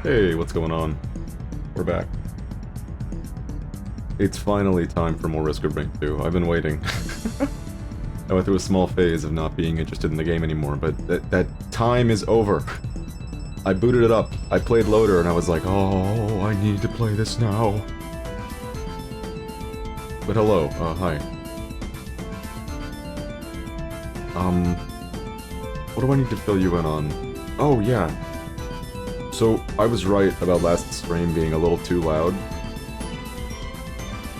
Hey, what's going on? We're back. It's finally time for more Risk of Rain 2. I've been waiting. I went through a small phase of not being interested in the game anymore, but that time is over. I booted it up, I played Loader, and I was like, oh, I need to play this now. But hello, hi. What do I need to fill you in on? Oh, yeah. So, I was right about last stream being a little too loud.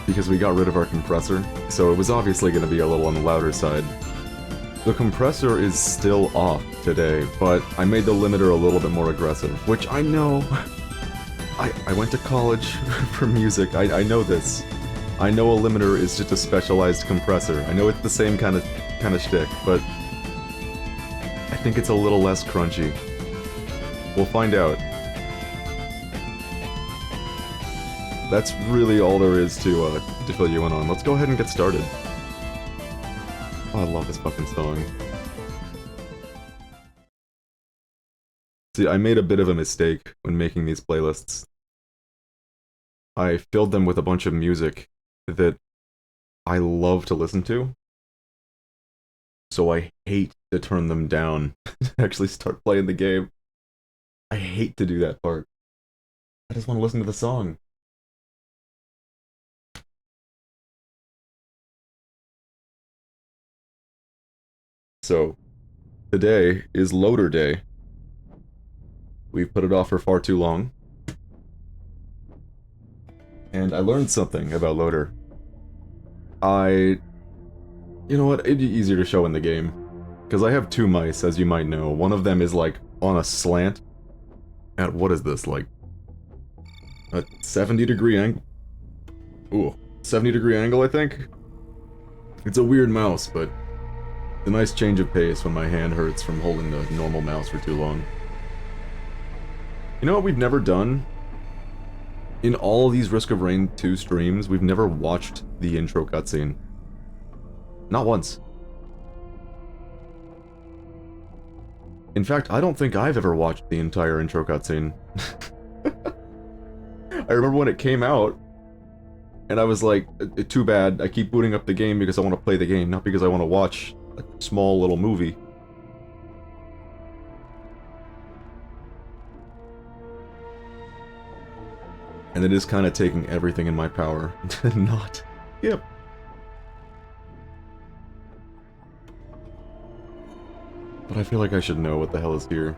Because we got rid of our compressor, so it was obviously going to be a little on the louder side. The compressor is still off today, but I made the limiter a little bit more aggressive, which I know... I went to college for music, I know this. I know a limiter is just a specialized compressor. I know it's the same kind of shtick, but... I think it's a little less crunchy. We'll find out. That's really all there is to fill you in on. Let's go ahead and get started. Oh, I love this fucking song. See, I made a bit of a mistake when making these playlists. I filled them with a bunch of music that I love to listen to. So I hate to turn them down to actually start playing the game. I hate to do that part. I just want to listen to the song. So, today is Loader Day. We've put it off for far too long. And I learned something about Loader. You know what, it'd be easier to show in the game. Because I have two mice, as you might know. One of them is, like, on a slant. At, what is this, like... a 70-degree angle? Ooh, 70-degree angle, I think? It's a weird mouse, but... it's a nice change of pace when my hand hurts from holding the normal mouse for too long. You know what we've never done? In all these Risk of Rain 2 streams, we've never watched the intro cutscene. Not once. In fact, I don't think I've ever watched the entire intro cutscene. I remember when it came out, and I was like, too bad, I keep booting up the game because I want to play the game, not because I want to watch a small little movie. And it is kind of taking everything in my power to not... Yep. But I feel like I should know what the hell is here.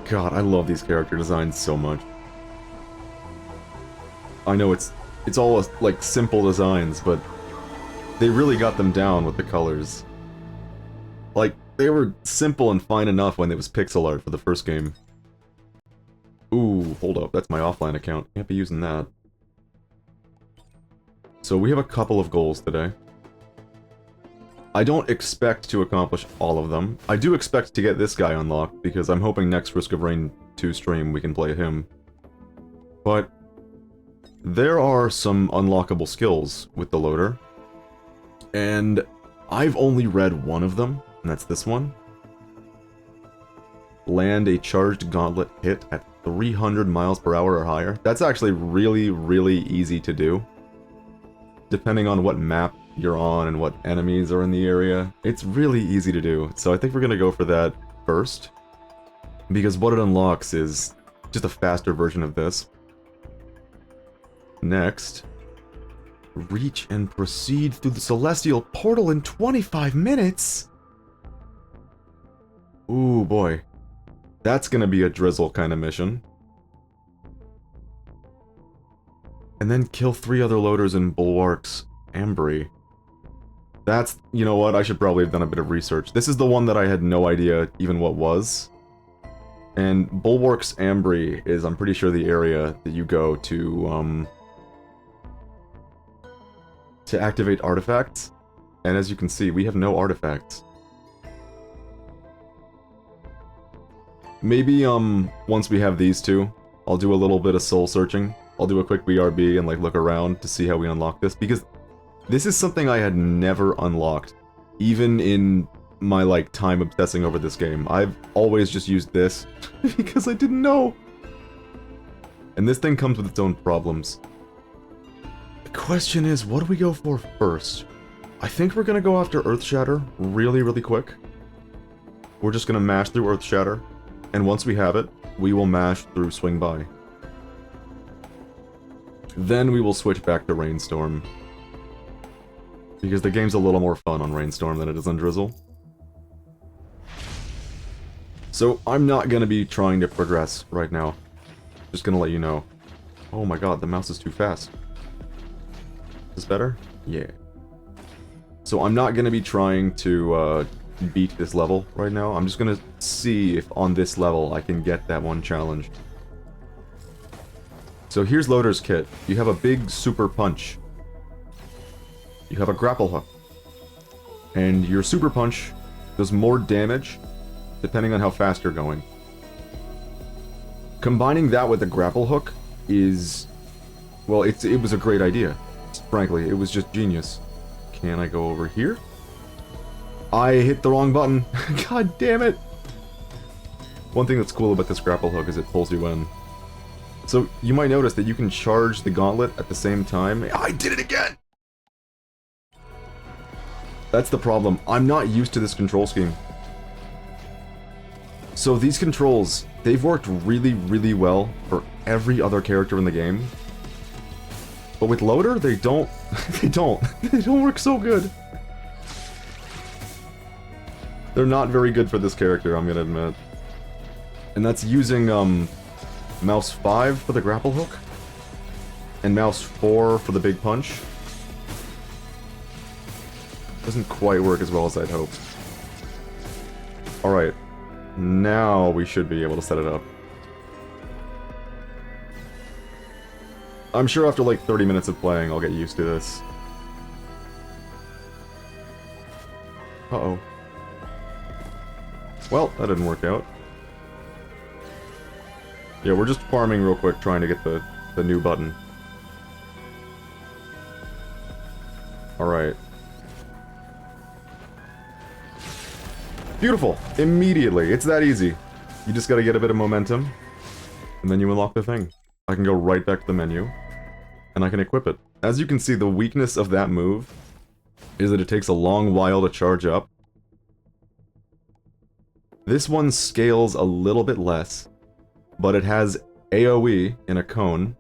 God, I love these character designs so much. I know it's all, like, simple designs, but they really got them down with the colors. Like, they were simple and fine enough when it was pixel art for the first game. Ooh, hold up, that's my offline account. Can't be using that. So we have a couple of goals today. I don't expect to accomplish all of them. I do expect to get this guy unlocked, because I'm hoping next Risk of Rain 2 stream we can play him. But there are some unlockable skills with the loader, and I've only read one of them, and that's this one. Land a charged gauntlet hit at 300 miles per hour or higher. That's actually really, really easy to do. Depending on what map you're on and what enemies are in the area, it's really easy to do. So I think we're gonna go for that first, because what it unlocks is just a faster version of this. Next, reach and proceed through the Celestial Portal in 25 minutes? Ooh, boy. That's gonna be a drizzle kind of mission. And then kill 3 other loaders in Bulwark's Ambry. That's, you know what, I should probably have done a bit of research. This is the one that I had no idea even what was. And Bulwark's Ambry is, I'm pretty sure, the area that you go to activate artifacts. And as you can see, we have no artifacts. Maybe, once we have these two, I'll do a little bit of soul searching. I'll do a quick BRB and, like, look around to see how we unlock this, because this is something I had never unlocked, even in my, like, time obsessing over this game. I've always just used this, because I didn't know. And this thing comes with its own problems. The question is, what do we go for first? I think we're gonna go after Earthshatter really, really quick. We're just gonna mash through Earthshatter, and once we have it, we will mash through Swing By. Then we will switch back to Rainstorm. Because the game's a little more fun on Rainstorm than it is on Drizzle. So I'm not gonna be trying to progress right now. Just gonna let you know. Oh my god, the mouse is too fast. Is this better? Yeah. So I'm not gonna be trying to beat this level right now. I'm just gonna see if on this level I can get that one challenge. So here's Loader's kit. You have a big super punch. You have a grapple hook. And your super punch does more damage depending on how fast you're going. Combining that with the grapple hook is... well, it was a great idea. Frankly, it was just genius. Can I go over here? I hit the wrong button. God damn it! One thing that's cool about this grapple hook is it pulls you in. So, you might notice that you can charge the gauntlet at the same time. I did it again! That's the problem. I'm not used to this control scheme. So these controls, they've worked really, really well for every other character in the game. But with Loader, they don't. They don't work so good. They're not very good for this character, I'm gonna admit. And that's using, mouse 5 for the grapple hook, and mouse 4 for the big punch. Doesn't quite work as well as I'd hoped. Alright, now we should be able to set it up. I'm sure after like 30 minutes of playing, I'll get used to this. Uh-oh. Well, that didn't work out. Yeah, we're just farming real quick, trying to get the new button. Alright. Beautiful! Immediately! It's that easy. You just gotta get a bit of momentum, and then you unlock the thing. I can go right back to the menu, and I can equip it. As you can see, the weakness of that move is that it takes a long while to charge up. This one scales a little bit less, but it has AoE in a cone,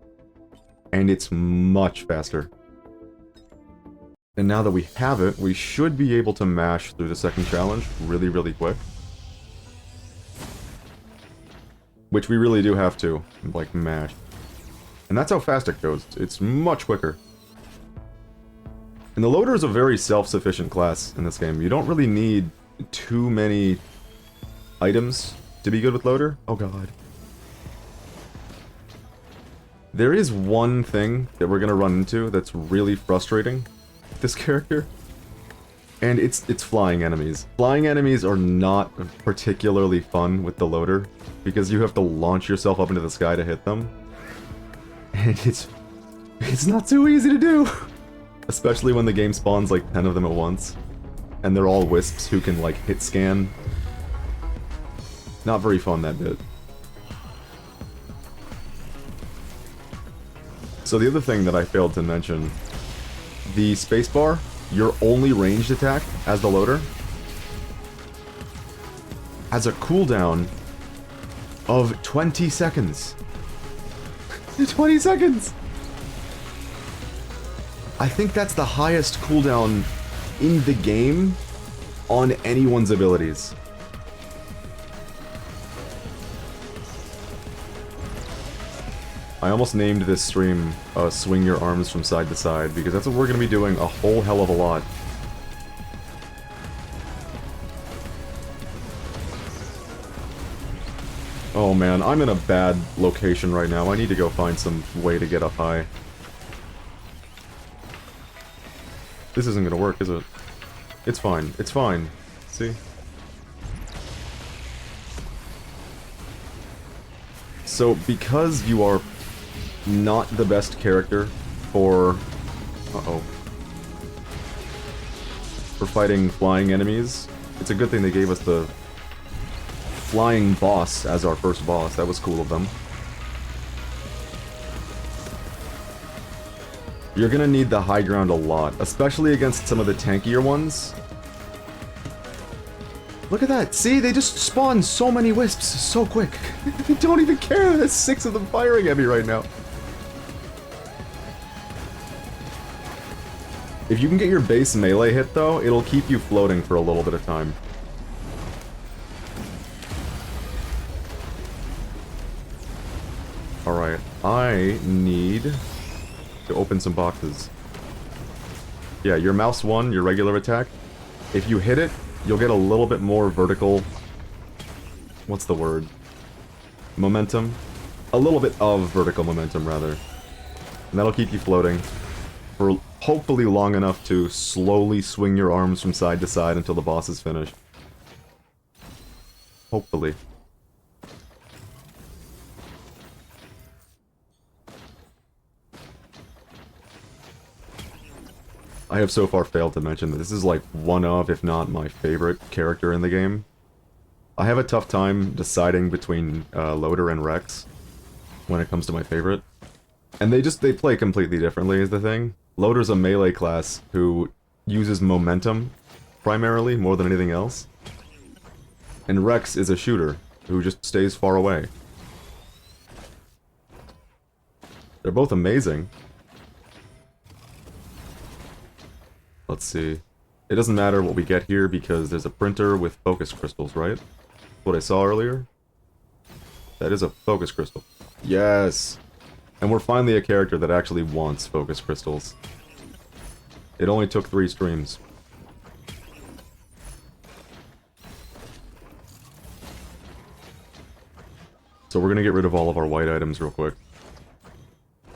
and it's much faster. And now that we have it, we should be able to mash through the second challenge really, really quick. Which we really do have to, like, mash. And that's how fast it goes. It's much quicker. And the Loader is a very self-sufficient class in this game. You don't really need too many items to be good with Loader. Oh god. There is one thing that we're gonna run into that's really frustrating with this character. And it's flying enemies. Flying enemies are not particularly fun with the Loader, because you have to launch yourself up into the sky to hit them. And it's not too easy to do! Especially when the game spawns like 10 of them at once. And they're all wisps who can like hit scan. Not very fun, that bit. So the other thing that I failed to mention, the spacebar, your only ranged attack as the Loader, has a cooldown of 20 seconds. 20 seconds! I think that's the highest cooldown in the game on anyone's abilities. I almost named this stream Swing Your Arms from Side to Side, because that's what we're going to be doing a whole hell of a lot. Oh man, I'm in a bad location right now. I need to go find some way to get up high. This isn't going to work, is it? It's fine. It's fine. See? So, because you are not the best character for... Uh-oh. For fighting flying enemies, it's a good thing they gave us the flying boss as our first boss. That was cool of them. You're gonna need the high ground a lot, especially against some of the tankier ones. Look at that! See, they just spawn so many wisps so quick. They don't even care. There's 6 of them firing at me right now. If you can get your base melee hit, though, it'll keep you floating for a little bit of time. Alright, I need to open some boxes. Yeah, your mouse 1, your regular attack. If you hit it, you'll get a little bit more vertical... What's the word? Momentum? A little bit of vertical momentum, rather. And that'll keep you floating for hopefully long enough to slowly swing your arms from side to side until the boss is finished. Hopefully. I have so far failed to mention that this is like one of, if not my favorite character in the game. I have a tough time deciding between Loader and Rex when it comes to my favorite. And they play completely differently is the thing. Loader's a melee class who uses momentum, primarily, more than anything else. And Rex is a shooter, who just stays far away. They're both amazing. Let's see. It doesn't matter what we get here because there's a printer with focus crystals, right? What I saw earlier? That is a focus crystal. Yes! And we're finally a character that actually wants focus crystals. It only took 3 streams. So we're gonna get rid of all of our white items real quick.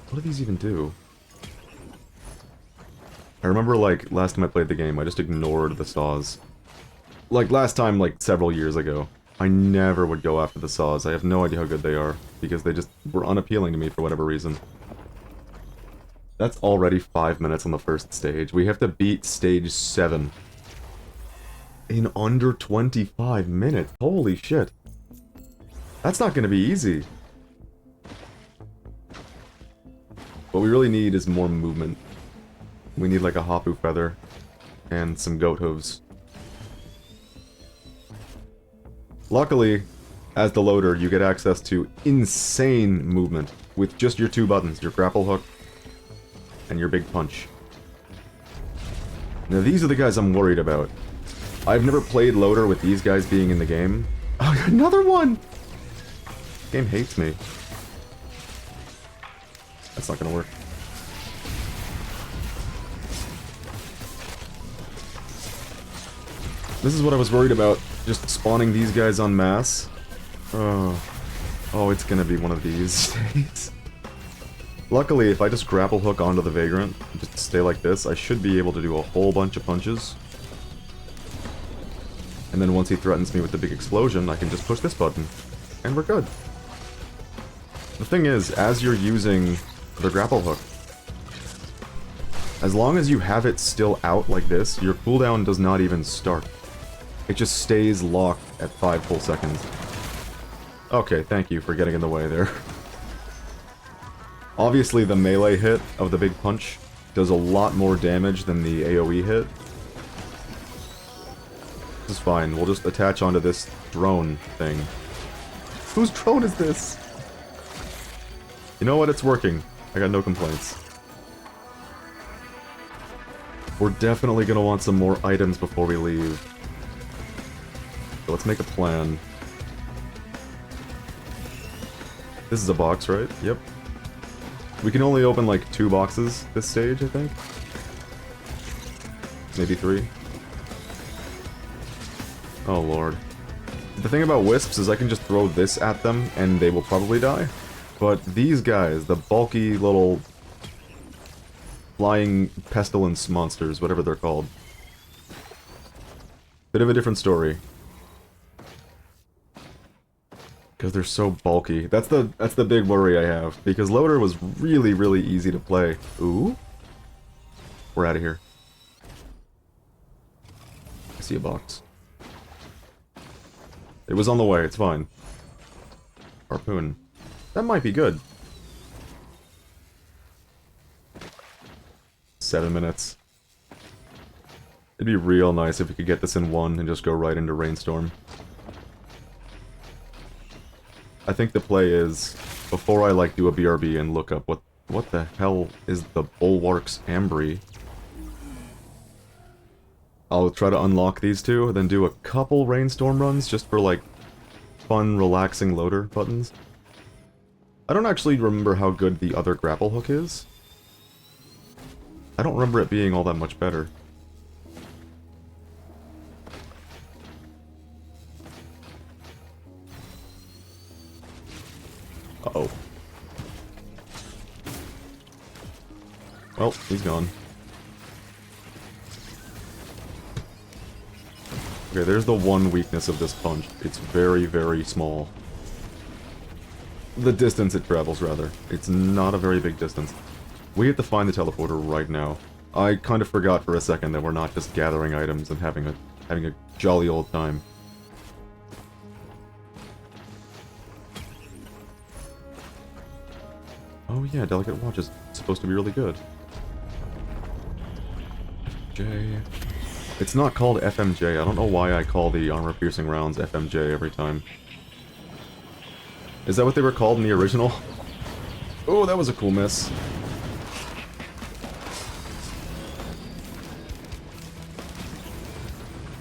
What do these even do? I remember, like, last time I played the game, I just ignored the saws. Like, last time, like, several years ago, I never would go after the saws. I have no idea how good they are, because they just were unappealing to me for whatever reason. That's already 5 minutes on the first stage. We have to beat stage 7. In under 25 minutes. Holy shit. That's not gonna be easy. What we really need is more movement. We need like a Hapu feather and some goat hooves. Luckily, as the loader, you get access to insane movement with just your 2 buttons, your grapple hook and your big punch. Now these are the guys I'm worried about. I've never played loader with these guys being in the game. Oh, another one! This game hates me. That's not gonna work. This is what I was worried about, just spawning these guys en masse. Oh, it's gonna be one of these days. Luckily, if I just grapple hook onto the Vagrant, and just stay like this, I should be able to do a whole bunch of punches. And then once he threatens me with the big explosion, I can just push this button. And we're good. The thing is, as you're using the grapple hook, as long as you have it still out like this, your cooldown does not even start. It just stays locked at 5 full seconds. Okay, thank you for getting in the way there. Obviously, the melee hit of the big punch does a lot more damage than the AoE hit. This is fine, we'll just attach onto this drone thing. Whose drone is this? You know what, it's working. I got no complaints. We're definitely gonna want some more items before we leave. So let's make a plan. This is a box, right? Yep. We can only open like 2 boxes this stage, I think. Maybe 3. Oh lord. The thing about wisps is I can just throw this at them and they will probably die. But these guys, the bulky little flying pestilence monsters, whatever they're called. Bit of a different story. Because they're so bulky. That's the big worry I have. Because Loader was really, really easy to play. Ooh. We're out of here. I see a box. It was on the way, it's fine. Harpoon. That might be good. 7 minutes. It'd be real nice if we could get this in one and just go right into Rainstorm. I think the play is, before I like do a BRB and look up what the hell is the Bulwark's Ambry, I'll try to unlock these two, then do a couple Rainstorm runs just for like fun, relaxing loader buttons. I don't actually remember how good the other grapple hook is. I don't remember it being all that much better. Uh-oh. Well, he's gone. Okay, there's the one weakness of this punch. It's very, very small. The distance it travels, rather. It's not a very big distance. We have to find the teleporter right now. I kind of forgot for a second that we're not just gathering items and having a jolly old time. Oh yeah, Delicate Watch is supposed to be really good. FMJ. It's not called FMJ. I don't know why I call the armor-piercing rounds FMJ every time. Is that what they were called in the original? Oh, that was a cool miss.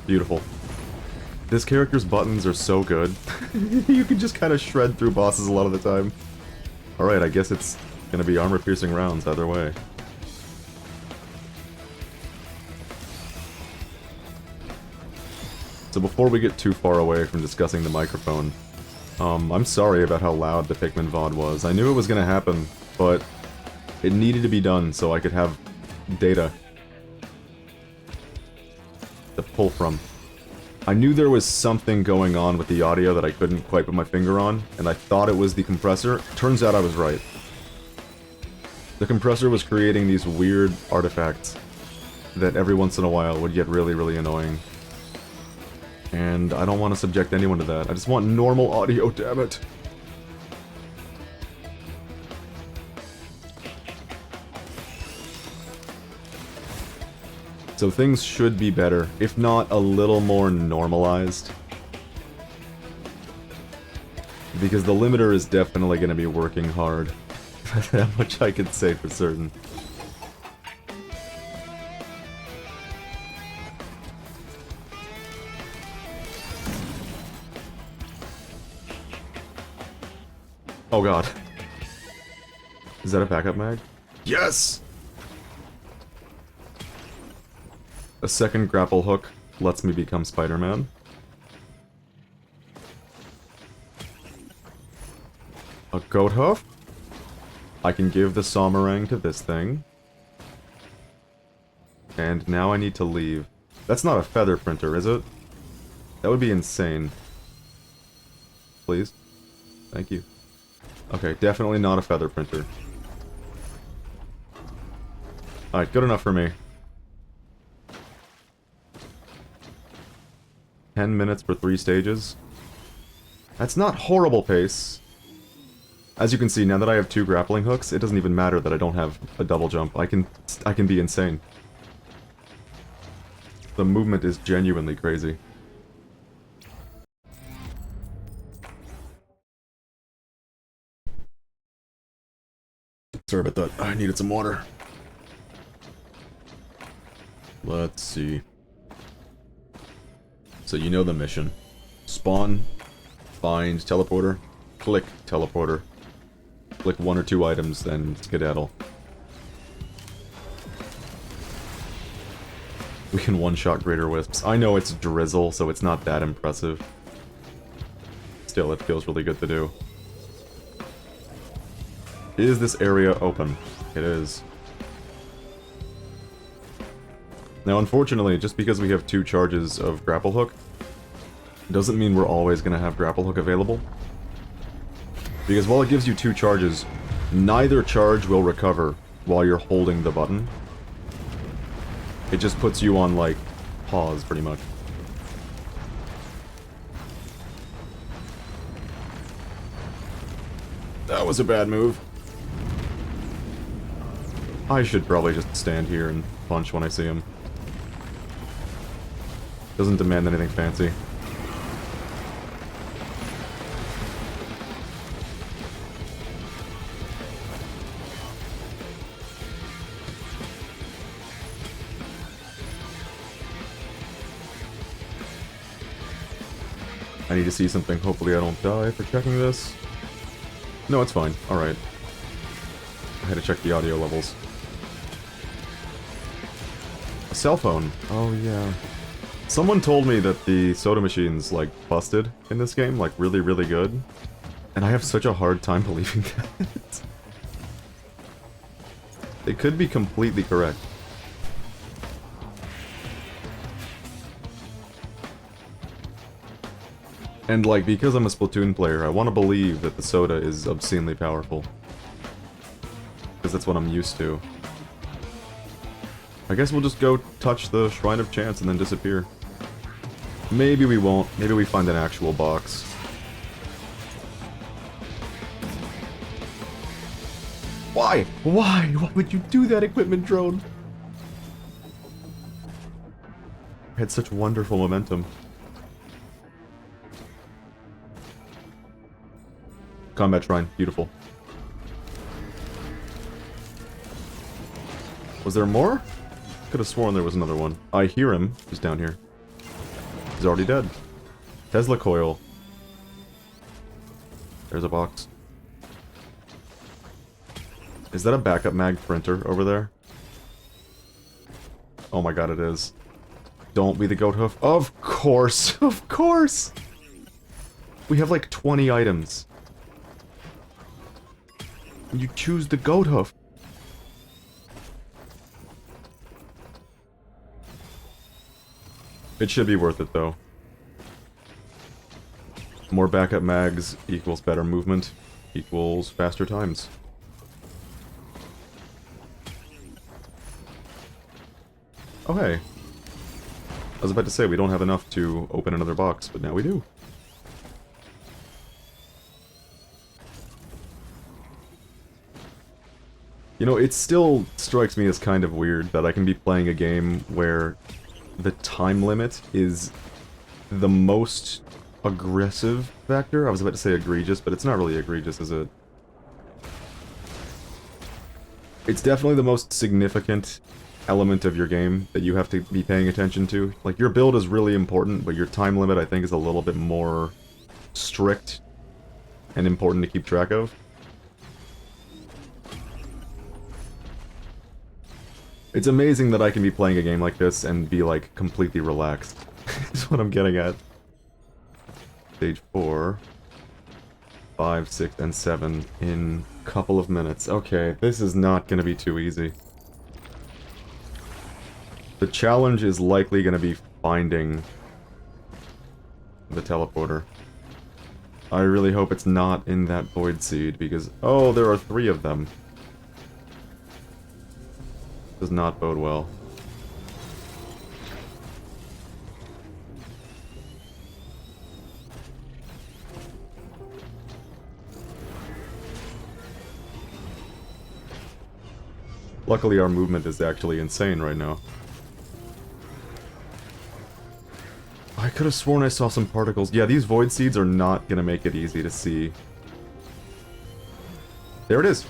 Beautiful. This character's buttons are so good. You can just kind of shred through bosses a lot of the time. Alright, I guess it's gonna be armor-piercing rounds either way. So before we get too far away from discussing the microphone, I'm sorry about how loud the Pikmin VOD was. I knew it was gonna happen, but it needed to be done so I could have data to pull from. I knew there was something going on with the audio that I couldn't quite put my finger on, and I thought it was the compressor. Turns out I was right. The compressor was creating these weird artifacts that every once in a while would get really, really annoying. And I don't want to subject anyone to that. I just want normal audio, damn it. So things should be better, if not a little more normalized. Because the limiter is definitely going to be working hard. That much I can say for certain. Oh god. Is that a backup mag? Yes! A second grapple hook lets me become Spider-Man. A goat hoof? I can give the Sawmorang to this thing. And now I need to leave. That's not a feather printer, is it? That would be insane. Please? Thank you. Okay, definitely not a feather printer. Alright, good enough for me. 10 minutes for 3 stages. That's not horrible pace. As you can see, now that I have 2 grappling hooks, it doesn't even matter that I don't have a double jump. I can be insane. The movement is genuinely crazy. Sorry about that. I needed some water. Let's see. So you know the mission. Spawn, find teleporter, click teleporter. Click 1 or 2 items, then skedaddle. We can one-shot Greater Wisps. I know it's drizzle, so it's not that impressive. Still, it feels really good to do. Is this area open? It is. Now, unfortunately, just because we have 2 charges of Grapple Hook, doesn't mean we're always going to have Grapple Hook available. Because while it gives you 2 charges, neither charge will recover while you're holding the button. It just puts you on, like, pause, pretty much. That was a bad move. I should probably just stand here and punch when I see him. Doesn't demand anything fancy. I need to see something. Hopefully I don't die for checking this. No, it's fine. Alright. I had to check the audio levels. A cell phone. Oh, yeah. Someone told me that the soda machine's, like, busted in this game. Like, really, really good. And I have such a hard time believing that. They could be completely correct. And, like, because I'm a Splatoon player, I want to believe that the soda is obscenely powerful. Because that's what I'm used to. I guess we'll just go touch the Shrine of Chance and then disappear. Maybe we won't. Maybe we find an actual box. Why? Why? Why would you do that, Equipment Drone? I had such wonderful momentum. Combat Shrine. Beautiful. Was there more? Could have sworn there was another one. I hear him. He's down here. He's already dead. Tesla coil. There's a box. Is that a backup mag printer over there? Oh my god, it is. Don't be the goat hoof. Of course! Of course! We have like 20 items. And you choose the goat hoof. It should be worth it, though. More backup mags equals better movement, equals faster times. Oh, hey. I was about to say, we don't have enough to open another box, but now we do. You know, it still strikes me as kind of weird that I can be playing a game where the time limit is the most aggressive factor. I was about to say egregious, but it's not really egregious, is it? It's definitely the most significant element of your game that you have to be paying attention to. Like, your build is really important, but your time limit, I think, is a little bit more strict and important to keep track of. It's amazing that I can be playing a game like this and be, like, completely relaxed. That's what I'm getting at. Stage 4, 5, 6, and 7 in a couple of minutes. Okay, this is not going to be too easy. The challenge is likely going to be finding the teleporter. I really hope it's not in that void seed, because... Oh, there are 3 of them. Does not bode well. Luckily, our movement is actually insane right now. I could have sworn I saw some particles. Yeah, these void seeds are not gonna make it easy to see. There it is.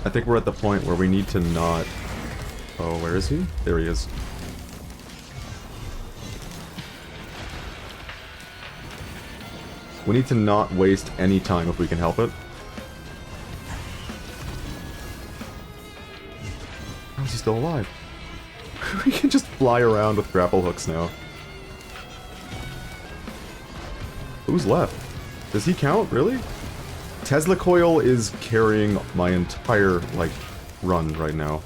I think we're at the point where we need to not... Oh, where is he? There he is. We need to not waste any time if we can help it. How is he still alive? We can just fly around with grapple hooks now. Who's left? Does he count, really? Tesla coil is carrying my entire, like, run right now.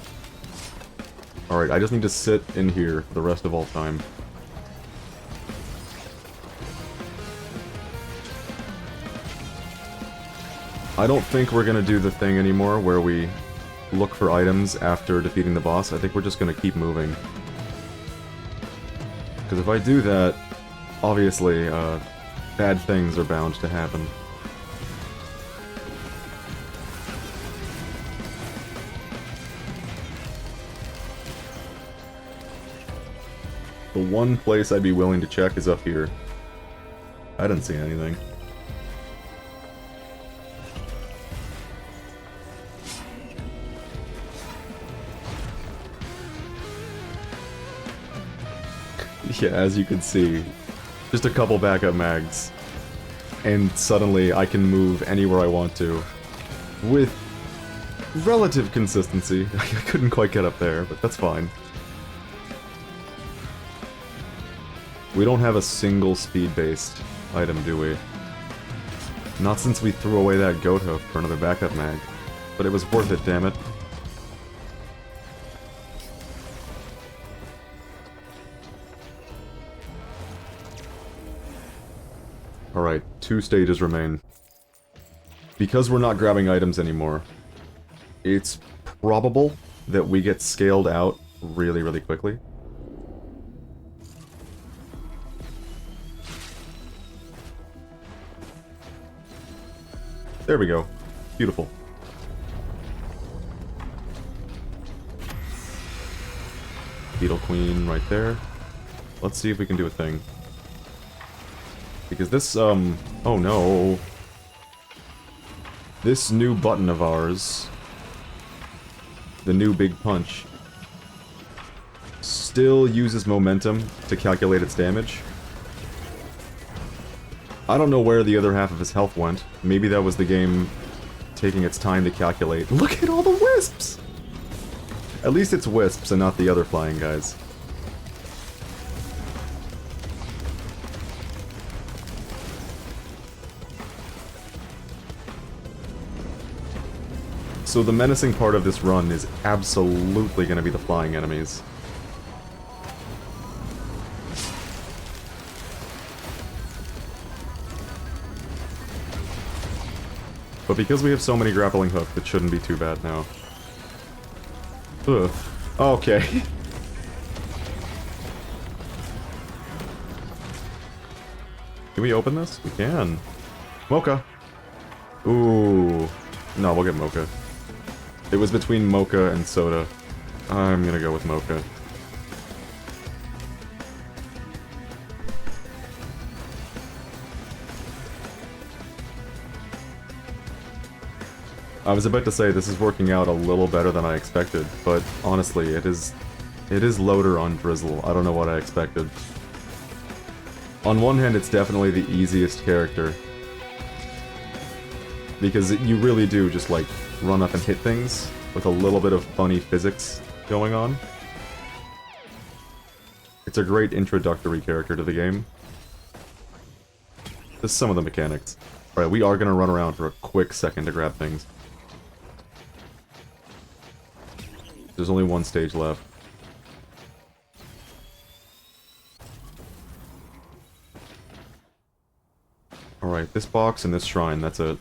Alright, I just need to sit in here for the rest of all time. I don't think we're gonna do the thing anymore where we look for items after defeating the boss. I think we're just gonna keep moving. Because if I do that, obviously, bad things are bound to happen. The one place I'd be willing to check is up here. I didn't see anything. Yeah, as you can see, just a couple backup mags, and suddenly I can move anywhere I want to, with relative consistency. I couldn't quite get up there, but that's fine. We don't have a single speed-based item, do we? Not since we threw away that goat hoof for another backup mag. But it was worth it, damn it. Alright, 2 stages remain. Because we're not grabbing items anymore, it's probable that we get scaled out really, really quickly. There we go. Beautiful. Beetle Queen right there. Let's see if we can do a thing. Because this, oh no. This new button of ours, the new big punch, still uses momentum to calculate its damage. I don't know where the other half of his health went. Maybe that was the game taking its time to calculate. Look at all the wisps! At least it's wisps and not the other flying guys. So the menacing part of this run is absolutely going to be the flying enemies. But because we have so many grappling hooks, it shouldn't be too bad now. Ugh. Okay. Can we open this? We can. Mocha! Ooh. No, we'll get Mocha. It was between Mocha and Soda. I'm gonna go with Mocha. I was about to say this is working out a little better than I expected, but honestly, it is loader on Drizzle. I don't know what I expected. On one hand, it's definitely the easiest character, because you really do just like run up and hit things with a little bit of funny physics going on. It's a great introductory character to the game. Just some of the mechanics. Alright, we are gonna run around for a quick second to grab things. There's only one stage left. Alright, this box and this shrine, that's it.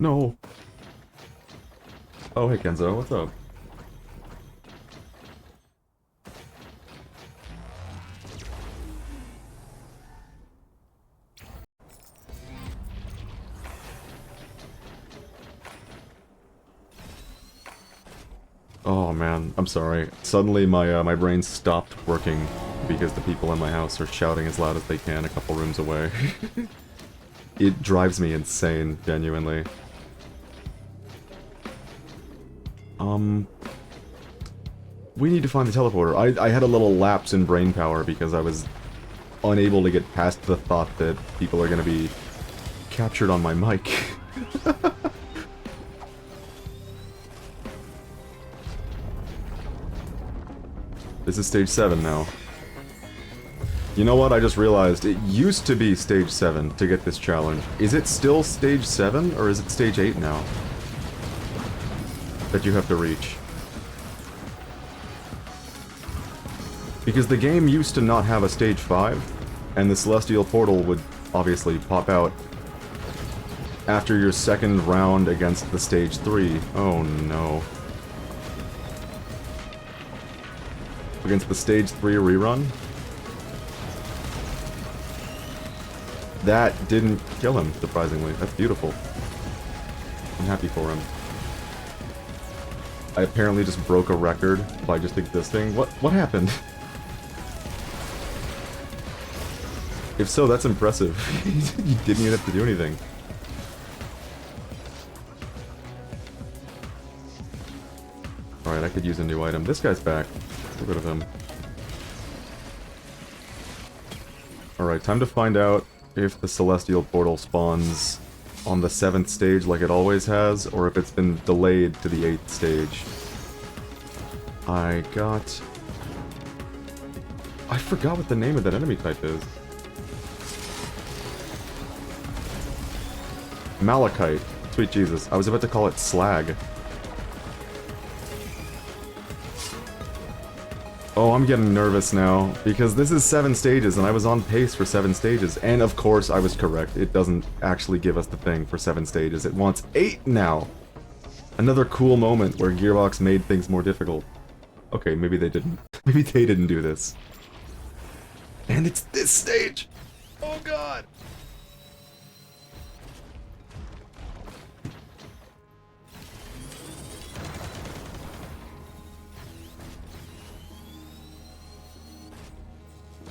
No! Oh, hey Kenzo, what's up? Oh man, I'm sorry. Suddenly my brain stopped working because the people in my house are shouting as loud as they can a couple rooms away. It drives me insane, genuinely. We need to find the teleporter. I had a little lapse in brain power because I was unable to get past the thought that people are gonna be captured on my mic. This is stage 7 now. You know what? I just realized it used to be stage 7 to get this challenge. Is it still stage 7 or is it stage 8 now? that you have to reach. Because the game used to not have a stage 5, and the Celestial Portal would obviously pop out after your second round against the stage 3. Oh no. Against the stage 3 rerun? That didn't kill him, surprisingly. That's beautiful. I'm happy for him. I apparently just broke a record by just existing. What happened? If so, that's impressive. You didn't even have to do anything. Alright, I could use a new item. This guy's back. Get rid of him. Alright, time to find out if the Celestial Portal spawns on the 7th stage like it always has, or if it's been delayed to the 8th stage. I forgot what the name of that enemy type is. Malachite. Sweet Jesus. I was about to call it Slag. Oh, I'm getting nervous now, because this is 7 stages, and I was on pace for 7 stages, and of course I was correct. It doesn't actually give us the thing for 7 stages. It wants 8 now! Another cool moment where Gearbox made things more difficult. Okay, maybe they didn't. Maybe they didn't do this. And it's this stage! Oh god!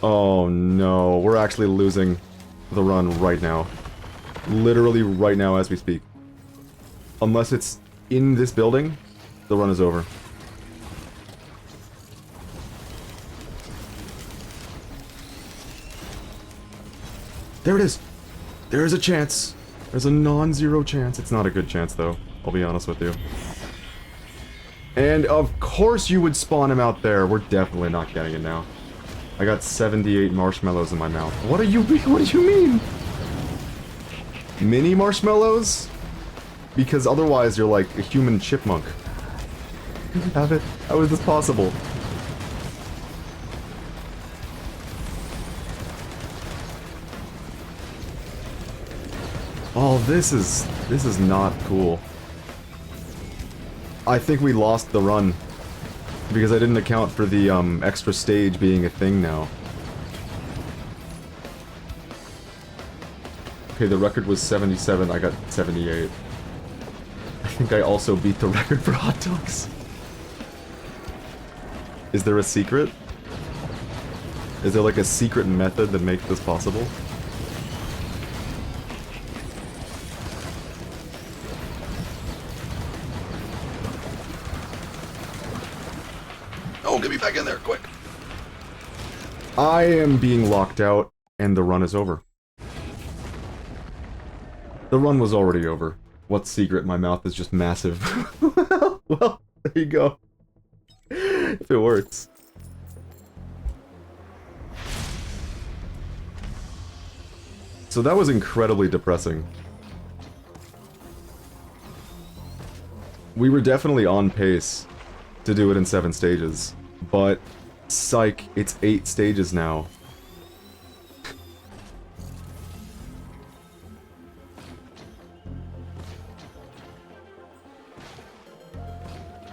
Oh no, we're actually losing the run right now. Literally right now as we speak. Unless it's in this building, the run is over. There it is! There is a chance! There's a non-zero chance. It's not a good chance though, I'll be honest with you. And of course you would spawn him out there. We're definitely not getting it now. I got 78 marshmallows in my mouth. What do you mean? Mini marshmallows? Because otherwise you're like a human chipmunk. Have it? How is this possible? Oh, this is not cool. I think we lost the run. Because I didn't account for the, extra stage being a thing now. Okay, the record was 77, I got 78. I think I also beat the record for hot dogs. Is there a secret? Is there like a secret method that makes this possible? Oh, get me back in there, quick! I am being locked out, and the run is over. The run was already over. What's secret? My mouth is just massive. Well, there you go. If it works. So that was incredibly depressing. We were definitely on pace to do it in 7 stages, but psych, it's 8 stages now.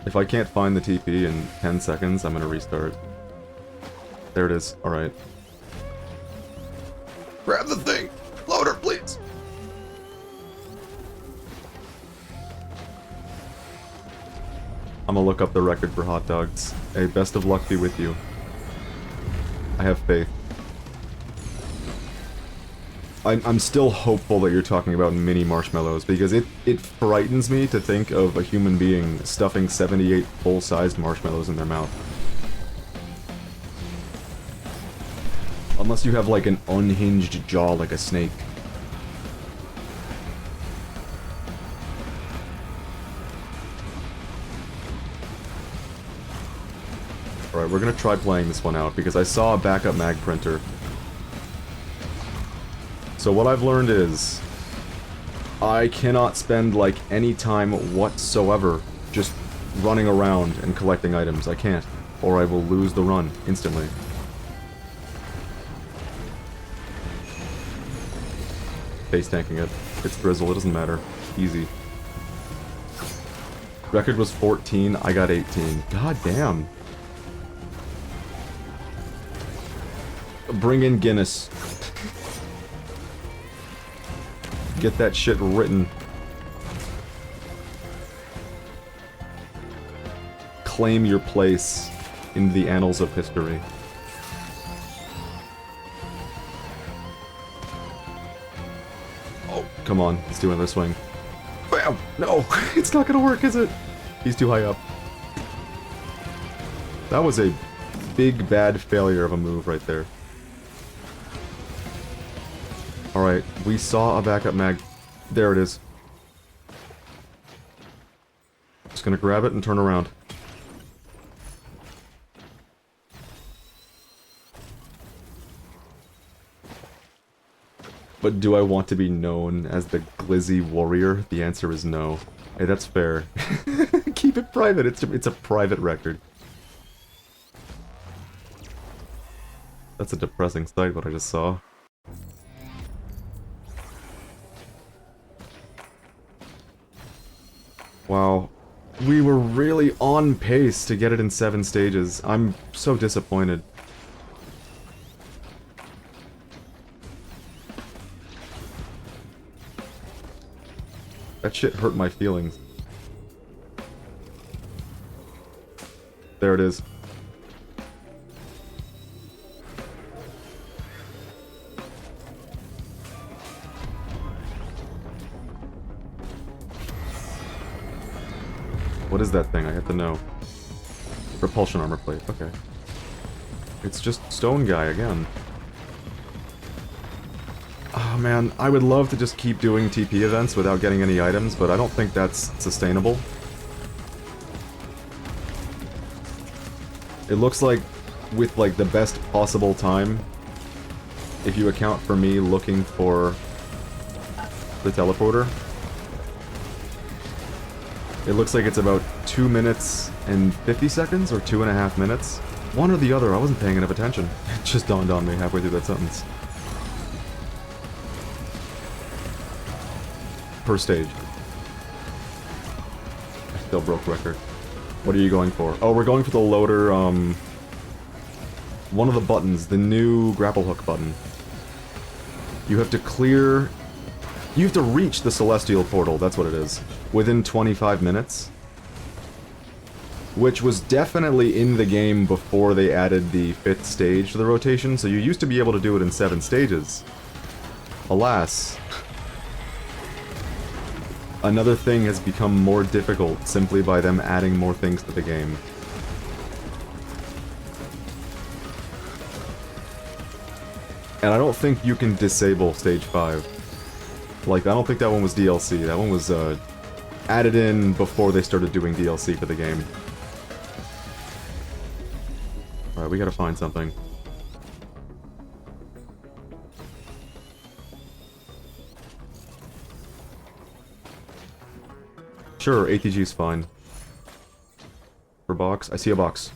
If I can't find the TP in 10 seconds, I'm gonna restart. There it is. Alright. Grab the thing! Loader, please! I'm gonna look up the record for hot dogs. Hey, best of luck be with you. I have faith. I'm still hopeful that you're talking about mini marshmallows, because it frightens me to think of a human being stuffing 78 full-sized marshmallows in their mouth. Unless you have, like, an unhinged jaw like a snake. Alright, we're gonna try playing this one out, because I saw a backup mag printer. So what I've learned is, I cannot spend, like, any time whatsoever just running around and collecting items. I can't. Or I will lose the run instantly. Face tanking it. It's Drizzle, it doesn't matter. Easy. Record was 14, I got 18. God damn. Bring in Guinness. Get that shit written. Claim your place in the annals of history. Oh, come on. Let's do another swing. Bam! No! It's not gonna work, is it? He's too high up. That was a big, bad failure of a move right there. Alright, we saw a backup mag. There it is. Just gonna grab it and turn around. But do I want to be known as the Glizzy Warrior? The answer is no. Hey, that's fair. Keep it private, it's a private record. That's a depressing sight, what I just saw. Wow. We were really on pace to get it in 7 stages. I'm so disappointed. That shit hurt my feelings. There it is. What is that thing? I have to know. Repulsion armor plate. Okay. It's just Stone Guy again. Oh man, I would love to just keep doing TP events without getting any items, but I don't think that's sustainable. It looks like, with like the best possible time, if you account for me looking for the teleporter, it looks like it's about 2 minutes and 50 seconds, or 2.5 minutes. One or the other, I wasn't paying enough attention. It just dawned on me halfway through that sentence. Per stage. I still broke record. What are you going for? Oh, we're going for the loader, one of the buttons, the new grapple hook button. You have to clear... You have to reach the Celestial Portal, that's what it is, within 25 minutes. Which was definitely in the game before they added the 5th stage to the rotation, so you used to be able to do it in 7 stages. Alas... Another thing has become more difficult simply by them adding more things to the game. And I don't think you can disable Stage 5. Like, I don't think that one was DLC. That one was, added in before they started doing DLC for the game. Alright, we gotta find something. Sure, ATG's fine. For box? I see a box.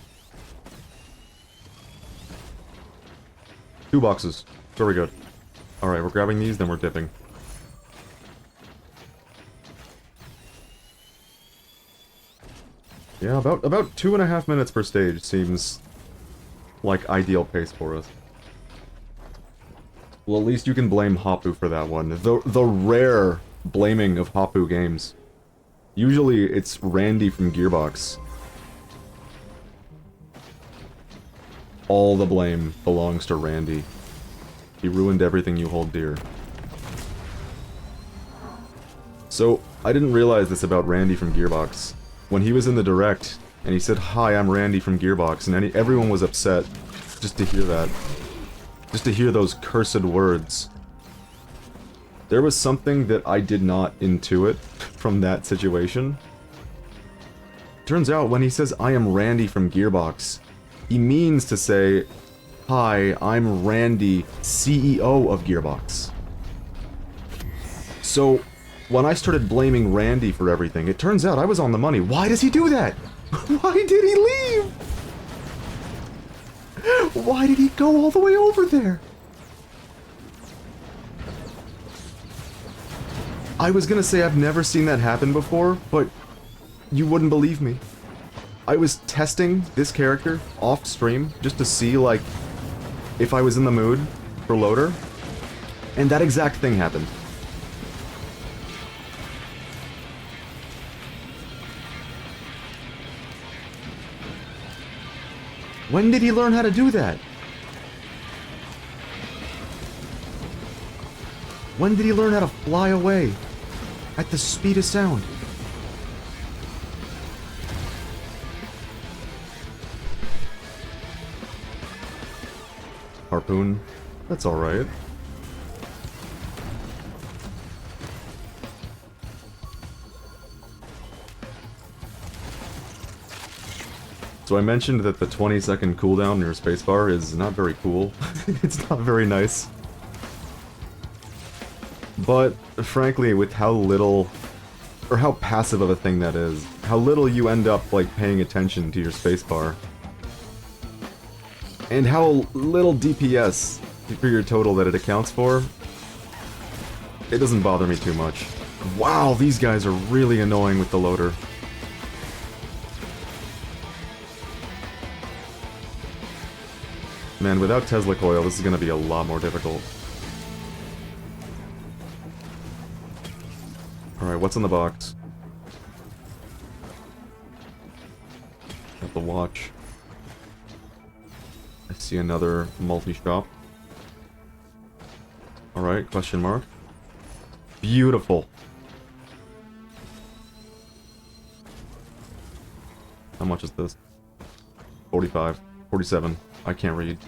2 boxes. Very good. Alright, we're grabbing these, then we're dipping. Yeah, about 2.5 minutes per stage seems like ideal pace for us. Well, at least you can blame Hoppu for that one. The rare blaming of Hoppu games. Usually, it's Randy from Gearbox. All the blame belongs to Randy. He ruined everything you hold dear. So, I didn't realize this about Randy from Gearbox. When he was in the Direct, and he said, "Hi, I'm Randy from Gearbox," and everyone was upset just to hear that. Just to hear those cursed words. There was something that I did not intuit from that situation. Turns out, when he says, "I am Randy from Gearbox," he means to say, "Hi, I'm Randy, CEO of Gearbox." So, when I started blaming Randy for everything, it turns out I was on the money. Why does he do that? Why did he leave? Why did he go all the way over there? I was gonna say I've never seen that happen before, but you wouldn't believe me. I was testing this character off stream just to see, like, if I was in the mood for Loader, and that exact thing happened. When did he learn how to do that? When did he learn how to fly away at the speed of sound? Harpoon. That's alright. So I mentioned that the 20-second cooldown near spacebar is not very cool. It's not very nice. But, frankly, with how little, or how passive of a thing that is, how little you end up, like, paying attention to your spacebar, and how little DPS for your total that it accounts for, it doesn't bother me too much. Wow, these guys are really annoying with the loader. Man, without Tesla coil, this is gonna be a lot more difficult. Alright, what's in the box? Got the watch. I see another multi-shop. Alright, question mark. Beautiful. How much is this? 45. 47. I can't read.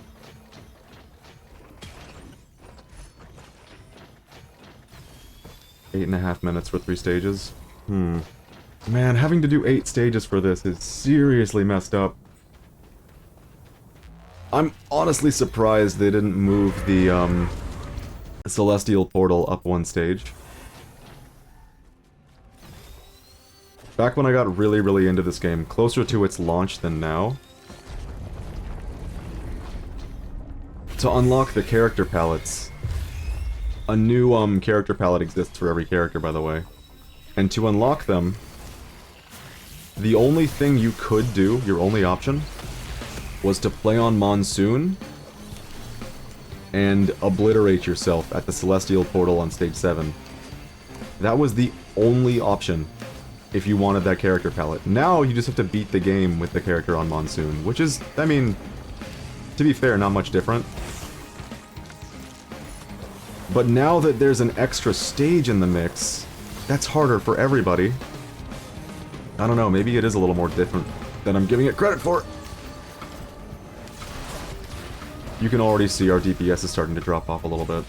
Eight and a half minutes for 3 stages. Man, having to do 8 stages for this is seriously messed up. I'm honestly surprised they didn't move the, Celestial Portal up 1 stage. Back when I got really into this game, closer to its launch than now, to unlock the character palettes, a new, character palette exists for every character, by the way. And to unlock them, the only thing you could do, your only option, was to play on Monsoon and obliterate yourself at the Celestial Portal on Stage 7. That was the only option if you wanted that character palette. Now you just have to beat the game with the character on Monsoon, which is, I mean, to be fair, not much different. But now that there's an extra stage in the mix, that's harder for everybody. I don't know, maybe it is a little more different than I'm giving it credit for. You can already see our DPS is starting to drop off a little bit.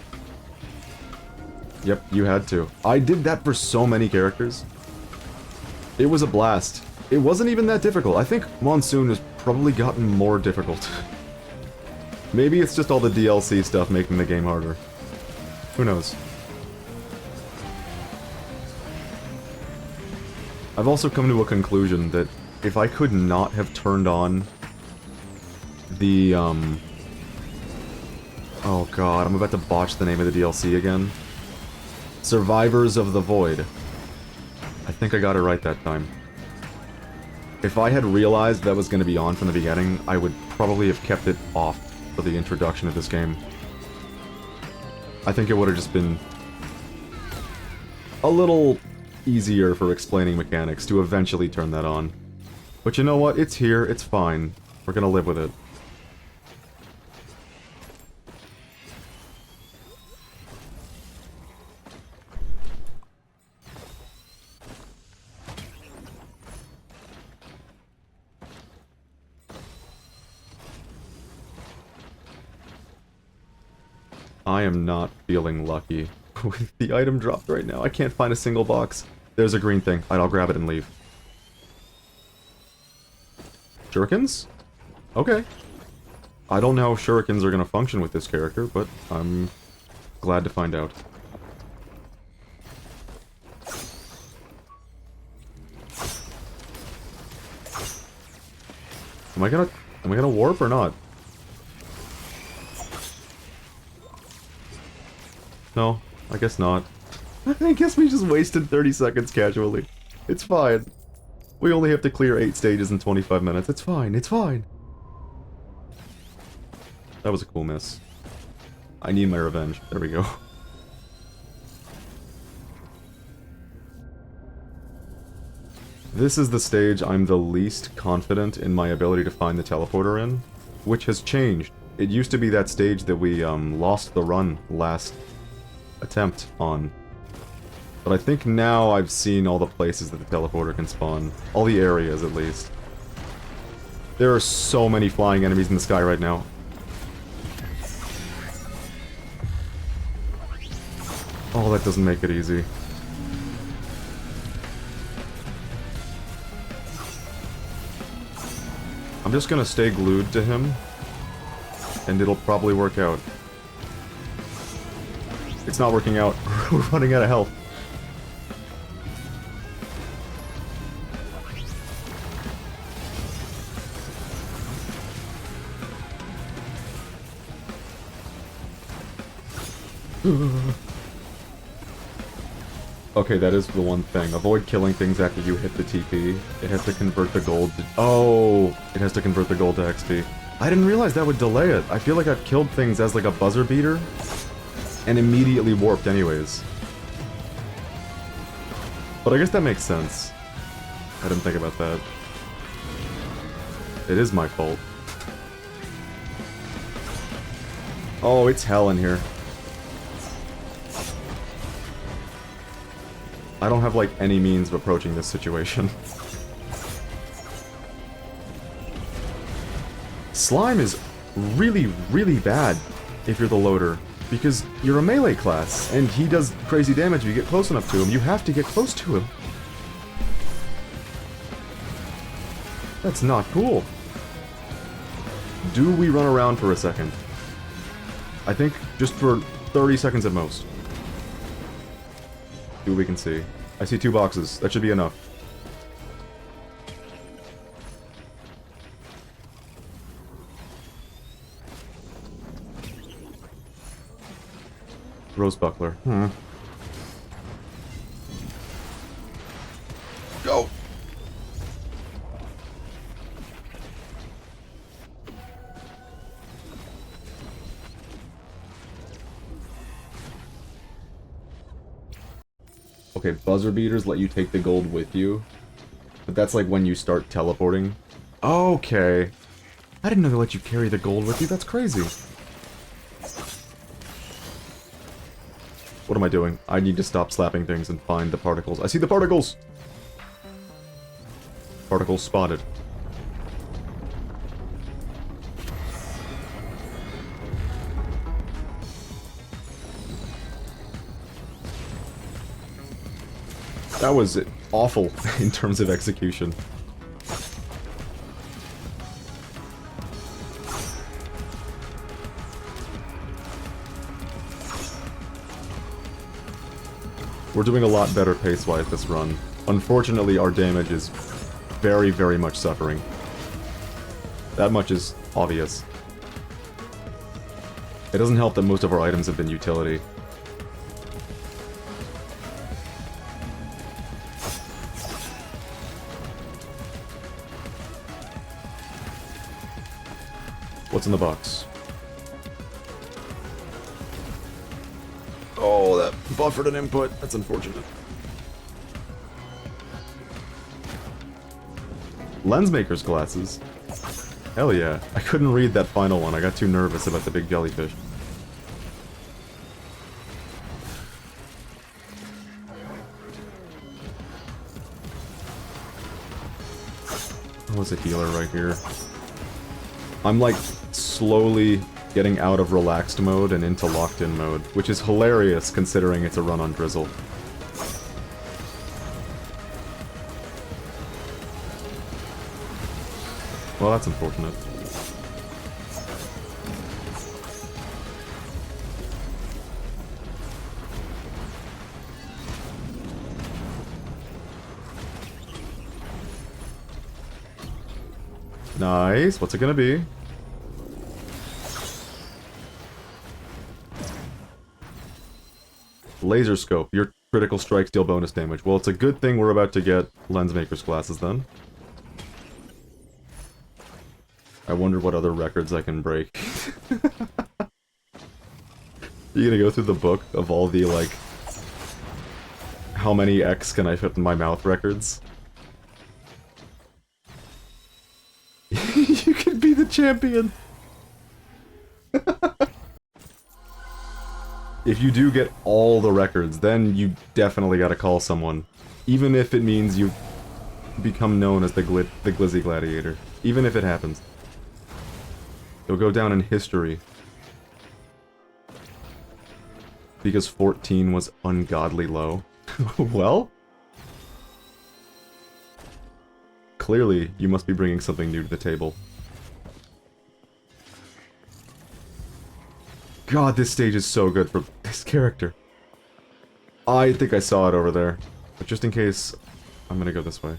Yep, you had to. I did that for so many characters. It was a blast. It wasn't even that difficult. I think Monsoon has probably gotten more difficult. Maybe it's just all the DLC stuff making the game harder. Who knows? I've also come to a conclusion that if I could not have turned on the, oh god, I'm about to botch the name of the DLC again. Survivors of the Void. I think I got it right that time. If I had realized that was going to be on from the beginning, I would probably have kept it off for the introduction of this game. I think it would have just been a little easier for explaining mechanics to eventually turn that on. But you know what? It's here, it's fine. We're gonna live with it. I am not feeling lucky with the item dropped right now. I can't find a single box. There's a green thing. I'll grab it and leave. Shurikens? Okay. I don't know how shurikens are going to function with this character, but I'm glad to find out. Am I gonna warp or not? No, I guess not. I guess we just wasted 30 seconds casually. It's fine. We only have to clear 8 stages in 25 minutes. It's fine, it's fine. That was a cool miss. I need my revenge. There we go. This is the stage I'm the least confident in my ability to find the teleporter in, which has changed. It used to be that stage that we lost the run last attempt on. But I think now I've seen all the places that the teleporter can spawn. All the areas, at least. There are so many flying enemies in the sky right now. Oh, that doesn't make it easy. I'm just gonna stay glued to him, and it'll probably work out. It's not working out. We're running out of health. Okay, that is the one thing. Avoid killing things after you hit the TP. It has to convert the gold to... Oh! It has to convert the gold to XP. I didn't realize that would delay it. I feel like I've killed things as like a buzzer beater, and immediately warped anyways. But I guess that makes sense. I didn't think about that. It is my fault. Oh, it's hell in here. I don't have, like, any means of approaching this situation. Slime is really, really bad if you're the loader, because you're a melee class, and he does crazy damage if you get close enough to him. You have to get close to him. That's not cool. Do we run around for a second? I think just for 30 seconds at most. See what we can see. I see 2 boxes. That should be enough. Rose buckler. Go! Okay, buzzer beaters let you take the gold with you, but that's like when you start teleporting. Okay. I didn't know they let you carry the gold with you, that's crazy. What am I doing? I need to stop slapping things and find the particles. I see the particles! Particles spotted. That was awful in terms of execution. We're doing a lot better pace-wise this run. Unfortunately, our damage is very, very much suffering. That much is obvious. It doesn't help that most of our items have been utility. What's in the box? Oh, that buffered an input. That's unfortunate. Lensmaker's glasses. Hell yeah. I couldn't read that final one. I got too nervous about the big jellyfish. Oh, there's a healer right here. I'm like slowly getting out of relaxed mode and into locked-in mode, which is hilarious considering it's a run on Drizzle. Well, that's unfortunate. Nice. What's it gonna be? Laser scope. Your critical strikes deal bonus damage. Well, it's a good thing we're about to get lens maker's glasses then. I wonder what other records I can break. You gonna go through the book of all the, like, how many X can I fit in my mouth records? You can be the champion! If you do get all the records, then you definitely gotta call someone. Even if it means you become known as the Glizzy Gladiator. Even if it happens. You'll go down in history. Because 14 was ungodly low. Well? Clearly, you must be bringing something new to the table. God, this stage is so good for this character. I think I saw it over there. But just in case, I'm gonna go this way.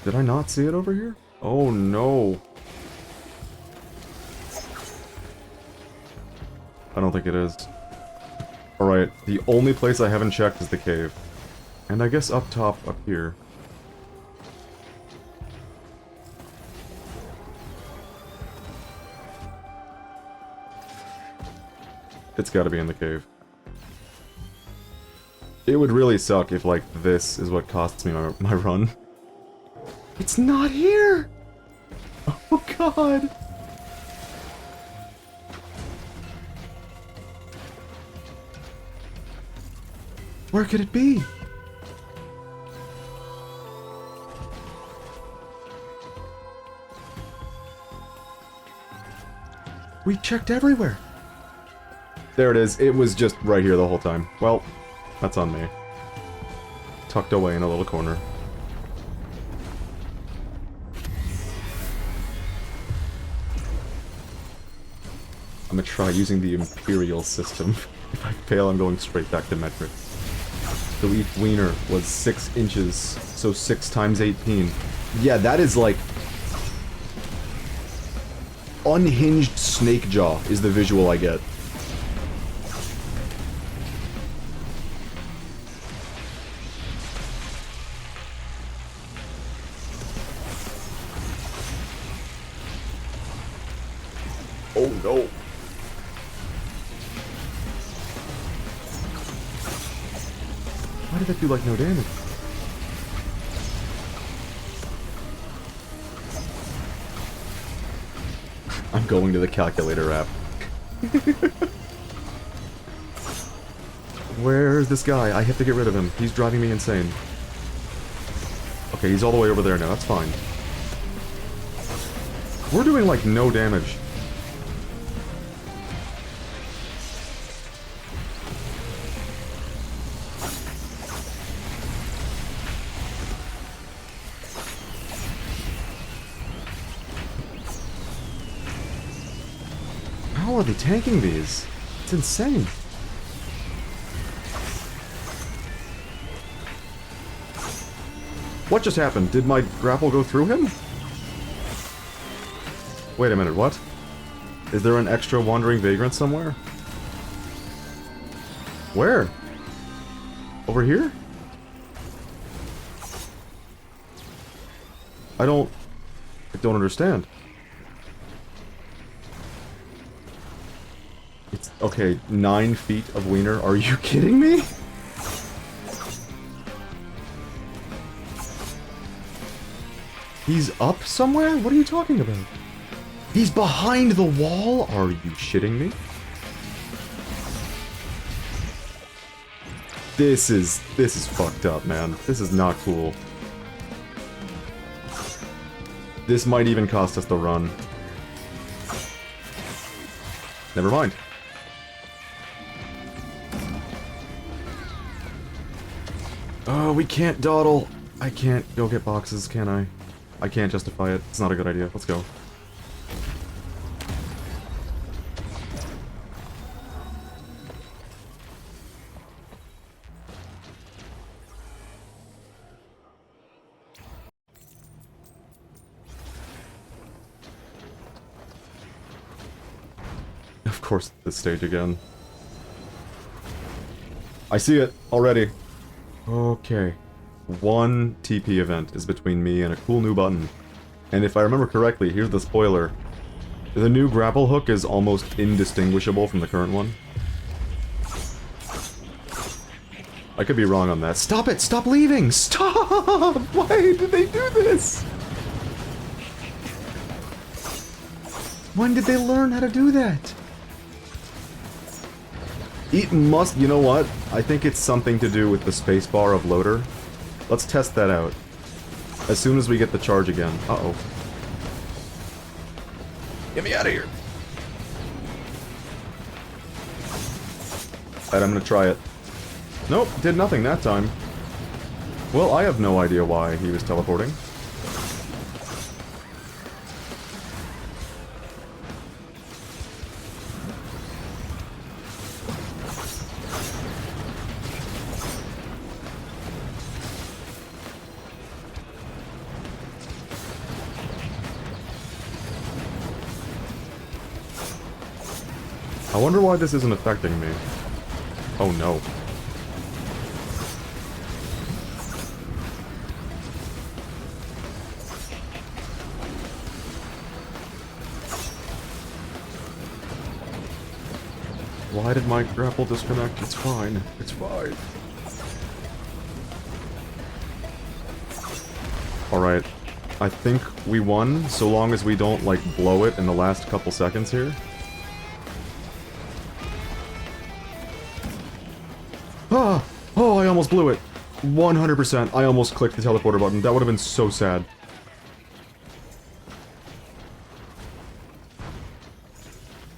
Did I not see it over here? Oh no. I don't think it is. Alright, the only place I haven't checked is the cave. And I guess up top, up here. It's gotta be in the cave. It would really suck if, like, this is what costs me my run. It's not here! Oh god! Where could it be? We checked everywhere. There it is. It was just right here the whole time. Well, that's on me. Tucked away in a little corner. I'm gonna try using the Imperial system. If I fail, I'm going straight back to metric. So each wiener was 6 inches, so 6 times 18. Yeah, that is like... unhinged snake jaw is the visual I get. Oh no. Why did that do like no damage? I'm going to the calculator app. Where's this guy? I have to get rid of him. He's driving me insane. Okay, he's all the way over there now. That's fine. We're doing like no damage. How are they tanking these? It's insane. What just happened? Did my grapple go through him? Wait a minute, what? Is there an extra wandering vagrant somewhere? Where? Over here? I don't understand. It's, okay, 9 feet of wiener, are you kidding me? He's up somewhere? What are you talking about? He's behind the wall? Are you shitting me? This is fucked up, man. This is not cool. This might even cost us the run. Never mind. Oh, we can't dawdle. I can't go get boxes, can I? I can't justify it. It's not a good idea. Let's go. Of course, this stage again. I see it already. Okay. One TP event is between me and a cool new button. And if I remember correctly, here's the spoiler. The new grapple hook is almost indistinguishable from the current one. I could be wrong on that. Stop it! Stop leaving! Stop! Why did they do this? When did they learn how to do that? It must... You know what? I think it's something to do with the spacebar of loader. Let's test that out. As soon as we get the charge again. Uh-oh. Get me out of here! Alright, I'm gonna try it. Nope, did nothing that time. Well, I have no idea why he was teleporting. I wonder why this isn't affecting me. Oh no. Why did my grapple disconnect? It's fine. It's fine. Alright. I think we won, so long as we don't, like, blow it in the last couple seconds here. Ah! Oh, I almost blew it! 100%. I almost clicked the teleporter button. That would have been so sad.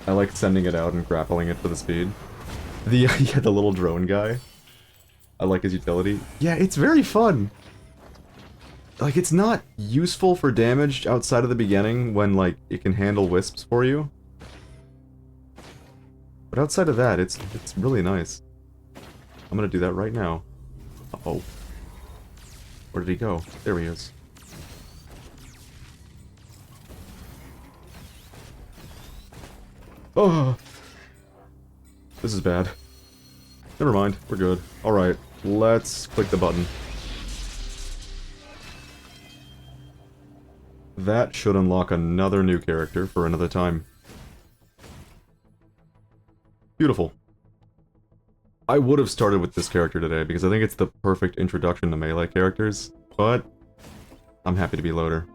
I like sending it out and grappling it for the speed. Yeah, the little drone guy. I like his utility. Yeah, it's very fun! Like, it's not useful for damage outside of the beginning when, like, it can handle wisps for you. But outside of that, it's really nice. I'm gonna do that right now. Uh-oh. Where did he go? There he is. Oh! This is bad. Never mind, we're good. Alright, let's click the button. That should unlock another new character for another time. Beautiful. I would have started with this character today, because I think it's the perfect introduction to melee characters, but I'm happy to be loader.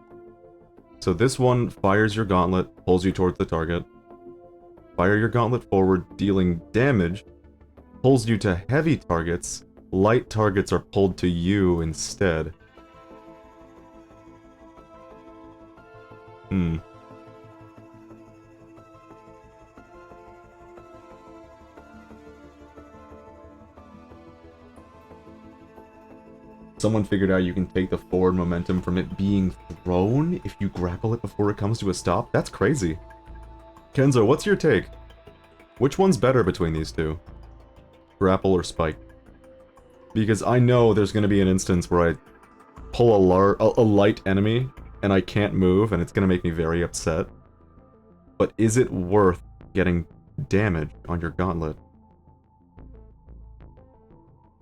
So this one fires your gauntlet, pulls you towards the target. Fire your gauntlet forward, dealing damage, pulls you to heavy targets, light targets are pulled to you instead. Someone figured out you can take the forward momentum from it being thrown if you grapple it before it comes to a stop? That's crazy. Kenzo, what's your take? Which one's better between these two? Grapple or spike? Because I know there's going to be an instance where I pull a light enemy and I can't move and it's going to make me very upset. But is it worth getting damage on your gauntlet?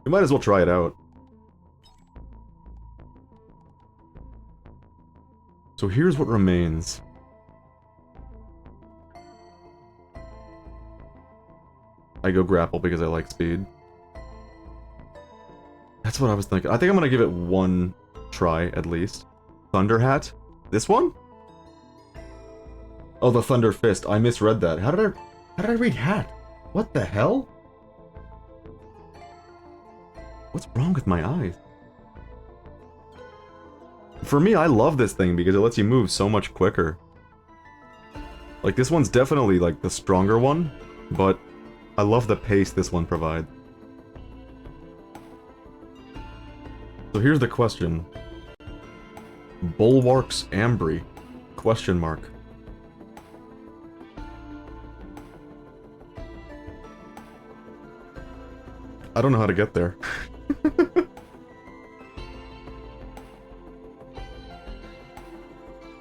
You might as well try it out. So here's what remains. I go grapple because I like speed. That's what I was thinking. I think I'm gonna give it one try, at least. Thunder Hat? This one? Oh, the Thunder Fist. I misread that. How did I read hat? What the hell? What's wrong with my eyes? For me, I love this thing because it lets you move so much quicker. Like, this one's definitely, like, the stronger one, but I love the pace this one provides. So here's the question. Bulwarks Ambry? Question mark. I don't know how to get there.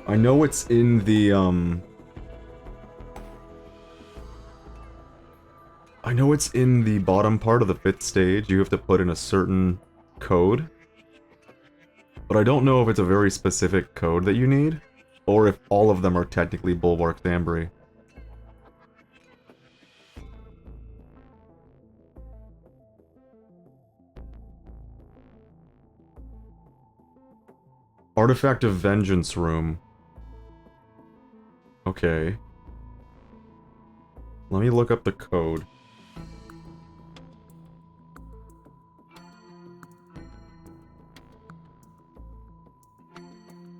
I know it's in the, know it's in the bottom part of the 5th stage, you have to put in a certain code. But I don't know if it's a very specific code that you need, or if all of them are technically Bulwark's Ambry. Artifact of Vengeance Room. Okay. Let me look up the code.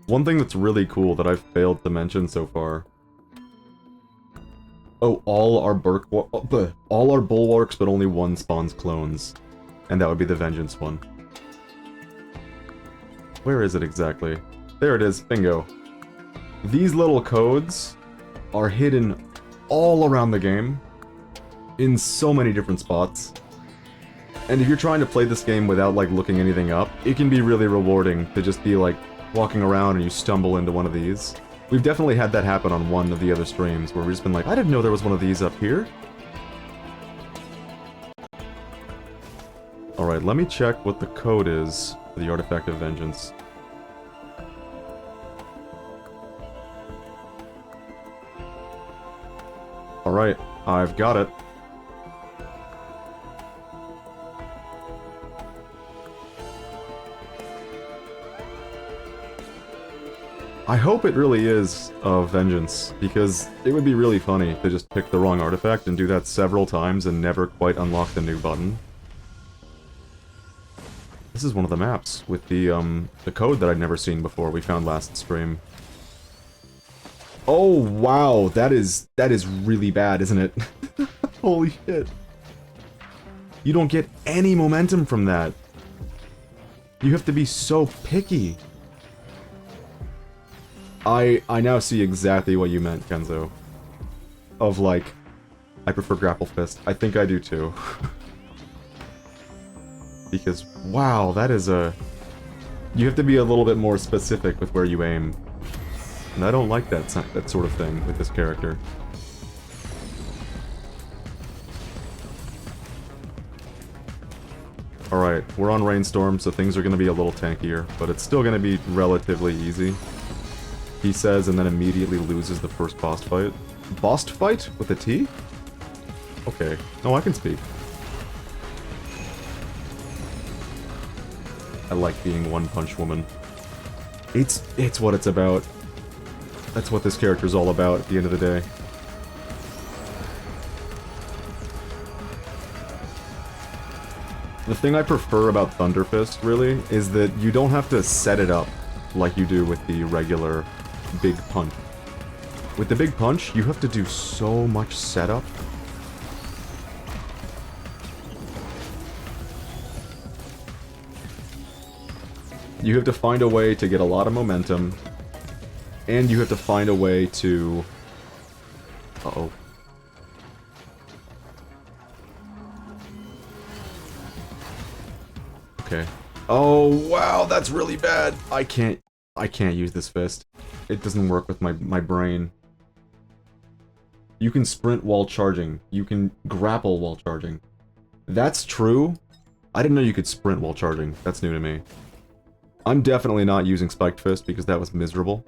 One thing that's really cool that I've failed to mention so far. Oh, all are bulwarks, but only one spawns clones. And that would be the Vengeance one. Where is it exactly? There it is, bingo. These little codes are hidden all around the game, in so many different spots. And if you're trying to play this game without, like, looking anything up, it can be really rewarding to just be, like, walking around and you stumble into one of these. We've definitely had that happen on one of the other streams, where we've just been like, I didn't know there was one of these up here. Alright, let me check what the code is for the Artifact of Vengeance. Alright, I've got it. I hope it really is Vengeance, because it would be really funny to just pick the wrong artifact and do that several times and never quite unlock the new button. This is one of the maps with the code that I'd never seen before we found last stream. Oh, wow, that is really bad, isn't it? Holy shit. You don't get any momentum from that. You have to be so picky. I now see exactly what you meant, Kenzo. Of like, I prefer Grapple Fist. I think I do too. Because, wow, that is a... You have to be a little bit more specific with where you aim. And I don't like that sort of thing with this character. Alright, we're on Rainstorm, so things are going to be a little tankier, but it's still going to be relatively easy. He says, and then immediately loses the first boss fight. Boss fight? With a T? Okay. No, I can speak. I like being One Punch Woman. It's what it's about. That's what this character's all about at the end of the day. The thing I prefer about Thunder Fist, really, is that you don't have to set it up like you do with the regular Big Punch. With the Big Punch, you have to do so much setup. You have to find a way to get a lot of momentum, and you have to find a way to... Uh-oh. Okay. Oh, wow, that's really bad! I can't use this fist. It doesn't work with my brain. You can sprint while charging. You can grapple while charging. That's true. I didn't know you could sprint while charging. That's new to me. I'm definitely not using Spiked Fist because that was miserable.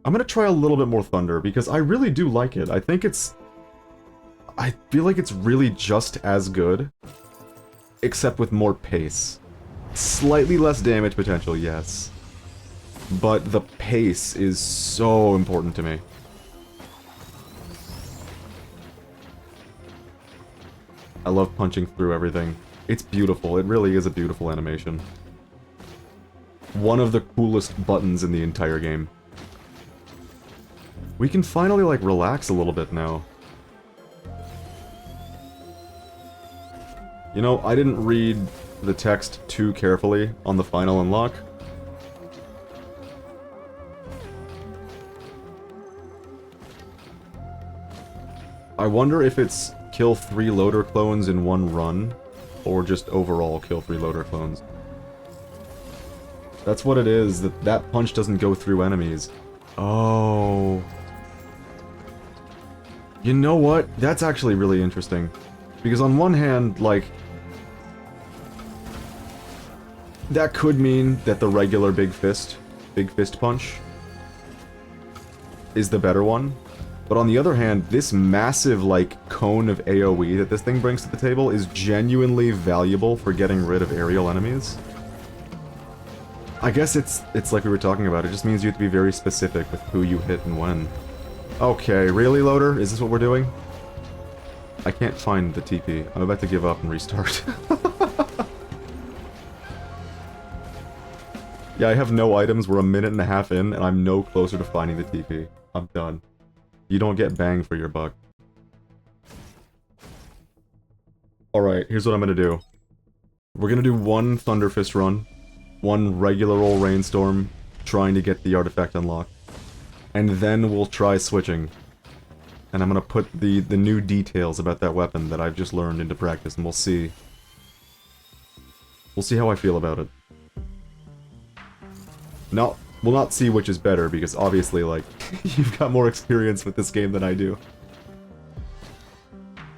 I'm gonna try a little bit more Thunder because I really do like it. I feel like it's really just as good, except with more pace. Slightly less damage potential, yes. But the pace is so important to me. I love punching through everything. It's beautiful. It really is a beautiful animation. One of the coolest buttons in the entire game. We can finally, like, relax a little bit now. You know, I didn't read the text too carefully on the final unlock. I wonder if it's kill 3 loader clones in one run, or just overall kill 3 loader clones. That's what it is, that punch doesn't go through enemies. Oh. You know what? That's actually really interesting. Because on one hand, like... that could mean that the regular Big Fist Punch, is the better one. But on the other hand, this massive, like, cone of AoE that this thing brings to the table is genuinely valuable for getting rid of aerial enemies. I guess it's like we were talking about, it just means you have to be very specific with who you hit and when. Okay, really, loader? Is this what we're doing? I can't find the TP. I'm about to give up and restart. Yeah, I have no items, we're a minute and a half in, and I'm no closer to finding the TP. I'm done. You don't get bang for your buck. Alright, here's what I'm gonna do. We're gonna do one Thunderfist run, one regular old Rainstorm, trying to get the artifact unlocked. And then we'll try switching. And I'm gonna put the new details about that weapon that I've just learned into practice, and we'll see. We'll see how I feel about it. No, we'll not see which is better, because obviously, like, you've got more experience with this game than I do.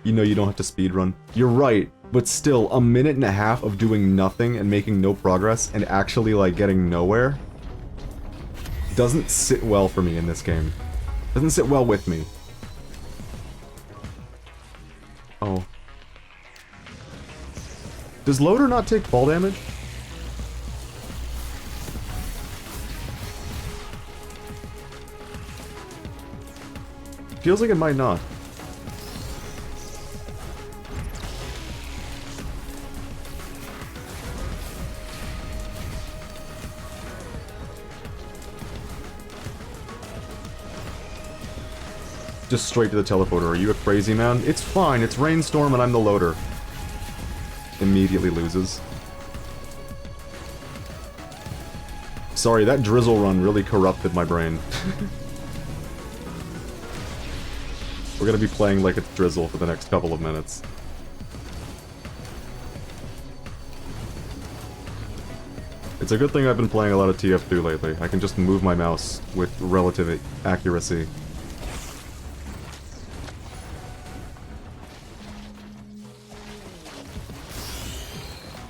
You know you don't have to speedrun. You're right, but still, a minute and a half of doing nothing and making no progress and actually, like, getting nowhere doesn't sit well for me in this game. Doesn't sit well with me. Oh. Does Loader not take fall damage? Feels like it might not. Just straight to the teleporter. Are you a crazy man? It's fine, it's Rainstorm and I'm the loader. Immediately loses. Sorry, that drizzle run really corrupted my brain. We're gonna be playing like it's drizzle for the next couple of minutes. It's a good thing I've been playing a lot of TF2 lately. I can just move my mouse with relative accuracy.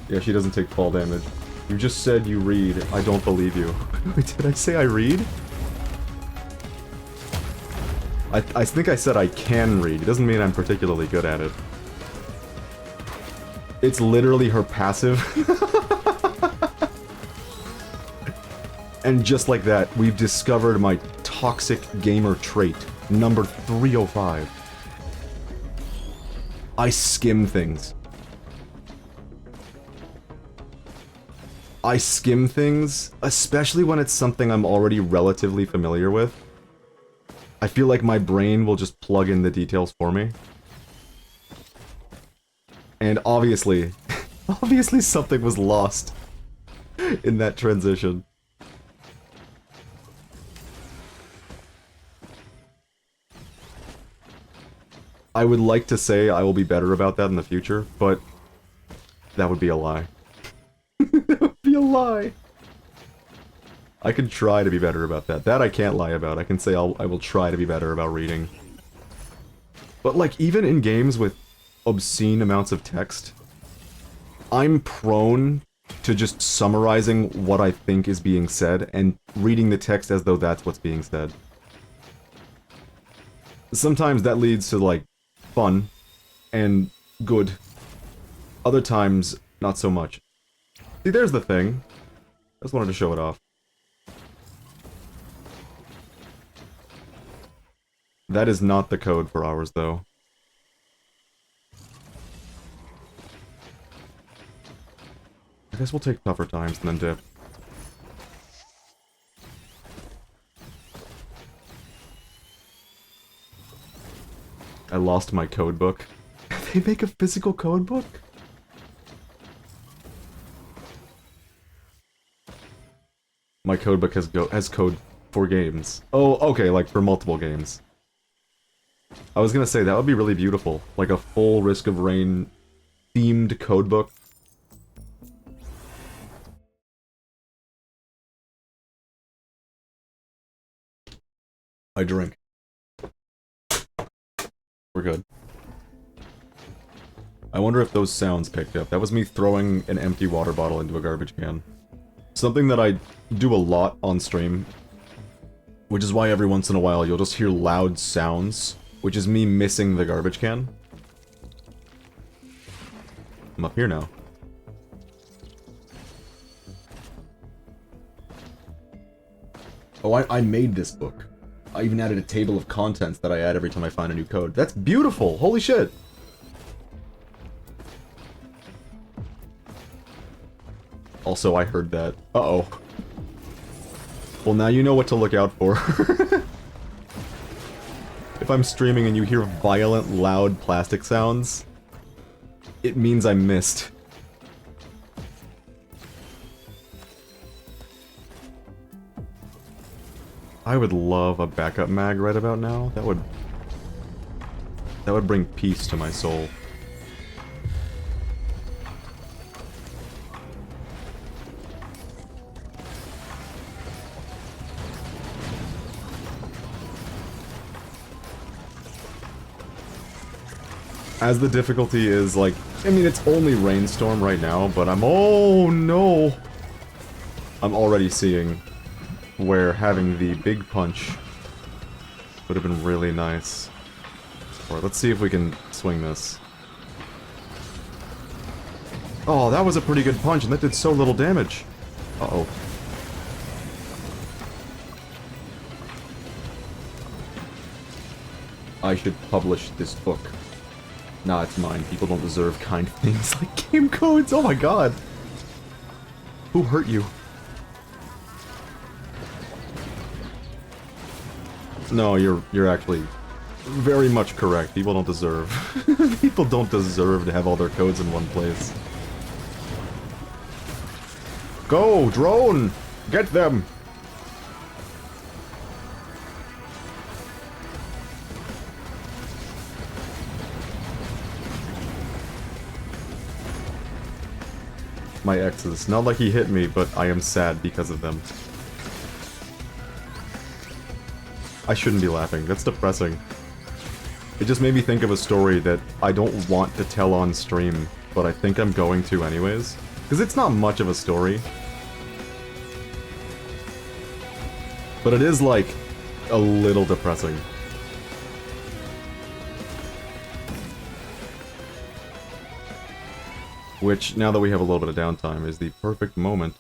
Yeah, she doesn't take fall damage. You just said you read. I don't believe you. Wait, did I say I read? I think I said I can read. It doesn't mean I'm particularly good at it. It's literally her passive. And just like that, we've discovered my toxic gamer trait, number 305. I skim things. I skim things, especially when it's something I'm already relatively familiar with. I feel like my brain will just plug in the details for me. And obviously, obviously something was lost in that transition. I would like to say I will be better about that in the future, but that would be a lie. That would be a lie. I could try to be better about that. That I can't lie about. I can say I will try to be better about reading. But like, even in games with obscene amounts of text, I'm prone to just summarizing what I think is being said and reading the text as though that's what's being said. Sometimes that leads to, like, fun and good. Other times, not so much. See, there's the thing. I just wanted to show it off. That is not the code for ours, though. I guess we'll take tougher times and then dip. I lost my code book. They make a physical code book? My code book has code for games. Oh, okay, like for multiple games. I was gonna say, that would be really beautiful. Like a full Risk of Rain themed codebook. I drink. We're good. I wonder if those sounds picked up. That was me throwing an empty water bottle into a garbage can. Something that I do a lot on stream, which is why every once in a while you'll just hear loud sounds, which is me missing the garbage can. I'm up here now. Oh, I made this book. I even added a table of contents that I add every time I find a new code. That's beautiful! Holy shit! Also, I heard that. Uh-oh. Well, now you know what to look out for. If I'm streaming and you hear violent, loud plastic sounds, it means I missed. I would love a backup mag right about now. That would bring peace to my soul. As the difficulty is, like, I mean, it's only Rainstorm right now, but oh no! I'm already seeing where having the big punch would have been really nice. Alright, let's see if we can swing this. Oh, that was a pretty good punch, and that did so little damage. Uh-oh. I should publish this book. Nah, it's mine. People don't deserve kind things like game codes. Oh my god. Who hurt you? No, you're actually very much correct. People don't deserve. People don't deserve to have all their codes in one place. Go, drone! Get them! My exes. Not like he hit me, but I am sad because of them. I shouldn't be laughing. That's depressing. It just made me think of a story that I don't want to tell on stream, but I think I'm going to anyways. Because it's not much of a story. But it is, like, a little depressing. Which, now that we have a little bit of downtime, is the perfect moment.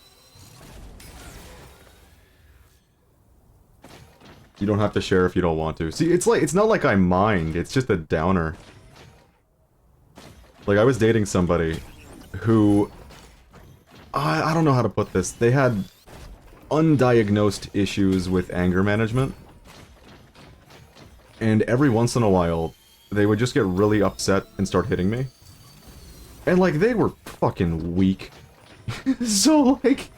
You don't have to share if you don't want to. See, it's not like I mind, it's just a downer. Like, I was dating somebody who... I don't know how to put this. They had undiagnosed issues with anger management. And every once in a while, they would just get really upset and start hitting me. And, like, they were fucking weak. So, like...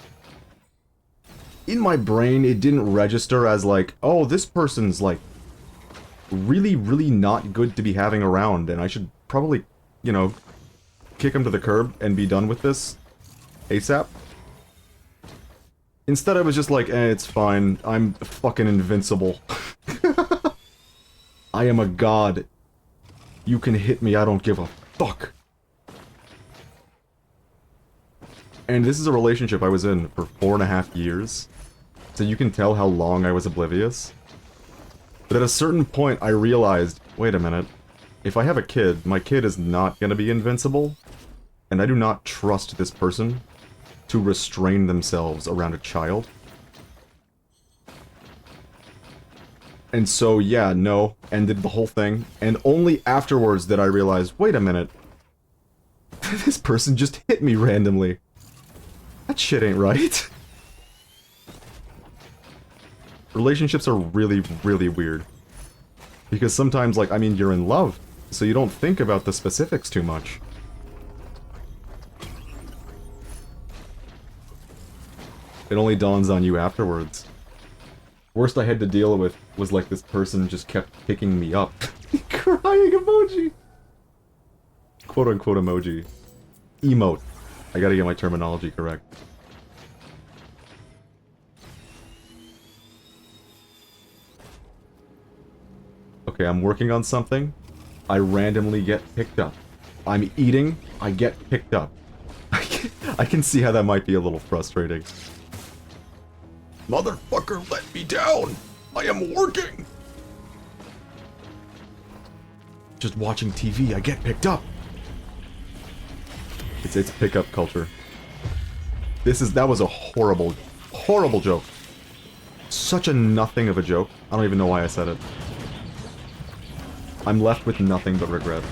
in my brain, it didn't register as, like, oh, this person's, like, really, really not good to be having around, and I should probably, you know, kick him to the curb and be done with this ASAP. Instead, I was just like, it's fine. I'm fucking invincible. I am a god. You can hit me, I don't give a fuck. And this is a relationship I was in for 4.5 years. So you can tell how long I was oblivious. But at a certain point, I realized, wait a minute. If I have a kid, my kid is not gonna be invincible. And I do not trust this person to restrain themselves around a child. And so, yeah, no, ended the whole thing. And only afterwards did I realize, wait a minute. This person just hit me randomly. That shit ain't right. Relationships are really, really weird. Because sometimes, like, I mean, you're in love, so you don't think about the specifics too much. It only dawns on you afterwards. Worst I had to deal with was, like, this person just kept picking me up. Crying emoji! Quote-unquote emoji. Emote. I gotta get my terminology correct. Okay, I'm working on something. I randomly get picked up. I'm eating. I get picked up. I can see how that might be a little frustrating. Motherfucker, let me down! I am working! Just watching TV, I get picked up. It's pickup culture. That was a horrible, horrible joke. Such a nothing of a joke. I don't even know why I said it. I'm left with nothing but regret.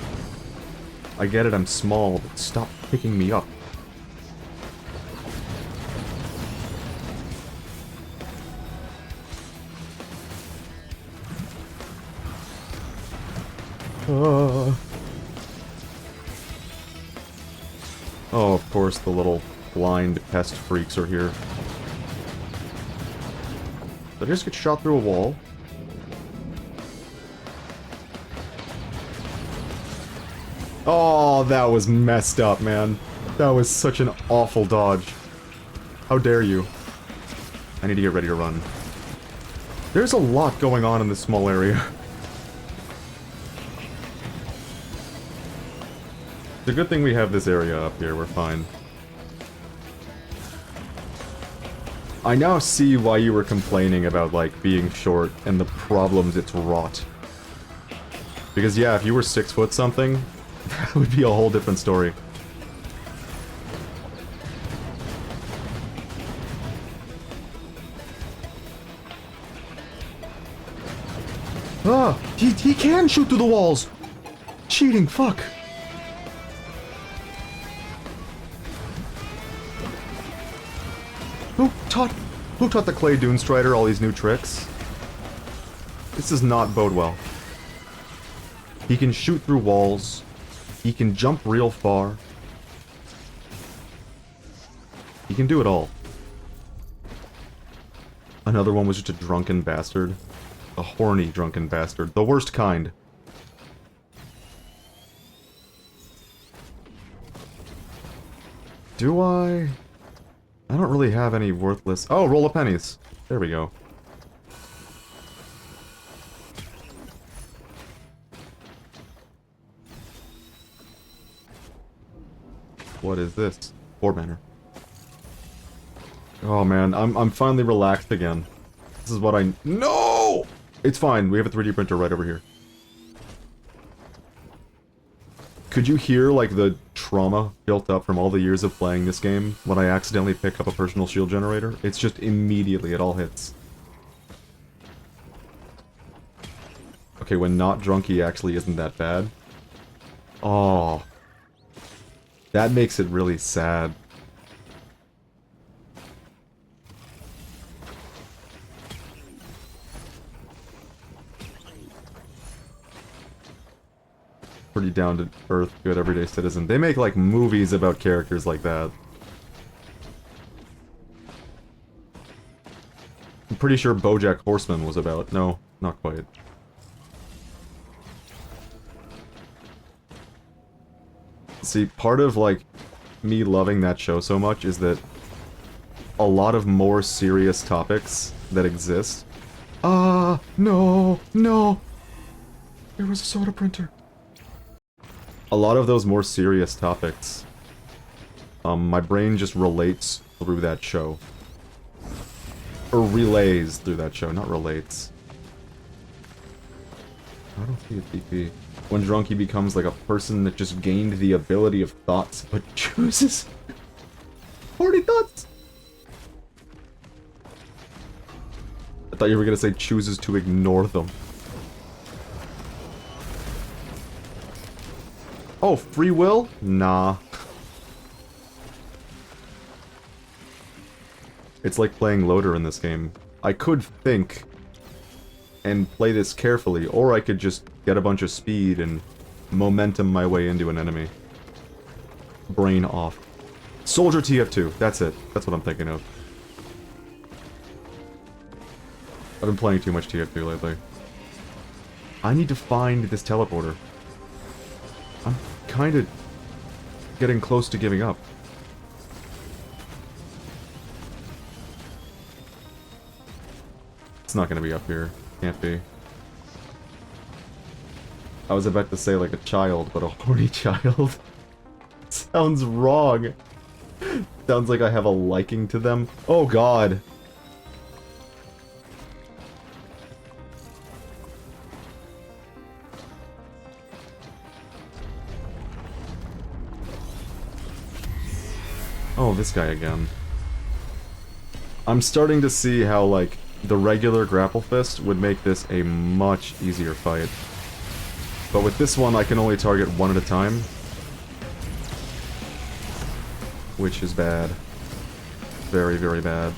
I get it, I'm small, but stop picking me up. Oh, of course, the little blind pest freaks are here. Did I just get shot through a wall? Oh, that was messed up, man. That was such an awful dodge. How dare you? I need to get ready to run. There's a lot going on in this small area. It's a good thing we have this area up here, we're fine. I now see why you were complaining about, like, being short and the problems it's wrought. Because, yeah, if you were 6 foot something, that would be a whole different story. Ah! He can shoot through the walls! Cheating, fuck! Who taught the Clay Dune Strider all these new tricks? This does not bode well. He can shoot through walls. He can jump real far. He can do it all. Another one was just a drunken bastard. A horny drunken bastard. The worst kind. Do I? I don't really have any worthless... Oh, roll of pennies. There we go. What is this? 4-banner. Oh man, I'm finally relaxed again. This is what I... No! It's fine, we have a 3D printer right over here. Could you hear, like, the trauma built up from all the years of playing this game when I accidentally pick up a personal shield generator? It's just immediately, it all hits. Okay, when not drunk, he actually isn't that bad. Oh. That makes it really sad. Pretty down-to-earth, good everyday citizen. They make, like, movies about characters like that. I'm pretty sure BoJack Horseman was about... No, not quite. See, part of, like, me loving that show so much is that a lot of more serious topics that exist... no, no! There was a soda printer. A lot of those more serious topics, my brain just relates through that show. Or relays through that show, not relates. I don't see a TP. When drunk, he becomes like a person that just gained the ability of thoughts, but chooses 40 thoughts! I thought you were gonna say chooses to ignore them. Oh, free will? Nah. It's like playing loader in this game. I could think and play this carefully, or I could just get a bunch of speed and momentum my way into an enemy. Brain off. Soldier TF2, that's it. That's what I'm thinking of. I've been playing too much TF2 lately. I need to find this teleporter. I'm kind of getting close to giving up. It's not going to be up here. Can't be. I was about to say like a child, but a horny child. Sounds wrong. Sounds like I have a liking to them. Oh god. Oh, this guy again. I'm starting to see how, like, the regular grapple fist would make this a much easier fight. But with this one, I can only target one at a time. Which is bad. Very, very bad.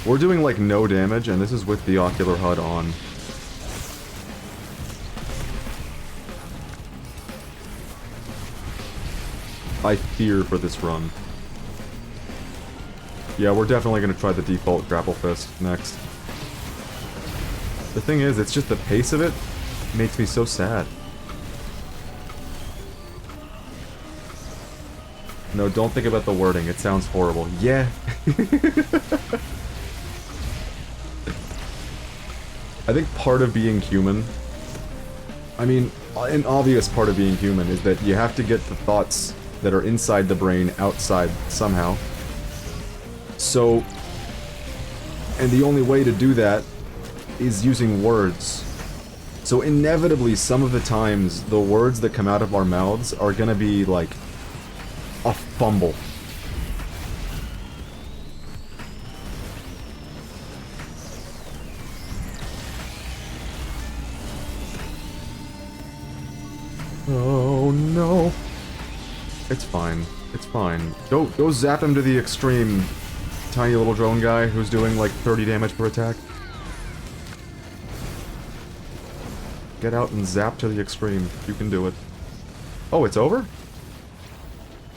We're doing, like, no damage, and this is with the ocular HUD on. I fear for this run. Yeah, we're definitely gonna try the default grapple fist next. The thing is, it's just the pace of it makes me so sad. No, don't think about the wording, it sounds horrible. Yeah. I think part of being human... I mean, an obvious part of being human is that you have to get the thoughts that are inside the brain outside somehow. So, and the only way to do that is using words. So inevitably, some of the times, the words that come out of our mouths are gonna be like a fumble. Oh no. It's fine. It's fine. Go zap him to the extreme, tiny little drone guy who's doing like 30 damage per attack. Get out and zap to the extreme. You can do it. Oh, it's over?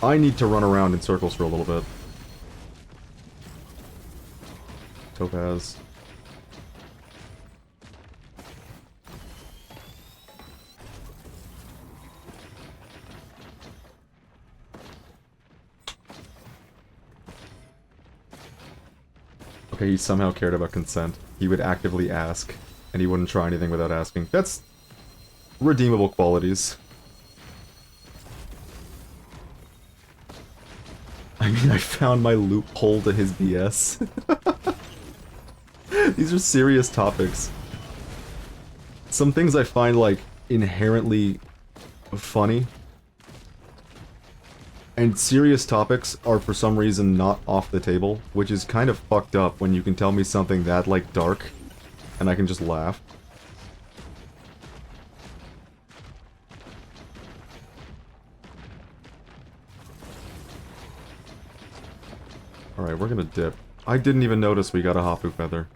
I need to run around in circles for a little bit. Topaz. Okay, he somehow cared about consent. He would actively ask, and he wouldn't try anything without asking. That's redeemable qualities. I mean, I found my loophole to his BS. These are serious topics. Some things I find, like, inherently funny. And serious topics are for some reason not off the table, which is kind of fucked up when you can tell me something that, like, dark, and I can just laugh. Alright, we're gonna dip. I didn't even notice we got a Hafu feather.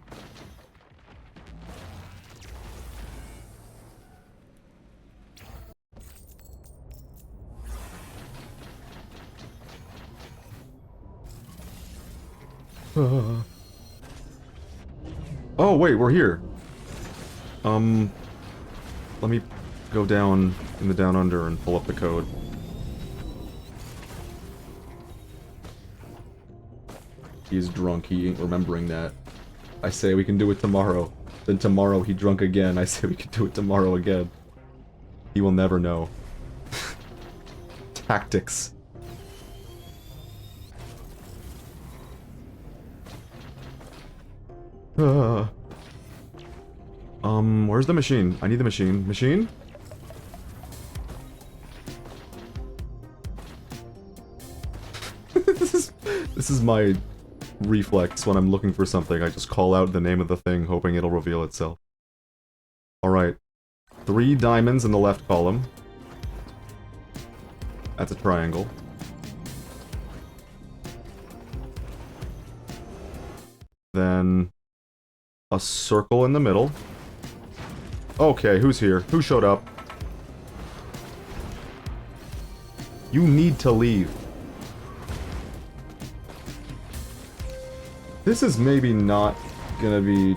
Oh, wait, we're here. Let me go down in the down under and pull up the code. He's drunk, he ain't remembering that. I say we can do it tomorrow. Then tomorrow he drunk again, I say we can do it tomorrow again. He will never know. Tactics. Where's the machine? I need the machine. Machine? This is my reflex when I'm looking for something. I just call out the name of the thing, hoping it'll reveal itself. Alright. 3 diamonds in the left column. That's a triangle. Then a circle in the middle. Okay, who's here? Who showed up? You need to leave. This is maybe not gonna be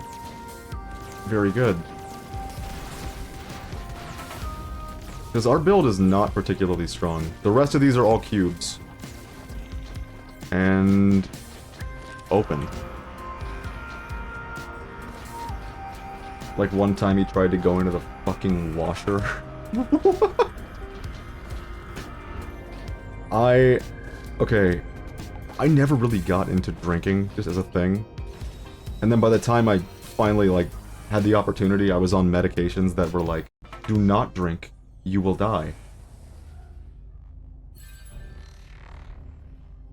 very good. Because our build is not particularly strong. The rest of these are all cubes. And... open. Like one time he tried to go into the fucking washer. Okay. I never really got into drinking, just as a thing. And then by the time I finally, like, had the opportunity, I was on medications that were like, do not drink, you will die.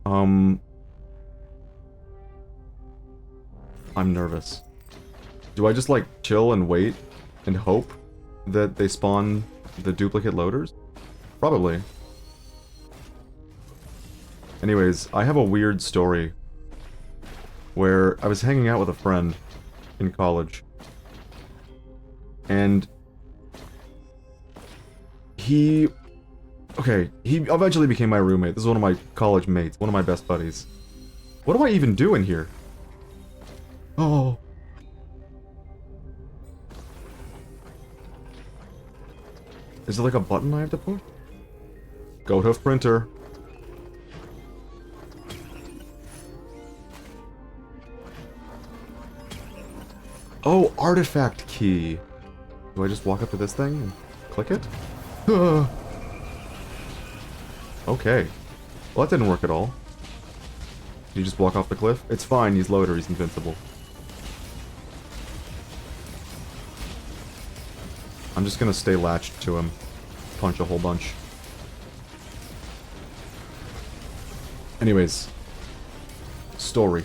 I'm nervous. Do I just, like, chill and wait and hope that they spawn the duplicate loaders? Probably. Anyways, I have a weird story where I was hanging out with a friend in college. And he eventually became my roommate. This is one of my college mates, one of my best buddies. What do I even do in here? Oh. Is there like a button I have to push? Go to printer. Oh, artifact key. Do I just walk up to this thing and click it? Okay. Well, that didn't work at all. Did you just walk off the cliff? It's fine, he's loader, he's invincible. I'm just gonna stay latched to him. Punch a whole bunch. Anyways. Story.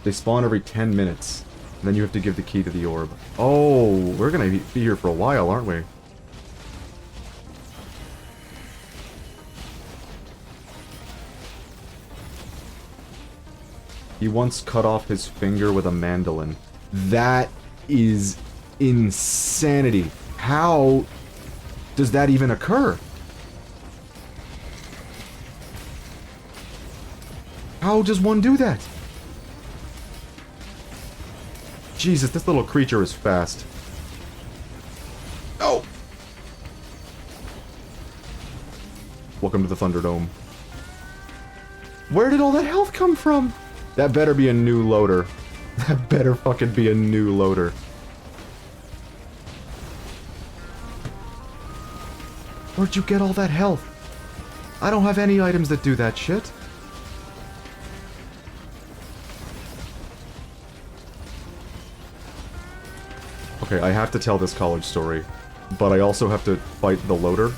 They spawn every 10 minutes. And then you have to give the key to the orb. Oh, we're gonna be here for a while, aren't we? He once cut off his finger with a mandolin. That is insanity. How does that even occur? How does one do that? Jesus, this little creature is fast. Oh! Welcome to the Thunderdome. Where did all that health come from? That better be a new loader. That better fucking be a new loader. Where'd you get all that health? I don't have any items that do that shit. Okay, I have to tell this college story, but I also have to fight the loader,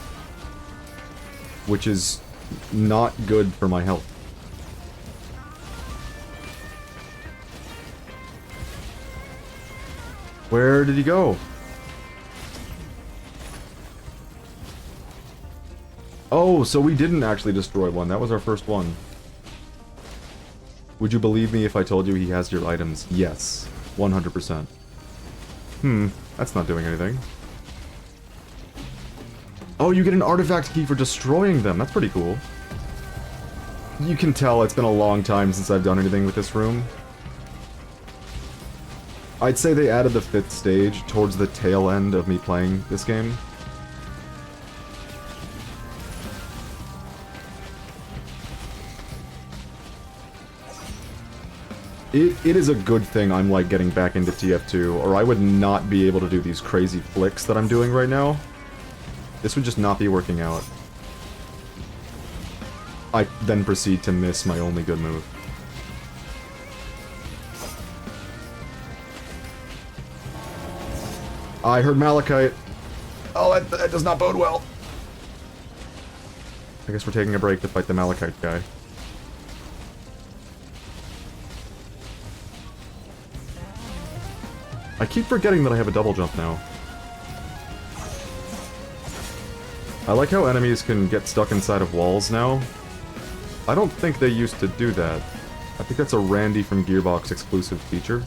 which is not good for my health. Where did he go? Oh, so we didn't actually destroy one. That was our first one. Would you believe me if I told you he has your items? Yes. 100%. That's not doing anything. Oh, you get an artifact key for destroying them. That's pretty cool. You can tell it's been a long time since I've done anything with this room. I'd say they added the 5th stage towards the tail end of me playing this game. It is a good thing I'm, like, getting back into TF2, or I would not be able to do these crazy flicks that I'm doing right now. This would just not be working out. I then proceed to miss my only good move. I heard Malachite. Oh, that does not bode well. I guess we're taking a break to fight the Malachite guy. I keep forgetting that I have a double jump now. I like how enemies can get stuck inside of walls now. I don't think they used to do that. I think that's a Randy from Gearbox exclusive feature.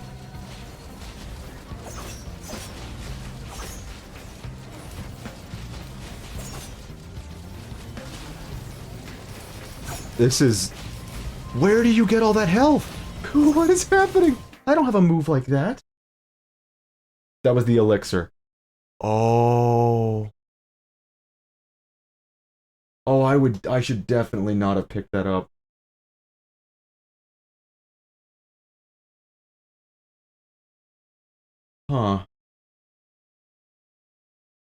This is... Where do you get all that health? What is happening? I don't have a move like that. That was the elixir. Oh. Oh, I should definitely not have picked that up. Huh.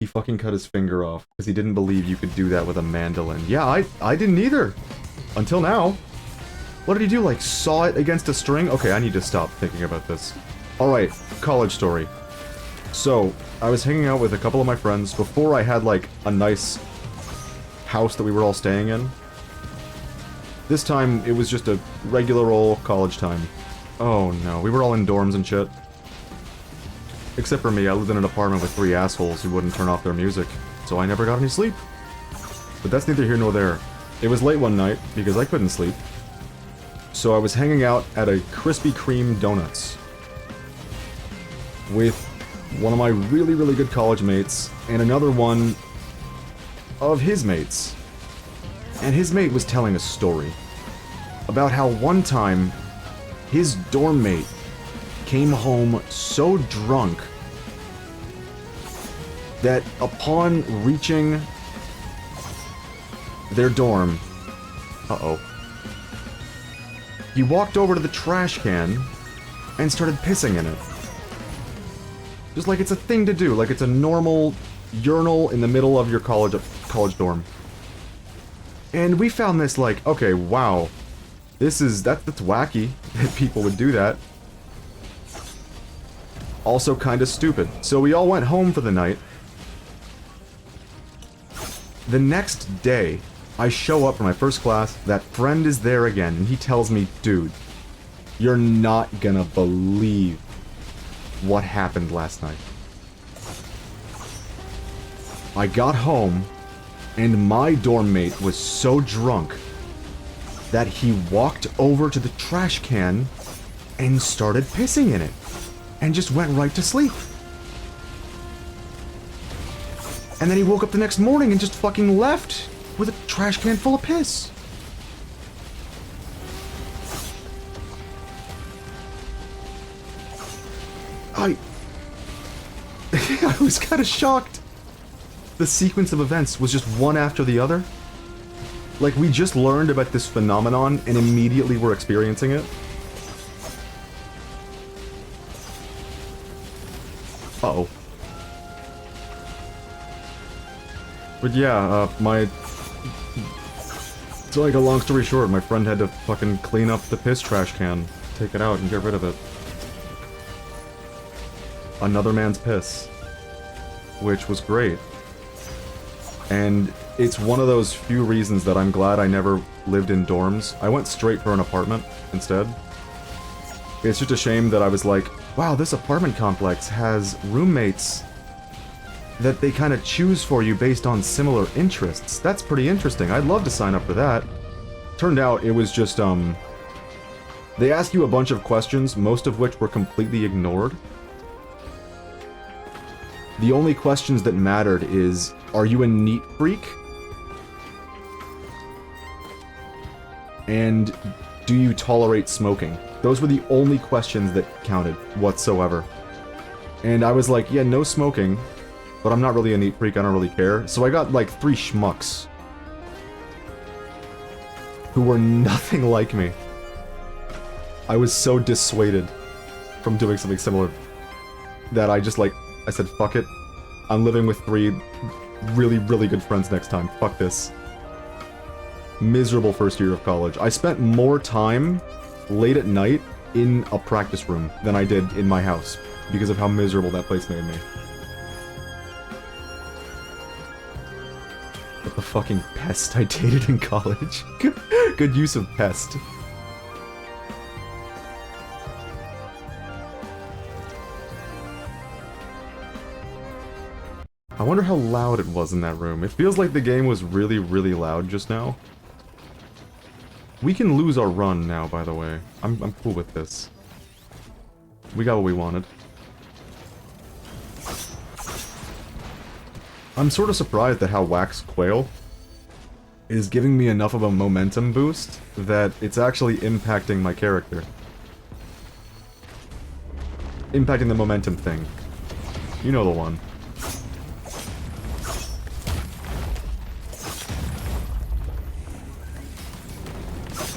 He fucking cut his finger off because he didn't believe you could do that with a mandolin. Yeah, I didn't either. Until now. What did he do, like, saw it against a string? Okay, I need to stop thinking about this. Alright, college story. So, I was hanging out with a couple of my friends before I had, like, a nice house that we were all staying in. This time, it was just a regular old college time. Oh no, we were all in dorms and shit. Except for me, I lived in an apartment with 3 assholes who wouldn't turn off their music, so I never got any sleep. But that's neither here nor there. It was late one night, because I couldn't sleep. So I was hanging out at a Krispy Kreme Donuts with one of my really, really good college mates and another one of his mates. And his mate was telling a story about how one time his dorm mate came home so drunk that upon reaching their dorm, he walked over to the trash can and started pissing in it. Just like it's a thing to do, like it's a normal urinal in the middle of your college dorm. And we found this like, okay, wow, that's wacky that people would do that. Also kinda stupid. So we all went home for the night. The next day, I show up for my first class, that friend is there again, and he tells me, dude, you're not gonna believe what happened last night. I got home, and my dorm mate was so drunk that he walked over to the trash can and started pissing in it, and just went right to sleep. And then he woke up the next morning and just fucking left with a trash can full of piss. I was kind of shocked. The sequence of events was just one after the other. Like, we just learned about this phenomenon and immediately were experiencing it. Uh-oh. But yeah, to make a long story short, my friend had to fucking clean up the piss trash can, take it out and get rid of it. Another man's piss. Which was great. And it's one of those few reasons that I'm glad I never lived in dorms. I went straight for an apartment instead. It's just a shame that I was like, wow, this apartment complex has roommates that they kind of choose for you based on similar interests. That's pretty interesting. I'd love to sign up for that. Turned out it was just, they ask you a bunch of questions, most of which were completely ignored. The only questions that mattered is, are you a neat freak? And do you tolerate smoking? Those were the only questions that counted whatsoever. And I was like, yeah, no smoking, but I'm not really a neat freak, I don't really care. So I got like 3 schmucks who were nothing like me. I was so dissuaded from doing something similar that I just like, I said, fuck it. I'm living with 3 really, really good friends next time. Fuck this. Miserable first year of college. I spent more time late at night in a practice room than I did in my house because of how miserable that place made me. But the fucking pest I dated in college. Good use of pest. I wonder how loud it was in that room. It feels like the game was really, really loud just now. We can lose our run now, by the way. I'm cool with this. We got what we wanted. I'm sort of surprised at how Wax Quail is giving me enough of a momentum boost that it's actually impacting my character. Impacting the momentum thing. You know the one.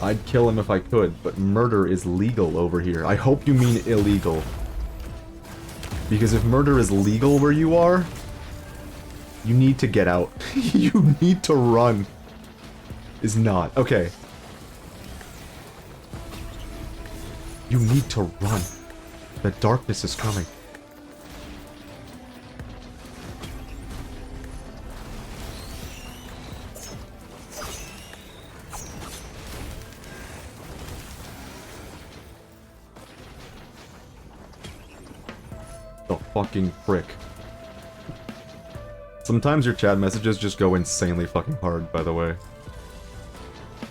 I'd kill him if I could, but murder is legal over here. I hope you mean illegal. Because if murder is legal where you are, you need to get out. You need to run. Is not. Okay. You need to run. The darkness is coming. The fucking prick. Sometimes your chat messages just go insanely fucking hard, by the way.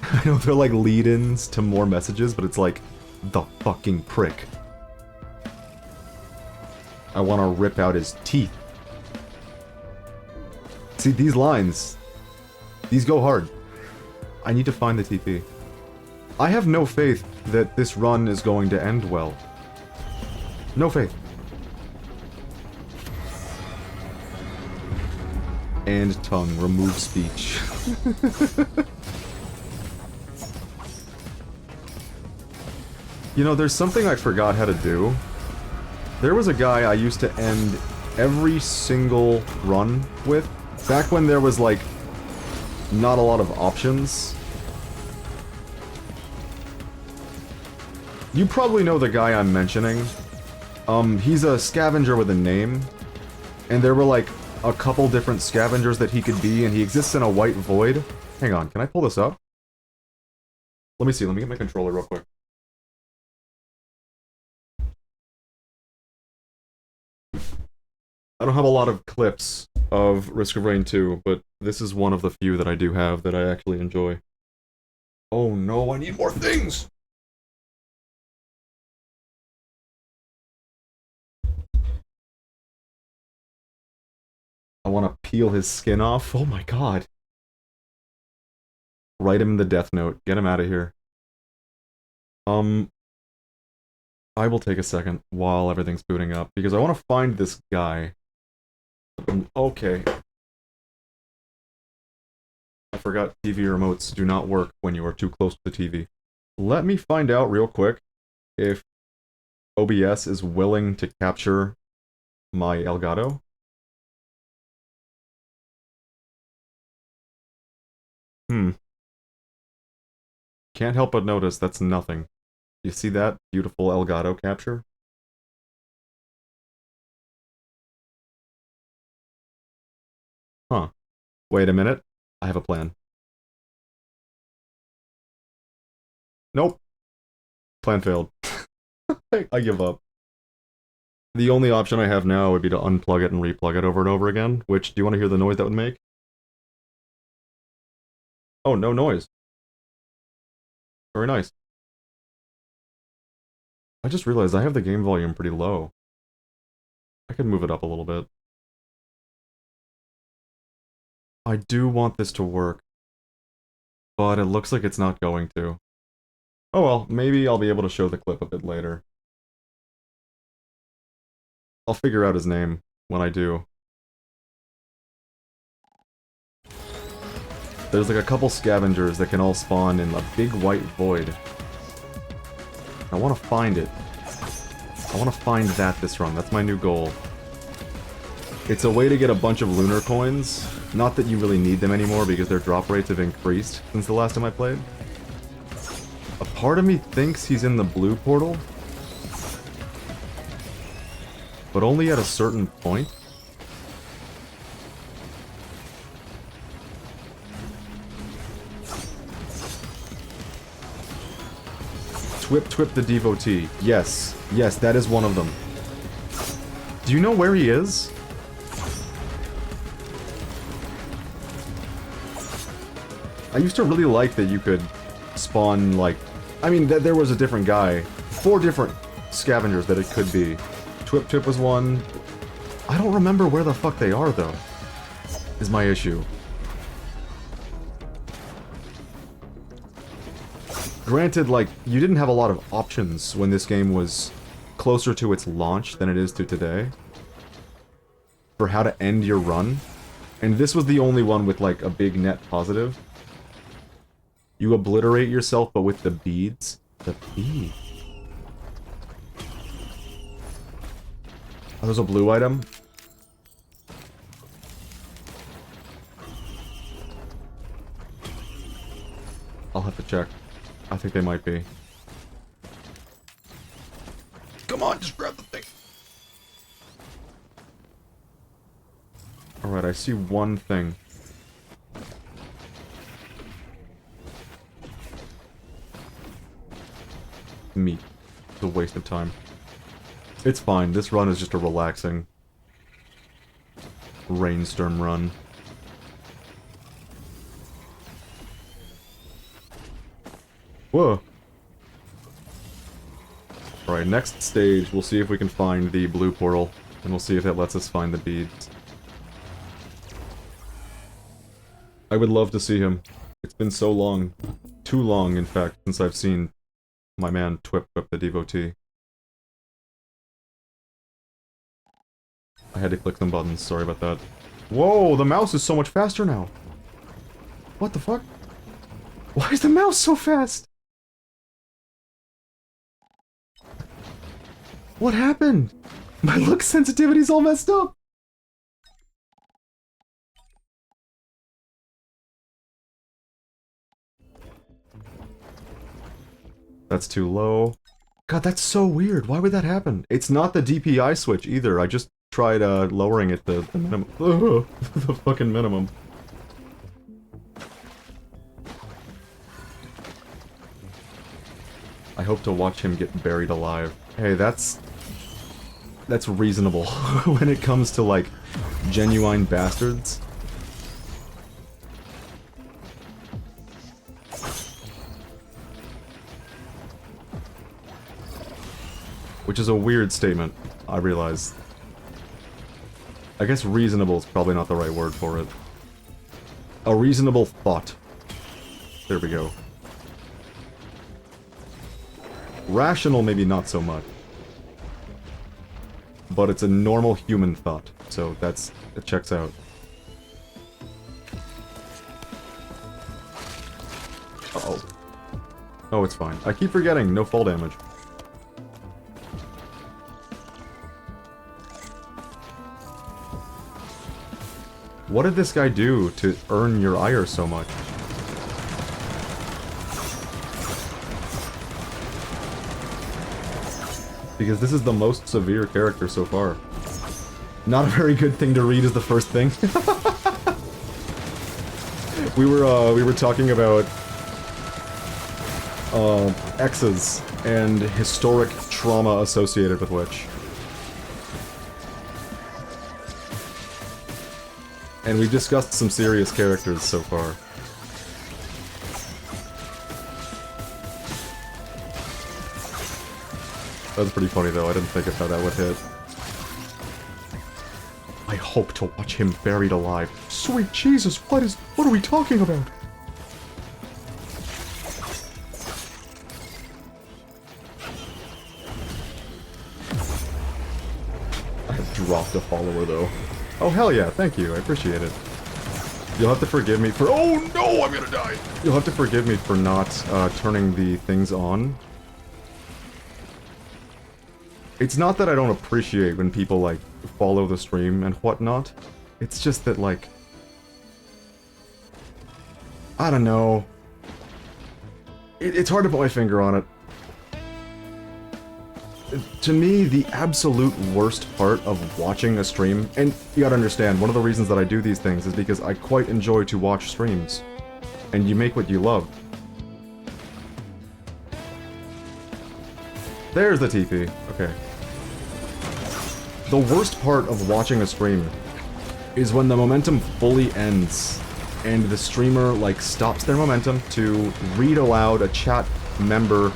I know they're like lead-ins to more messages, but it's like, the fucking prick. I want to rip out his teeth. See, these lines, these go hard. I need to find the TP. I have no faith that this run is going to end well. No faith. And tongue, remove speech. You know, there's something I forgot how to do. There was a guy I used to end every single run with, back when there was, like, not a lot of options. You probably know the guy I'm mentioning. He's a scavenger with a name, and there were, like, a couple different scavengers that he could be, and he exists in a white void. Hang on, can I pull this up? Let me see, let me get my controller real quick. I don't have a lot of clips of Risk of Rain 2, but this is one of the few that I do have that I actually enjoy. Oh no, I need more things! I want to peel his skin off. Oh my god. Write him in the death note. Get him out of here. I will take a second while everything's booting up, because I want to find this guy. Okay. I forgot TV remotes do not work when you are too close to the TV. Let me find out real quick if OBS is willing to capture my Elgato. Can't help but notice that's nothing. You see that beautiful Elgato capture? Huh. Wait a minute. I have a plan. Nope. Plan failed. I give up. The only option I have now would be to unplug it and replug it over and over again, which, do you want to hear the noise that would make? Oh, no noise. Very nice. I just realized I have the game volume pretty low. I could move it up a little bit. I do want this to work, but it looks like it's not going to. Oh well, maybe I'll be able to show the clip a bit later. I'll figure out his name when I do. There's like a couple scavengers that can all spawn in a big white void. I want to find it. I want to find that this run. That's my new goal. It's a way to get a bunch of lunar coins. Not that you really need them anymore because their drop rates have increased since the last time I played. A part of me thinks he's in the blue portal, but only at a certain point. Twip the devotee. Yes. Yes, that is one of them. Do you know where he is? I used to really like that you could spawn, like... I mean, there was a different guy. 4 different scavengers that it could be. Twip was one. I don't remember where the fuck they are, though. Is my issue. Granted, like, you didn't have a lot of options when this game was closer to its launch than it is to today. For how to end your run. And this was the only one with, like, a big net positive. You obliterate yourself, but with the beads. The beads. Oh, there's a blue item? I'll have to check. I think they might be. Come on, just grab the thing! Alright, I see one thing. Meat. It's a waste of time. It's fine, this run is just a relaxing rainstorm run. Whoa! Alright, next stage, we'll see if we can find the blue portal, and we'll see if it lets us find the beads. I would love to see him. It's been so long. Too long, in fact, since I've seen my man Twip the devotee. I had to click some buttons, sorry about that. Whoa, the mouse is so much faster now! What the fuck? Why is the mouse so fast? What happened? My look sensitivity's all messed up! That's too low. God, that's so weird. Why would that happen? It's not the DPI switch either. I just tried lowering it the minimum. The fucking minimum. I hope to watch him get buried alive. Hey, that's reasonable when it comes to, like, genuine bastards. Which is a weird statement, I realize. I guess reasonable is probably not the right word for it. A reasonable thought. There we go. Rational, maybe not so much. But it's a normal human thought, so it checks out. Uh-oh. Oh, it's fine. I keep forgetting, no fall damage. What did this guy do to earn your ire so much? Because this is the most severe character so far. Not a very good thing to read is the first thing. we were talking about exes and historic trauma associated with which. And we've discussed some serious characters so far. That was pretty funny though, I didn't think of how that would hit. I hope to watch him buried alive. Sweet Jesus, what are we talking about? I have dropped a follower though. Oh hell yeah, thank you, I appreciate it. You'll have to forgive me for— oh no, I'm gonna die! You'll have to forgive me for not turning the things on. It's not that I don't appreciate when people, like, follow the stream and whatnot. It's just that, like, I don't know. It's hard to put my finger on it. To me, the absolute worst part of watching a stream, and you gotta understand, one of the reasons that I do these things is because I quite enjoy to watch streams. And you make what you love. There's the TP. Okay. The worst part of watching a stream is when the momentum fully ends, and the streamer, like, stops their momentum to read aloud a chat member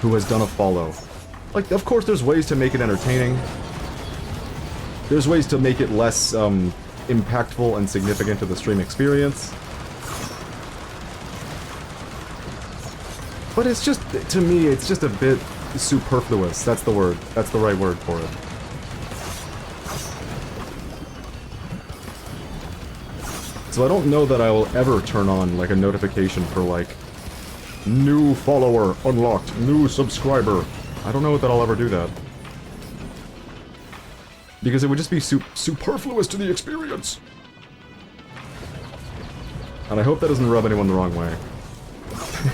who has done a follow. Like, of course there's ways to make it entertaining. There's ways to make it less, impactful and significant to the stream experience. But it's just, to me, it's just a bit superfluous. That's the word. That's the right word for it. So I don't know that I will ever turn on, like, a notification for, like, new follower unlocked, new subscriber. I don't know that I'll ever do that. Because it would just be superfluous to the experience. And I hope that doesn't rub anyone the wrong way.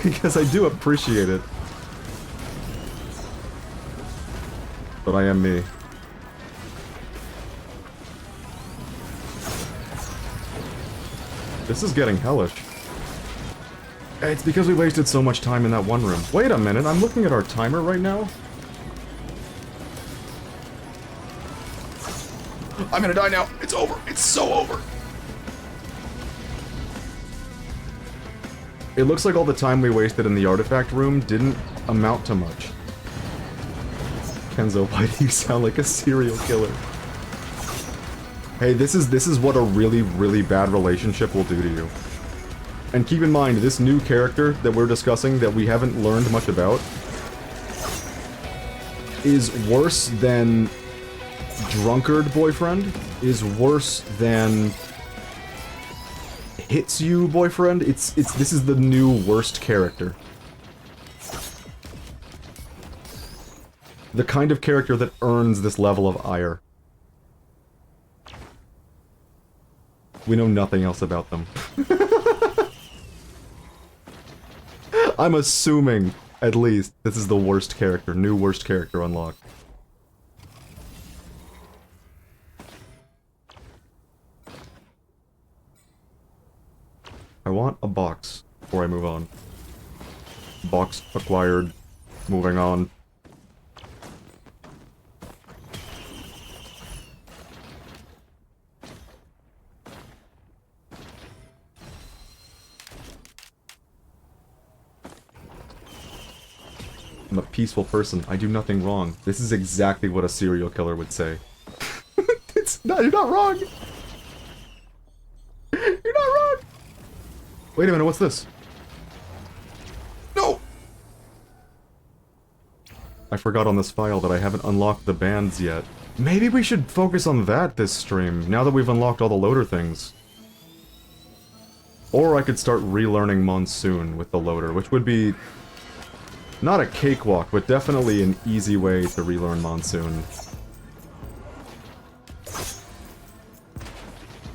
Because I do appreciate it. But I am me. This is getting hellish. It's because we wasted so much time in that one room. Wait a minute, I'm looking at our timer right now. I'm gonna die now. It's over. It's so over. It looks like all the time we wasted in the artifact room didn't amount to much. Kenzo, why do you sound like a serial killer? Hey, this is what a really, really bad relationship will do to you. And keep in mind, this new character that we're discussing that we haven't learned much about is worse than drunkard boyfriend, is worse than hits you boyfriend. This is the new worst character. The kind of character that earns this level of ire. We know nothing else about them. I'm assuming, at least, this is the worst character, new worst character unlocked. I want a box before I move on. Box acquired. Moving on. I'm a peaceful person. I do nothing wrong. This is exactly what a serial killer would say. You're not wrong! You're not wrong! Wait a minute, what's this? No! I forgot on this file that I haven't unlocked the bands yet. Maybe we should focus on that this stream, now that we've unlocked all the loader things. Or I could start relearning Monsoon with the loader, which would be not a cakewalk, but definitely an easy way to relearn Monsoon.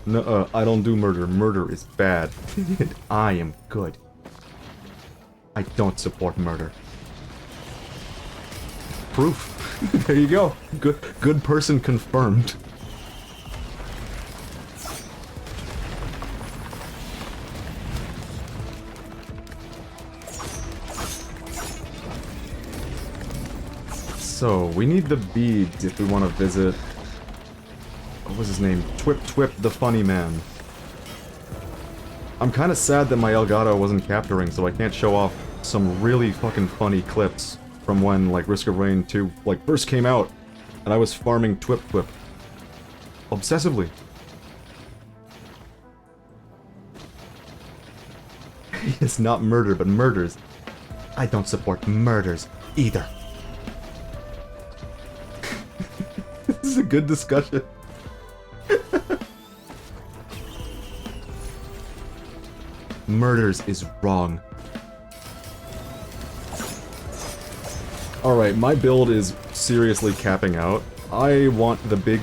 No, I don't do murder. Murder is bad. And I am good. I don't support murder. Proof. There you go. Good person confirmed. So, we need the beads if we want to visit... What was his name? Twip the funny man. I'm kinda sad that my Elgato wasn't capturing, so I can't show off some really fucking funny clips from when, like, Risk of Rain 2, like, first came out, and I was farming Twip. Obsessively. It's not murder, but murders. I don't support murders, either. This is a good discussion. Murders is wrong. Alright, my build is seriously capping out. I want the big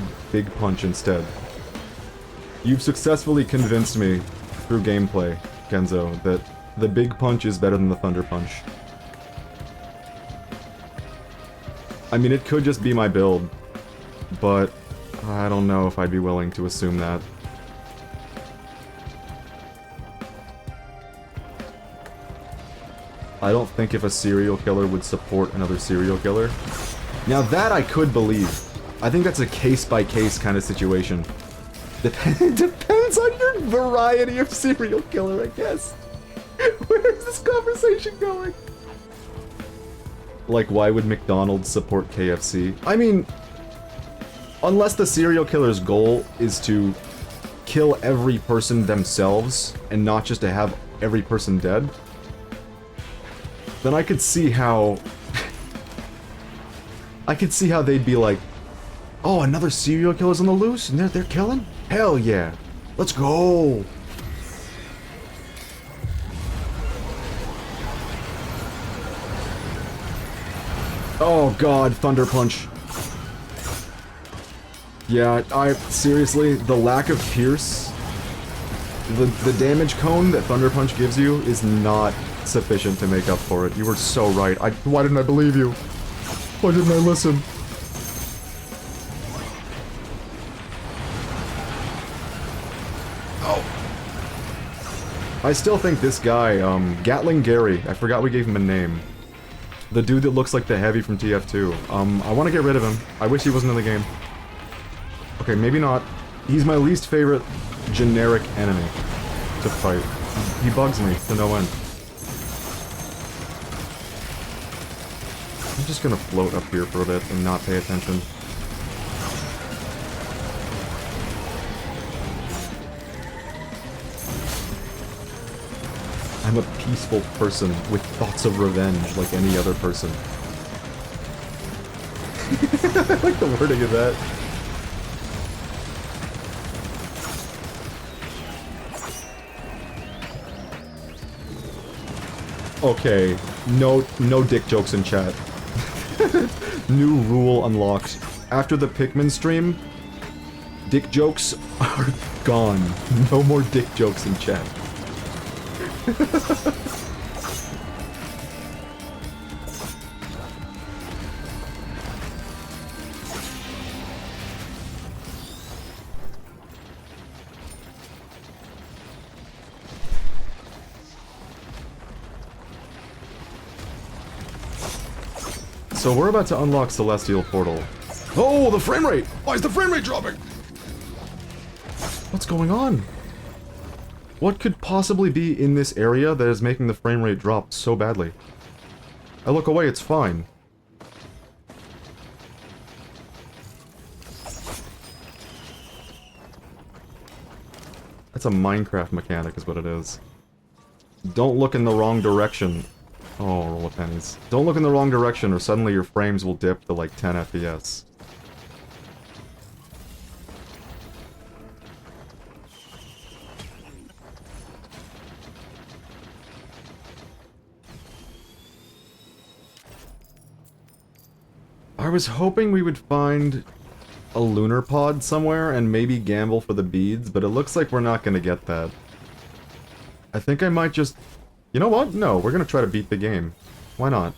punch instead. You've successfully convinced me through gameplay, Kenzo, that the big punch is better than the thunder punch. I mean, it could just be my build, but I don't know if I'd be willing to assume that. I don't think if a serial killer would support another serial killer. Now that I could believe. I think that's a case-by-case kind of situation. Depends on your variety of serial killer, I guess. Where is this conversation going? Like, why would McDonald's support KFC? I mean, unless the serial killer's goal is to kill every person themselves, and not just to have every person dead, then I could see how... I could see how they'd be like, oh, another serial killer's on the loose, and they're killing? Hell yeah. Let's go! Oh god, Thunder Punch. Yeah, seriously, the lack of Pierce, the damage cone that Thunder Punch gives you is not sufficient to make up for it. You were so right. Why didn't I believe you? Why didn't I listen? Oh. I still think this guy, Gatling Gary, I forgot we gave him a name. The dude that looks like the Heavy from TF2. I want to get rid of him. I wish he wasn't in the game. Okay, maybe not. He's my least favorite generic enemy to fight. He bugs me to no end. I'm just gonna float up here for a bit and not pay attention. I'm a peaceful person with thoughts of revenge like any other person. I like the wording of that. Okay, no dick jokes in chat. New rule unlocked. After the Pikmin stream, dick jokes are gone. No more dick jokes in chat. So we're about to unlock Celestial Portal. Oh, the frame rate! Why is the frame rate dropping? What's going on? What could possibly be in this area that is making the frame rate drop so badly? I look away, it's fine. That's a Minecraft mechanic is what it is. Don't look in the wrong direction. Oh, roll of pennies. Don't look in the wrong direction or suddenly your frames will dip to like 10 FPS. I was hoping we would find a lunar pod somewhere and maybe gamble for the beads, but it looks like we're not gonna get that. I think I might just... You know what? No, we're gonna try to beat the game. Why not?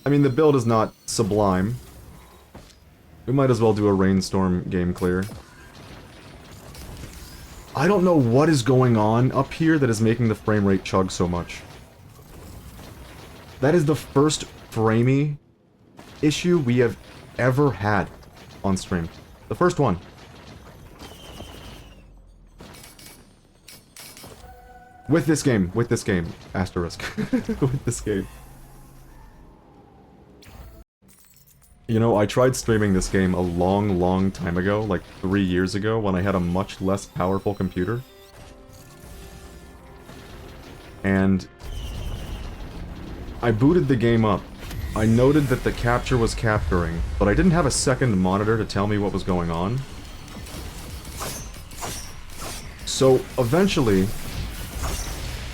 I mean, the build is not sublime. We might as well do a rainstorm game clear. I don't know what is going on up here that is making the frame rate chug so much. That is the first framey issue we have ever had on stream. The first one. With this game, asterisk. With this game. You know, I tried streaming this game a long time ago, like 3 years ago, when I had a much less powerful computer. And I booted the game up. I noted that the capture was capturing, but I didn't have a second monitor to tell me what was going on. So, eventually,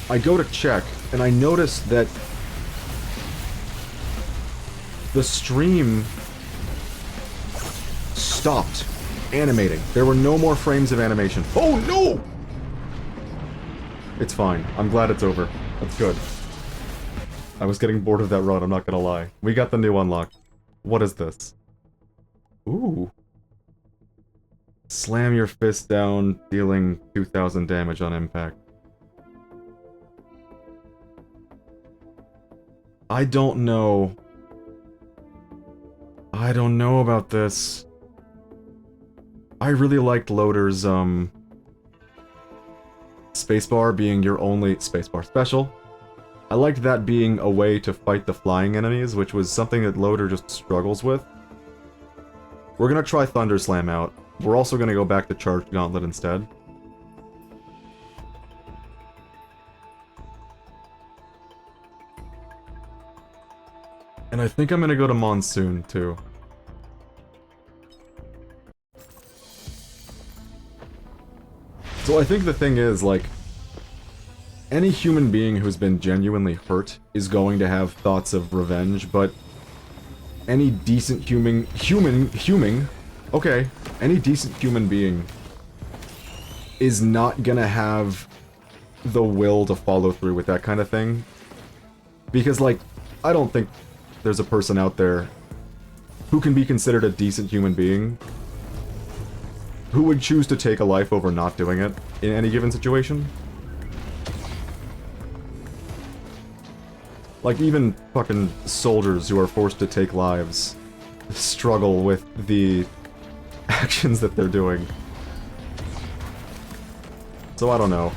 I go to check, and I notice that the stream stopped animating. There were no more frames of animation. Oh no! It's fine. I'm glad it's over. That's good. I was getting bored of that run, I'm not gonna lie. We got the new unlock. What is this? Ooh. Slam your fist down, dealing 2,000 damage on impact. I don't know. I don't know about this. I really liked Loader's, spacebar being your only spacebar special. I liked that being a way to fight the flying enemies, which was something that Loader just struggles with. We're gonna try Thunder Slam out. We're also gonna go back to Charged Gauntlet instead. And I think I'm gonna go to Monsoon, too. So I think the thing is, like, any human being who's been genuinely hurt is going to have thoughts of revenge, but any decent okay, any decent human being is not gonna have the will to follow through with that kind of thing. Because, like, I don't think there's a person out there who can be considered a decent human being who would choose to take a life over not doing it in any given situation. Like, even fucking soldiers who are forced to take lives struggle with the actions that they're doing. So I don't know.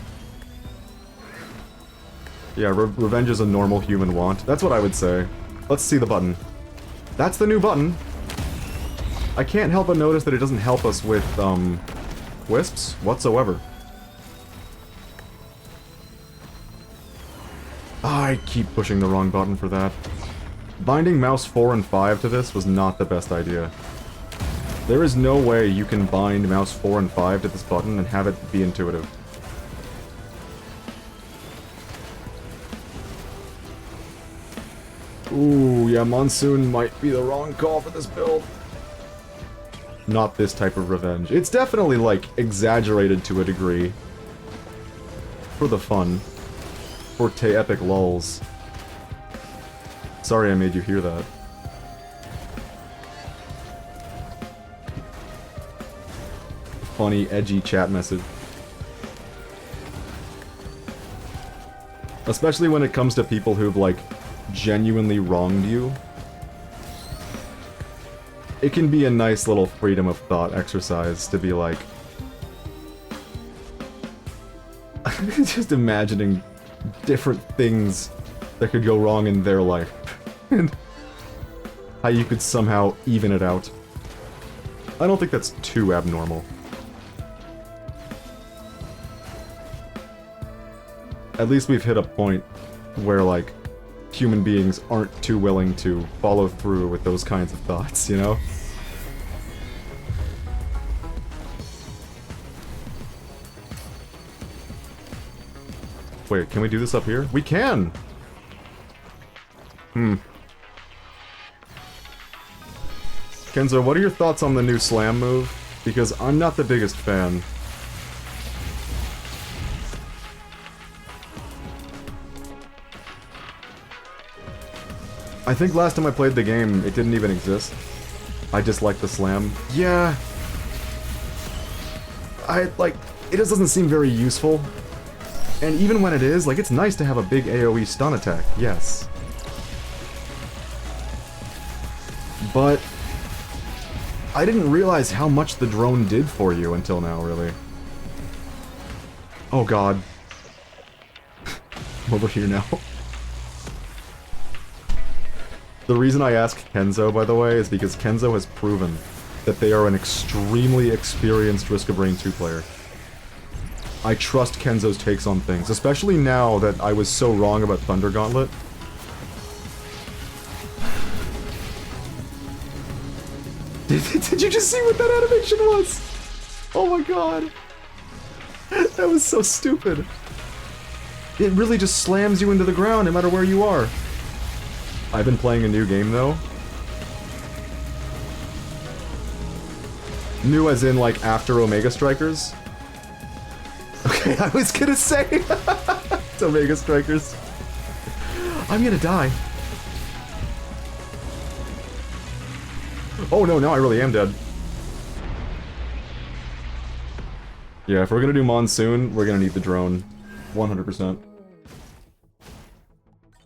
Yeah, revenge is a normal human want. That's what I would say. Let's see the button. That's the new button. I can't help but notice that it doesn't help us with, wisps whatsoever. I keep pushing the wrong button for that. Binding mouse 4 and 5 to this was not the best idea. There is no way you can bind mouse 4 and 5 to this button and have it be intuitive. Ooh, yeah, Monsoon might be the wrong call for this build. Not this type of revenge. It's definitely, like, exaggerated to a degree. For the fun. For epic lulls. Sorry I made you hear that. Funny, edgy chat message. Especially when it comes to people who've, like, genuinely wronged you. It can be a nice little freedom of thought exercise to be like... just imagining different things that could go wrong in their life. And how you could somehow even it out. I don't think that's too abnormal. At least we've hit a point where, like, human beings aren't too willing to follow through with those kinds of thoughts, you know? Wait, can we do this up here? We can! Kenzo, what are your thoughts on the new slam move? Because I'm not the biggest fan. I think last time I played the game, it didn't even exist. I just like the slam. Yeah. It just doesn't seem very useful. And even when it is, like, it's nice to have a big AoE stun attack, yes. But I didn't realize how much the drone did for you until now, really. Oh god. I'm over here now. The reason I ask Kenzo, by the way, is because Kenzo has proven that they are an extremely experienced Risk of Rain 2 player. I trust Kenzo's takes on things, especially now that I was so wrong about Thunder Gauntlet. Did you just see what that animation was? Oh my god. That was so stupid. It really just slams you into the ground no matter where you are. I've been playing a new game, though. New as in, like, after Omega Strikers. Okay, I was gonna say... it's Omega Strikers. I'm gonna die. Oh no, now I really am dead. Yeah, if we're gonna do Monsoon, we're gonna need the drone. 100%.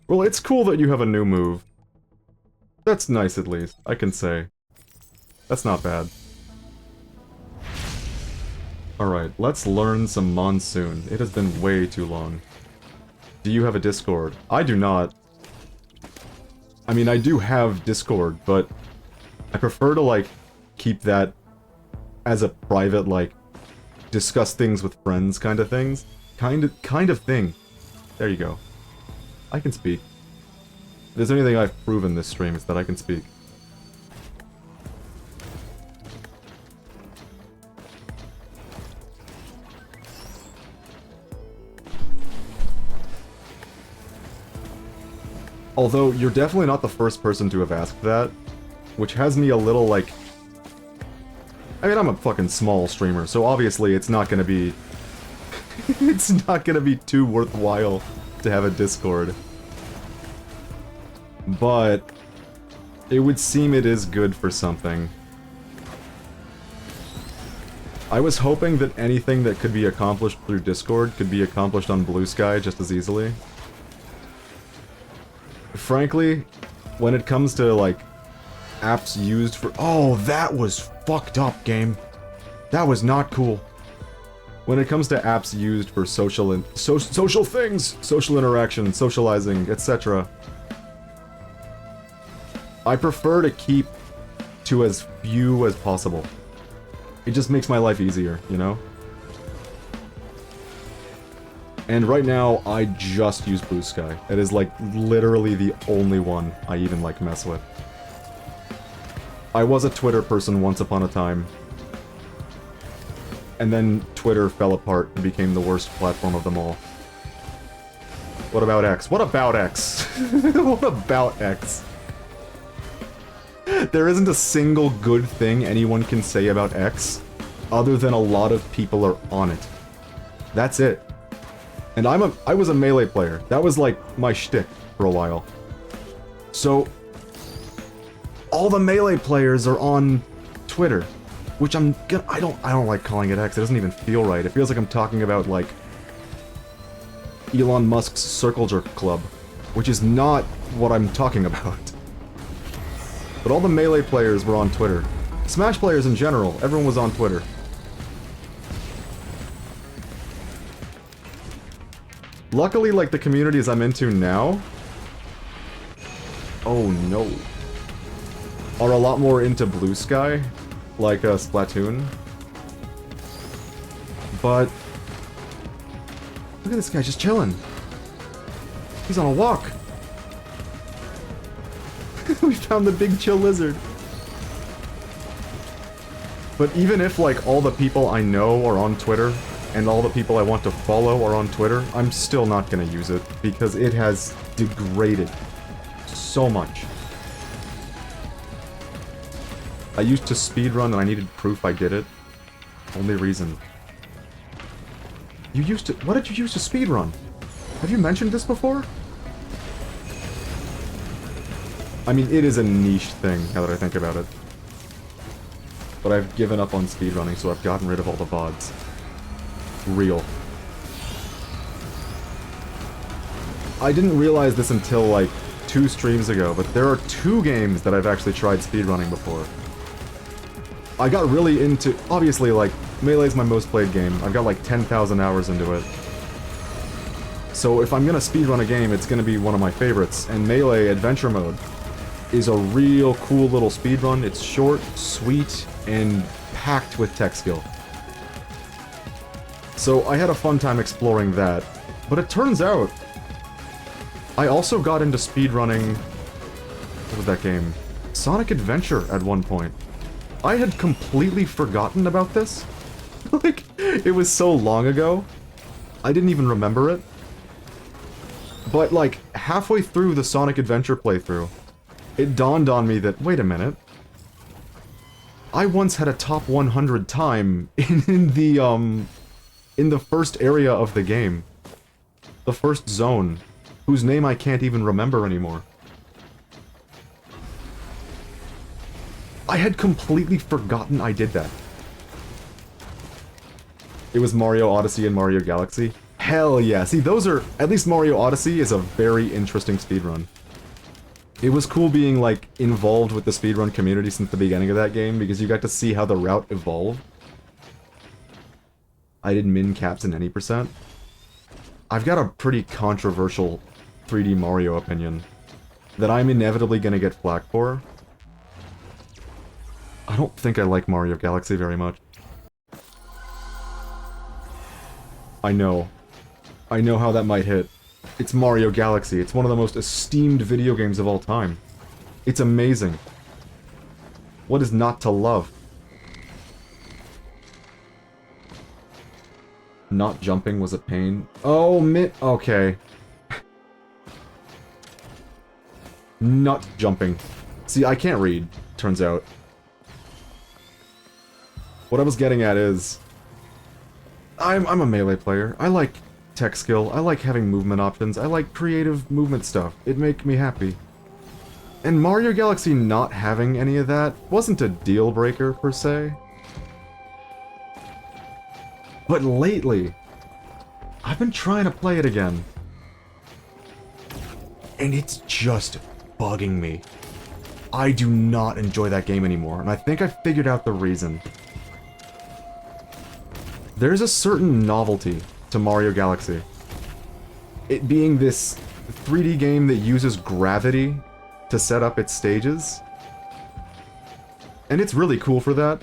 Well, it's cool that you have a new move. That's nice, at least, I can say. That's not bad. Alright, let's learn some Monsoon. It has been way too long. Do you have a Discord? I do not. I mean, I do have Discord, but I prefer to, like, keep that as a private, like, discuss things with friends kind of things. Kind of thing. There you go. I can speak. If there's anything I've proven this stream, it's that I can speak. Although, you're definitely not the first person to have asked that. which has me a little, like... I mean, I'm a fucking small streamer, so obviously it's not gonna be... it's not gonna be too worthwhile to have a Discord. But... it would seem it is good for something. I was hoping that anything that could be accomplished through Discord could be accomplished on Blue Sky just as easily. Frankly, when it comes to, like, apps used for... Oh, that was fucked up, game. That was not cool. When it comes to apps used for social things, social interaction, socializing, etc., I prefer to keep to as few as possible. It just makes my life easier, you know? And right now, I just use Blue Sky. It is, like, literally the only one I even, like, mess with. I was a Twitter person once upon a time. And then Twitter fell apart and became the worst platform of them all. What about X? What about X? What about X? There isn't a single good thing anyone can say about X, other than a lot of people are on it. That's it. And I was a Melee player. That was like my shtick for a while. So all the Melee players are on Twitter, which I don't like calling it X. It doesn't even feel right. It feels like I'm talking about like Elon Musk's Circle Jerk Club, which is not what I'm talking about. But all the Melee players were on Twitter. Smash players in general, everyone was on Twitter. Luckily, like, the communities I'm into now... Oh no. Are a lot more into Blue Sky, like Splatoon. But... look at this guy just chilling. He's on a walk. We found the big chill lizard. But even if, like, all the people I know are on Twitter, and all the people I want to follow are on Twitter, I'm still not gonna use it, because it has degraded so much. I used to speedrun and I needed proof I did it. Only reason. You used to... what did you use to speedrun? Have you mentioned this before? I mean, it is a niche thing, now that I think about it. But I've given up on speedrunning, so I've gotten rid of all the VODs. Real. I didn't realize this until, like, 2 streams ago, but there are 2 games that I've actually tried speedrunning before. I got really into... obviously, like, Melee's my most played game. I've got, like, 10,000 hours into it. So if I'm gonna speedrun a game, it's gonna be one of my favorites, and Melee Adventure Mode is a real cool little speedrun. It's short, sweet, and packed with tech skill. So I had a fun time exploring that, but it turns out I also got into speedrunning... what was that game? Sonic Adventure at one point. I had completely forgotten about this. Like, it was so long ago, I didn't even remember it. But, like, halfway through the Sonic Adventure playthrough, it dawned on me that, wait a minute, I once had a top 100 time in the first area of the game. The first zone, whose name I can't even remember anymore. I had completely forgotten I did that. It was Mario Odyssey and Mario Galaxy. Hell yeah, see those are, at least Mario Odyssey is a very interesting speedrun. It was cool being, like, involved with the speedrun community since the beginning of that game, because you got to see how the route evolved. I did min caps in any percent. I've got a pretty controversial 3D Mario opinion that I'm inevitably gonna get flack for. I don't think I like Mario Galaxy very much. I know. I know how that might hit. It's Mario Galaxy. It's one of the most esteemed video games of all time. It's amazing. What is not to love? Not jumping was a pain. Oh, okay. Not jumping. See, I can't read turns out. What I was getting at is... I'm a melee player. I like tech skill. I like having movement options. I like creative movement stuff. It makes me happy. And Mario Galaxy not having any of that wasn't a deal breaker, per se. But lately, I've been trying to play it again. And it's just bugging me. I do not enjoy that game anymore, and I think I figured out the reason. There's a certain novelty to Mario Galaxy. It being this 3D game that uses gravity to set up its stages. And it's really cool for that.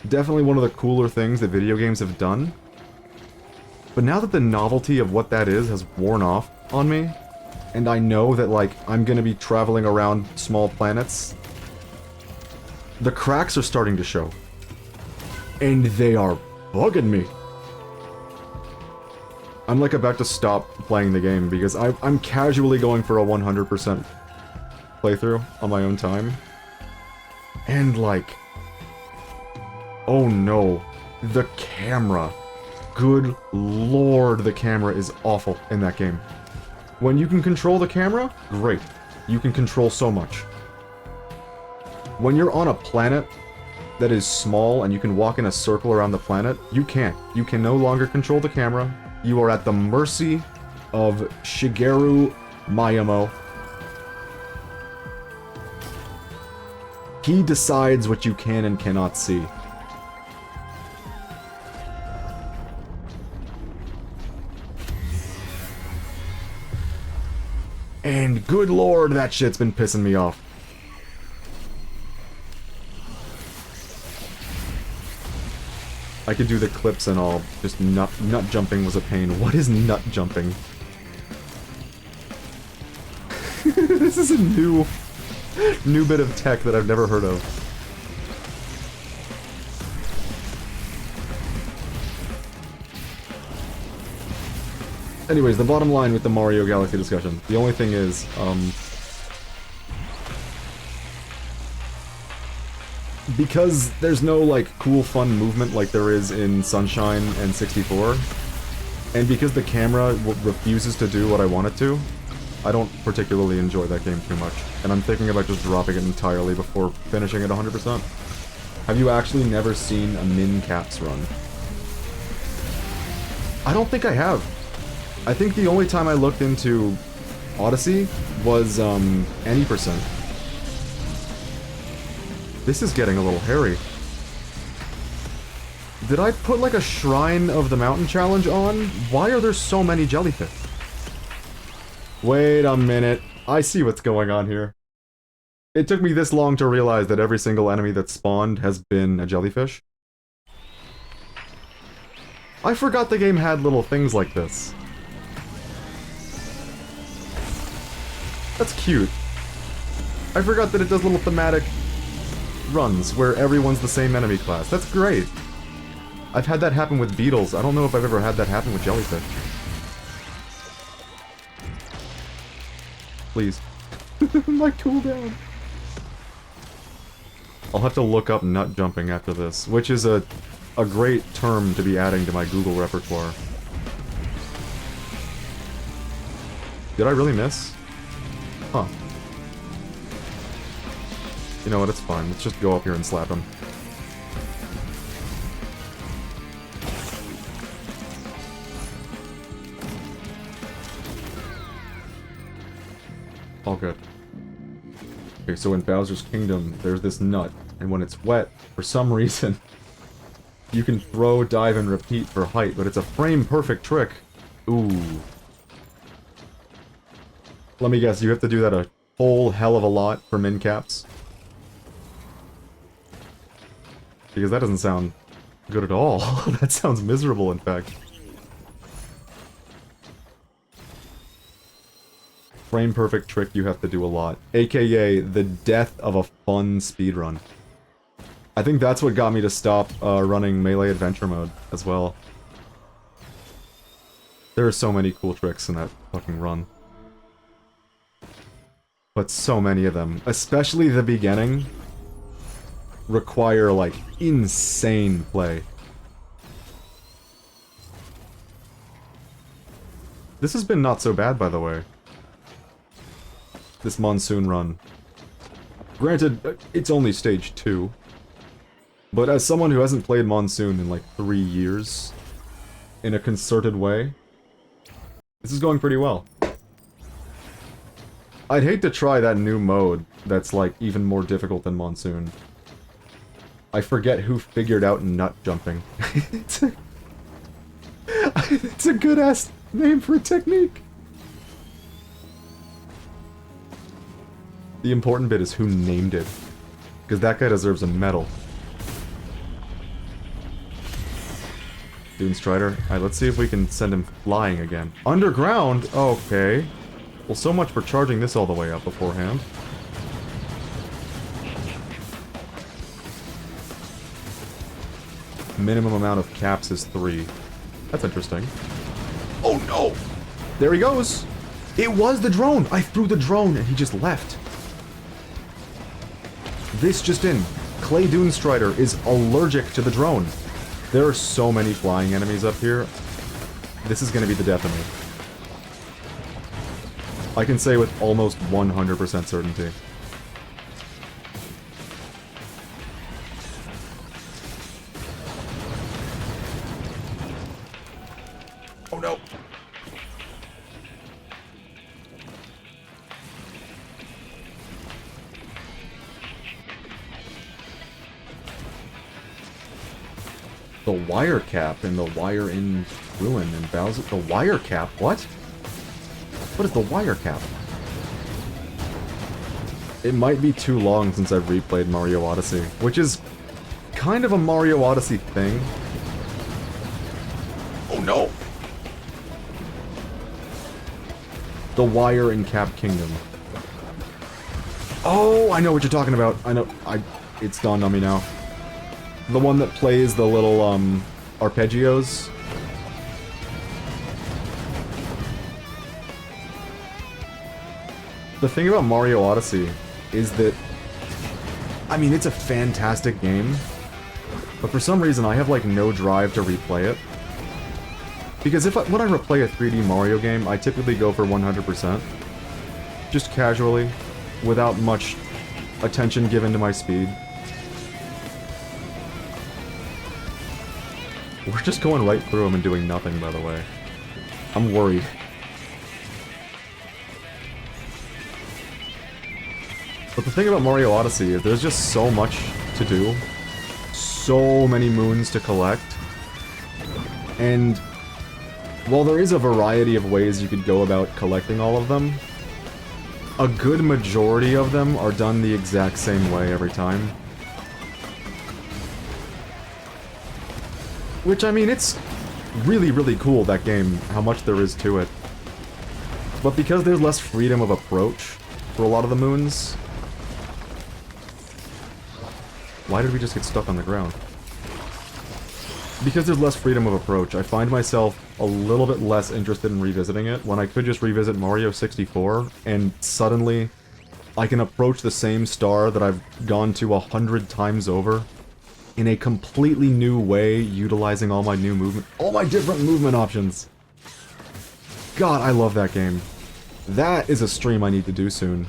Definitely one of the cooler things that video games have done. But now that the novelty of what that is has worn off on me, and I know that, like, I'm gonna be traveling around small planets, the cracks are starting to show. And they are bugging me. I'm, like, about to stop playing the game because I'm casually going for a 100% playthrough on my own time. And, like... oh no. The camera. Good lord, the camera is awful in that game. When you can control the camera, great. You can control so much. When you're on a planet that is small and you can walk in a circle around the planet, you can't. You can no longer control the camera. You are at the mercy of Shigeru Miyamoto. He decides what you can and cannot see. And good lord, that shit's been pissing me off. I could do the clips and all, just nut jumping was a pain. What is nut jumping? This is a new bit of tech that I've never heard of. Anyways, the bottom line with the Mario Galaxy discussion. The only thing is, because there's no, like, cool, fun movement like there is in Sunshine and 64, and because the camera refuses to do what I want it to, I don't particularly enjoy that game too much, and I'm thinking about just dropping it entirely before finishing it 100%. Have you actually never seen a min caps run? I don't think I have. I think the only time I looked into Odyssey was, any percent. This is getting a little hairy. Did I put, like, a Shrine of the Mountain challenge on? Why are there so many jellyfish? Wait a minute. I see what's going on here. It took me this long to realize that every single enemy that spawned has been a jellyfish. I forgot the game had little things like this. That's cute. I forgot that it does little thematic runs where everyone's the same enemy class. That's great. I've had that happen with beetles. I don't know if I've ever had that happen with jellyfish. Please. My cooldown. I'll have to look up nut jumping after this, which is a great term to be adding to my Google repertoire. Did I really miss? Huh. You know what, it's fine. Let's just go up here and slap him. All good. Okay, so in Bowser's Kingdom, there's this nut, and when it's wet, for some reason, you can throw, dive, and repeat for height, but it's a frame-perfect trick. Ooh. Let me guess, you have to do that a whole hell of a lot for min caps? Because that doesn't sound good at all. That sounds miserable, in fact. Frame-perfect trick you have to do a lot. AKA, the death of a fun speedrun. I think that's what got me to stop running Melee Adventure Mode, as well. There are so many cool tricks in that fucking run. But so many of them, especially the beginning, require, like, insane play. This has been not so bad, by the way. This monsoon run. Granted, it's only stage 2. But as someone who hasn't played Monsoon in like 3 years, in a concerted way, this is going pretty well. I'd hate to try that new mode that's like even more difficult than Monsoon. I forget who figured out nut jumping. It's a good-ass name for a technique. The important bit is who named it, because that guy deserves a medal. Dune Strider. Alright, let's see if we can send him flying again. Underground? Okay. Well, so much for charging this all the way up beforehand. Minimum amount of caps is 3. That's interesting. Oh no! There he goes! It was the drone! I threw the drone and he just left. This just in. Clay Dune Strider is allergic to the drone. There are so many flying enemies up here. This is gonna be the death of me. I can say with almost 100% certainty. Oh no! The wire cap and the wire in ruin and Bowser. The wire cap? What? What is the wire cap? It might be too long since I've replayed Mario Odyssey, which is kind of a Mario Odyssey thing. Oh no! The wire in Cap Kingdom. Oh, I know what you're talking about. I know. It's dawned on me now. The one that plays the little, arpeggios. The thing about Mario Odyssey is that, I mean, it's a fantastic game, but for some reason I have, like, no drive to replay it. Because when I replay a 3D Mario game, I typically go for 100%. Just casually, without much attention given to my speed. We're just going right through them and doing nothing, by the way. I'm worried. But the thing about Mario Odyssey is there's just so much to do. So many moons to collect. And while there is a variety of ways you could go about collecting all of them, a good majority of them are done the exact same way every time. Which, I mean, it's really, really cool, that game, how much there is to it. But because there's less freedom of approach for a lot of the moons... Why did we just get stuck on the ground? Because there's less freedom of approach, I find myself a little bit less interested in revisiting it, when I could just revisit Mario 64, and suddenly I can approach the same star that I've gone to 100 times over, in a completely new way, utilizing all my new movement, all my different movement options. God, I love that game. That is a stream I need to do soon,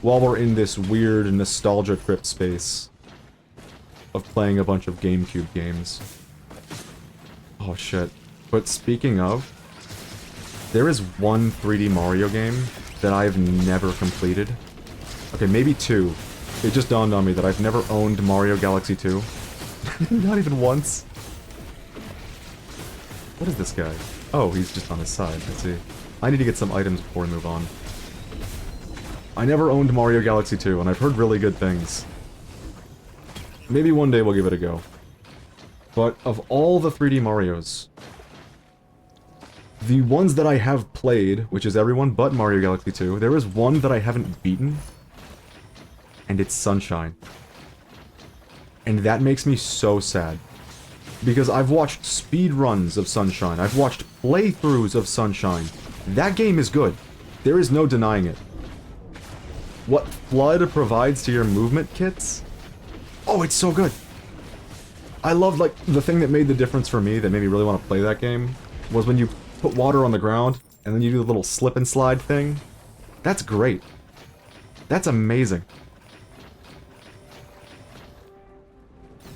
while we're in this weird nostalgia trip space of playing a bunch of GameCube games. Oh shit. But speaking of, there is one 3D Mario game that I've never completed. Okay, maybe 2. It just dawned on me that I've never owned Mario Galaxy 2. Not even once. What is this guy? Oh, he's just on his side, I see. I need to get some items before we move on. I never owned Mario Galaxy 2, and I've heard really good things. Maybe one day we'll give it a go. But of all the 3D Marios, the ones that I have played, which is everyone but Mario Galaxy 2, there is one that I haven't beaten, and it's Sunshine. And that makes me so sad. Because I've watched speedruns of Sunshine, I've watched playthroughs of Sunshine. That game is good. There is no denying it. what Flood provides to your movement kits? Oh, it's so good. I love, like, the thing that made the difference for me, that made me really want to play that game, was when you put water on the ground, and then you do the little slip and slide thing. That's great. That's amazing.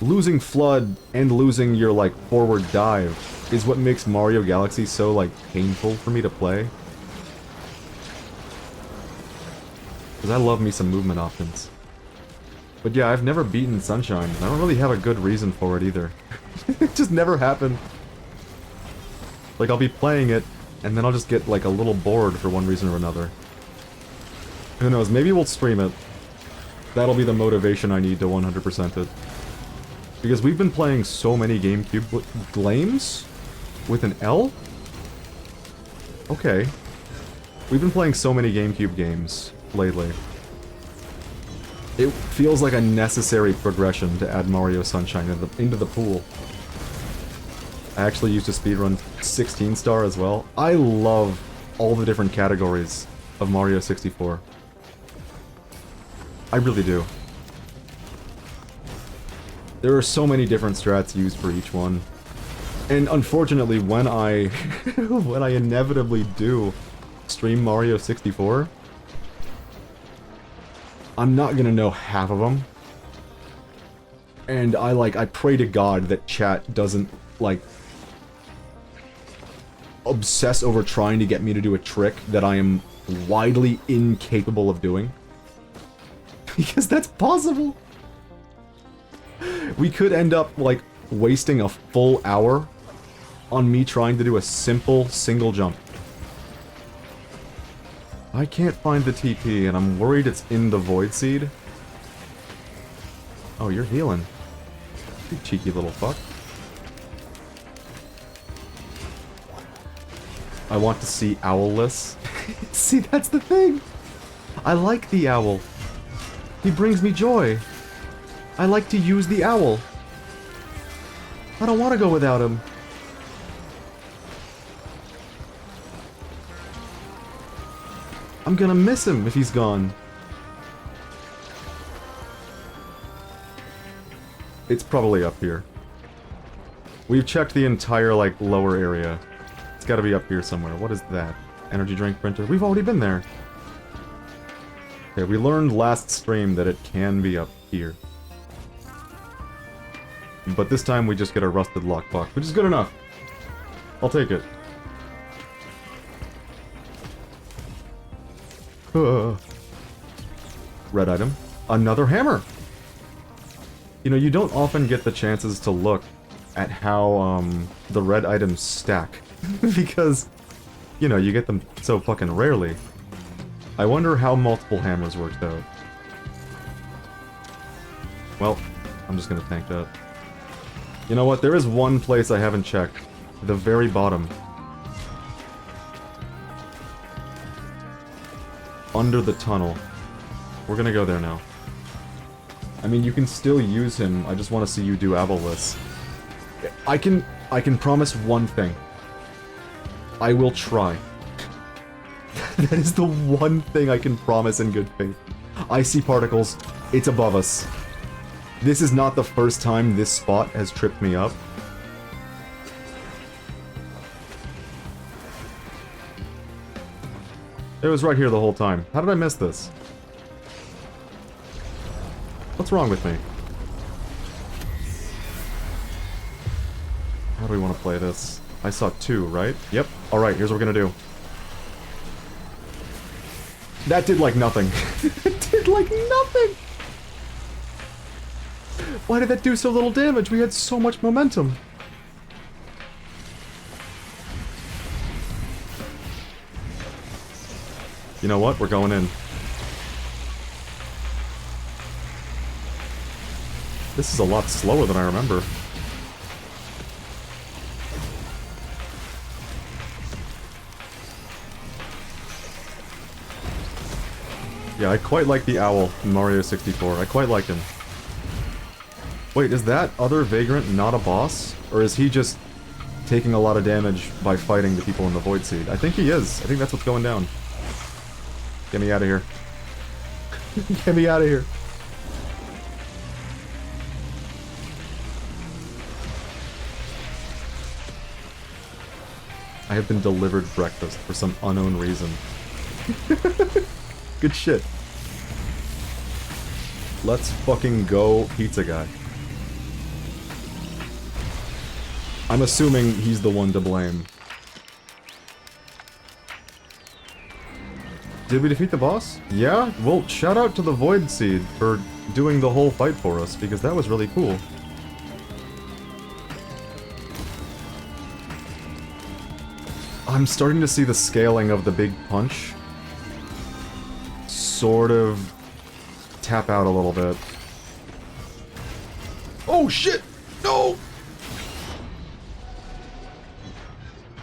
Losing Flood and losing your, like, forward dive is what makes Mario Galaxy so, like, painful for me to play. Because I love me some movement options. But yeah, I've never beaten Sunshine. I don't really have a good reason for it either. It just never happened. Like, I'll be playing it, and then I'll just get, like, a little bored for one reason or another. Who knows, maybe we'll stream it. That'll be the motivation I need to 100% it. Because we've been playing so many GameCube games with an L? Okay. We've been playing so many GameCube games lately. It feels like a necessary progression to add Mario Sunshine into the pool. I actually used to speedrun 16 star as well. I love all the different categories of Mario 64. I really do. There are so many different strats used for each one. And unfortunately, when I when I inevitably do stream Mario 64, I'm not gonna know half of them. And I pray to God that chat doesn't, like, obsess over trying to get me to do a trick that I am widely incapable of doing. Because that's possible. We could end up, like, wasting a full hour on me trying to do a simple single jump. I can't find the TP, and I'm worried it's in the Void Seed. Oh, you're healing. You cheeky little fuck. I want to see Owlless. See, that's the thing! I like the owl. He brings me joy. I like to use the owl. I don't want to go without him. I'm gonna miss him if he's gone. It's probably up here. We've checked the entire, like, lower area. It's gotta be up here somewhere. What is that? Energy drink printer. We've already been there. Okay, we learned last stream that it can be up here. But this time we just get a rusted lockbox, which is good enough. I'll take it. Red item. Another hammer! You know, you don't often get the chances to look at how, the red items stack. Because, you know, you get them so fucking rarely. I wonder how multiple hammers worked out. Well, I'm just gonna tank that. You know what, there is one place I haven't checked. The very bottom. Under the tunnel. We're gonna go there now. I mean, you can still use him, I just want to see you do Owlless. I can promise one thing. I will try. That is the one thing I can promise in good faith. Icy particles, it's above us. This is not the first time this spot has tripped me up. It was right here the whole time. How did I miss this? What's wrong with me? How do we want to play this? I saw two, right? Yep. Alright, here's what we're gonna do. That did like nothing. It did like nothing! Why did that do so little damage? We had so much momentum. You know what? We're going in. This is a lot slower than I remember. Yeah, I quite like the owl in Mario 64. I quite like him. Wait, is that other Vagrant not a boss? Or is he just taking a lot of damage by fighting the people in the Void Seed? I think he is. I think that's what's going down. Get me out of here. Get me out of here. I have been delivered breakfast for some unknown reason. Good shit. Let's fucking go, pizza guy. I'm assuming he's the one to blame. Did we defeat the boss? Yeah? Well, shout out to the Void Seed for doing the whole fight for us, because that was really cool. I'm starting to see the scaling of the big punch sort of tap out a little bit. Oh shit! No!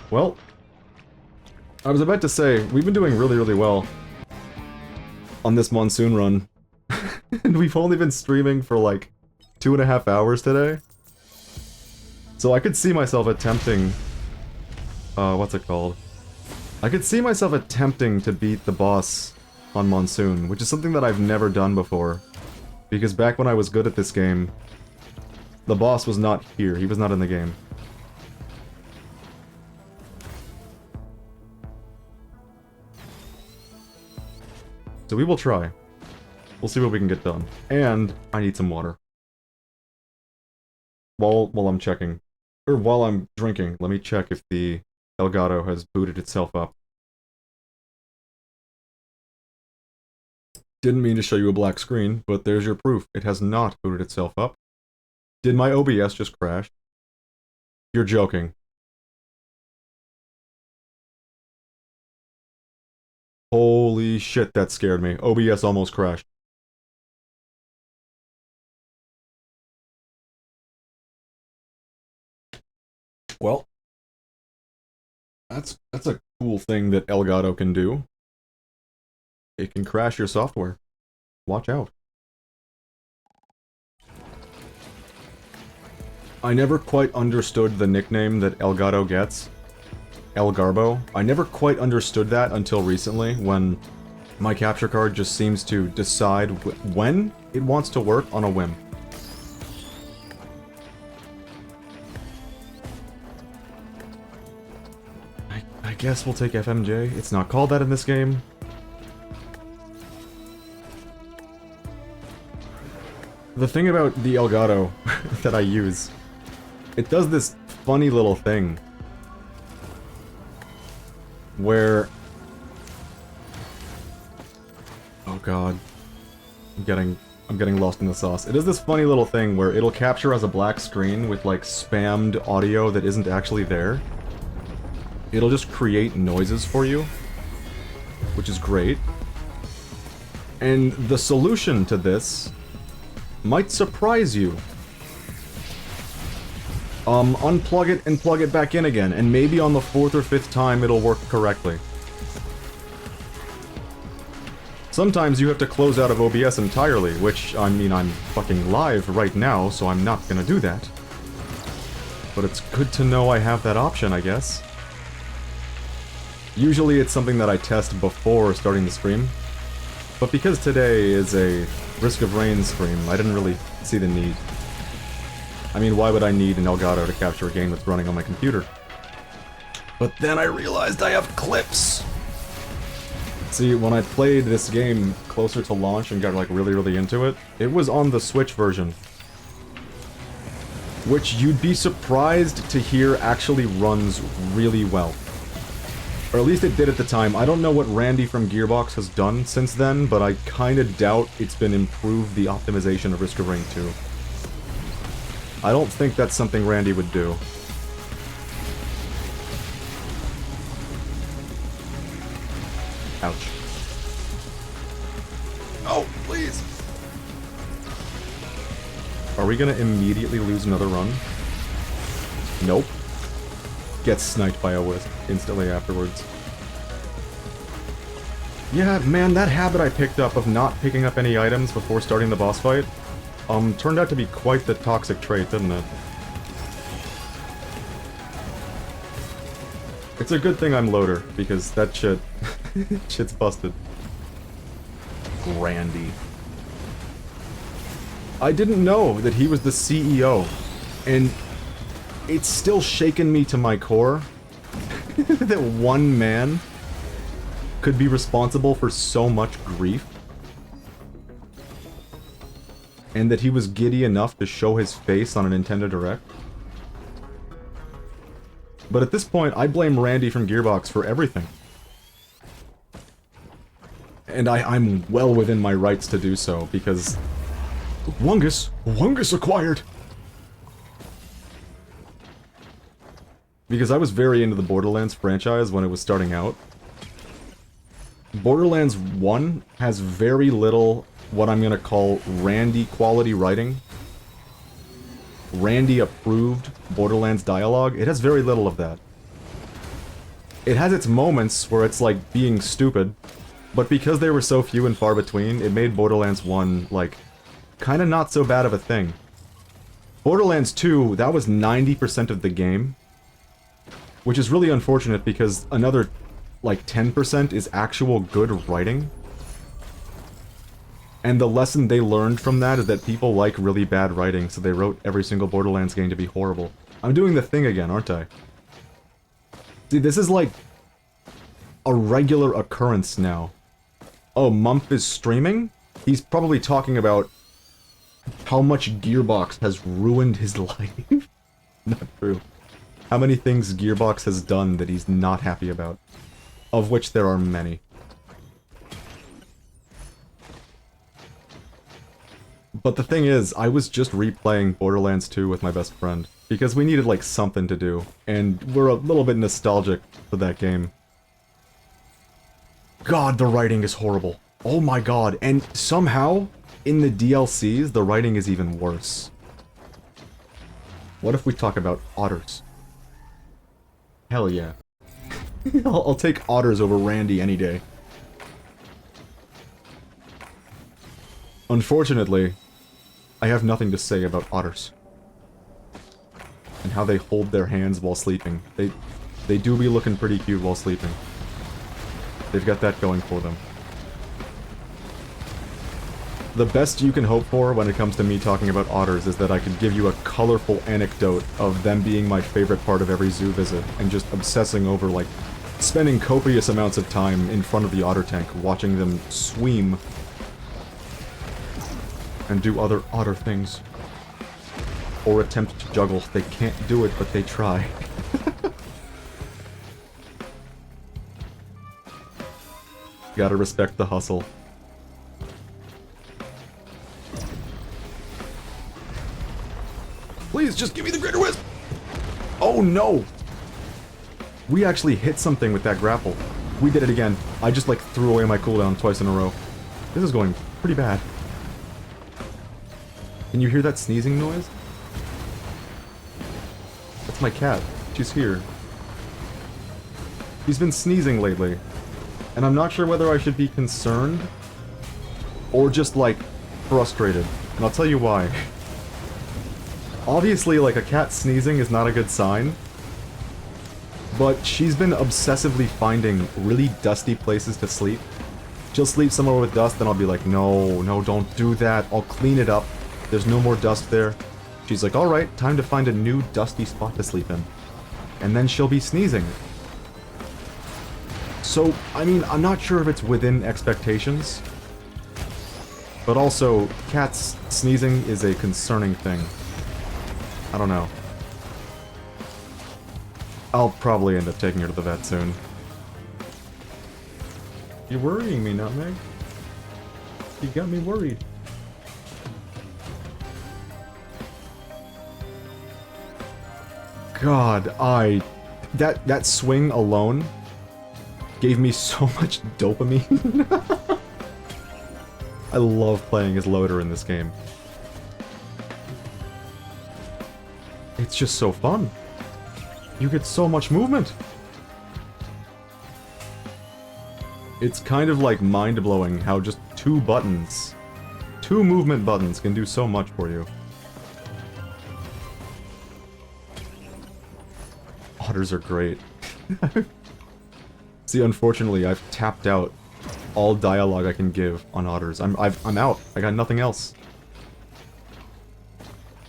Well, I was about to say, we've been doing really, really well on this monsoon run. And we've only been streaming for like 2.5 hours today. So I could see myself attempting... what's it called? I could see myself attempting to beat the boss on Monsoon, which is something that I've never done before. Because back when I was good at this game, the boss was not here, he was not in the game. So we will try. We'll see what we can get done. And I need some water. While I'm checking, or while I'm drinking, let me check if the Elgato has booted itself up. Didn't mean to show you a black screen, but there's your proof. It has not booted itself up. Did my OBS just crash? You're joking. Holy shit, that scared me. OBS almost crashed. Well, that's a cool thing that Elgato can do. It can crash your software. Watch out. I never quite understood the nickname that Elgato gets. El Garbo. I never quite understood that until recently, when my capture card just seems to decide when it wants to work on a whim. I guess we'll take FMJ. It's not called that in this game. The thing about the Elgato that I use, it does this funny little thing where... Oh god. I'm getting lost in the sauce. It does this funny little thing where it'll capture as a black screen with like spammed audio that isn't actually there. It'll just create noises for you, which is great. And the solution to this might surprise you. Unplug it and plug it back in again, and maybe on the 4th or 5th time it'll work correctly. Sometimes you have to close out of OBS entirely, which, I mean, I'm fucking live right now, so I'm not gonna do that. But it's good to know I have that option, I guess. Usually it's something that I test before starting the stream, but because today is a Risk of Rain stream, I didn't really see the need. I mean, why would I need an Elgato to capture a game that's running on my computer? But then I realized I have clips! See, when I played this game closer to launch and got like really into it, it was on the Switch version. Which you'd be surprised to hear actually runs really well. Or at least it did at the time. I don't know what Randy from Gearbox has done since then, but I kinda doubt it's been improved the optimization of Risk of Rain 2. I don't think that's something Randy would do. Ouch. Oh, please! Are we gonna immediately lose another run? Nope. Gets sniped by a wisp instantly afterwards. Yeah, man, that habit I picked up of not picking up any items before starting the boss fight, turned out to be quite the toxic trait, didn't it? It's a good thing I'm loader, because that shit's busted. Randy. I didn't know that he was the CEO, and it's still shaken me to my core that one man could be responsible for so much grief, and that he was giddy enough to show his face on a Nintendo Direct. But at this point, I blame Randy from Gearbox for everything. And I'm well within my rights to do so, because... Wungus acquired! Because I was very into the Borderlands franchise when it was starting out. Borderlands 1 has very little what I'm gonna call Randy quality writing. Randy approved Borderlands dialogue. It has very little of that. It has its moments where it's like being stupid, but because they were so few and far between, it made Borderlands 1, like, kinda not so bad of a thing. Borderlands 2, that was 90% of the game, which is really unfortunate because another, like, 10% is actual good writing. And the lesson they learned from that is that people like really bad writing, so they wrote every single Borderlands game to be horrible. I'm doing the thing again, aren't I? See, this is like a regular occurrence now. Oh, Mumph is streaming? He's probably talking about how much Gearbox has ruined his life. Not true. How many things Gearbox has done that he's not happy about. Of which there are many. But the thing is, I was just replaying Borderlands 2 with my best friend, because we needed, like, something to do, and we're a little bit nostalgic for that game. God, the writing is horrible. Oh my god, and somehow, in the DLCs, the writing is even worse. What if we talk about otters? Hell yeah. I'll take otters over Randy any day. Unfortunately, I have nothing to say about otters. And how they hold their hands while sleeping. They do be looking pretty cute while sleeping. They've got that going for them. The best you can hope for when it comes to me talking about otters is that I could give you a colorful anecdote of them being my favorite part of every zoo visit, and just obsessing over, like, spending copious amounts of time in front of the otter tank, watching them swim and do other otter things. Or attempt to juggle. They can't do it, but they try. Gotta respect the hustle. Please, just give me the greater wisp! Oh no! We actually hit something with that grapple. We did it again. I just, like, threw away my cooldown twice in a row. This is going pretty bad. Can you hear that sneezing noise? That's my cat. She's here. He's been sneezing lately. And I'm not sure whether I should be concerned or just, like, frustrated. And I'll tell you why. Obviously, like, a cat sneezing is not a good sign. But she's been obsessively finding really dusty places to sleep. She'll sleep somewhere with dust, then I'll be like, no, no, don't do that. I'll clean it up. There's no more dust there. She's like, alright, time to find a new dusty spot to sleep in. And then she'll be sneezing. So, I mean, I'm not sure if it's within expectations. But also, cats sneezing is a concerning thing. I don't know. I'll probably end up taking her to the vet soon. You're worrying me, Nutmeg. You got me worried. God, that swing alone gave me so much dopamine. I love playing as Loader in this game. It's just so fun. You get so much movement. It's kind of like mind-blowing how just two movement buttons can do so much for you. Otters are great. See, unfortunately, I've tapped out all dialogue I can give on otters. I'm out. I got nothing else.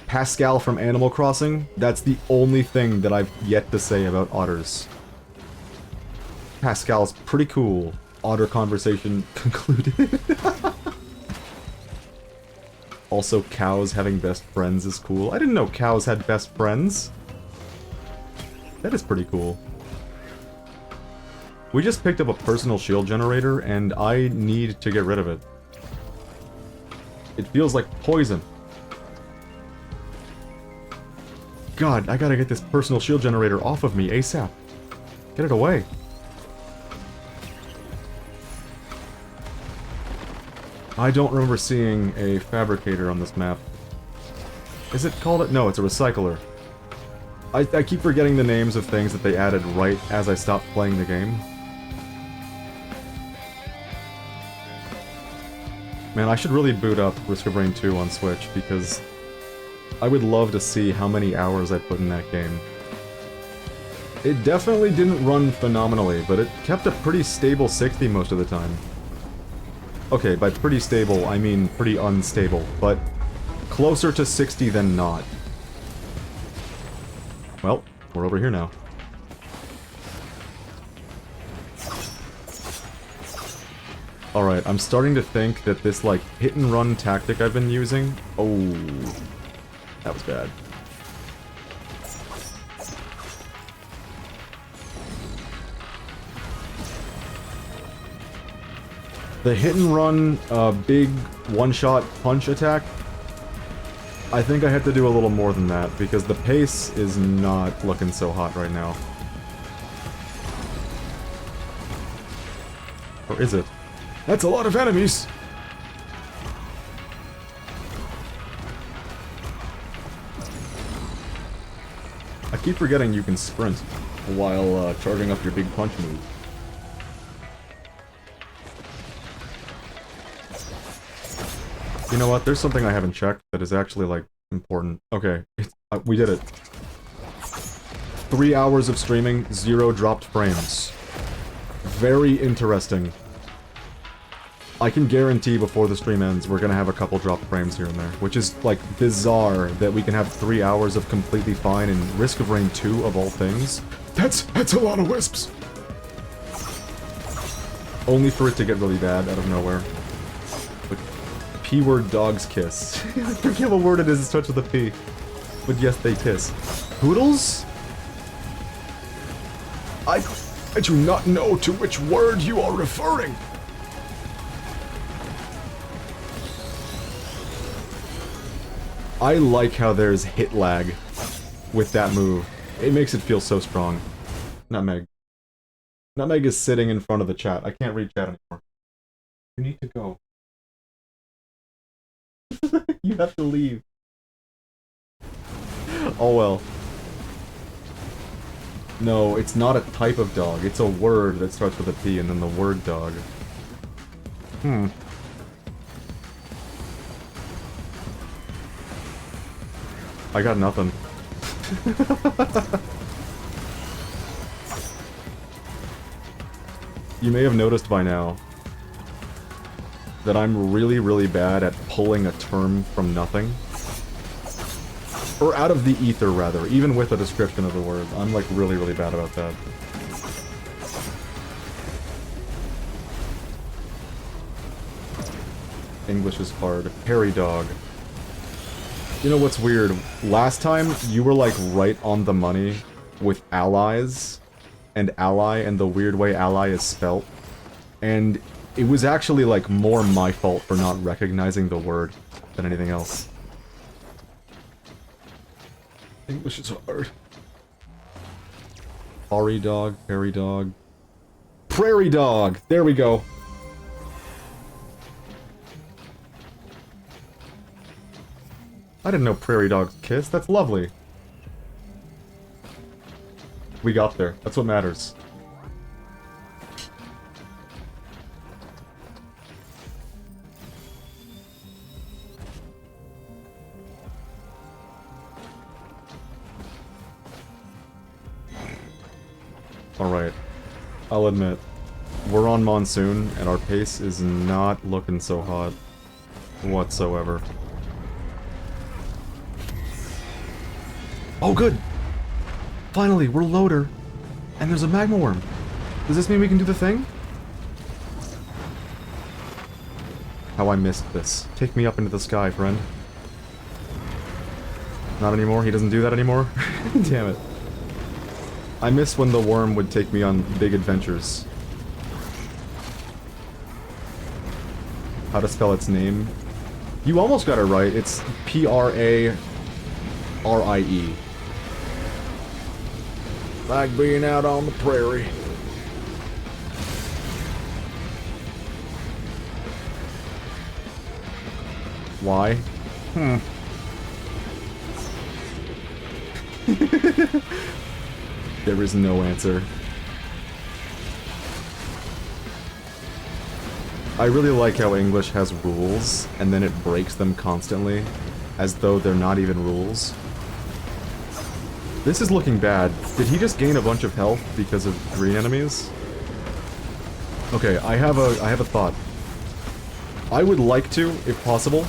Pascal from Animal Crossing, that's the only thing that I've yet to say about otters. Pascal's pretty cool. Otter conversation concluded. Also, cows having best friends is cool. I didn't know cows had best friends. That is pretty cool. We just picked up a personal shield generator, and I need to get rid of it. It feels like poison. God, I gotta get this personal shield generator off of me ASAP. Get it away. I don't remember seeing a fabricator on this map. Is it called it? No, it's a recycler. I keep forgetting the names of things that they added right as I stopped playing the game. Man, I should really boot up Risk of Rain 2 on Switch, because I would love to see how many hours I put in that game. It definitely didn't run phenomenally, but it kept a pretty stable 60 most of the time. Okay, by pretty stable, I mean pretty unstable, but closer to 60 than not. Well, we're over here now. Alright, I'm starting to think that this, like, hit-and-run tactic I've been using... Oh... That was bad. The hit-and-run, big one-shot punch attack, I think I have to do a little more than that, because the pace is not looking so hot right now. Or is it? That's a lot of enemies! I keep forgetting you can sprint while charging up your big punch move. You know what? There's something I haven't checked that is actually, like, important. Okay, we did it. 3 hours of streaming, 0 dropped frames. Very interesting. I can guarantee before the stream ends, we're gonna have a couple dropped frames here and there, which is, like, bizarre that we can have 3 hours of completely fine and Risk of Rain 2 of all things. That's a lot of wisps! Only for it to get really bad out of nowhere. P-word dog's kiss. I forget what word it is, it starts with a P. But yes, they kiss. Poodles? I do not know to which word you are referring. I like how there's hit lag with that move. It makes it feel so strong. Nutmeg. Nutmeg is sitting in front of the chat. I can't read chat anymore. You need to go. You have to leave. Oh well. No, it's not a type of dog. It's a word that starts with a P and then the word dog. I got nothing. You may have noticed by now that I'm really, really bad at pulling a term from nothing. Or out of the ether, rather, even with a description of the word. I'm, like, really, really bad about that. English is hard. Hairy dog. You know what's weird? Last time, you were, like, right on the money with allies, and ally, and the weird way ally is spelt. And it was actually, like, more my fault for not recognizing the word than anything else. English is hard. Prairie dog, prairie dog. Prairie dog! There we go. I didn't know prairie dogs kiss. That's lovely. We got there. That's what matters. Alright. I'll admit. We're on monsoon, and our pace is not looking so hot whatsoever. Oh, good! Finally, we're loader, and there's a magma worm. Does this mean we can do the thing? How I missed this. Take me up into the sky, friend. Not anymore? He doesn't do that anymore? Damn it. I miss when the worm would take me on big adventures. How to spell its name? You almost got it right. It's Prarie. Like being out on the prairie. Why? There is no answer. I really like how English has rules, and then it breaks them constantly, as though they're not even rules. This is looking bad. Did he just gain a bunch of health because of green enemies? Okay, I have a thought. I would like to, if possible,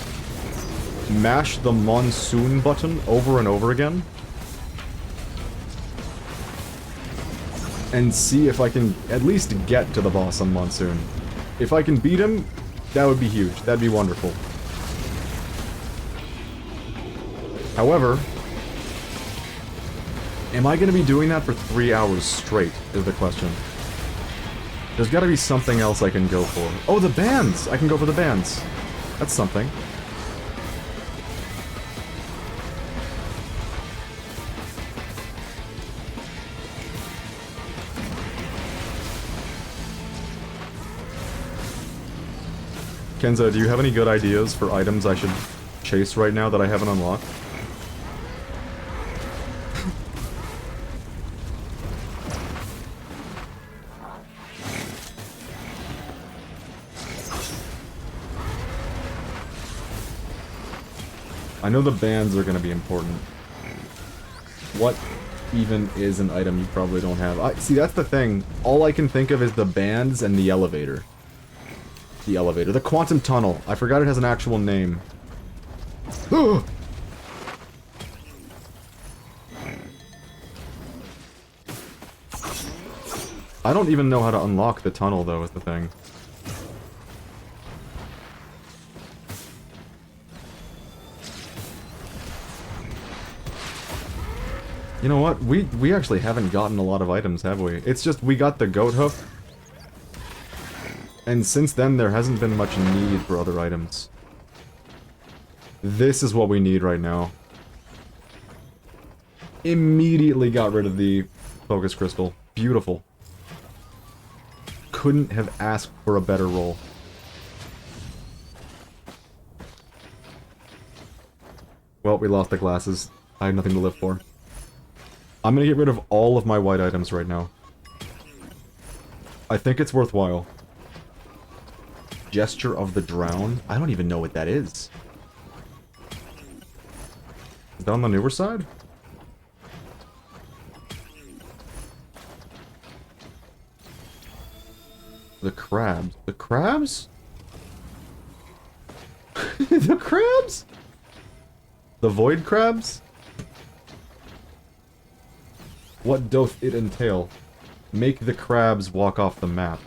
mash the monsoon button over and over again. And see if I can at least get to the boss on monsoon. If I can beat him, that would be huge. That'd be wonderful. However, am I going to be doing that for 3 hours straight, is the question. There's got to be something else I can go for. Oh, the bands! I can go for the bands. That's something. Kenza, do you have any good ideas for items I should chase right now that I haven't unlocked? I know the bands are going to be important. What even is an item you probably don't have? See, that's the thing. All I can think of is the bands and the elevator. The elevator. The quantum tunnel. I forgot it has an actual name. I don't even know how to unlock the tunnel, though, is the thing. You know what? We actually haven't gotten a lot of items, have we? It's just we got the goat hoof. And since then, there hasn't been much need for other items. This is what we need right now. Immediately got rid of the focus crystal. Beautiful. Couldn't have asked for a better roll. Well, we lost the glasses. I had nothing to live for. I'm gonna get rid of all of my white items right now. I think it's worthwhile. Gesture of the Drown? I don't even know what that is. Is that on the newer side? The crabs. The crabs? The crabs? The void crabs? What doth it entail? Make the crabs walk off the map.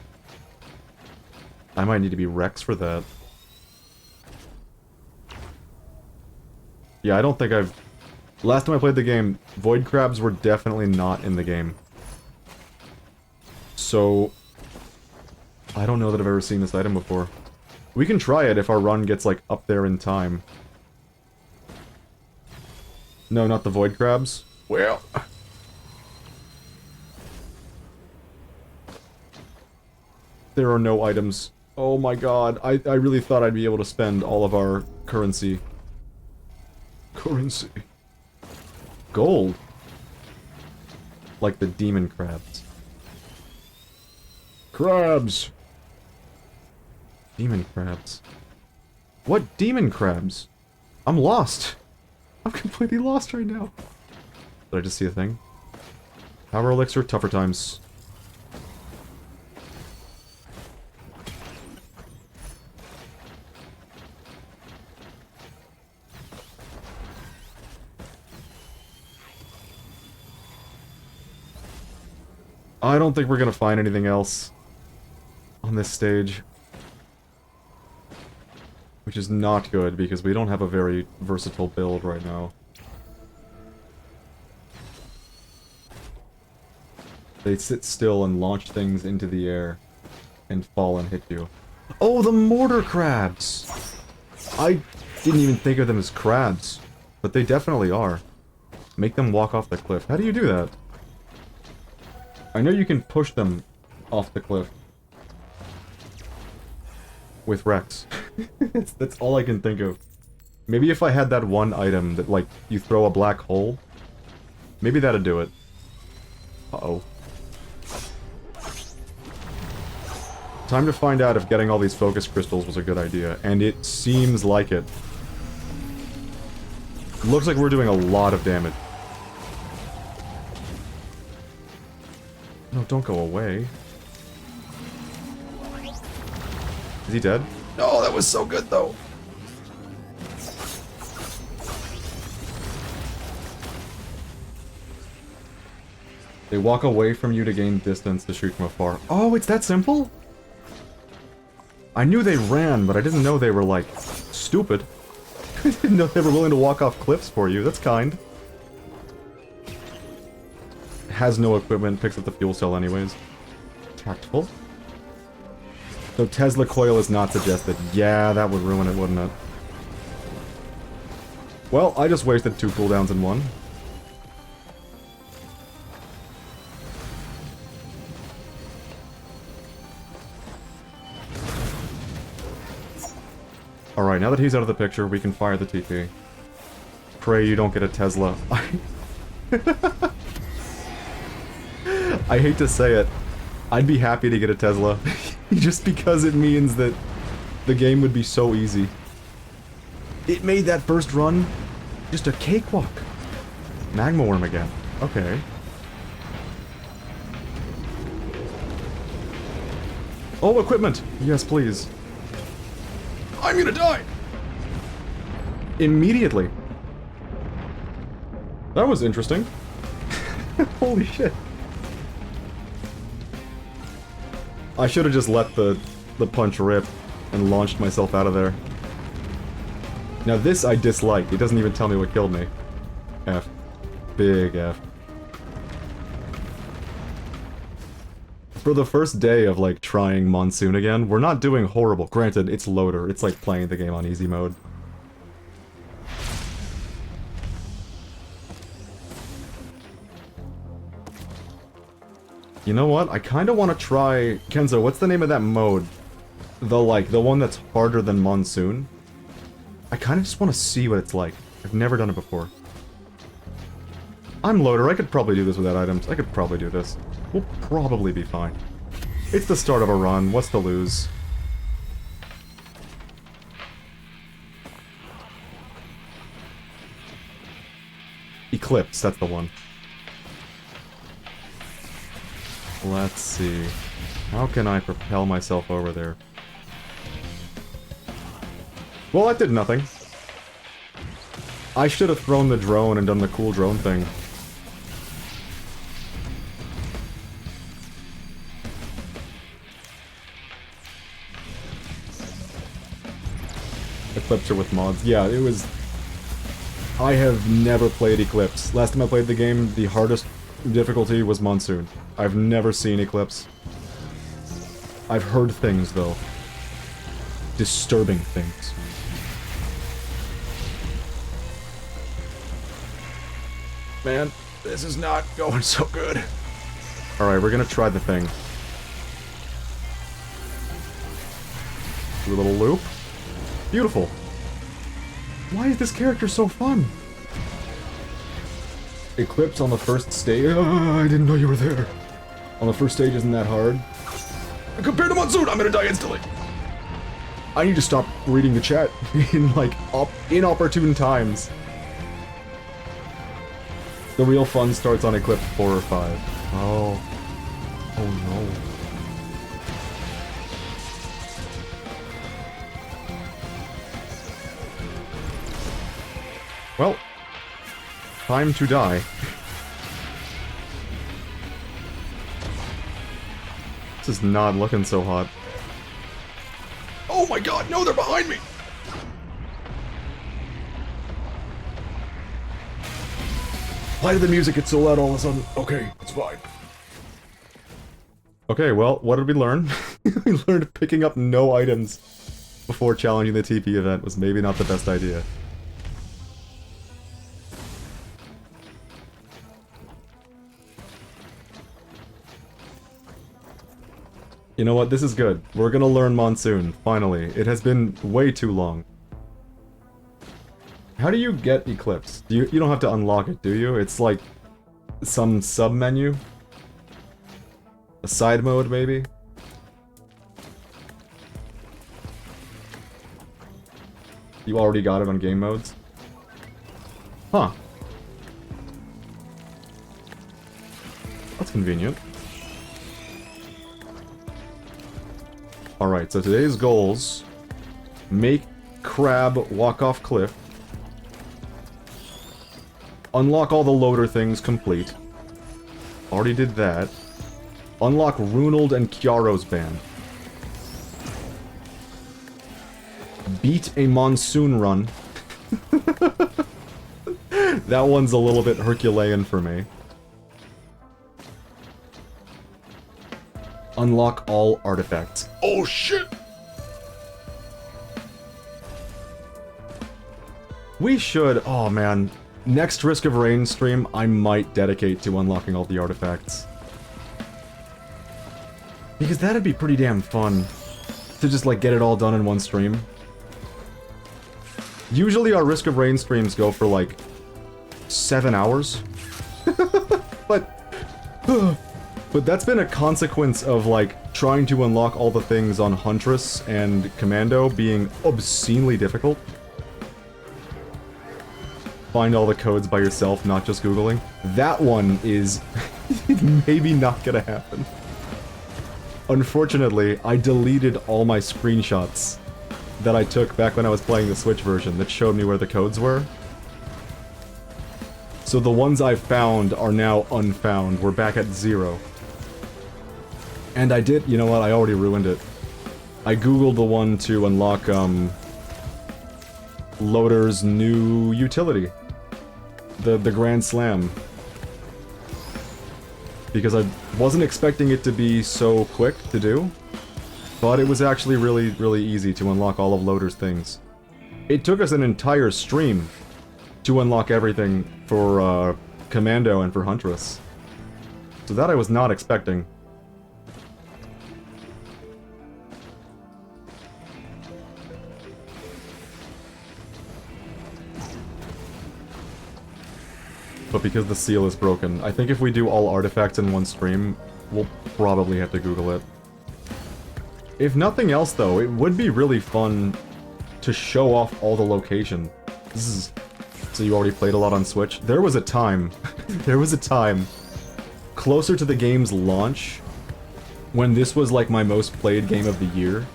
I might need to be Rex for that. Yeah, I don't think I've... Last time I played the game, void crabs were definitely not in the game. So... I don't know that I've ever seen this item before. We can try it if our run gets, like, up there in time. No, not the void crabs. Well... There are no items. Oh my god, I really thought I'd be able to spend all of our currency. Currency. Gold. Like the demon crabs. Crabs! Demon crabs. What demon crabs? I'm lost. I'm completely lost right now. Did I just see a thing? Power elixir, tougher times. I don't think we're gonna find anything else on this stage. Which is not good, because we don't have a very versatile build right now. They sit still and launch things into the air and fall and hit you. Oh, the mortar crabs! I didn't even think of them as crabs, but they definitely are. Make them walk off the cliff. How do you do that? I know you can push them off the cliff. With Rex. That's all I can think of. Maybe if I had that one item that, like, you throw a black hole, maybe that'd do it. Uh-oh. Time to find out if getting all these focus crystals was a good idea, and it seems like it. Looks like we're doing a lot of damage. No, don't go away. Is he dead? No, that was so good, though. They walk away from you to gain distance to shoot from afar. Oh, it's that simple? I knew they ran, but I didn't know they were, like, stupid. I didn't know they were willing to walk off cliffs for you. That's kind. Has no equipment, picks up the fuel cell anyways. Tactful. So Tesla coil is not suggested. Yeah, that would ruin it, wouldn't it? Well, I just wasted 2 cooldowns in one. Alright, now that he's out of the picture, we can fire the TP. Pray you don't get a Tesla. I hate to say it. I'd be happy to get a Tesla. Just because it means that the game would be so easy. It made that first run just a cakewalk. Magma worm again. Okay. Oh, equipment! Yes, please. I'm gonna die! Immediately. That was interesting. Holy shit. I should have just let the punch rip and launched myself out of there. Now this I dislike. It doesn't even tell me what killed me. F. Big F. For the first day of, like, trying Monsoon again, we're not doing horrible. Granted, it's loader. It's like playing the game on easy mode. You know what? I kind of want to try... Kenzo, what's the name of that mode? The one that's harder than Monsoon? I kind of just want to see what it's like. I've never done it before. I'm loader. I could probably do this without items. I could probably do this. We'll probably be fine. It's the start of a run. What's to lose? Eclipse, that's the one. Let's see. How can I propel myself over there? Well, that did nothing. I should have thrown the drone and done the cool drone thing. Eclipser with mods. Yeah, it was... I have never played Eclipse. Last time I played the game, the hardest difficulty was Monsoon. I've never seen Eclipse. I've heard things, though. Disturbing things. Man, this is not going so good. Alright, we're gonna try the thing. Do a little loop. Beautiful. Why is this character so fun? Eclipse on the first stage. Oh, I didn't know you were there. On the first stage isn't that hard. Compared to Monsoon, I'm gonna die instantly. I need to stop reading the chat in, like, inopportune times. The real fun starts on Eclipse 4 or 5. Oh. Oh no. Well, time to die. This is not looking so hot. Oh my god, no, they're behind me! Why did the music get so loud all of a sudden? Okay, it's fine. Okay, well, what did we learn? We learned picking up no items before challenging the TP event was maybe not the best idea. You know what, this is good. We're gonna learn Monsoon, finally. It has been way too long. How do you get Eclipse? You don't have to unlock it, do you? It's like some sub-menu? A side mode, maybe? You already got it on game modes? Huh. That's convenient. Alright, so today's goals. Make Crab walk off cliff. Unlock all the loader things complete. Already did that. Unlock Runald and Kyaro's band. Beat a monsoon run. That one's a little bit Herculean for me. Unlock all artifacts. Oh shit! We should... Oh man. Next Risk of Rain stream, I might dedicate to unlocking all the artifacts. Because that'd be pretty damn fun. To just, like, get it all done in one stream. Usually our Risk of Rain streams go for, like, 7 hours. But that's been a consequence of, like, trying to unlock all the things on Huntress and Commando being obscenely difficult. Find all the codes by yourself, not just Googling. That one is maybe not gonna happen. Unfortunately, I deleted all my screenshots that I took back when I was playing the Switch version that showed me where the codes were. So the ones I found are now unfound. We're back at 0. And I did, you know what, I already ruined it. I googled the one to unlock, Loader's new utility. The Grand Slam. Because I wasn't expecting it to be so quick to do. But it was actually really, really easy to unlock all of Loader's things. It took us an entire stream to unlock everything for, Commando and for Huntress. So that I was not expecting. But because the seal is broken, I think if we do all artifacts in one stream, we'll probably have to Google it. If nothing else though, it would be really fun to show off all the location. This is... So you already played a lot on Switch? There was a time, closer to the game's launch, when this was like my most played game of the year.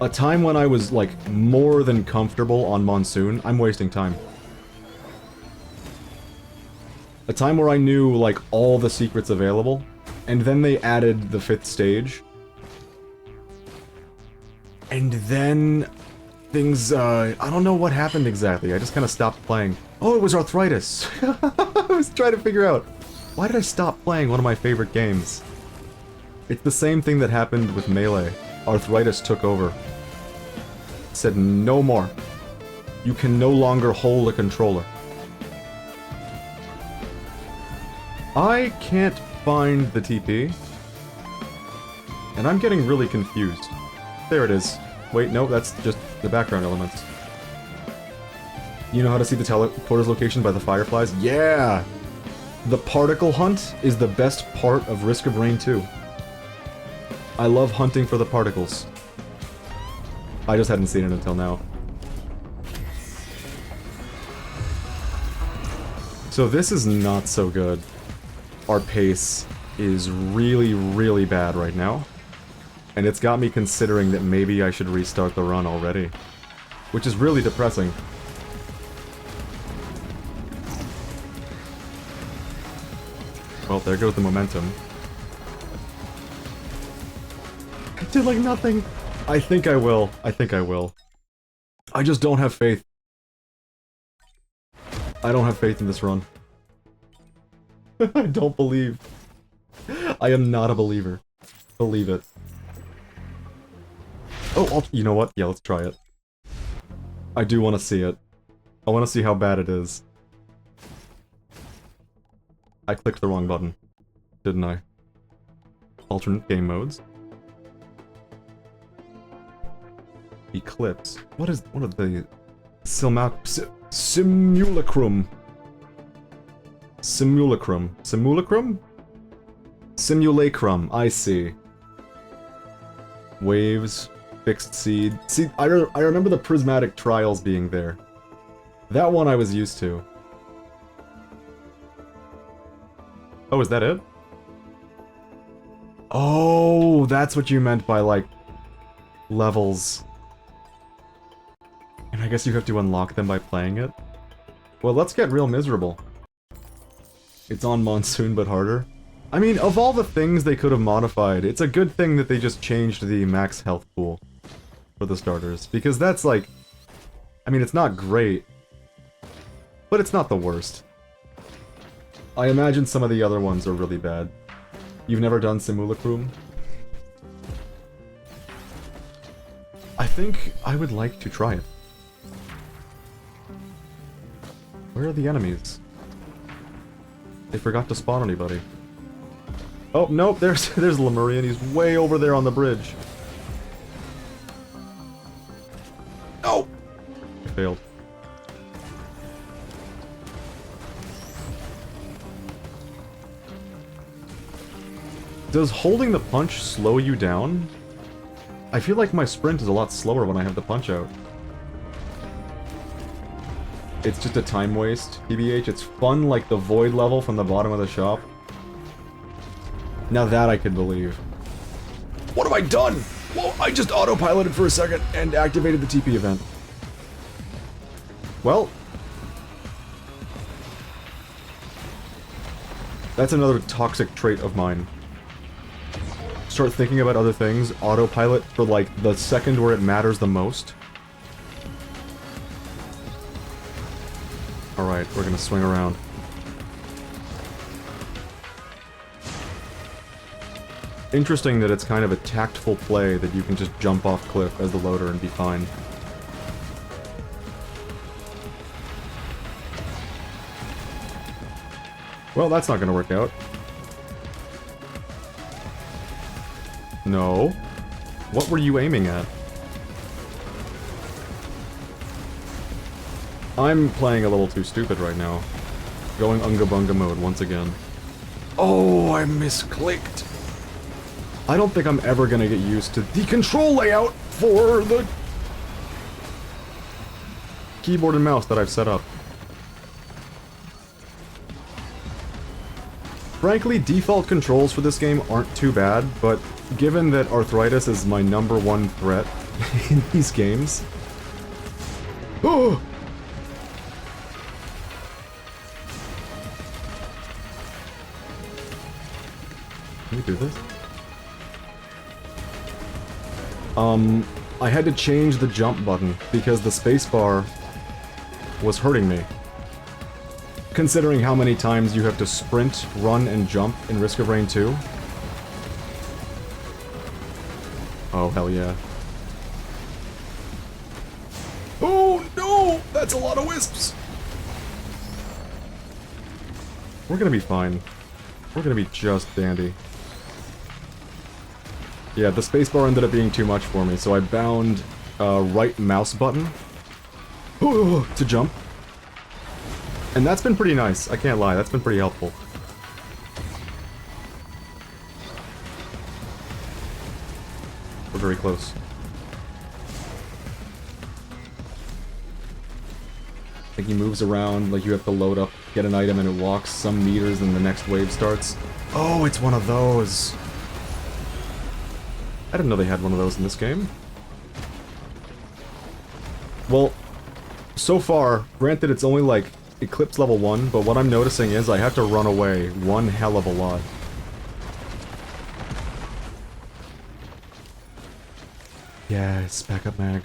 A time when I was like more than comfortable on Monsoon. I'm wasting time. A time where I knew, like, all the secrets available, and then they added the 5th stage. And then... things, I don't know what happened exactly, I just kinda stopped playing. Oh, it was arthritis! I was trying to figure out, why did I stop playing one of my favorite games? It's the same thing that happened with Melee. Arthritis took over. Said, no more. You can no longer hold a controller. I can't find the TP. And I'm getting really confused. There it is. Wait, no, that's just the background elements. You know how to see the teleporter's location by the fireflies? Yeah! The particle hunt is the best part of Risk of Rain 2. I love hunting for the particles. I just hadn't seen it until now. So this is not so good. Our pace is really, really bad right now. And it's got me considering that maybe I should restart the run already. Which is really depressing. Well, there goes the momentum. It did like nothing. I think I will. I think I will. I just don't have faith. I don't have faith in this run. I don't believe. I am not a believer. Believe it. Oh, you know what? Yeah, let's try it. I do want to see it. I want to see how bad it is. I clicked the wrong button, didn't I? Alternate game modes. Eclipse. What are the... Simulacrum. Simulacrum. Simulacrum? Simulacrum, I see. Waves, fixed seed. See, I remember the prismatic trials being there. That one I was used to. Oh, is that it? Oh, that's what you meant by, like, levels. And I guess you have to unlock them by playing it? Well, let's get real miserable. It's on Monsoon, but harder. I mean, of all the things they could have modified, it's a good thing that they just changed the max health pool for the starters, because that's like... I mean, it's not great, but it's not the worst. I imagine some of the other ones are really bad. You've never done Simulacrum? I think I would like to try it. Where are the enemies? They forgot to spawn anybody. Oh, nope, there's Lemurian. He's way over there on the bridge. No! I failed. Does holding the punch slow you down? I feel like my sprint is a lot slower when I have the punch out. It's just a time waste, TBH. It's fun like the void level from the bottom of the shop. Now that I could believe. What have I done? Well, I just autopiloted for a second and activated the TP event. Well. That's another toxic trait of mine. Start thinking about other things, autopilot for like the second where it matters the most. Alright, we're gonna swing around. Interesting that it's kind of a tactful play that you can just jump off cliff as the loader and be fine. Well, that's not gonna work out. No. What were you aiming at? I'm playing a little too stupid right now. Going Unga Bunga mode once again. Oh, I misclicked. I don't think I'm ever gonna get used to the control layout for the keyboard and mouse that I've set up. Frankly, default controls for this game aren't too bad, but given that arthritis is my #1 threat in these games... Oh! Can we do this? I had to change the jump button because the spacebar was hurting me. Considering how many times you have to sprint, run, and jump in Risk of Rain 2. Oh, hell yeah. Oh, no! That's a lot of wisps! We're gonna be fine. We're gonna be just dandy. Yeah, the spacebar ended up being too much for me, so I bound right mouse button to jump. And that's been pretty nice, I can't lie, that's been pretty helpful. We're very close. I think he moves around, like you have to load up, get an item, and it walks some meters, and the next wave starts. Oh, it's one of those! I didn't know they had one of those in this game. Well, so far, granted it's only like Eclipse level 1, but what I'm noticing is I have to run away one hell of a lot. Yes, backup mag.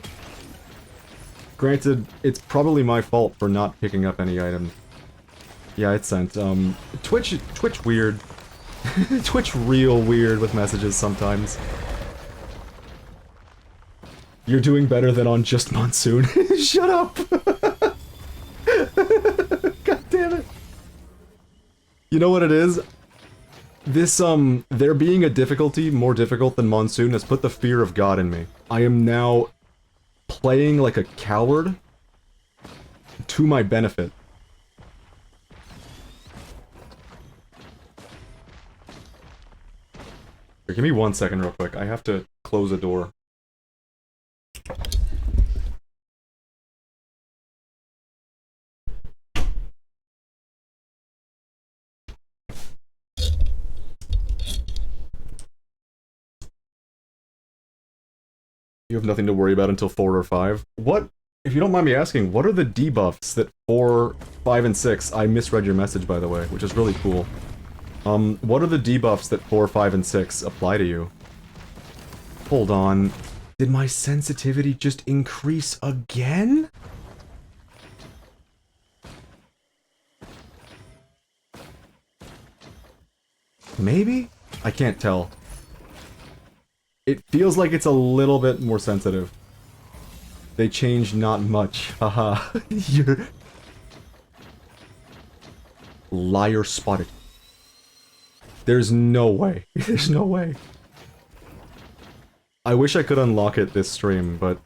Granted, it's probably my fault for not picking up any item. Yeah, it's sent. Twitch weird. Twitch real weird with messages sometimes. You're doing better than on just Monsoon. Shut up! God damn it. You know what it is? This, there being a difficulty more difficult than Monsoon has put the fear of God in me. I am now playing like a coward to my benefit. Here, give me 1 second real quick. I have to close a door. You have nothing to worry about until 4 or 5. What, if you don't mind me asking, what are the debuffs that 4, 5, and 6... I misread your message, by the way, which is really cool. What are the debuffs that 4, 5, and 6 apply to you? Hold on. Did my sensitivity just increase again? Maybe? I can't tell. It feels like it's a little bit more sensitive. They changed not much. Haha. You're... Liar spotted. There's no way. There's no way. I wish I could unlock it this stream, but...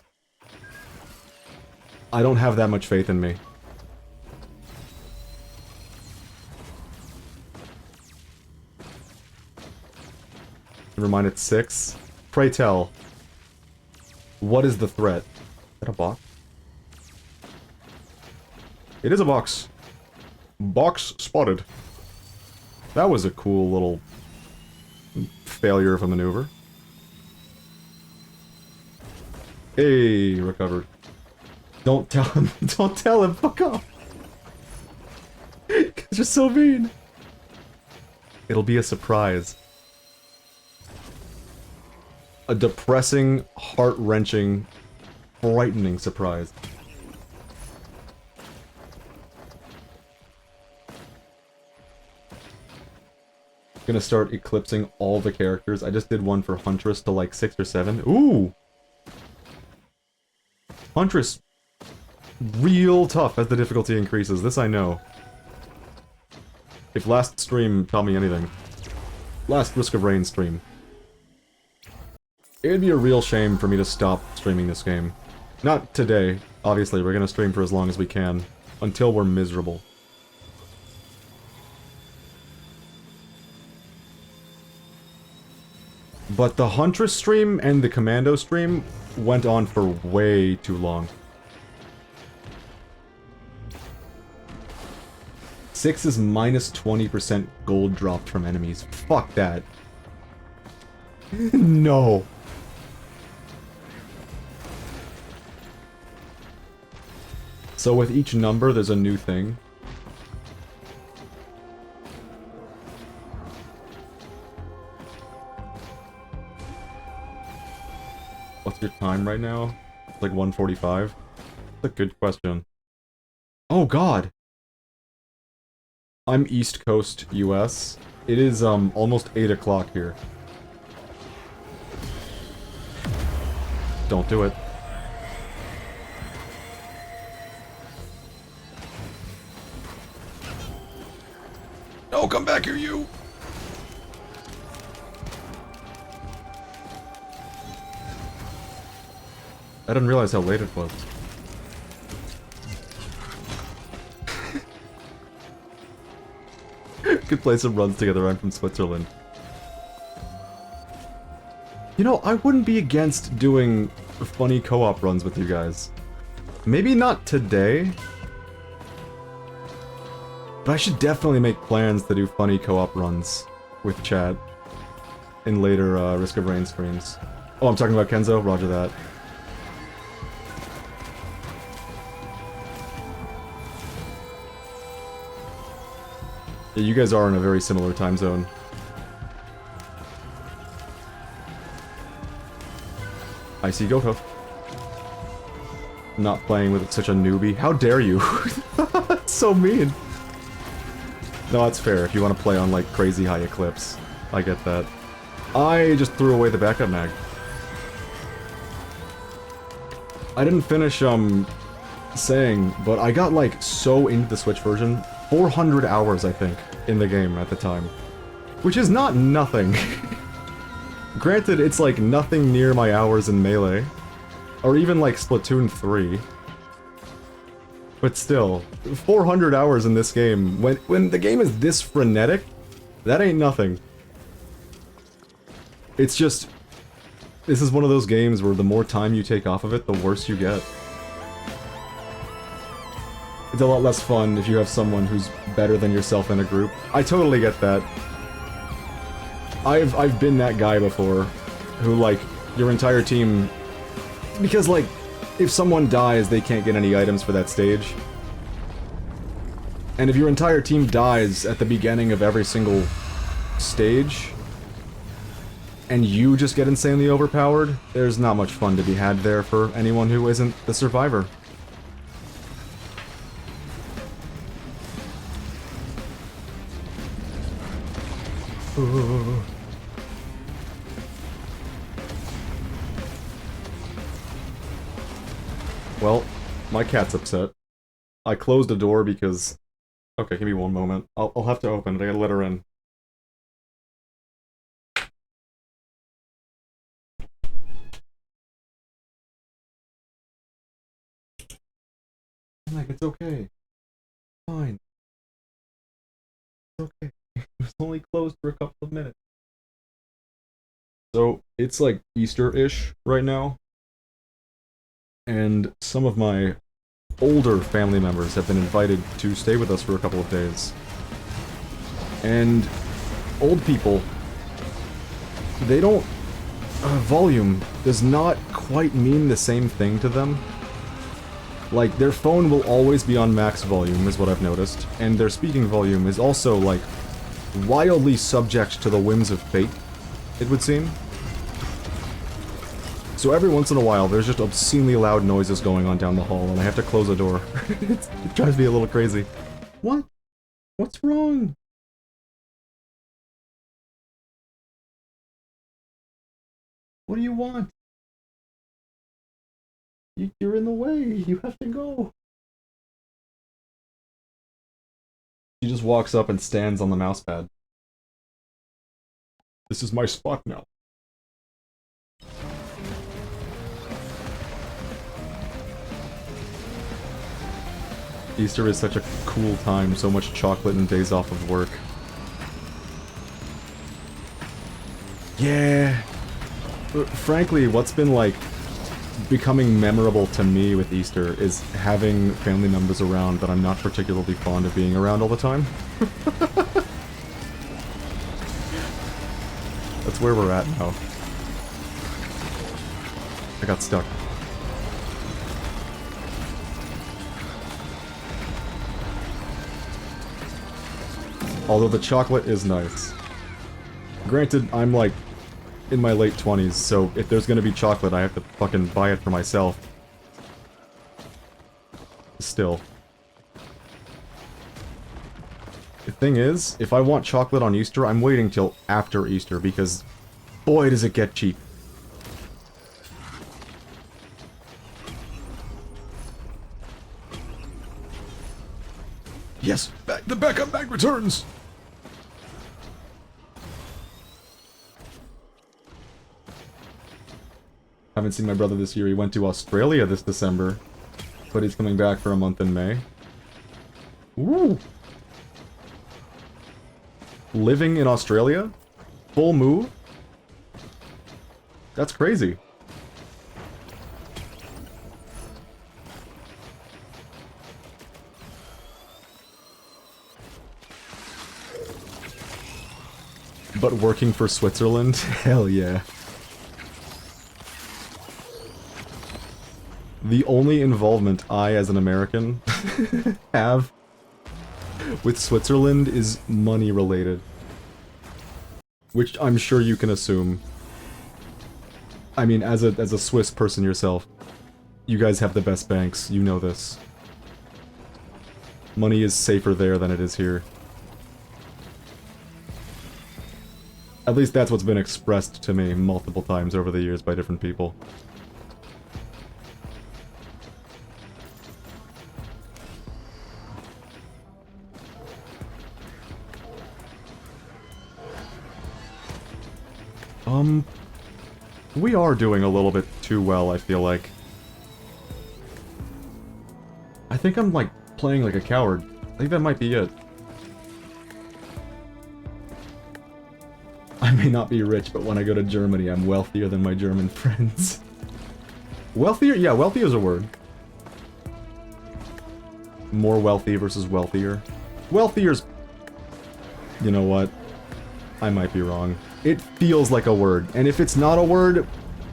I don't have that much faith in me. Never mind, it's 6. Pray tell. What is the threat? Is that a box? It is a box. Box spotted. That was a cool little failure of a maneuver. Hey, recovered. Don't tell him. Don't tell him. Fuck off. Cause you're so mean. It'll be a surprise. A depressing, heart-wrenching, frightening surprise. Gonna start eclipsing all the characters. I just did one for Huntress to like 6 or 7. Ooh! Huntress, real tough as the difficulty increases. This I know. If last stream taught me anything. Last Risk of Rain stream. It would be a real shame for me to stop streaming this game. Not today. Obviously, we're gonna stream for as long as we can. Until we're miserable. But the Huntress stream and the Commando stream went on for way too long. 6 is minus 20% gold dropped from enemies. Fuck that. No. So with each number, there's a new thing. What's your time right now? It's like 1:45? That's a good question. Oh god! I'm East Coast, US. It is, almost 8 o'clock here. Don't do it. No, come back here, you! I didn't realize how late it was. Could play some runs together, I'm from Switzerland. You know, I wouldn't be against doing funny co-op runs with you guys. Maybe not today. But I should definitely make plans to do funny co-op runs with chat in later Risk of Rain streams. Oh, I'm talking about Kenzo? Roger that. Yeah, you guys are in a very similar time zone. I see Goto. Not playing with such a newbie. How dare you? That's so mean. No, that's fair. If you want to play on, like, crazy high Eclipse. I get that. I just threw away the backup mag. I didn't finish, saying, but I got, like, so into the Switch version. 400 hours, I think, in the game at the time. Which is not nothing. Granted, it's, like, nothing near my hours in Melee. Or even, like, Splatoon 3. But still, 400 hours in this game, when the game is this frenetic, that ain't nothing. It's just... This is one of those games where the more time you take off of it, the worse you get. It's a lot less fun if you have someone who's better than yourself in a group. I totally get that. I've been that guy before, who, like, your entire team... Because, like, if someone dies, they can't get any items for that stage. And if your entire team dies at the beginning of every single stage, and you just get insanely overpowered, there's not much fun to be had there for anyone who isn't the survivor. Well, my cat's upset. I closed the door because... Okay, give me one moment. I'll have to open it. I gotta let her in. Like, it's okay. Fine. It's okay. It was only closed for a couple of minutes. So, it's like Easter-ish right now. And some of my older family members have been invited to stay with us for a couple of days. And old people, they don't... volume does not quite mean the same thing to them. Like, their phone will always be on max volume, is what I've noticed, and their speaking volume is also, like, wildly subject to the whims of fate, it would seem. So every once in a while, there's just obscenely loud noises going on down the hall, and I have to close the door. It drives me a little crazy. What? What's wrong? What do you want? You're in the way. You have to go. She just walks up and stands on the mousepad. This is my spot now. Easter is such a cool time, so much chocolate and days off of work. Yeah. But frankly, what's been, like, becoming memorable to me with Easter is having family members around that I'm not particularly fond of being around all the time. That's where we're at now. I got stuck. Although the chocolate is nice. Granted, I'm like in my late 20s, so if there's gonna be chocolate, I have to fucking buy it for myself. Still. The thing is, if I want chocolate on Easter, I'm waiting till after Easter, because boy does it get cheap. Yes! The backup bag returns! Haven't seen my brother this year. He went to Australia this December, but he's coming back for a month in May. Ooh! Living in Australia? Full move? That's crazy. But working for Switzerland? Hell yeah. The only involvement I, as an American, have with Switzerland is money related. Which I'm sure you can assume. I mean, as a Swiss person yourself, you guys have the best banks, you know this. Money is safer there than it is here. At least that's what's been expressed to me multiple times over the years by different people. We are doing a little bit too well, I feel like. I think I'm, like, playing like a coward. I think that might be it. I may not be rich, but when I go to Germany, I'm wealthier than my German friends. Wealthier? Yeah, wealthy is a word. More wealthy versus wealthier. Wealthier's... You know what? I might be wrong. It feels like a word, and if it's not a word,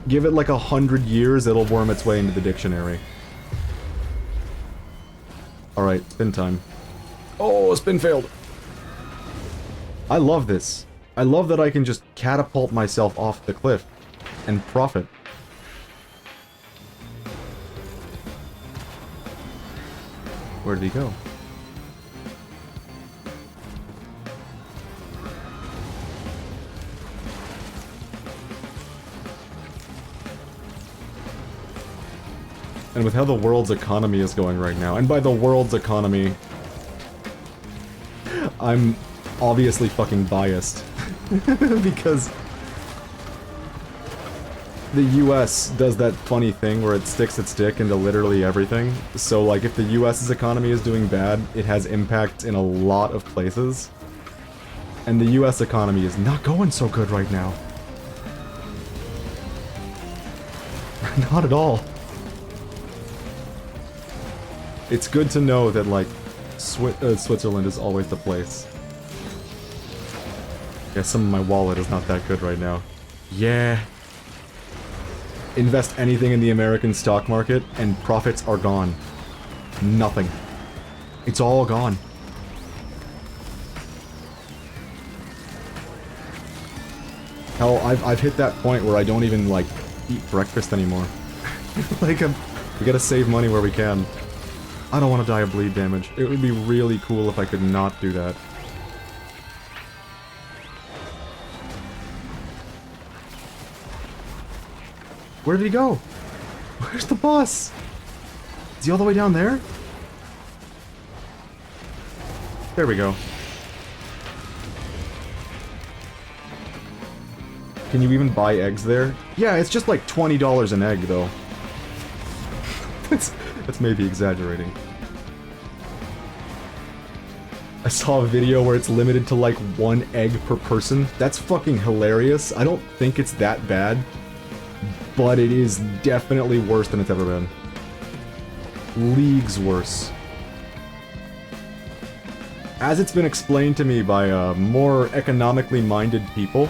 give it like 100 years, it'll worm its way into the dictionary. Alright, spin time. Oh, spin failed! I love this. I love that I can just catapult myself off the cliff and profit. Where did he go? And with how the world's economy is going right now, and by the world's economy, I'm obviously fucking biased. Because the US does that funny thing where it sticks its dick into literally everything. So, like, if the US's economy is doing bad, it has impact in a lot of places. And the US economy is not going so good right now. Not at all. It's good to know that, like, Switzerland is always the place. Yeah, some of my wallet is not that good right now. Yeah. Invest anything in the American stock market, and profits are gone. Nothing. It's all gone. Hell, I've hit that point where I don't even, like, eat breakfast anymore. Like, we gotta save money where we can. I don't want to die of bleed damage. It would be really cool if I could not do that. Where did he go? Where's the boss? Is he all the way down there? There we go. Can you even buy eggs there? Yeah, it's just like $20 an egg, though. That's maybe exaggerating. I saw a video where it's limited to like 1 egg per person. That's fucking hilarious. I don't think it's that bad, but it is definitely worse than it's ever been. Leagues worse. As it's been explained to me by more economically minded people,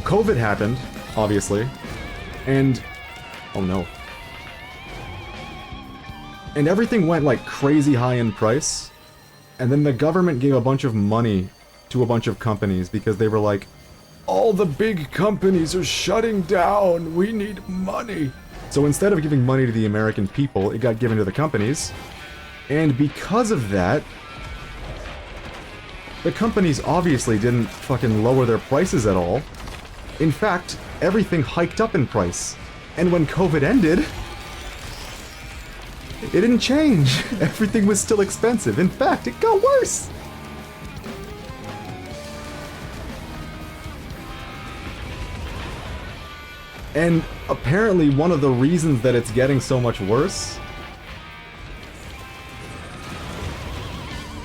COVID happened, obviously, and... oh no. And everything went like crazy high in price, and then the government gave a bunch of money to a bunch of companies because they were like, all the big companies are shutting down, we need money. So instead of giving money to the American people, it got given to the companies, and because of that, the companies obviously didn't fucking lower their prices at all. In fact, everything hiked up in price. And when COVID ended, it didn't change. Everything was still expensive. In fact, it got worse. And apparently one of the reasons that it's getting so much worse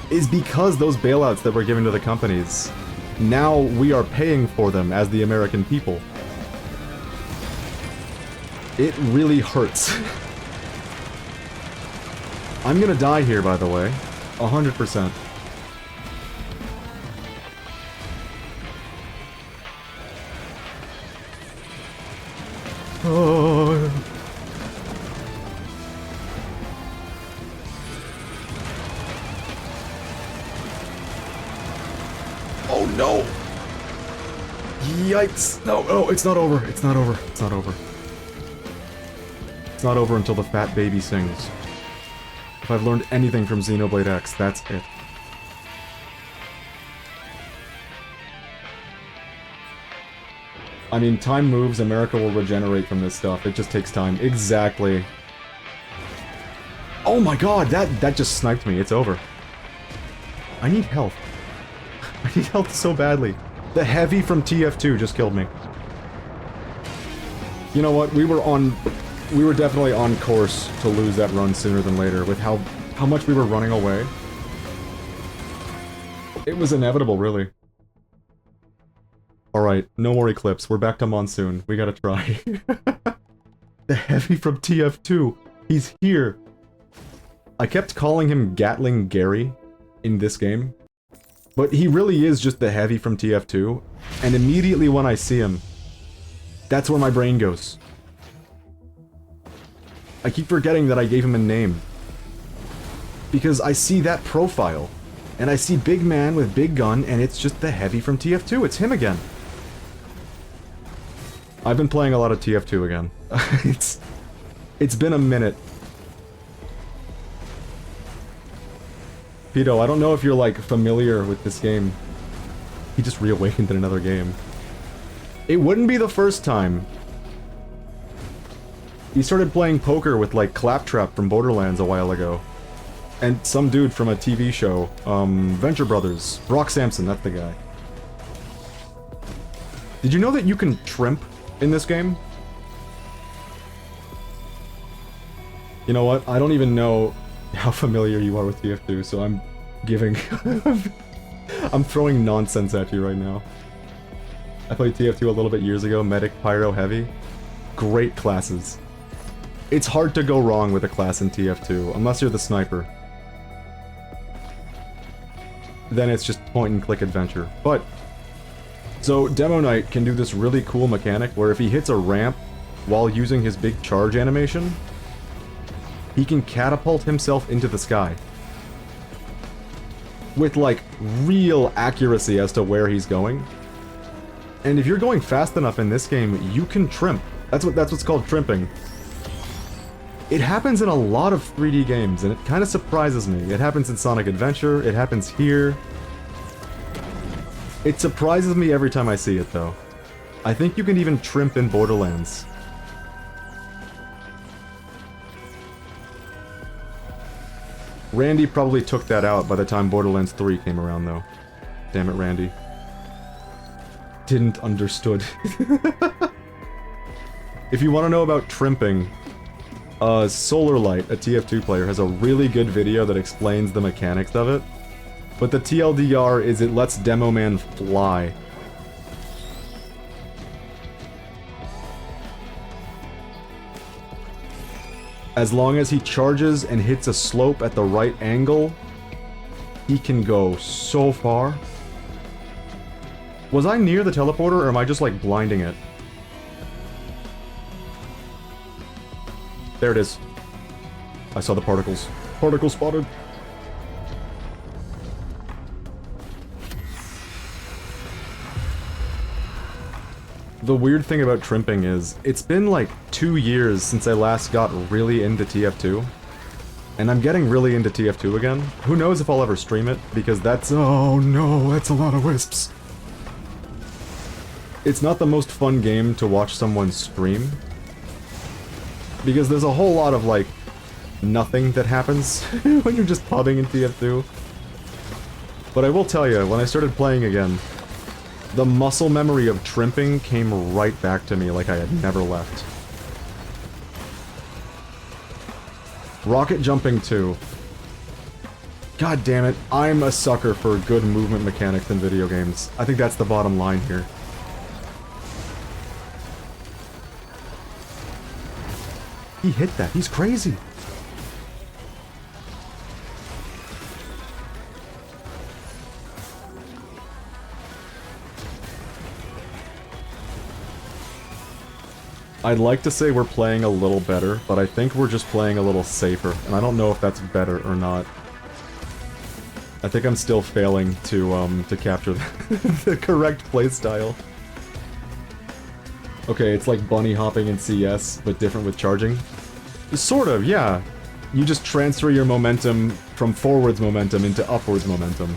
is because those bailouts that were given to the companies, now we are paying for them as the American people. It really hurts. I'm gonna die here, by the way. 100%. Oh. Oh no! Yikes! No, no, it's not over. It's not over. It's not over. It's not over until the fat baby sings. If I've learned anything from Xenoblade X, that's it. I mean, time moves, America will regenerate from this stuff. It just takes time. Exactly. Oh my god, that just sniped me. It's over. I need health. I need health so badly. The heavy from TF2 just killed me. You know what? We were definitely on course to lose that run sooner than later with how much we were running away. It was inevitable, really. Alright, no more Eclipse. We're back to Monsoon. We gotta try. The heavy from TF2. He's here. I kept calling him Gatling Gary in this game. But he really is just the heavy from TF2. And immediately when I see him, that's where my brain goes. I keep forgetting that I gave him a name. Because I see that profile. And I see big man with big gun, and it's just the heavy from TF2. It's him again. I've been playing a lot of TF2 again. It's been a minute. Pito, I don't know if you're, like, familiar with this game. He just reawakened in another game. It wouldn't be the first time. He started playing poker with, like, Claptrap from Borderlands a while ago. And some dude from a TV show. Venture Brothers. Brock Sampson, that's the guy. Did you know that you can trimp in this game? You know what? I don't even know how familiar you are with TF2, so I'm giving... I'm throwing nonsense at you right now. I played TF2 a little bit years ago, Medic, Pyro, Heavy. Great classes. It's hard to go wrong with a class in TF2, unless you're the sniper. Then it's just point-and-click adventure. But, so Demo Knight can do this really cool mechanic where if he hits a ramp while using his big charge animation, he can catapult himself into the sky. With, like, real accuracy as to where he's going. And if you're going fast enough in this game, you can trimp. That's what's called trimping. It happens in a lot of 3D games, and it kind of surprises me. It happens in Sonic Adventure, it happens here. It surprises me every time I see it, though. I think you can even trimp in Borderlands. Randy probably took that out by the time Borderlands 3 came around, though. Damn it, Randy. Didn't understood. If you want to know about trimping, Solarlight, a TF2 player, has a really good video that explains the mechanics of it. But the TLDR is it lets Demo Man fly. As long as he charges and hits a slope at the right angle, he can go so far. Was I near the teleporter, or am I just, like, blinding it? There it is. I saw the particles. Particle spotted. The weird thing about trimping is, it's been like 2 years since I last got really into TF2. And I'm getting really into TF2 again. Who knows if I'll ever stream it, because that's... Oh no, that's a lot of wisps. It's not the most fun game to watch someone stream. Because there's a whole lot of, like, nothing that happens when you're just pubbing in TF2. But I will tell you, when I started playing again, the muscle memory of trimping came right back to me like I had never left. Rocket jumping too. God damn it, I'm a sucker for good movement mechanics in video games. I think that's the bottom line here. He hit that, he's crazy! I'd like to say we're playing a little better, but I think we're just playing a little safer, and I don't know if that's better or not. I think I'm still failing to capture the correct playstyle. Okay, it's like bunny hopping in CS, but different with charging. Sort of, yeah. You just transfer your momentum from forwards momentum into upwards momentum.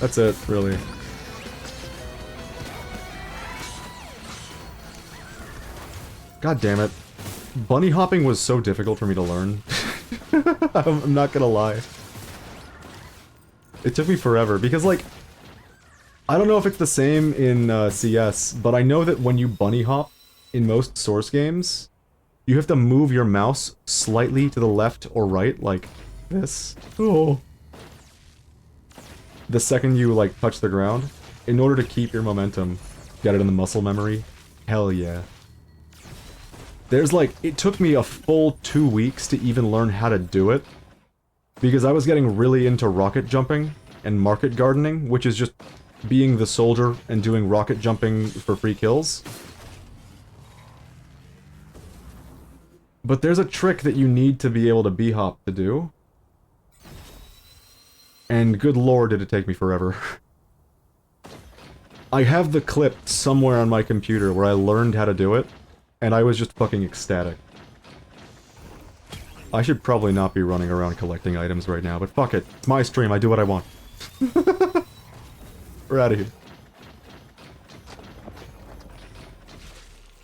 That's it, really. God damn it. Bunny hopping was so difficult for me to learn. I'm not gonna lie. It took me forever, because, like, I don't know if it's the same in CS, but I know that when you bunny hop in most Source games, you have to move your mouse slightly to the left or right, like this. Oh. The second you, like, touch the ground, in order to keep your momentum. Get it in the muscle memory? Hell yeah. There's, like, it took me a full 2 weeks to even learn how to do it, because I was getting really into rocket jumping and market gardening, which is just being the soldier and doing rocket jumping for free kills. But there's a trick that you need to be able to b-hop to do. And good lord did it take me forever. I have the clip somewhere on my computer where I learned how to do it, and I was just fucking ecstatic. I should probably not be running around collecting items right now, but fuck it. It's my stream, I do what I want. We're out of here.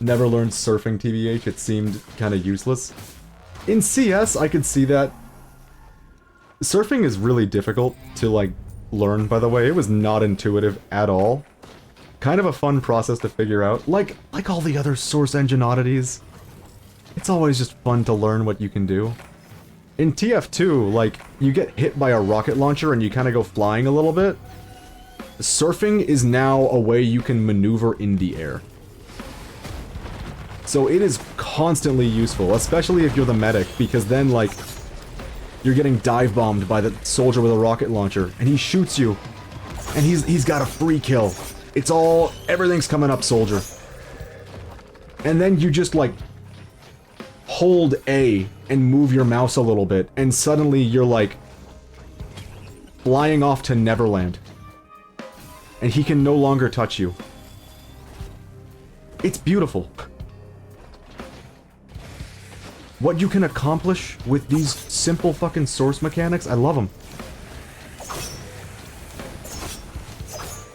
Never learned surfing, TBH. It seemed kind of useless. In CS, I could see that. Surfing is really difficult to, like, learn, by the way. It was not intuitive at all. Kind of a fun process to figure out. Like all the other Source engine oddities. It's always just fun to learn what you can do. In TF2, like, you get hit by a rocket launcher and you kind of go flying a little bit. Surfing is now a way you can maneuver in the air. So it is constantly useful, especially if you're the medic, because then, like, you're getting dive bombed by the soldier with a rocket launcher, and he shoots you, and he's got a free kill. It's all, everything's coming up, soldier. And then you just, like, hold A and move your mouse a little bit, and suddenly you're, like, flying off to Neverland. And he can no longer touch you. It's beautiful. What you can accomplish with these simple fucking Source mechanics, I love them.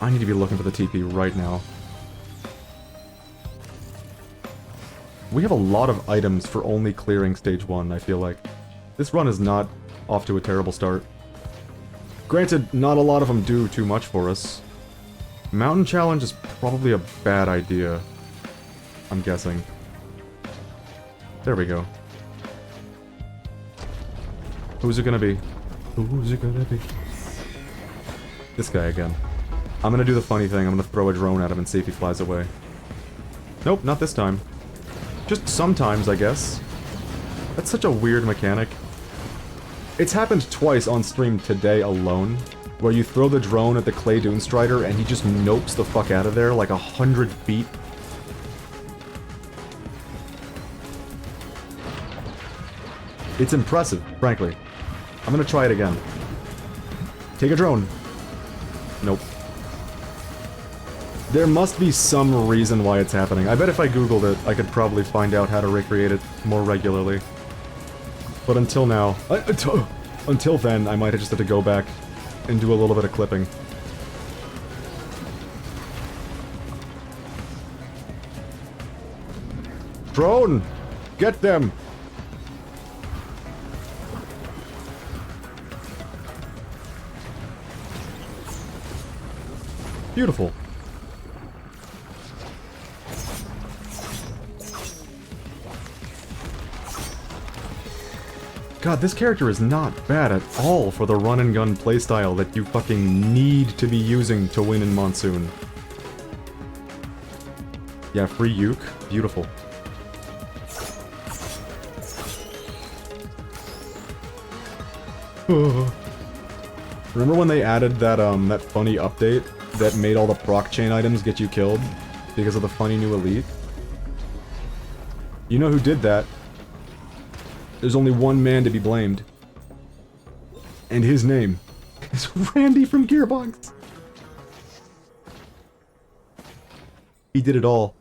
I need to be looking for the TP right now. We have a lot of items for only clearing stage 1, I feel like. This run is not off to a terrible start. Granted, not a lot of them do too much for us. Mountain challenge is probably a bad idea. I'm guessing. There we go. Who's it gonna be? Who's it gonna be? This guy again. I'm gonna do the funny thing. I'm gonna throw a drone at him and see if he flies away. Nope, not this time. Just sometimes, I guess. That's such a weird mechanic. It's happened twice on stream today alone, where you throw the drone at the Clay Dune Strider and he just nopes the fuck out of there like 100 feet. It's impressive, frankly. I'm gonna try it again. Take a drone. Nope. There must be some reason why it's happening. I bet if I googled it, I could probably find out how to recreate it more regularly. But until now... until then, I might just have to go back and do a little bit of clipping. Drone! Get them! Beautiful. God, this character is not bad at all for the run-and-gun playstyle that you fucking need to be using to win in Monsoon. Yeah, free Uke. Beautiful. Remember when they added that, that funny update that made all the proc chain items get you killed because of the funny new elite? You know who did that? There's only one man to be blamed. And his name is Randy from Gearbox. He did it all.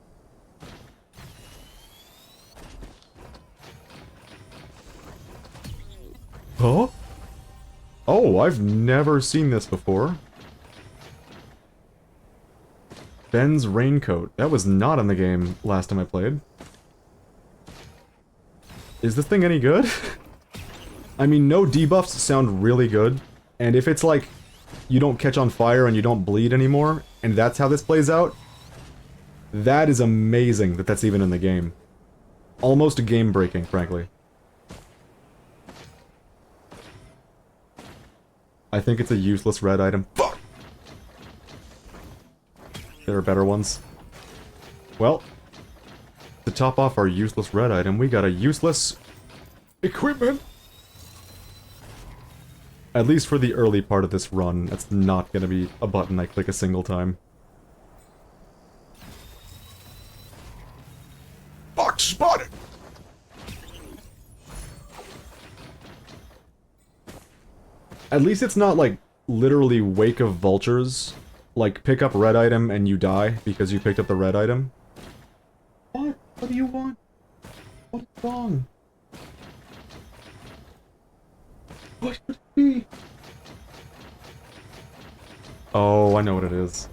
Huh? Oh, I've never seen this before. Ben's raincoat. That was not in the game last time I played. Is this thing any good? I mean, no debuffs sound really good. And if it's like, you don't catch on fire and you don't bleed anymore, and that's how this plays out, that is amazing that that's even in the game. Almost game-breaking, frankly. I think it's a useless red item. Fuck! There are better ones. Well, to top off our useless red item, we got a useless equipment. At least for the early part of this run, that's not gonna be a button I click a single time. Fox spotted! At least it's not like literally Wake of Vultures. Like, pick up red item and you die because you picked up the red item. What? What do you want? What's wrong? What could it be? Oh, I know what it is.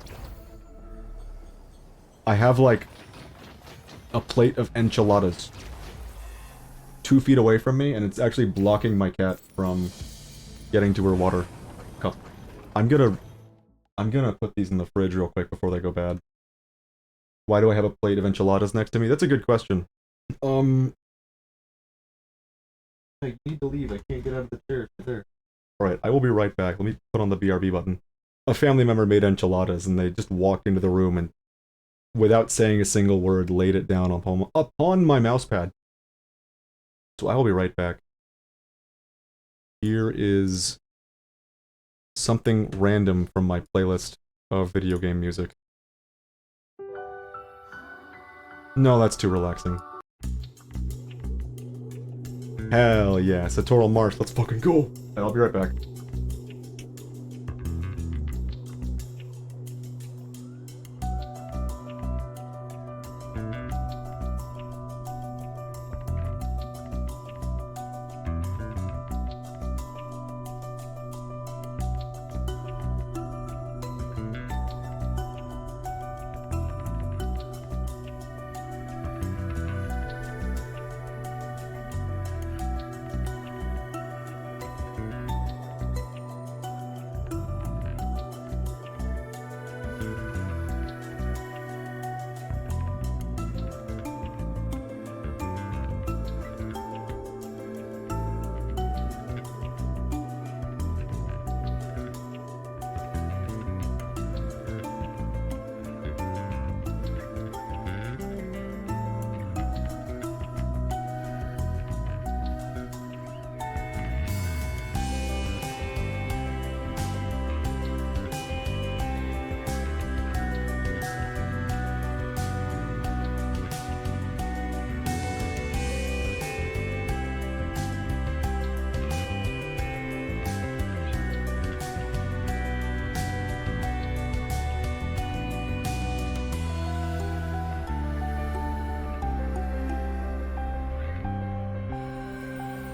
I have, like, a plate of enchiladas 2 feet away from me, and it's actually blocking my cat from getting to her water cup. I'm gonna put these in the fridge real quick before they go bad. Why do I have a plate of enchiladas next to me? That's a good question. I need to leave. I can't get out of the chair. There. Alright, I will be right back. Let me put on the BRB button. A family member made enchiladas, and they just walked into the room and, without saying a single word, laid it down upon my mousepad. So I will be right back. Here is something random from my playlist of video game music. No, that's too relaxing. Hell yeah, Satoral Marsh, let's fucking go! I'll be right back.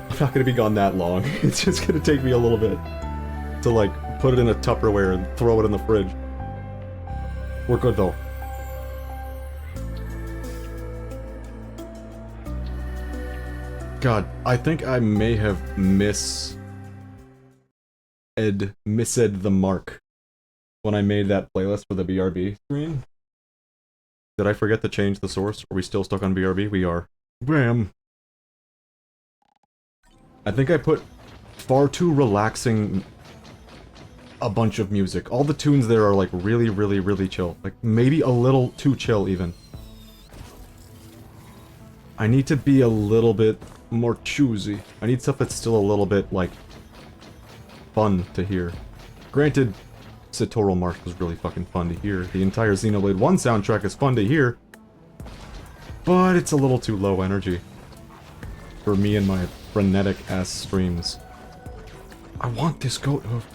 I'm not gonna be gone that long. It's just gonna take me a little bit to, like, put it in a Tupperware and throw it in the fridge. We're good, though. God, I think I may have missaid the mark when I made that playlist for the BRB screen. Did I forget to change the source? Are we still stuck on BRB? We are. Bam! I think I put far too relaxing a bunch of music. All the tunes there are like really, really, really chill. Like maybe a little too chill even. I need to be a little bit more choosy. I need stuff that's still a little bit like fun to hear. Granted, Satoral Marsh was really fucking fun to hear. The entire Xenoblade 1 soundtrack is fun to hear. But it's a little too low energy for me and my frenetic-ass streams. I want this goat hoof.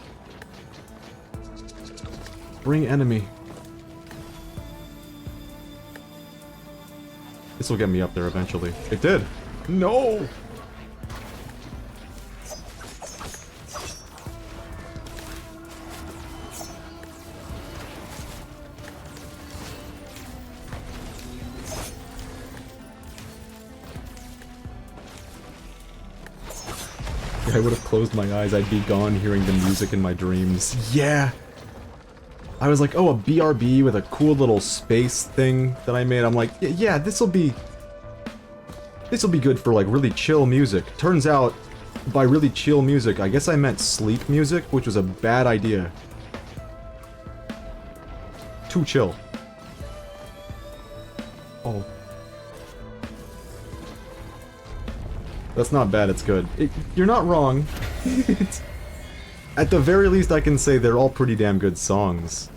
Bring enemy. This will get me up there eventually. It did! No! If I would have closed my eyes, I'd be gone hearing the music in my dreams. Yeah! I was like, oh, a BRB with a cool little space thing that I made. I'm like, yeah, this'll be good for, like, really chill music. Turns out, by really chill music, I guess I meant sleep music, which was a bad idea. Too chill. Oh. That's not bad, it's good. You're not wrong. At the very least, I can say they're all pretty damn good songs.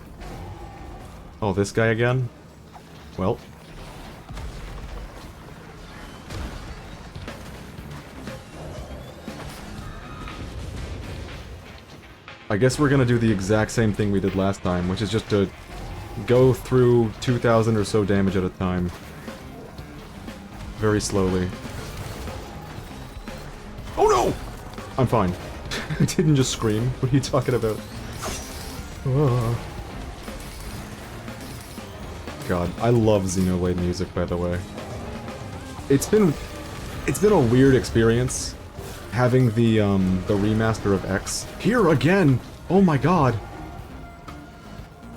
Oh, this guy again? Well. I guess we're gonna do the exact same thing we did last time, which is just to go through 2,000 or so damage at a time. Very slowly. Oh no! I'm fine. I didn't just scream. What are you talking about? God, I love Xenoblade music, by the way. It's been a weird experience having the remaster of X here again. Oh my god.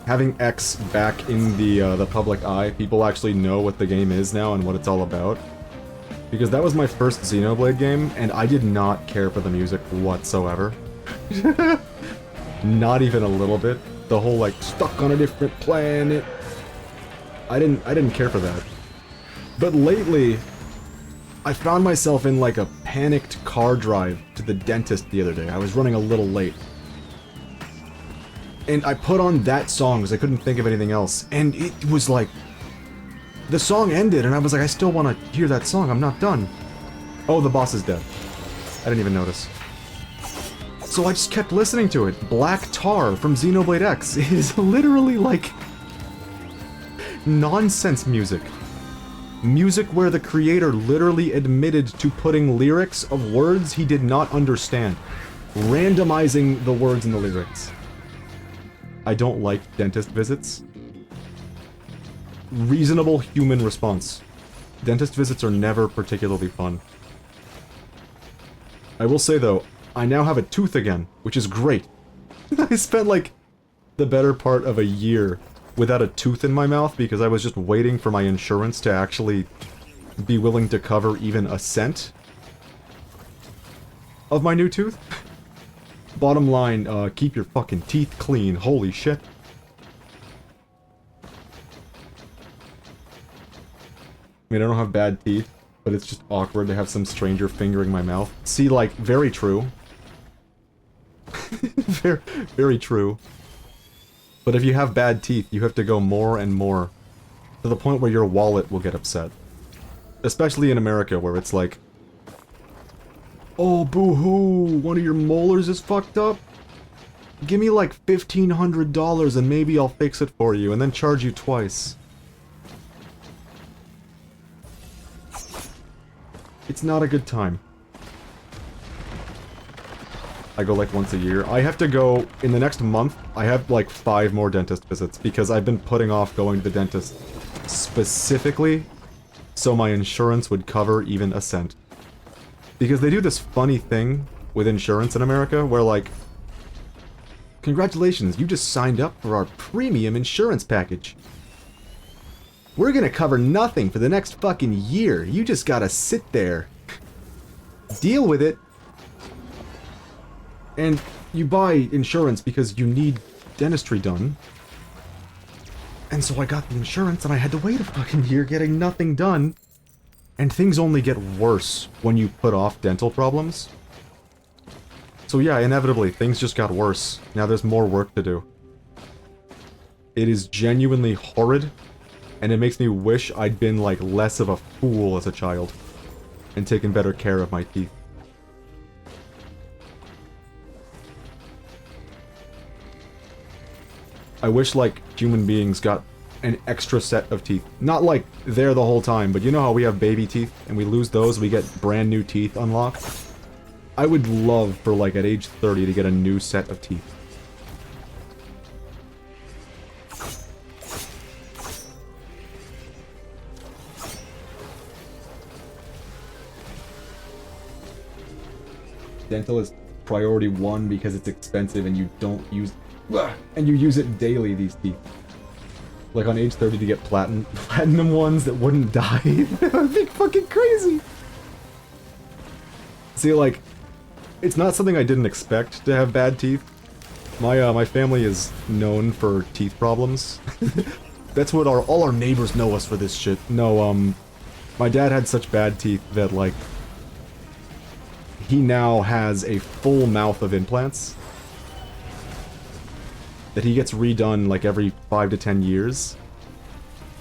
Having X back in the public eye, people actually know what the game is now and what it's all about. Because that was my first Xenoblade game, and I did not care for the music whatsoever. Not even a little bit. The whole, like, stuck on a different planet. I didn't care for that. But lately, I found myself in, like, a panicked car drive to the dentist the other day. I was running a little late. And I put on that song because I couldn't think of anything else. And it was like... The song ended, and I was like, I still want to hear that song, I'm not done. Oh, the boss is dead. I didn't even notice. So I just kept listening to it. Black Tar from Xenoblade X is literally like... nonsense music. Music where the creator literally admitted to putting lyrics of words he did not understand. Randomizing the words in the lyrics. I don't like dentist visits. Reasonable human response. Dentist visits are never particularly fun. I will say though, I now have a tooth again, which is great. I spent like the better part of a year without a tooth in my mouth because I was just waiting for my insurance to actually be willing to cover even a cent of my new tooth. Bottom line, keep your fucking teeth clean, holy shit. I mean, I don't have bad teeth, but it's just awkward to have some stranger fingering my mouth. See, like, very true. very, very true. But if you have bad teeth, you have to go more and more, to the point where your wallet will get upset. Especially in America, where it's like, oh, boo-hoo, one of your molars is fucked up? Give me like $1,500 and maybe I'll fix it for you, and then charge you twice. It's not a good time. I go like once a year. I have to go, in the next month, I have like 5 more dentist visits because I've been putting off going to the dentist specifically so my insurance would cover even a cent. Because they do this funny thing with insurance in America where like, congratulations, you just signed up for our premium insurance package. We're gonna cover nothing for the next fucking year. You just gotta sit there. Deal with it. And you buy insurance because you need dentistry done. And so I got the insurance and I had to wait a fucking year getting nothing done. And things only get worse when you put off dental problems. So yeah, inevitably, things just got worse. Now there's more work to do. It is genuinely horrid. And it makes me wish I'd been, like, less of a fool as a child. And taken better care of my teeth. I wish, like, human beings got an extra set of teeth. Not like there the whole time, but you know how we have baby teeth and we lose those, we get brand new teeth unlocked? I would love for like at age 30 to get a new set of teeth. Dental is priority 1 because it's expensive and you don't use... And you use it daily, these teeth. Like on age 30 to get platinum ones that wouldn't die. That would be fucking crazy! See, like, it's not something I didn't expect to have bad teeth. My family is known for teeth problems. That's what all our neighbors know us for this shit. No, my dad had such bad teeth that, like, he now has a full mouth of implants that he gets redone like every 5 to 10 years,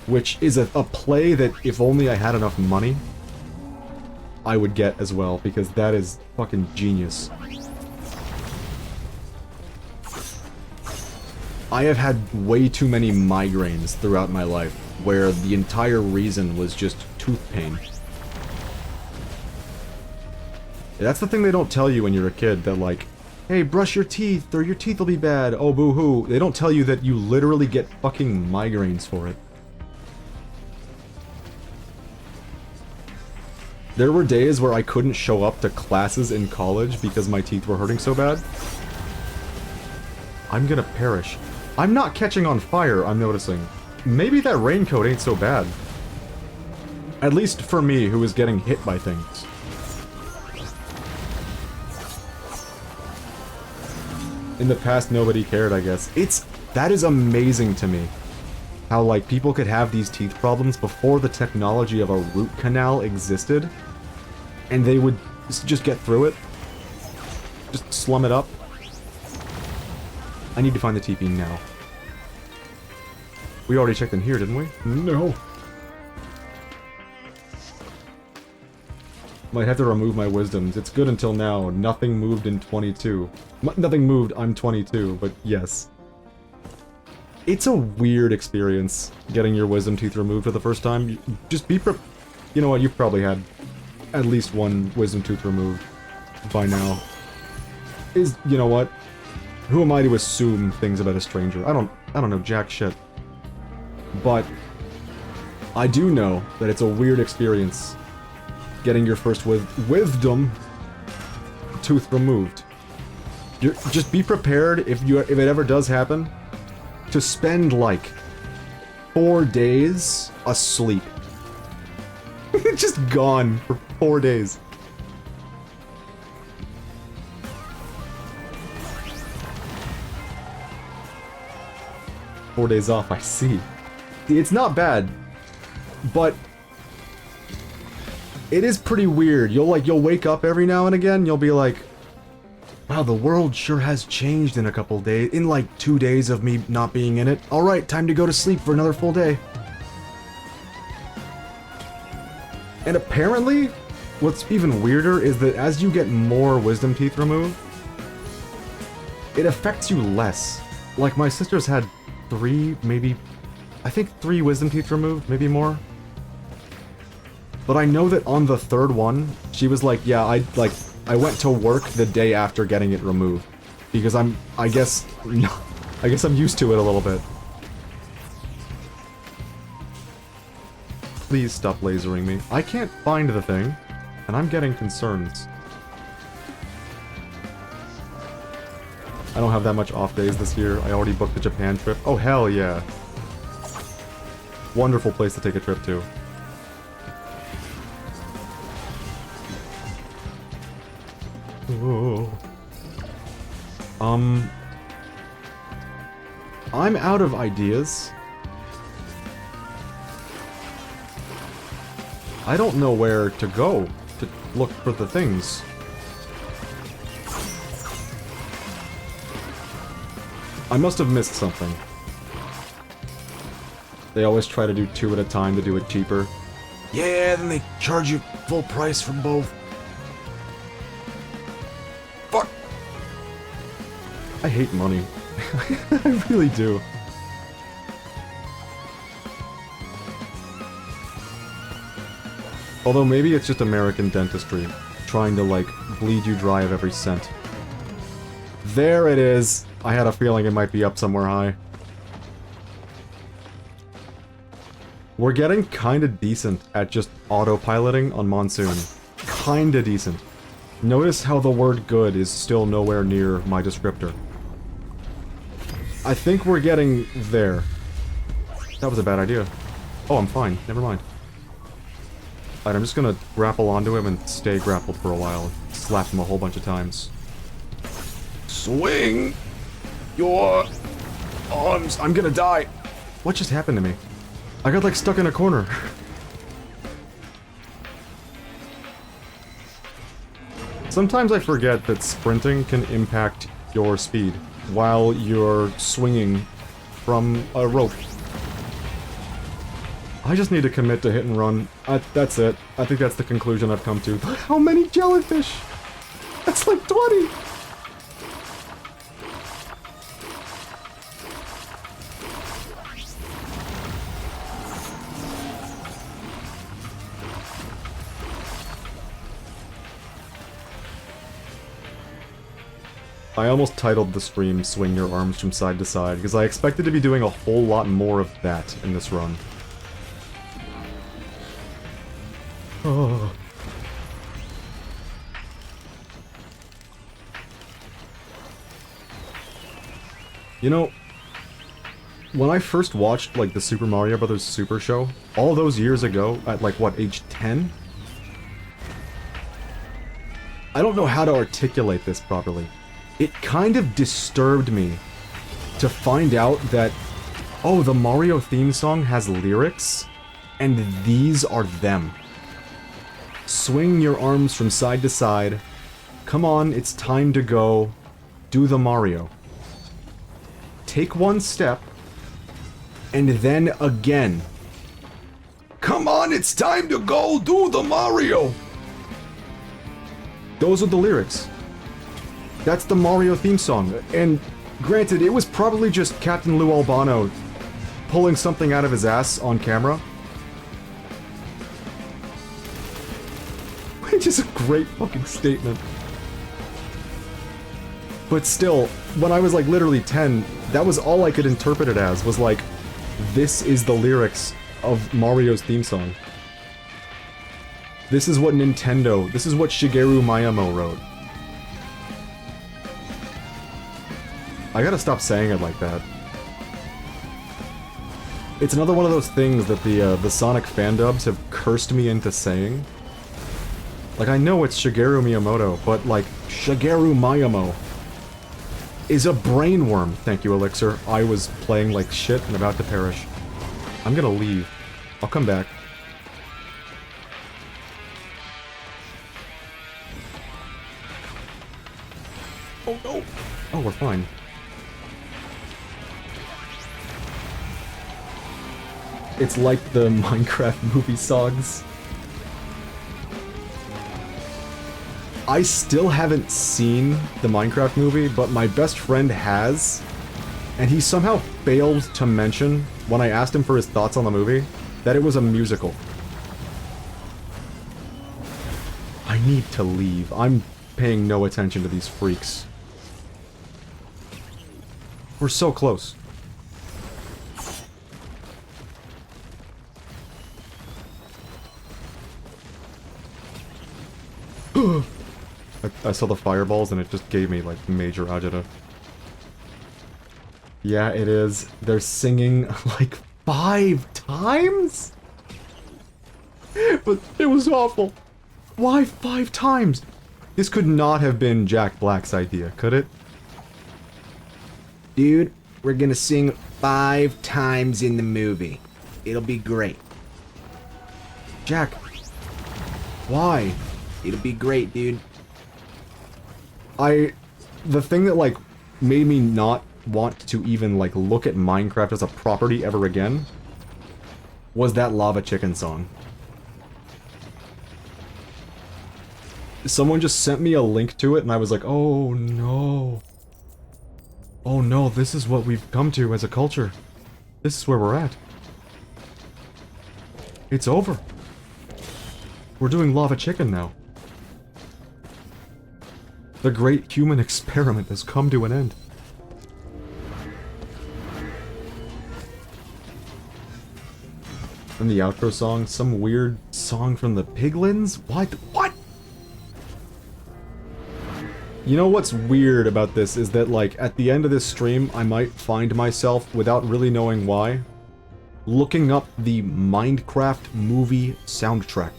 which is a play that if only I had enough money, I would get as well, because that is fucking genius. I have had way too many migraines throughout my life, where the entire reason was just tooth pain. That's the thing they don't tell you when you're a kid, that like, hey, brush your teeth, or your teeth will be bad, oh boo-hoo. They don't tell you that you literally get fucking migraines for it. There were days where I couldn't show up to classes in college because my teeth were hurting so bad. I'm gonna perish. I'm not catching on fire, I'm noticing. Maybe that raincoat ain't so bad. At least for me, who is getting hit by things. In the past, nobody cared, I guess. That is amazing to me. How, like, people could have these teeth problems before the technology of a root canal existed. And they would just get through it. Just slum it up. I need to find the TP now. We already checked in here, didn't we? No. Might have to remove my wisdoms. It's good until now. Nothing moved in 22. Nothing moved, I'm 22, but yes. It's a weird experience, getting your wisdom teeth removed for the first time. Just be You know what, you've probably had at least one wisdom tooth removed by now. You know what? Who am I to assume things about a stranger? I don't know jack shit. But I do know that it's a weird experience getting your first wisdom tooth removed. Just be prepared if it ever does happen to spend like 4 days asleep. Just gone for 4 days. "4 days off, I see." It's not bad, but it is pretty weird. You'll wake up every now and again, you'll be like, wow, the world sure has changed in a couple days. In like 2 days of me not being in it. Alright, time to go to sleep for another full day. And apparently, what's even weirder is that as you get more wisdom teeth removed, it affects you less. Like, my sister's had 3, maybe... I think 3 wisdom teeth removed, maybe more. But I know that on the 3rd one, she was like, yeah, I went to work the day after getting it removed. Because I guess I'm used to it a little bit. Please stop lasering me. I can't find the thing, and I'm getting concerns. I don't have that much off days this year. I already booked the Japan trip. Oh, hell yeah. Wonderful place to take a trip to. Whoa. I'm out of ideas. I don't know where to go to look for the things. I must have missed something. They always try to do 2 at a time to do it cheaper. Yeah, then they charge you full price for both. Fuck! I hate money. I really do. Although maybe it's just American dentistry, trying to, like, bleed you dry of every cent. There it is! I had a feeling it might be up somewhere high. We're getting kinda decent at just autopiloting on Monsoon. Kinda decent. Notice how the word good is still nowhere near my descriptor. I think we're getting there. That was a bad idea. Oh, I'm fine. Never mind. Alright, I'm just gonna grapple onto him and stay grappled for a while. Slap him a whole bunch of times. Swing your arms. I'm gonna die. What just happened to me? I got, like, stuck in a corner. Sometimes I forget that sprinting can impact your speed while you're swinging from a rope. I just need to commit to hit and run. That's it. I think that's the conclusion I've come to. How many jellyfish? That's like 20! I almost titled the stream Swing Your Arms from Side to Side, because I expected to be doing a whole lot more of that in this run. Oh. You know, when I first watched, like, the Super Mario Bros. Super Show, all those years ago, at, like, what, age 10? I don't know how to articulate this properly. It kind of disturbed me to find out that, oh, the Mario theme song has lyrics, and these are them. Swing your arms from side to side. Come on, it's time to go. Do the Mario. Take one step, and then again. Come on, it's time to go. Do the Mario. Those are the lyrics. That's the Mario theme song, and granted, it was probably just Captain Lou Albano pulling something out of his ass on camera. Which is a great fucking statement. But still, when I was like literally 10, that was all I could interpret it as, was like, this is the lyrics of Mario's theme song. This is what Nintendo, this is what Shigeru Miyamoto wrote. I gotta stop saying it like that. It's another one of those things that the Sonic fandubs have cursed me into saying. Like, I know it's Shigeru Miyamoto, but, like, Shigeru Miyamoto is a brainworm. Thank you, Elixir. I was playing like shit and about to perish. I'm gonna leave. I'll come back. Oh no! Oh, we're fine. It's like the Minecraft movie songs. I still haven't seen the Minecraft movie, but my best friend has, and he somehow failed to mention, when I asked him for his thoughts on the movie, that it was a musical. I need to leave. I'm paying no attention to these freaks. We're so close. I saw the fireballs and it just gave me, like, major agita. Yeah, it is. They're singing, like, 5 times? But it was awful. Why 5 times? This could not have been Jack Black's idea, could it? Dude, we're gonna sing 5 times in the movie. It'll be great. Jack. Why? It'll be great, dude. The thing that, like, made me not want to even, like, look at Minecraft as a property ever again was that Lava Chicken song. Someone just sent me a link to it and I was like, oh no. Oh no, this is what we've come to as a culture. This is where we're at. It's over. We're doing lava chicken now. The great human experiment has come to an end. And the outro song, some weird song from the Piglins? What? What? You know what's weird about this is that, like, at the end of this stream, I might find myself, without really knowing why, looking up the Minecraft movie soundtrack.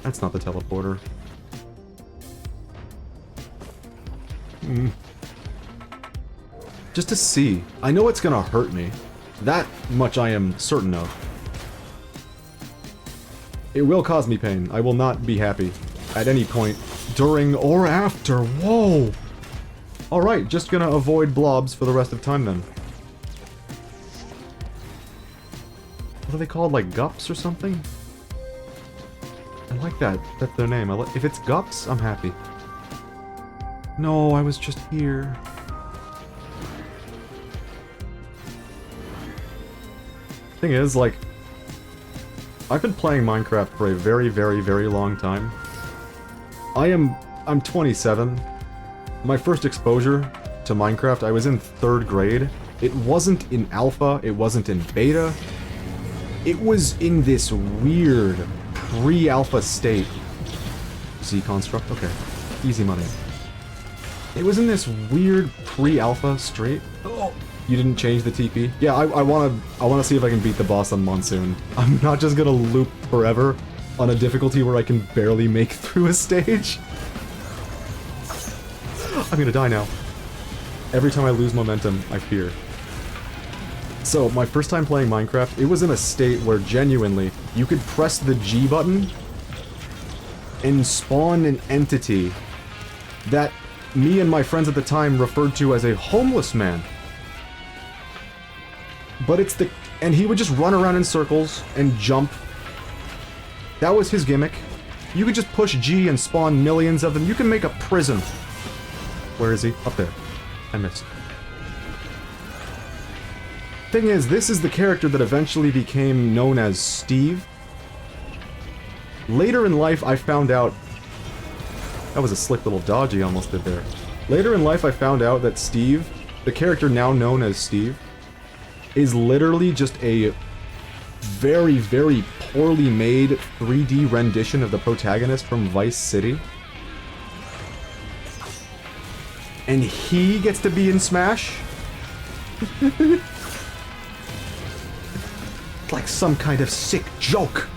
That's not the teleporter. Just to see. I know it's gonna hurt me. That much I am certain of. It will cause me pain. I will not be happy. At any point. During or after. Whoa! Alright, just gonna avoid blobs for the rest of time then. What are they called? Like gups or something? I like that. That's their name. If it's gups, I'm happy. No, I was just here. Thing is, like, I've been playing Minecraft for a very, very, very long time. I'm 27. My first exposure to Minecraft, I was in 3rd grade. It wasn't in alpha, it wasn't in beta. It was in this weird pre-alpha state. Z-construct? Okay. Easy money. It was in this weird pre-alpha state. Oh. You didn't change the TP? Yeah, I wanna see if I can beat the boss on Monsoon. I'm not just gonna loop forever on a difficulty where I can barely make through a stage. I'm gonna die now. Every time I lose momentum, I fear. So, my first time playing Minecraft, it was in a state where genuinely, you could press the G button and spawn an entity that me and my friends at the time referred to as a homeless man. But it's the... and he would just run around in circles and jump. That was his gimmick. You could just push G and spawn millions of them. You can make a prison. Where is he? Up there. I missed. Thing is, this is the character that eventually became known as Steve. Later in life, I found out... That was a slick little dodge he almost did there. Later in life, I found out that Steve, the character now known as Steve, is literally just a very, very poorly made 3D rendition of the protagonist from Vice City. And he gets to be in Smash? Like some kind of sick joke.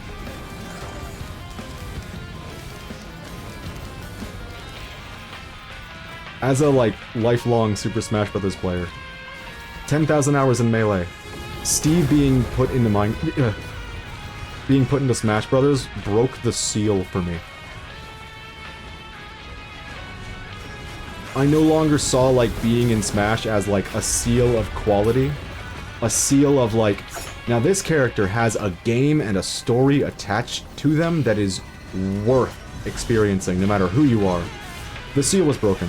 As a, like, lifelong Super Smash Bros. Player, 10,000 hours in Melee, Steve being put into Smash Brothers broke the seal for me. I no longer saw, like, being in Smash as, like, a seal of quality. A seal of, like, now this character has a game and a story attached to them that is worth experiencing, no matter who you are. The seal was broken.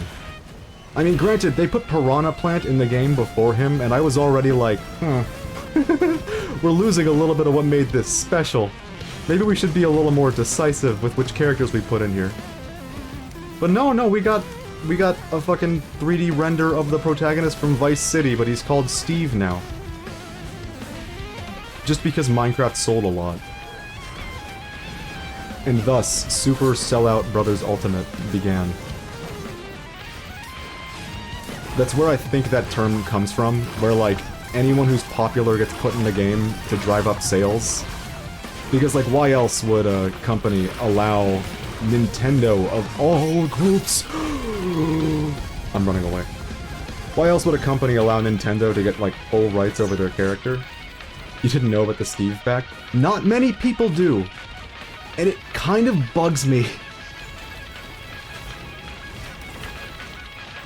I mean, granted, they put Piranha Plant in the game before him, and I was already like, we're losing a little bit of what made this special. Maybe we should be a little more decisive with which characters we put in here. But no, we got a fucking 3D render of the protagonist from Vice City, but he's called Steve now. Just because Minecraft sold a lot. And thus, Super Sellout Brothers Ultimate began. That's where I think that term comes from, where, like, anyone who's popular gets put in the game to drive up sales. Because, like, why else would a company allow Nintendo of all groups... I'm running away. Why else would a company allow Nintendo to get, like, full rights over their character? You didn't know about the Steve fact? Not many people do. And it kind of bugs me.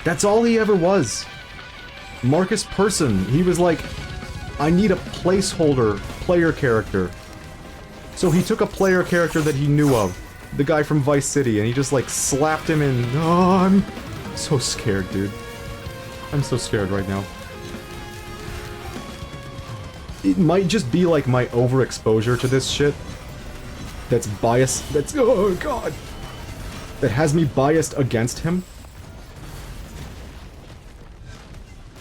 That's all he ever was. Marcus Persson, he was like, I need a placeholder player character. So he took a player character that he knew of, the guy from Vice City, and he just like slapped him in. Oh, I'm so scared, dude. I'm so scared right now. it might just be like my overexposure to this shit that's biased, oh god, that has me biased against him.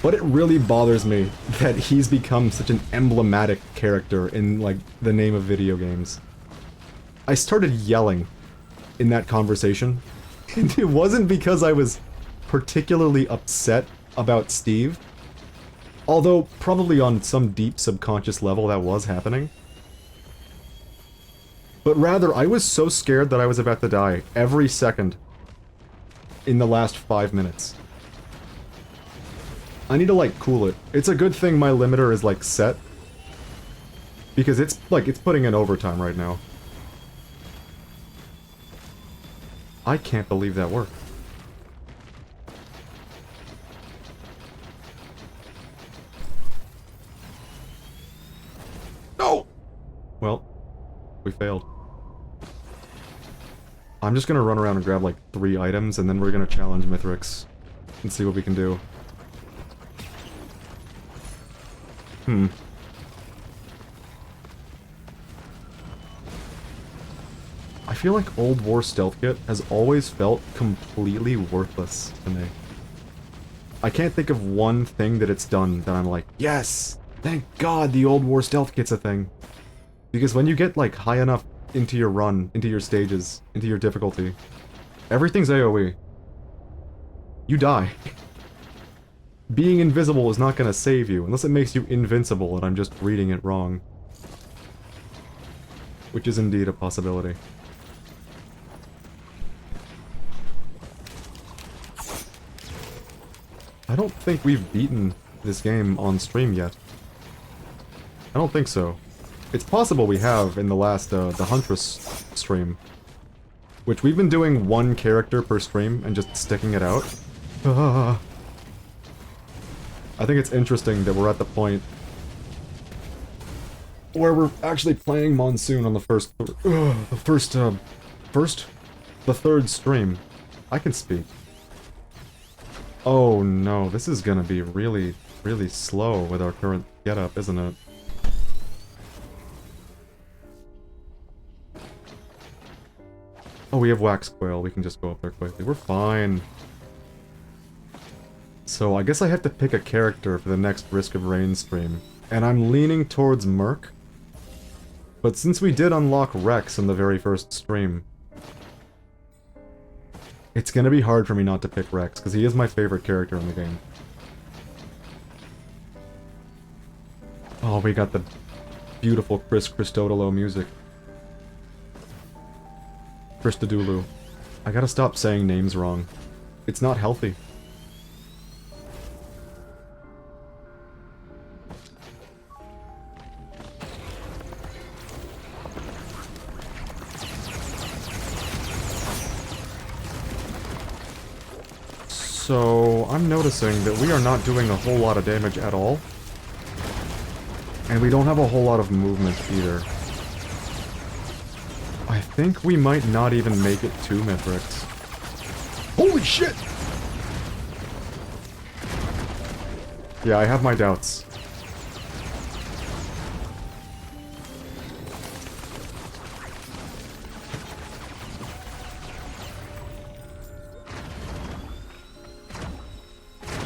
But it really bothers me that he's become such an emblematic character in, like, the name of video games. I started yelling in that conversation, and it wasn't because I was particularly upset about Steve, although probably on some deep subconscious level that was happening. But rather, I was so scared that I was about to die every second in the last 5 minutes. I need to, like, cool it. It's a good thing my limiter is, like, set. Because it's, like, it's putting in overtime right now. I can't believe that worked. No! Well, we failed. I'm just gonna run around and grab, like, 3 items, and then we're gonna challenge Mithrix. And see what we can do. I feel like Old War Stealth Kit has always felt completely worthless to me. I can't think of one thing that it's done that I'm like, yes! Thank God the Old War Stealth Kit's a thing. Because when you get, like, high enough into your run, into your stages, into your difficulty, everything's AoE. You die. Being invisible is not gonna save you, unless it makes you invincible and I'm just reading it wrong. Which is indeed a possibility. I don't think we've beaten this game on stream yet. I don't think so. It's possible we have in the last, the Huntress stream. Which we've been doing 1 character per stream and just sticking it out. I think it's interesting that we're at the point where we're actually playing Monsoon on the third stream. I can speak. Oh no, this is gonna be really, really slow with our current getup, isn't it? Oh, we have Wax Quail, we can just go up there quickly. We're fine. So I guess I have to pick a character for the next Risk of Rain stream. And I'm leaning towards Merc. But since we did unlock Rex in the very first stream, it's gonna be hard for me not to pick Rex, because he is my favorite character in the game. Oh, we got the beautiful Chris Christodoulou music. Christodoulou. I gotta stop saying names wrong. It's not healthy. So, I'm noticing that we are not doing a whole lot of damage at all. And we don't have a whole lot of movement either. I think we might not even make it to Mithrix. Holy shit! Yeah, I have my doubts.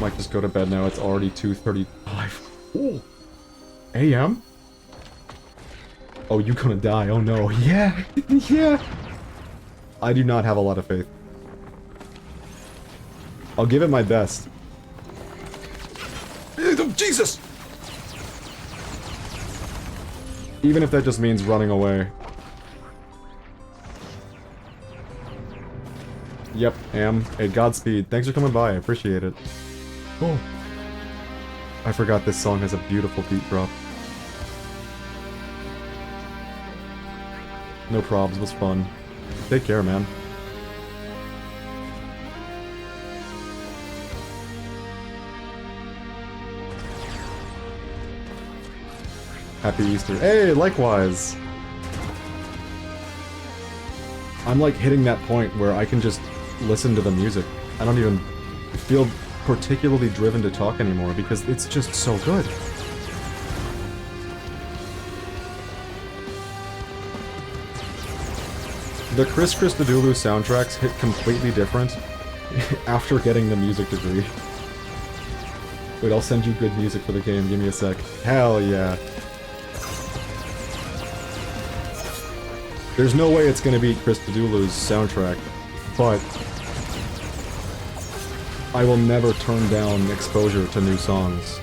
Might just go to bed now, it's already 2:35. Ooh. AM? Oh, you gonna die, oh no. Yeah, yeah. I do not have a lot of faith. I'll give it my best. Jesus! Even if that just means running away. Yep, am. Hey, Godspeed. Thanks for coming by, I appreciate it. Oh. I forgot this song has a beautiful beat drop. No probs, was fun. Take care, man. Happy Easter. Hey, likewise! I'm like hitting that point where I can just listen to the music. I don't even feel particularly driven to talk anymore because it's just so good. The Chris Christodoulou soundtracks hit completely different after getting the music degree. Wait, I'll send you good music for the game, give me a sec. Hell yeah. There's no way it's gonna beat Christodoulou's soundtrack, but I will never turn down exposure to new songs.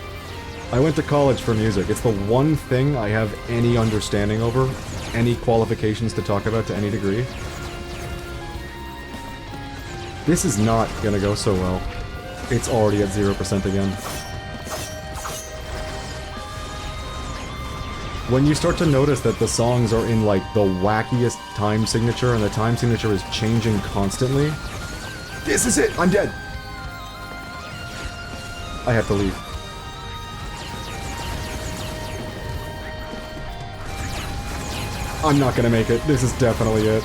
I went to college for music. It's the one thing I have any understanding over, any qualifications to talk about to any degree. This is not gonna go so well. It's already at 0% again. When you start to notice that the songs are in, like, the wackiest time signature, and the time signature is changing constantly... This is it! I'm dead! I have to leave. I'm not gonna make it. This is definitely it.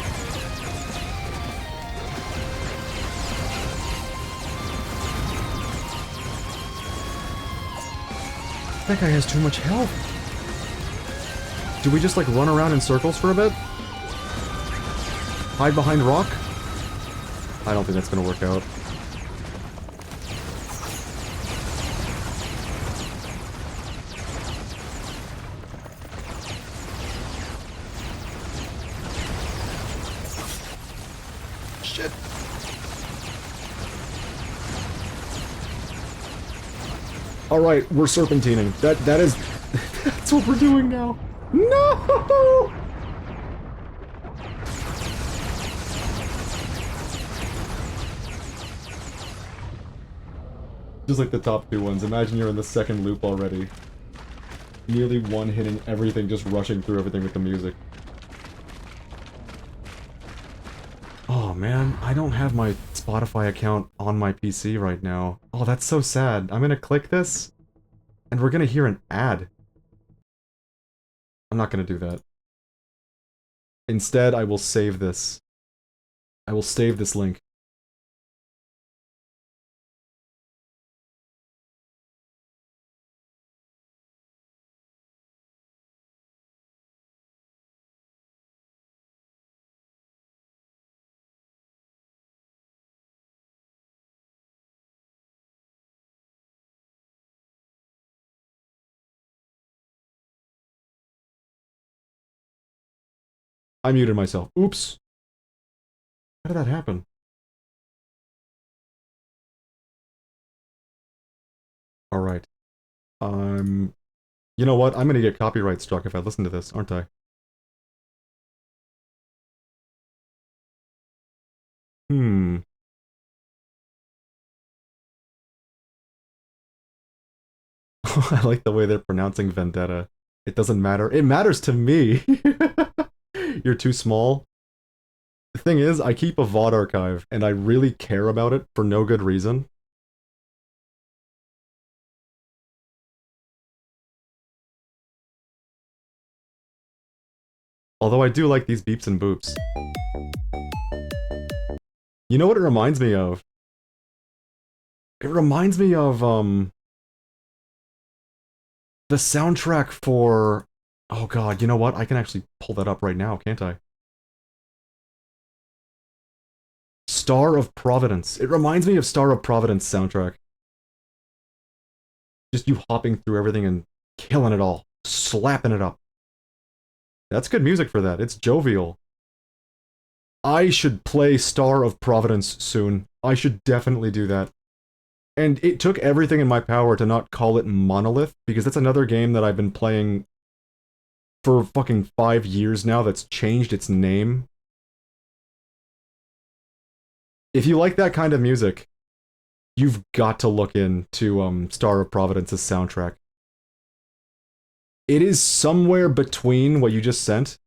That guy has too much health. Do we just, like, run around in circles for a bit? Hide behind rock? I don't think that's gonna work out. Shit. Alright, we're serpentining. That is... that's what we're doing now. No! Just like the top two ones. Imagine you're in the second loop already. Nearly one-hitting everything, just rushing through everything with the music. Oh man, I don't have my Spotify account on my PC right now. Oh, that's so sad. I'm gonna click this, and we're gonna hear an ad. I'm not gonna do that. Instead, I will save this. I will save this link. I muted myself. Oops. How did that happen? Alright. You know what? I'm gonna get copyright struck if I listen to this, aren't I? Hmm. I like the way they're pronouncing vendetta. It doesn't matter. It matters to me! You're too small. The thing is, I keep a VOD archive, and I really care about it for no good reason. Although I do like these beeps and boops. You know what it reminds me of? It reminds me of, the soundtrack for... Oh god, you know what? I can actually pull that up right now, can't I? Star of Providence. It reminds me of Star of Providence soundtrack. Just you hopping through everything and killing it all. Slapping it up. That's good music for that. It's jovial. I should play Star of Providence soon. I should definitely do that. And it took everything in my power to not call it Monolith, because that's another game that I've been playing for fucking 5 years now that's changed its name. If you like that kind of music, you've got to look into Star of Providence's soundtrack. It is somewhere between what you just sent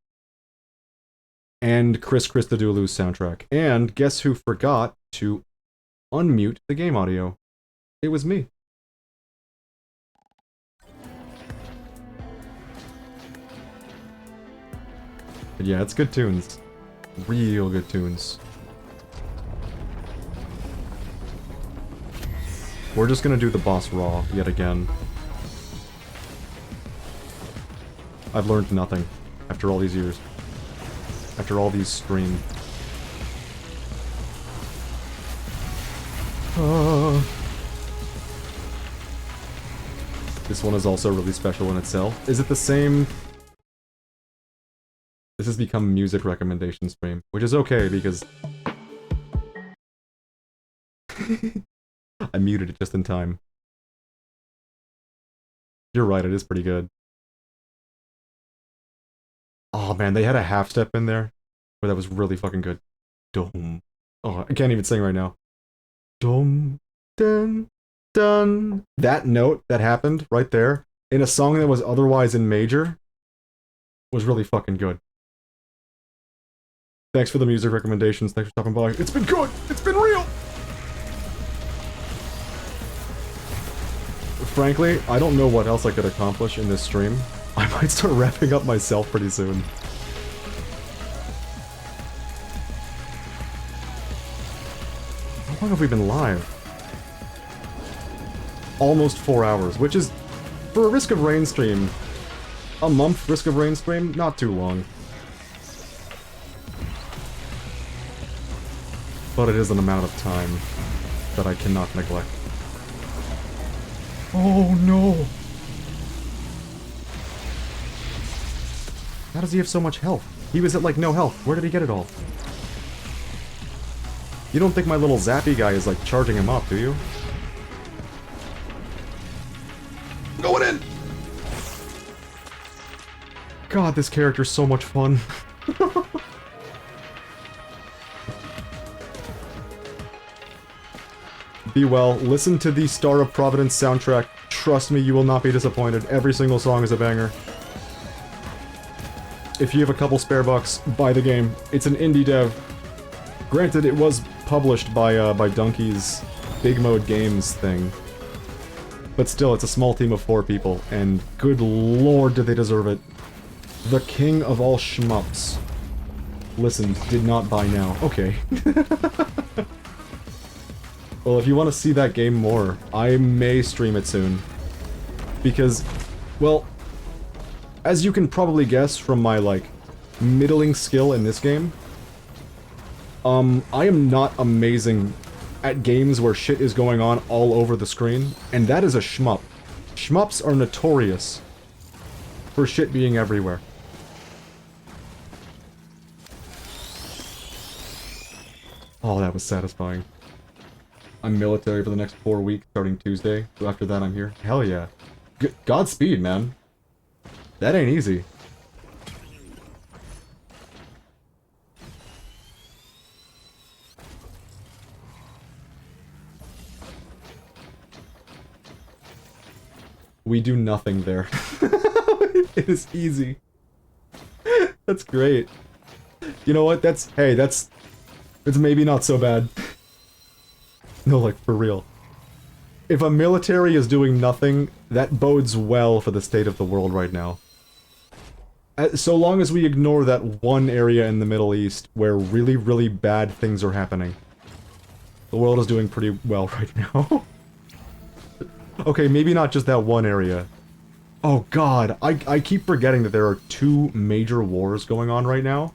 and Chris Christodoulou's soundtrack. And guess who forgot to unmute the game audio? It was me. But yeah, it's good tunes. Real good tunes. We're just gonna do the boss raw, yet again. I've learned nothing after all these years. After all these streams. This one is also really special in itself. Is it the same? This has become music recommendation stream, which is okay because I muted it just in time. You're right, it is pretty good. Oh man, they had a half step in there where that was really fucking good. Dum. Oh, I can't even sing right now. Dum, dun, dun. That note that happened right there in a song that was otherwise in major was really fucking good. Thanks for the music recommendations. Thanks for stopping by. It's been good. It's been real. Frankly, I don't know what else I could accomplish in this stream. I might start wrapping up myself pretty soon. How long have we been live? Almost 4 hours, which is, for a Risk of Rain stream, a Mumph Risk of Rain stream, not too long. But it is an amount of time that I cannot neglect. Oh no! How does he have so much health? He was at like no health. Where did he get it all? You don't think my little zappy guy is like charging him up, do you? Going in! God, this character's so much fun. Be well, listen to the Star of Providence soundtrack. Trust me, you will not be disappointed. Every single song is a banger. If you have a couple spare bucks, buy the game. It's an indie dev. Granted, it was published by Donkey's Big Mode Games thing. But still, it's a small team of 4 people, and good lord did they deserve it. The king of all shmups. Listened, did not buy now. Okay. Well, if you want to see that game more, I may stream it soon. Because, well, as you can probably guess from my, like, middling skill in this game, I am not amazing at games where shit is going on all over the screen, and that is a shmup. Shmups are notorious for shit being everywhere. Oh, that was satisfying. I'm military for the next 4 weeks, starting Tuesday, so after that I'm here. Hell yeah. Godspeed, man. That ain't easy. We do nothing there. It is easy. That's great. You know what? It's maybe not so bad. No, like, for real. If a military is doing nothing, that bodes well for the state of the world right now. So long as we ignore that one area in the Middle East where really, really bad things are happening. The world is doing pretty well right now. Okay, maybe not just that one area. Oh god, I keep forgetting that there are 2 major wars going on right now.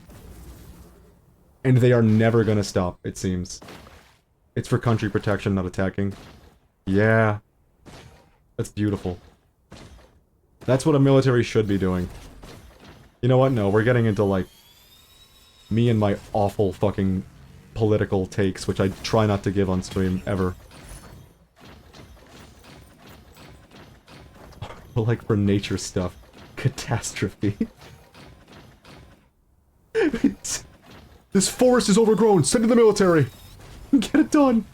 And they are never gonna stop, it seems. It's for country protection, not attacking. Yeah. That's beautiful. That's what a military should be doing. You know what? No, we're getting into, like, me and my awful fucking political takes, which I try not to give on stream, ever. But, like, for nature stuff. Catastrophe. This forest is overgrown! Send to the military! Get it done!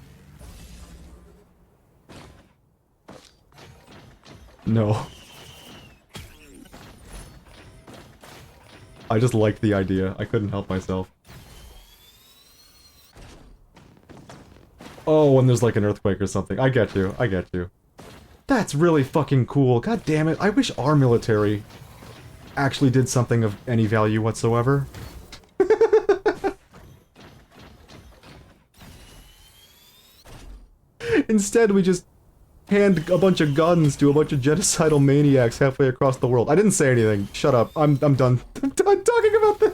No. I just liked the idea. I couldn't help myself. Oh, when there's like an earthquake or something. I get you. I get you. That's really fucking cool. God damn it. I wish our military actually did something of any value whatsoever. Instead, we just hand a bunch of guns to a bunch of genocidal maniacs halfway across the world. I didn't say anything. Shut up. I'm done. I'm done talking about this.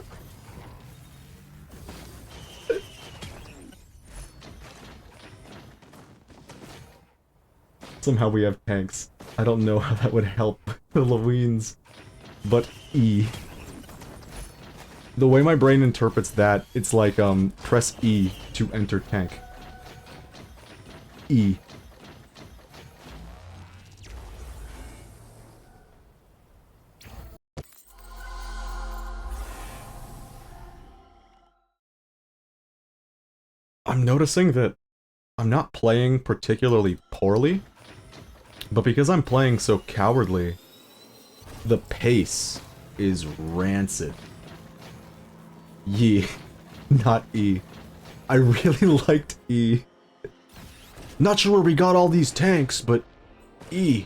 Somehow we have tanks. I don't know how that would help the Loweens. But E. The way my brain interprets that, it's like, press E to enter tank. E. I'm noticing that I'm not playing particularly poorly, but because I'm playing so cowardly, the pace is rancid. Ye, not E. I really liked E. Not sure where we got all these tanks, but E.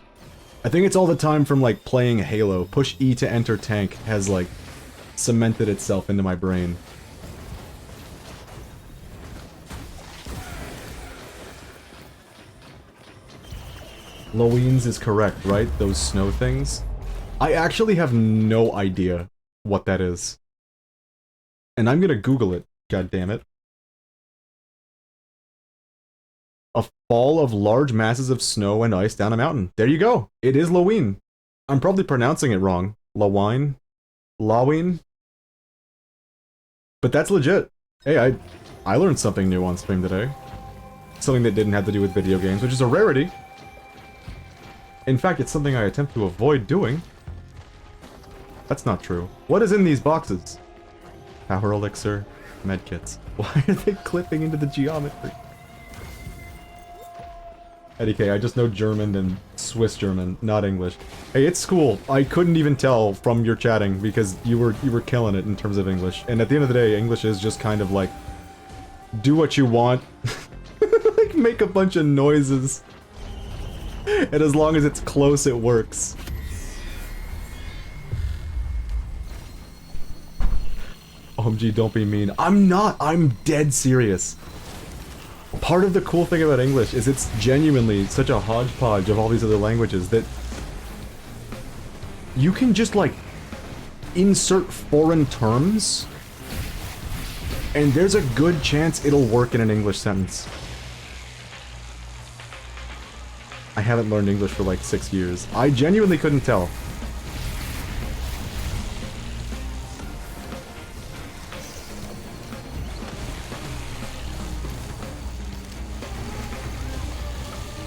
I think it's all the time from, like, playing Halo. Push E to enter tank has, like, cemented itself into my brain. Loweens is correct, right? Those snow things? I actually have no idea what that is. And I'm gonna Google it, god damn it. A fall of large masses of snow and ice down a mountain. There you go. It is Loween. I'm probably pronouncing it wrong. Lawine? Laween? But that's legit. Hey, I learned something new on stream today. Something that didn't have to do with video games, which is a rarity. In fact, it's something I attempt to avoid doing. That's not true. What is in these boxes? Power elixir, medkits. Why are they clipping into the geometry? Eddie K, I just know German and Swiss German, not English. Hey, it's cool. I couldn't even tell from your chatting because you were killing it in terms of English. And at the end of the day, English is just kind of like, do what you want, like make a bunch of noises. And as long as it's close, it works. OMG, don't be mean. I'm not! I'm dead serious. Part of the cool thing about English is it's genuinely such a hodgepodge of all these other languages that you can just, like, insert foreign terms, and there's a good chance it'll work in an English sentence. I haven't learned English for like 6 years. I genuinely couldn't tell.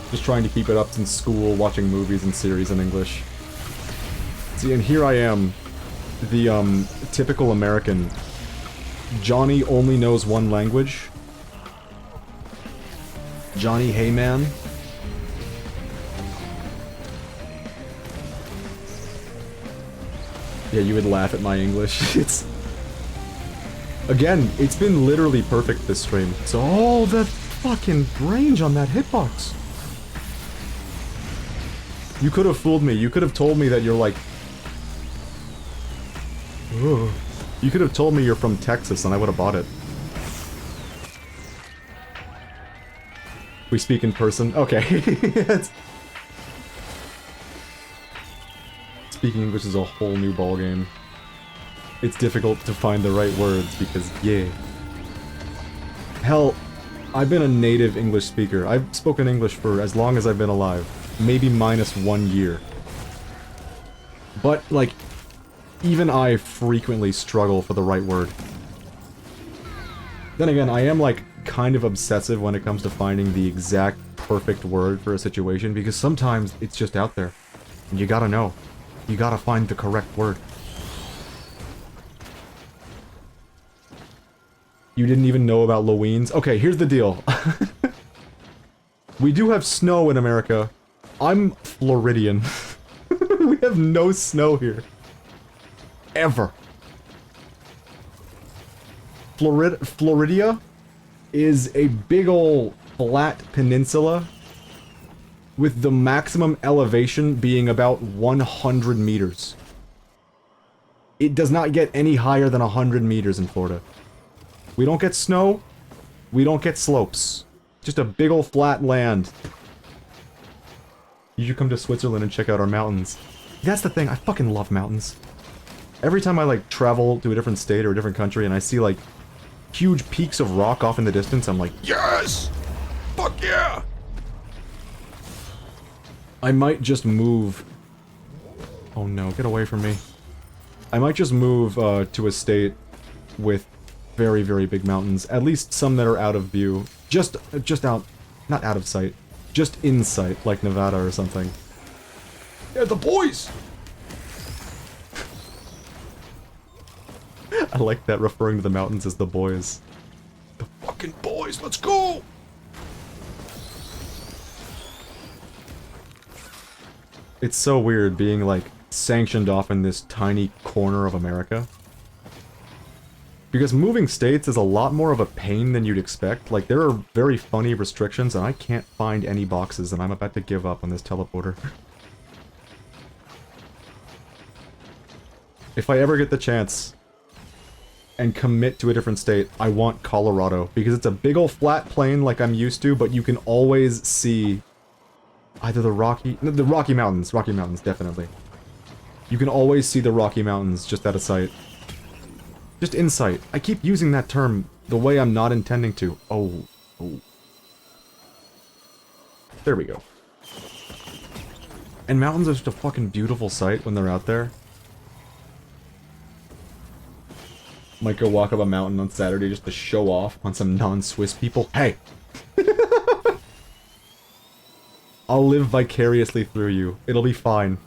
Just trying to keep it up since school, watching movies and series in English. See, and here I am, the, typical American. Johnny only knows one language. Johnny Heyman. Yeah, you would laugh at my English. It's... Again, it's been literally perfect this stream. So, oh, that fucking range on that hitbox. You could have fooled me. You could have told me that you're like... Ugh. You could have told me you're from Texas and I would have bought it. We speak in person? Okay. Speaking English is a whole new ballgame. It's difficult to find the right words because, yeah. Hell, I've been a native English speaker. I've spoken English for as long as I've been alive. Maybe minus 1 year. But, like, even I frequently struggle for the right word. Then again, I am, like, kind of obsessive when it comes to finding the exact perfect word for a situation because sometimes it's just out there. And you gotta know. You gotta find the correct word. You didn't even know about Loweens? Okay, here's the deal. We do have snow in America. I'm Floridian. We have no snow here. Ever. Floridia is a big ol' flat peninsula with the maximum elevation being about 100 meters. It does not get any higher than 100 meters in Florida. We don't get snow. We don't get slopes. Just a big ol' flat land. You should come to Switzerland and check out our mountains. That's the thing, I fucking love mountains. Every time I, like, travel to a different state or a different country and I see, like, huge peaks of rock off in the distance, I'm like, yes! Fuck yeah! I might just move... Oh no, get away from me. I might just move to a state with very, very big mountains. At least some that are out of view. Just out... Not out of sight. Just in sight, like Nevada or something. Yeah, the boys! I like that, referring to the mountains as the boys. The fucking boys, let's go! It's so weird being, like, sanctioned off in this tiny corner of America. Because moving states is a lot more of a pain than you'd expect. Like, there are very funny restrictions, and I can't find any boxes, and I'm about to give up on this teleporter. If I ever get the chance and commit to a different state, I want Colorado, because it's a big ol' flat plain like I'm used to, but you can always see either the Rocky Mountains, definitely. You can always see the Rocky Mountains just out of sight. Just in sight. I keep using that term the way I'm not intending to. Oh. There we go. And mountains are just a fucking beautiful sight when they're out there. Might go walk up a mountain on Saturday just to show off on some non-Swiss people. Hey! I'll live vicariously through you. It'll be fine.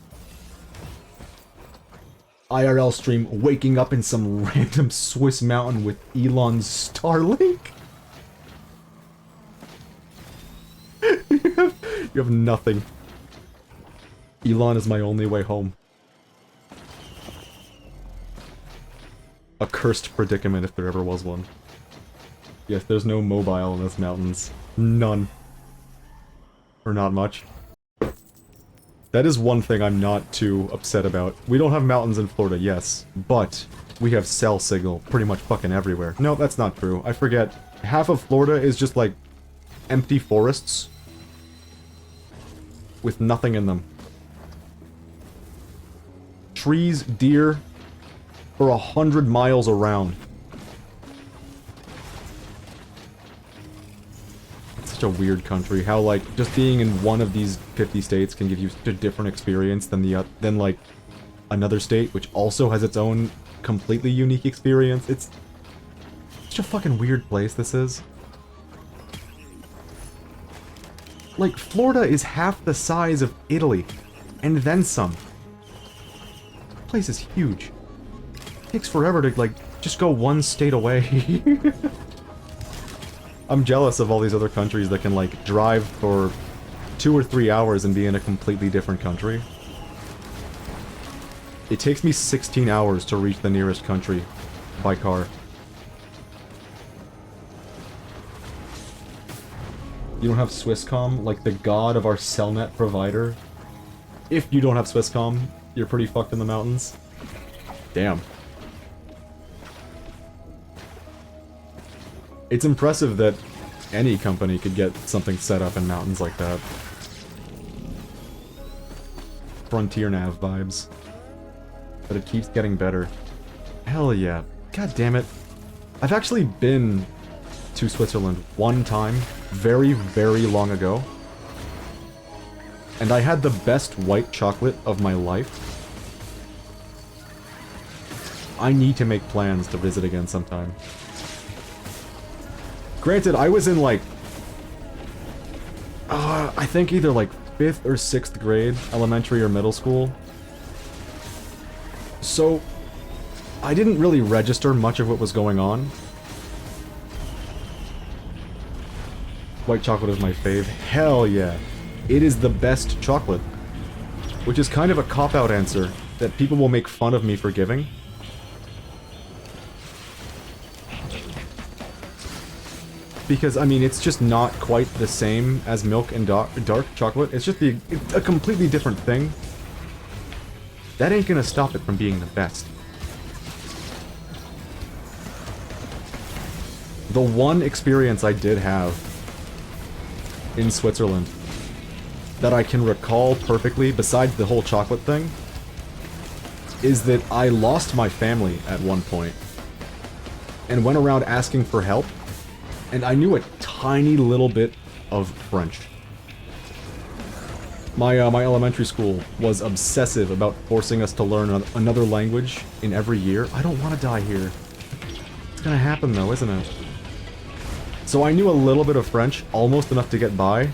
IRL stream waking up in some random Swiss mountain with Elon's Starlink? You have nothing. Elon is my only way home. A cursed predicament if there ever was one. Yes, there's no mobile in those mountains. None. Or not much. That is one thing I'm not too upset about. We don't have mountains in Florida, yes, but we have cell signal pretty much fucking everywhere. No, that's not true. I forget. Half of Florida is just like empty forests with nothing in them. Trees, deer, for 100 miles around. It's such a weird country. How, like, just being in one of these 50 states can give you such a different experience than like, another state, which also has its own completely unique experience. It's such a fucking weird place, this is. Like, Florida is half the size of Italy, and then some. This place is huge. It takes forever to, like, just go one state away. I'm jealous of all these other countries that can, like, drive for 2 or 3 hours and be in a completely different country. It takes me 16 hours to reach the nearest country by car. You don't have Swisscom, like the god of our cellnet provider? If you don't have Swisscom, you're pretty fucked in the mountains. Damn. It's impressive that any company could get something set up in mountains like that. Frontier Nav vibes. But it keeps getting better. Hell yeah. God damn it. I've actually been to Switzerland one time, very, very long ago. And I had the best white chocolate of my life. I need to make plans to visit again sometime. Granted, I was in, like, I think either, like, 5th or 6th grade, elementary or middle school. So, I didn't really register much of what was going on. White chocolate is my fave. Hell yeah. It is the best chocolate. Which is kind of a cop-out answer that people will make fun of me for giving. Because, I mean, it's just not quite the same as milk and dark chocolate. It's just a completely different thing. That ain't gonna stop it from being the best. The one experience I did have in Switzerland that I can recall perfectly, besides the whole chocolate thing, is that I lost my family at one point and went around asking for help. And I knew a tiny little bit of French. My elementary school was obsessive about forcing us to learn another language in every year. I don't want to die here. It's gonna happen though, isn't it? So I knew a little bit of French, almost enough to get by.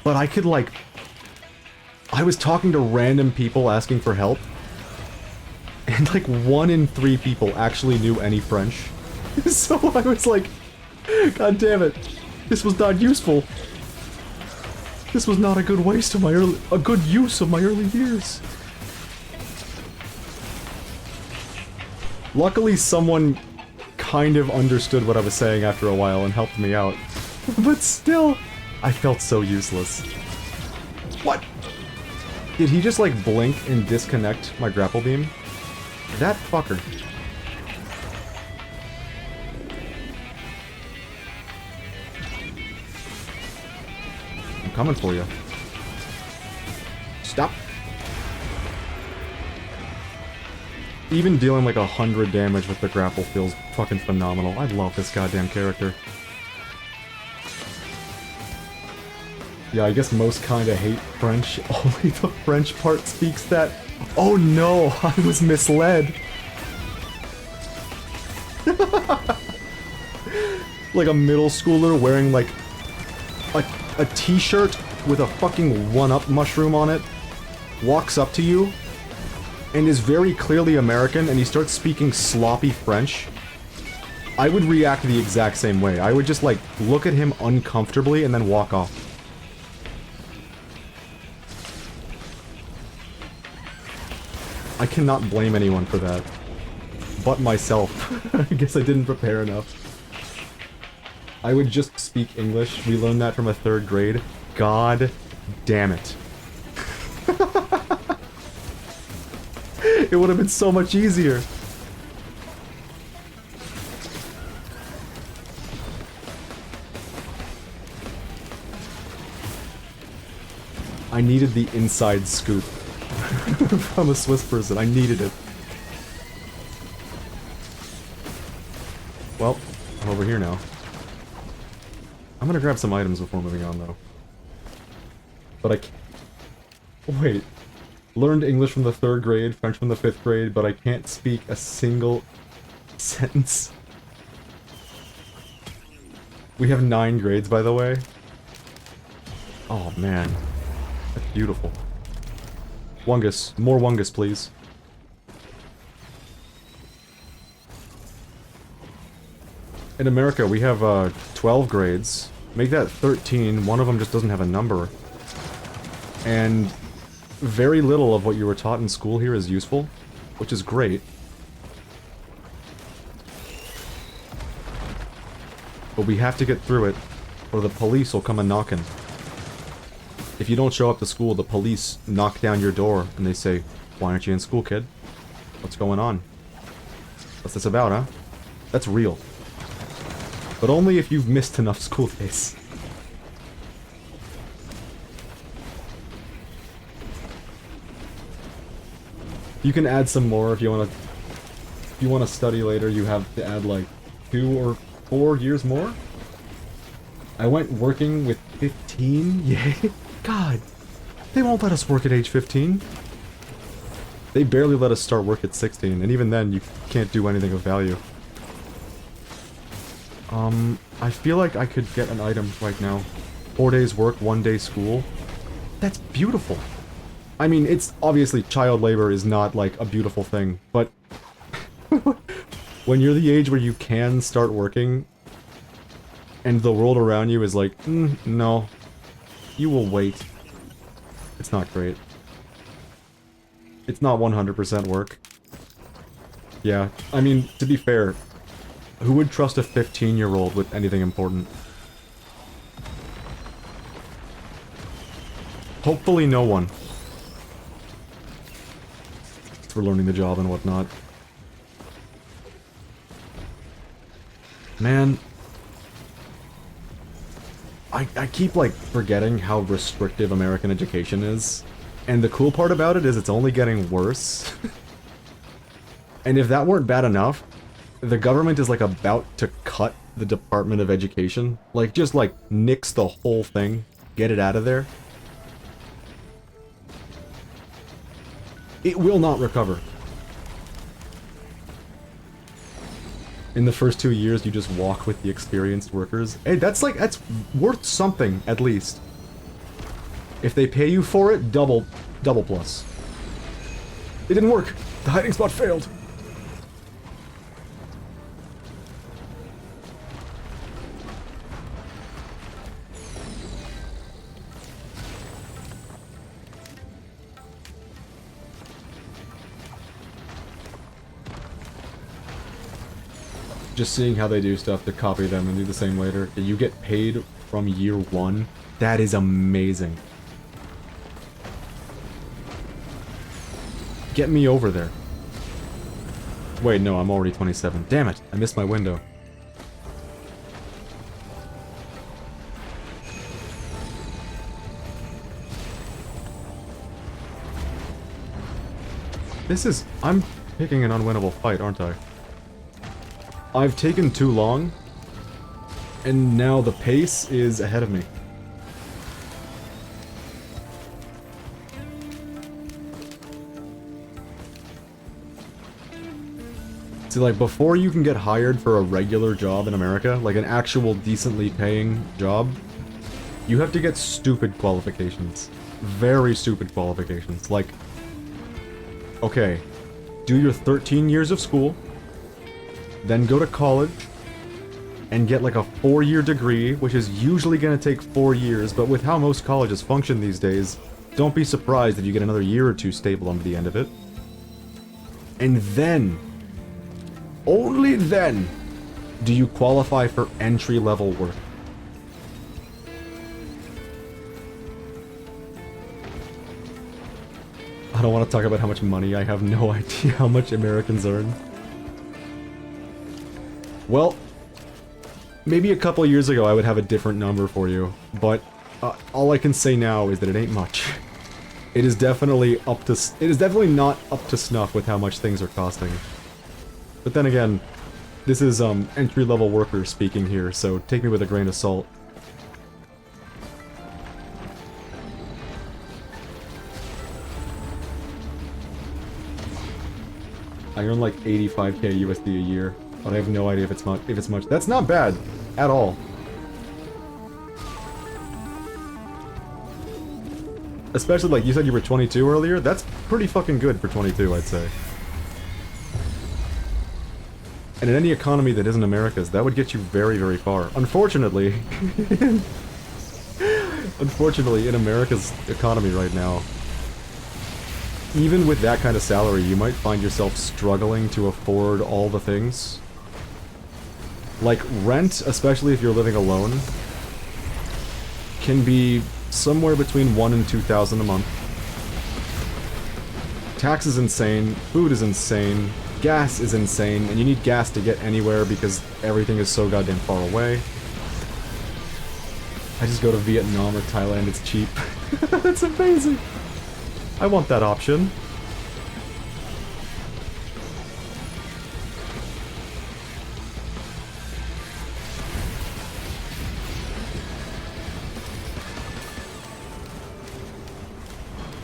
But I could like... I was talking to random people asking for help. And like 1 in 3 people actually knew any French. So I was like, God damn it. This was not useful. This was not a good waste of a good use of my early years. Luckily, someone kind of understood what I was saying after a while and helped me out. But still, I felt so useless. What? Did he just like blink and disconnect my grapple beam? That fucker. I'm coming for you. Stop. Even dealing like 100 damage with the grapple feels fucking phenomenal. I love this goddamn character. Yeah, I guess most kinda hate French. Only the French part speaks that. Oh no, I was misled. Like a middle schooler wearing like a t-shirt with a fucking one-up mushroom on it walks up to you and is very clearly American and he starts speaking sloppy French. I would react the exact same way. I would just like look at him uncomfortably and then walk off. I cannot blame anyone for that. But myself. I guess I didn't prepare enough. I would just speak English. We learned that from a 3rd grade. God damn it. It would have been so much easier. I needed the inside scoop. I'm a Swiss person. I needed it. Well, I'm over here now. I'm gonna grab some items before moving on, though. But I can't... Wait. Learned English from the 3rd grade, French from the 5th grade, but I can't speak a single sentence. We have 9 grades, by the way. Oh, man. That's beautiful. Wungus. More Wungus, please. In America, we have 12 grades. Make that 13. One of them just doesn't have a number. And very little of what you were taught in school here is useful, which is great. But we have to get through it, or the police will come a-knockin'. If you don't show up to school, the police knock down your door, and they say, "Why aren't you in school, kid? What's going on? What's this about, huh?" That's real. But only if you've missed enough school days. You can add some more if you want to... If you want to study later, you have to add like 2 or 4 years more? I went working with 15? Yay! God! They won't let us work at age 15. They barely let us start work at 16, and even then, you can't do anything of value. I feel like I could get an item right now. 4 days work, 1 day school. That's beautiful. I mean, it's obviously child labor is not like a beautiful thing, but when you're the age where you can start working, and the world around you is like, no, you will wait. It's not great. It's not 100% work. Yeah, I mean, to be fair, who would trust a 15-year-old with anything important? Hopefully no one. For learning the job and whatnot. Man. I keep, like, forgetting how restrictive American education is. And the cool part about it is it's only getting worse. And if that weren't bad enough, the government is, like, about to cut the Department of Education. Like, just, like, nix the whole thing. get it out of there, it will not recover. In the first 2 years, you just walk with the experienced workers. Hey, that's worth something, at least. If they pay you for it, double plus. It didn't work. The hiding spot failed. Just seeing how they do stuff to copy them and do the same later. You get paid from year one. That is amazing. Get me over there. Wait, no, I'm already 27. Damn it, I missed my window. I'm picking an unwinnable fight, aren't I? I've taken too long, and now the pace is ahead of me. See, like, before you can get hired for a regular job in America, like an actual decently paying job, you have to get stupid qualifications. Very stupid qualifications. Like, okay, do your 13 years of school, then go to college, and get like a 4-year degree, which is usually going to take 4 years, but with how most colleges function these days, don't be surprised if you get another year or two stable on the end of it. And then, only then, do you qualify for entry-level work. I don't want to talk about how much money. I have no idea how much Americans earn. Well, maybe a couple years ago I would have a different number for you, but all I can say now is that it ain't much. It is definitely not up to snuff with how much things are costing. But then again, this is entry-level workers speaking here, so take me with a grain of salt. I earn like 85k USD a year. But I have no idea if it's much. That's not bad at all. Especially, like, you said you were 22 earlier? That's pretty fucking good for 22, I'd say. And in any economy that isn't America's, that would get you very, very far. Unfortunately... unfortunately, in America's economy right now, even with that kind of salary, you might find yourself struggling to afford all the things. Like, rent, especially if you're living alone, can be somewhere between $1,000 and $2,000 a month. Tax is insane, food is insane, gas is insane, and you need gas to get anywhere because everything is so goddamn far away. I just go to Vietnam or Thailand, it's cheap. That's amazing! I want that option.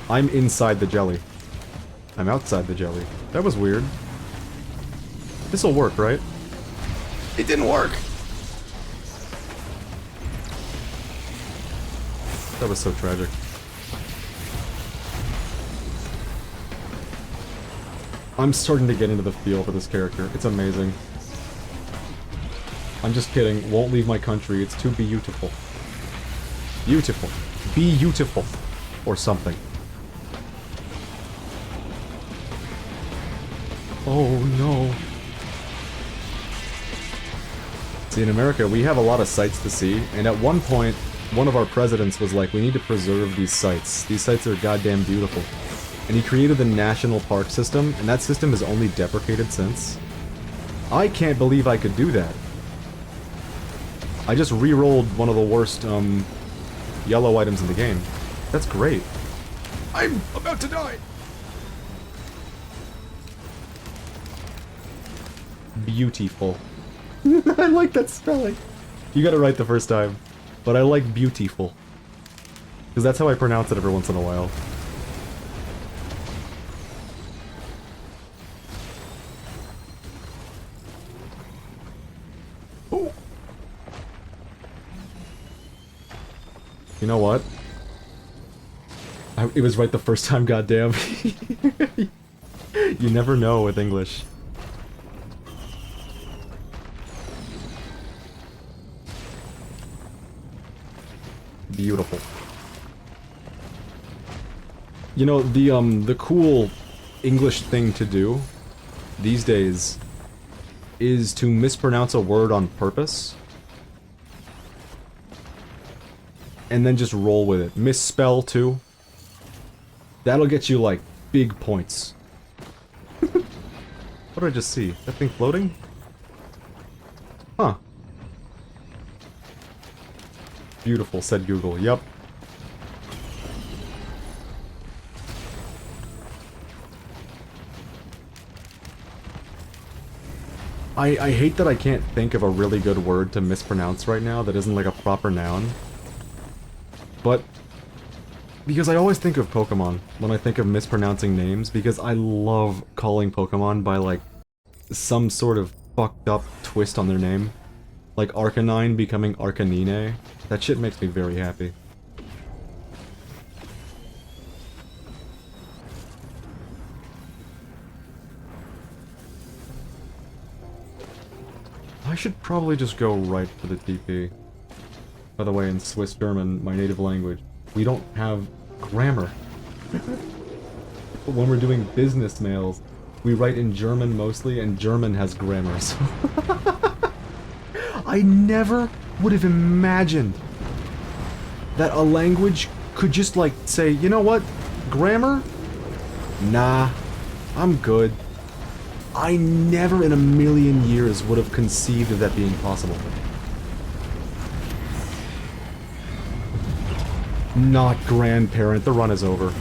I'm inside the jelly. I'm outside the jelly. That was weird. This'll work, right? It didn't work! That was so tragic. I'm starting to get into the feel for this character. It's amazing. I'm just kidding. Won't leave my country. It's too beautiful. Beautiful. Be beautiful. Or something. Oh no. See, in America, we have a lot of sights to see, and at one point, one of our presidents was like, we need to preserve these sites. These sites are goddamn beautiful. And he created the national park system, and that system has only deprecated since. I can't believe I could do that. I just re-rolled one of the worst, yellow items in the game. That's great. I'm about to die! Beautiful. I like that spelling. You got it right the first time. But I like beautiful. Because that's how I pronounce it every once in a while. Oh. You know what? It was right the first time, goddamn. You never know with English. Beautiful. You know, the cool English thing to do these days is to mispronounce a word on purpose and then just roll with it. Misspell too. That'll get you like big points. What did I just see? That thing floating? Huh. Beautiful, said Google. Yep. I hate that I can't think of a really good word to mispronounce right now that isn't like a proper noun. But because I always think of Pokemon when I think of mispronouncing names, because I love calling Pokemon by like some sort of fucked up twist on their name. Like Arcanine becoming Arcanine. That shit makes me very happy. I should probably just go right for the TP. By the way, in Swiss German, my native language, we don't have grammar. But when we're doing business mails, we write in German mostly, and German has grammar, so... I never would have imagined that a language could just, like, say, you know what? Grammar? Nah, I'm good. I never in a million years would have conceived of that being possible. Not grandparent, the run is over.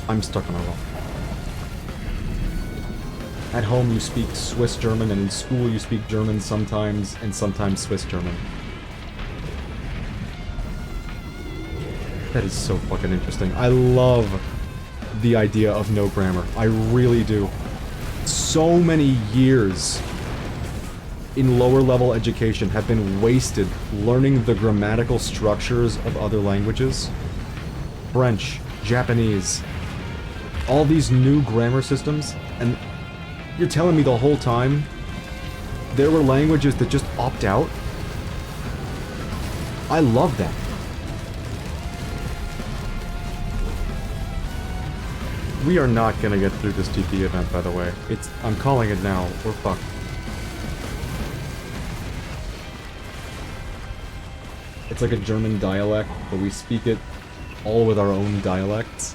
I'm stuck on a roll. At home you speak Swiss German, and in school you speak German sometimes, and sometimes Swiss German. That is so fucking interesting. I love the idea of no grammar. I really do. So many years in lower level education have been wasted learning the grammatical structures of other languages. French, Japanese, all these new grammar systems, and you're telling me the whole time there were languages that just opt out? I love that. We are not gonna get through this TP event, by the way. I'm calling it now. We're fucked. It's like a German dialect, but we speak it all with our own dialects.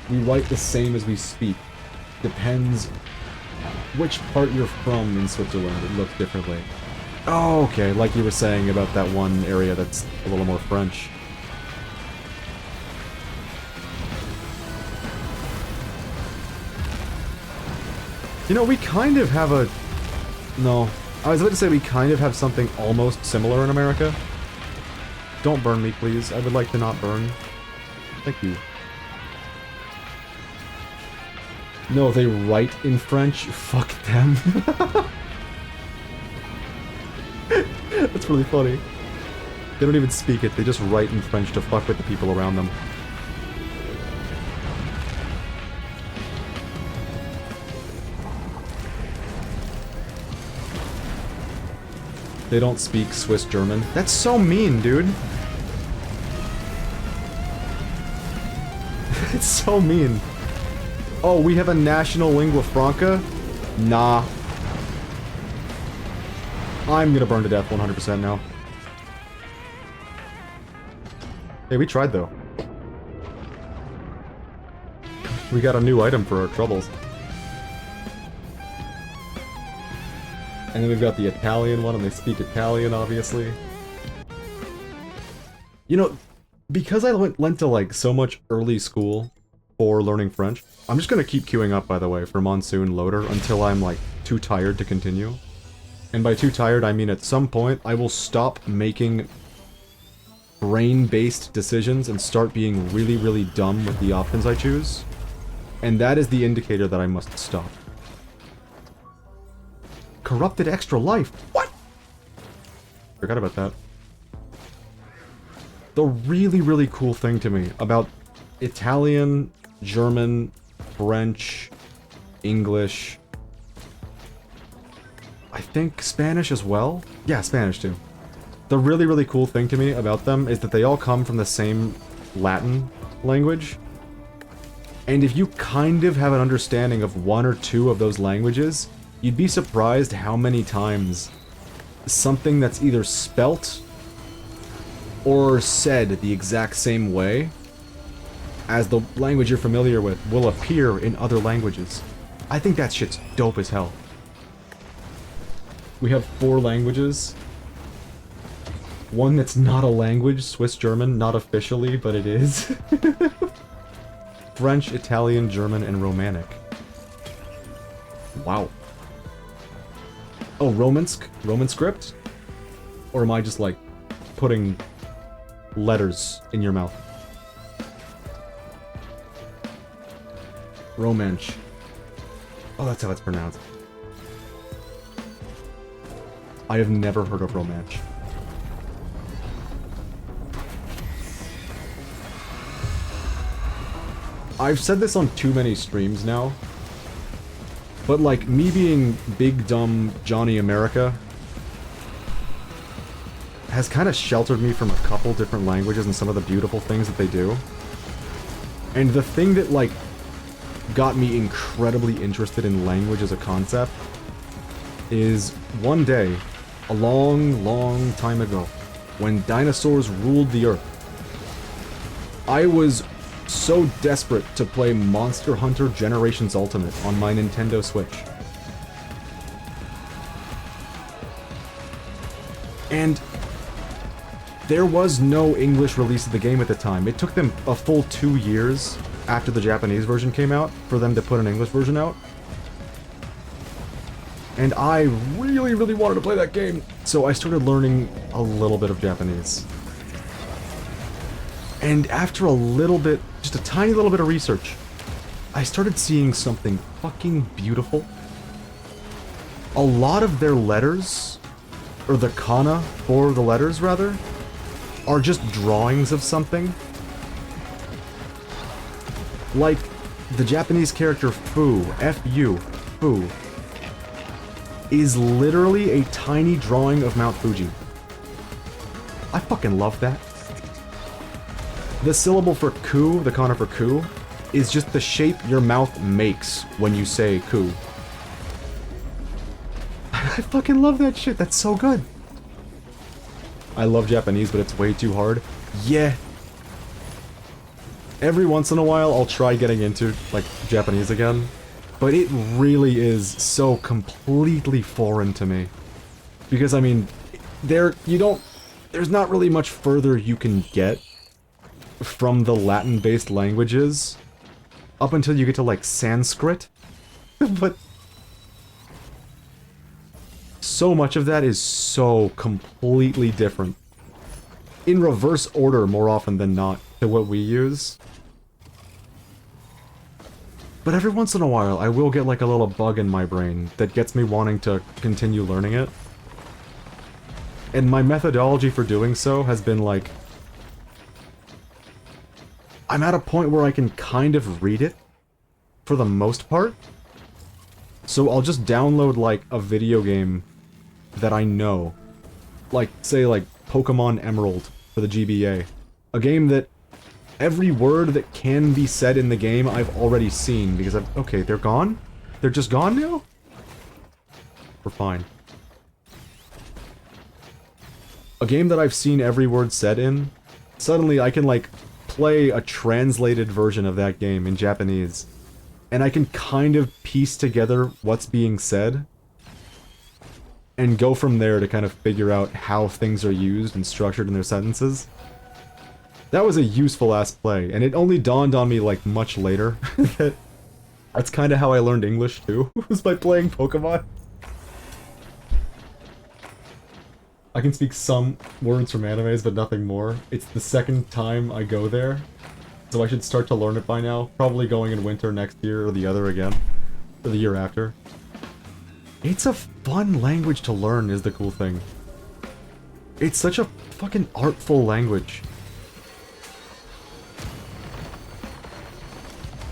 We write the same as we speak. Depends which part you're from in Switzerland, it looks differently. Oh, okay, like you were saying about that one area that's a little more French. You know, we kind of have a... No. I was about to say we kind of have something almost similar in America. Don't burn me, please. I would like to not burn. Thank you. No, they write in French? Fuck them. That's really funny. They don't even speak it, they just write in French to fuck with the people around them. They don't speak Swiss German. That's so mean, dude. It's so mean. Oh, we have a national lingua franca? Nah. I'm gonna burn to death 100% now. Hey, we tried though. We got a new item for our troubles. And then we've got the Italian one, and they speak Italian, obviously. You know, because I went to, like, so much early school for learning French. I'm just gonna keep queuing up, by the way, for Monsoon Loader until I'm, like, too tired to continue. And by too tired, I mean at some point, I will stop making brain-based decisions and start being really, really dumb with the options I choose. And that is the indicator that I must stop. Corrupted extra life? What? Forgot about that. The really, really cool thing to me about Italian, German, French, English, I think Spanish as well? Yeah, Spanish too. The really, really cool thing to me about them is that they all come from the same Latin language. And if you kind of have an understanding of one or two of those languages, you'd be surprised how many times something that's either spelt or said the exact same way as the language you're familiar with will appear in other languages. I think that shit's dope as hell. We have 4 languages. One that's not a language, Swiss German, not officially, but it is. French, Italian, German, and Romanic. Wow. Oh, Roman script? Or am I just, like, putting letters in your mouth? Romansh. Oh, that's how it's pronounced. I have never heard of Romansh. I've said this on too many streams now, but like, me being big dumb Johnny America has kind of sheltered me from a couple different languages and some of the beautiful things that they do. And the thing that, like, got me incredibly interested in language as a concept is one day, a long, long time ago, when dinosaurs ruled the earth, I was so desperate to play Monster Hunter Generations Ultimate on my Nintendo Switch. And there was no English release of the game at the time. It took them a full 2 years after the Japanese version came out for them to put an English version out. And I really, really wanted to play that game, so I started learning a little bit of Japanese. And after a little bit, just a tiny little bit of research, I started seeing something fucking beautiful. A lot of their letters, or the kana for the letters rather, are just drawings of something. Like the Japanese character Fu, F-U, Fu, is literally a tiny drawing of Mount Fuji. I fucking love that. The syllable for ku, the kana for ku, is just the shape your mouth makes when you say ku. I fucking love that shit, that's so good. I love Japanese, but it's way too hard. Yeah. Every once in a while, I'll try getting into, like, Japanese again. But it really is so completely foreign to me. Because, I mean, there's not really much further you can get from the Latin-based languages up until you get to, like, Sanskrit. But so much of that is so completely different. In reverse order more often than not to what we use. But every once in a while, I will get like a little bug in my brain that gets me wanting to continue learning it. And my methodology for doing so has been like, I'm at a point where I can kind of read it, for the most part. So I'll just download like a video game that I know. Like, say like Pokemon Emerald for the GBA. A game that every word that can be said in the game I've already seen, because okay, they're gone? They're just gone now? We're fine. A game that I've seen every word said in, suddenly I can, like, play a translated version of that game in Japanese, and I can kind of piece together what's being said, and go from there to kind of figure out how things are used and structured in their sentences. That was a useful-ass play, and it only dawned on me, like, much later that that's kind of how I learned English, too, was by playing Pokemon. I can speak some words from animes, but nothing more. It's the second time I go there, so I should start to learn it by now. Probably going in winter next year, or the other again. Or the year after. It's a fun language to learn, is the cool thing. It's such a fucking artful language.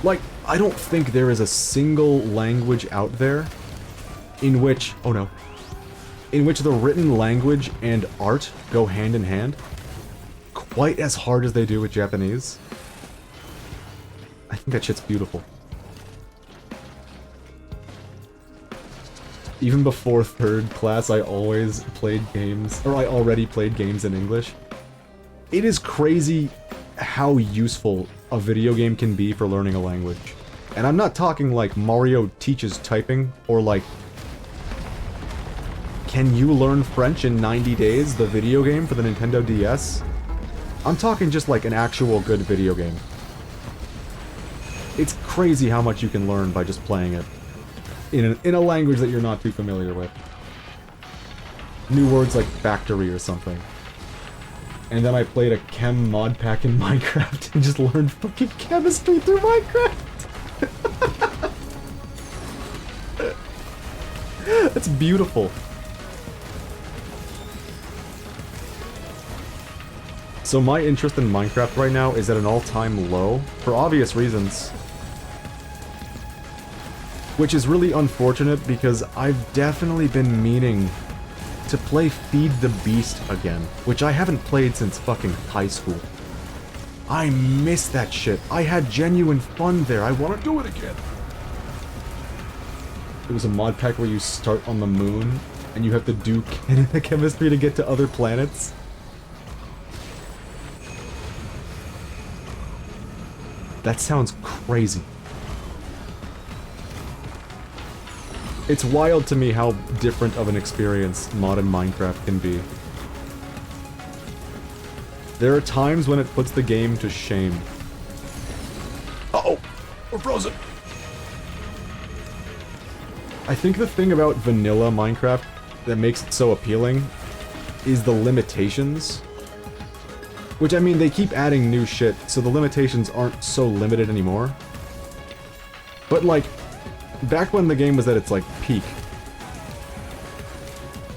Like, I don't think there is a single language out there in which... oh no. In which the written language and art go hand in hand quite as hard as they do with Japanese. I think that shit's beautiful. Even before 3rd class, I always played games, or I already played games in English. It is crazy how useful a video game can be for learning a language. And I'm not talking like Mario teaches typing, or like Can You Learn French in 90 Days, the video game for the Nintendo DS? I'm talking just like an actual good video game. It's crazy how much you can learn by just playing it. In a language that you're not too familiar with. New words like factory or something. And then I played a chem mod pack in Minecraft and just learned fucking chemistry through Minecraft! That's beautiful. So my interest in Minecraft right now is at an all-time low, for obvious reasons. Which is really unfortunate because I've definitely been meaning to play Feed the Beast again, which I haven't played since fucking high school. I miss that shit. I had genuine fun there. I want to do it again. It was a mod pack where you start on the moon and you have to do chemistry to get to other planets. That sounds crazy. It's wild to me how different of an experience modern Minecraft can be. There are times when it puts the game to shame. Uh-oh! We're frozen! I think the thing about vanilla Minecraft that makes it so appealing is the limitations. Which, I mean, they keep adding new shit, so the limitations aren't so limited anymore. But, like, back when the game was at its, like, peak,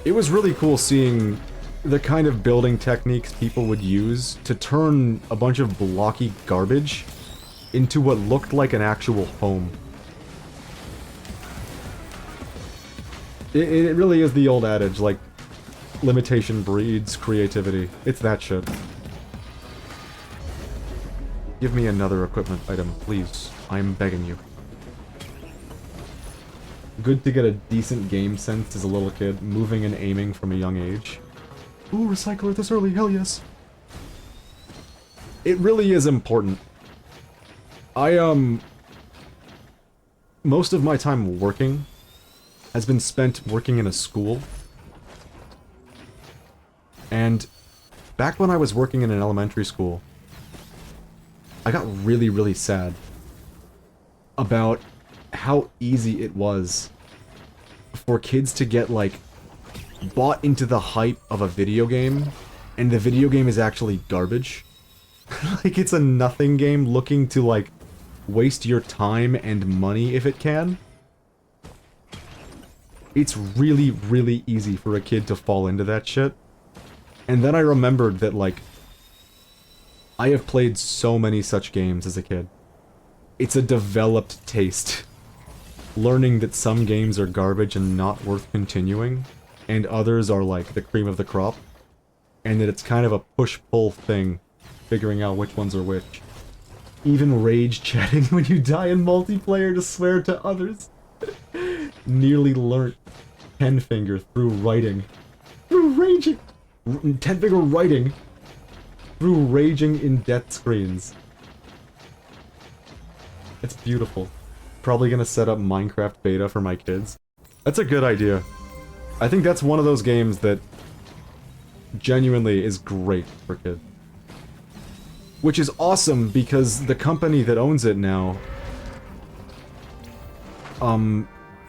it was really cool seeing the kind of building techniques people would use to turn a bunch of blocky garbage into what looked like an actual home. It really is the old adage, like, limitation breeds creativity. It's that shit. Give me another equipment item, please. I'm begging you. Good to get a decent game sense as a little kid, moving and aiming from a young age. Ooh, recycler this early, hell yes! It really is important. Most of my time working has been spent working in a school. And back when I was working in an elementary school, I got really, really sad about how easy it was for kids to get, like, bought into the hype of a video game, and the video game is actually garbage. Like, it's a nothing game looking to, like, waste your time and money if it can. It's really, really easy for a kid to fall into that shit. And then I remembered that, like, I have played so many such games as a kid. It's a developed taste. Learning that some games are garbage and not worth continuing, and others are like the cream of the crop, and that it's kind of a push-pull thing, figuring out which ones are which. Even rage chatting when you die in multiplayer to swear to others. Nearly learnt 10-finger through writing. Through raging! 10-finger writing! Through raging in death screens. It's beautiful. Probably gonna set up Minecraft beta for my kids. That's a good idea. I think that's one of those games that genuinely is great for kids. Which is awesome, because the company that owns it now,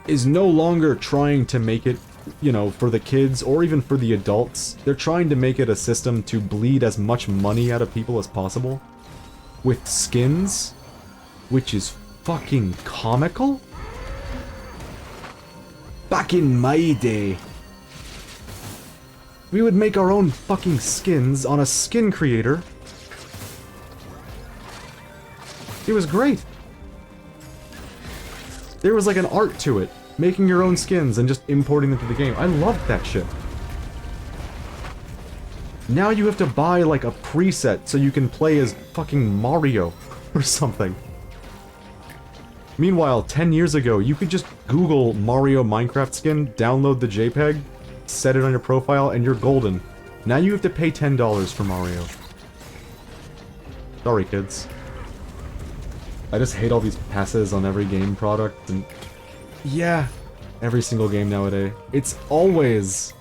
is no longer trying to make it, you know, for the kids, or even for the adults. They're trying to make it a system to bleed as much money out of people as possible. With skins, which is fucking comical? Back in my day, we would make our own fucking skins on a skin creator. It was great. There was like an art to it. Making your own skins and just importing them to the game. I loved that shit. Now you have to buy like a preset so you can play as fucking Mario or something. Meanwhile, 10 years ago, you could just Google Mario Minecraft skin, download the JPEG, set it on your profile, and you're golden. Now you have to pay $10 for Mario. Sorry, kids. I just hate all these passes on every game product, and... yeah, every single game nowadays. It's always...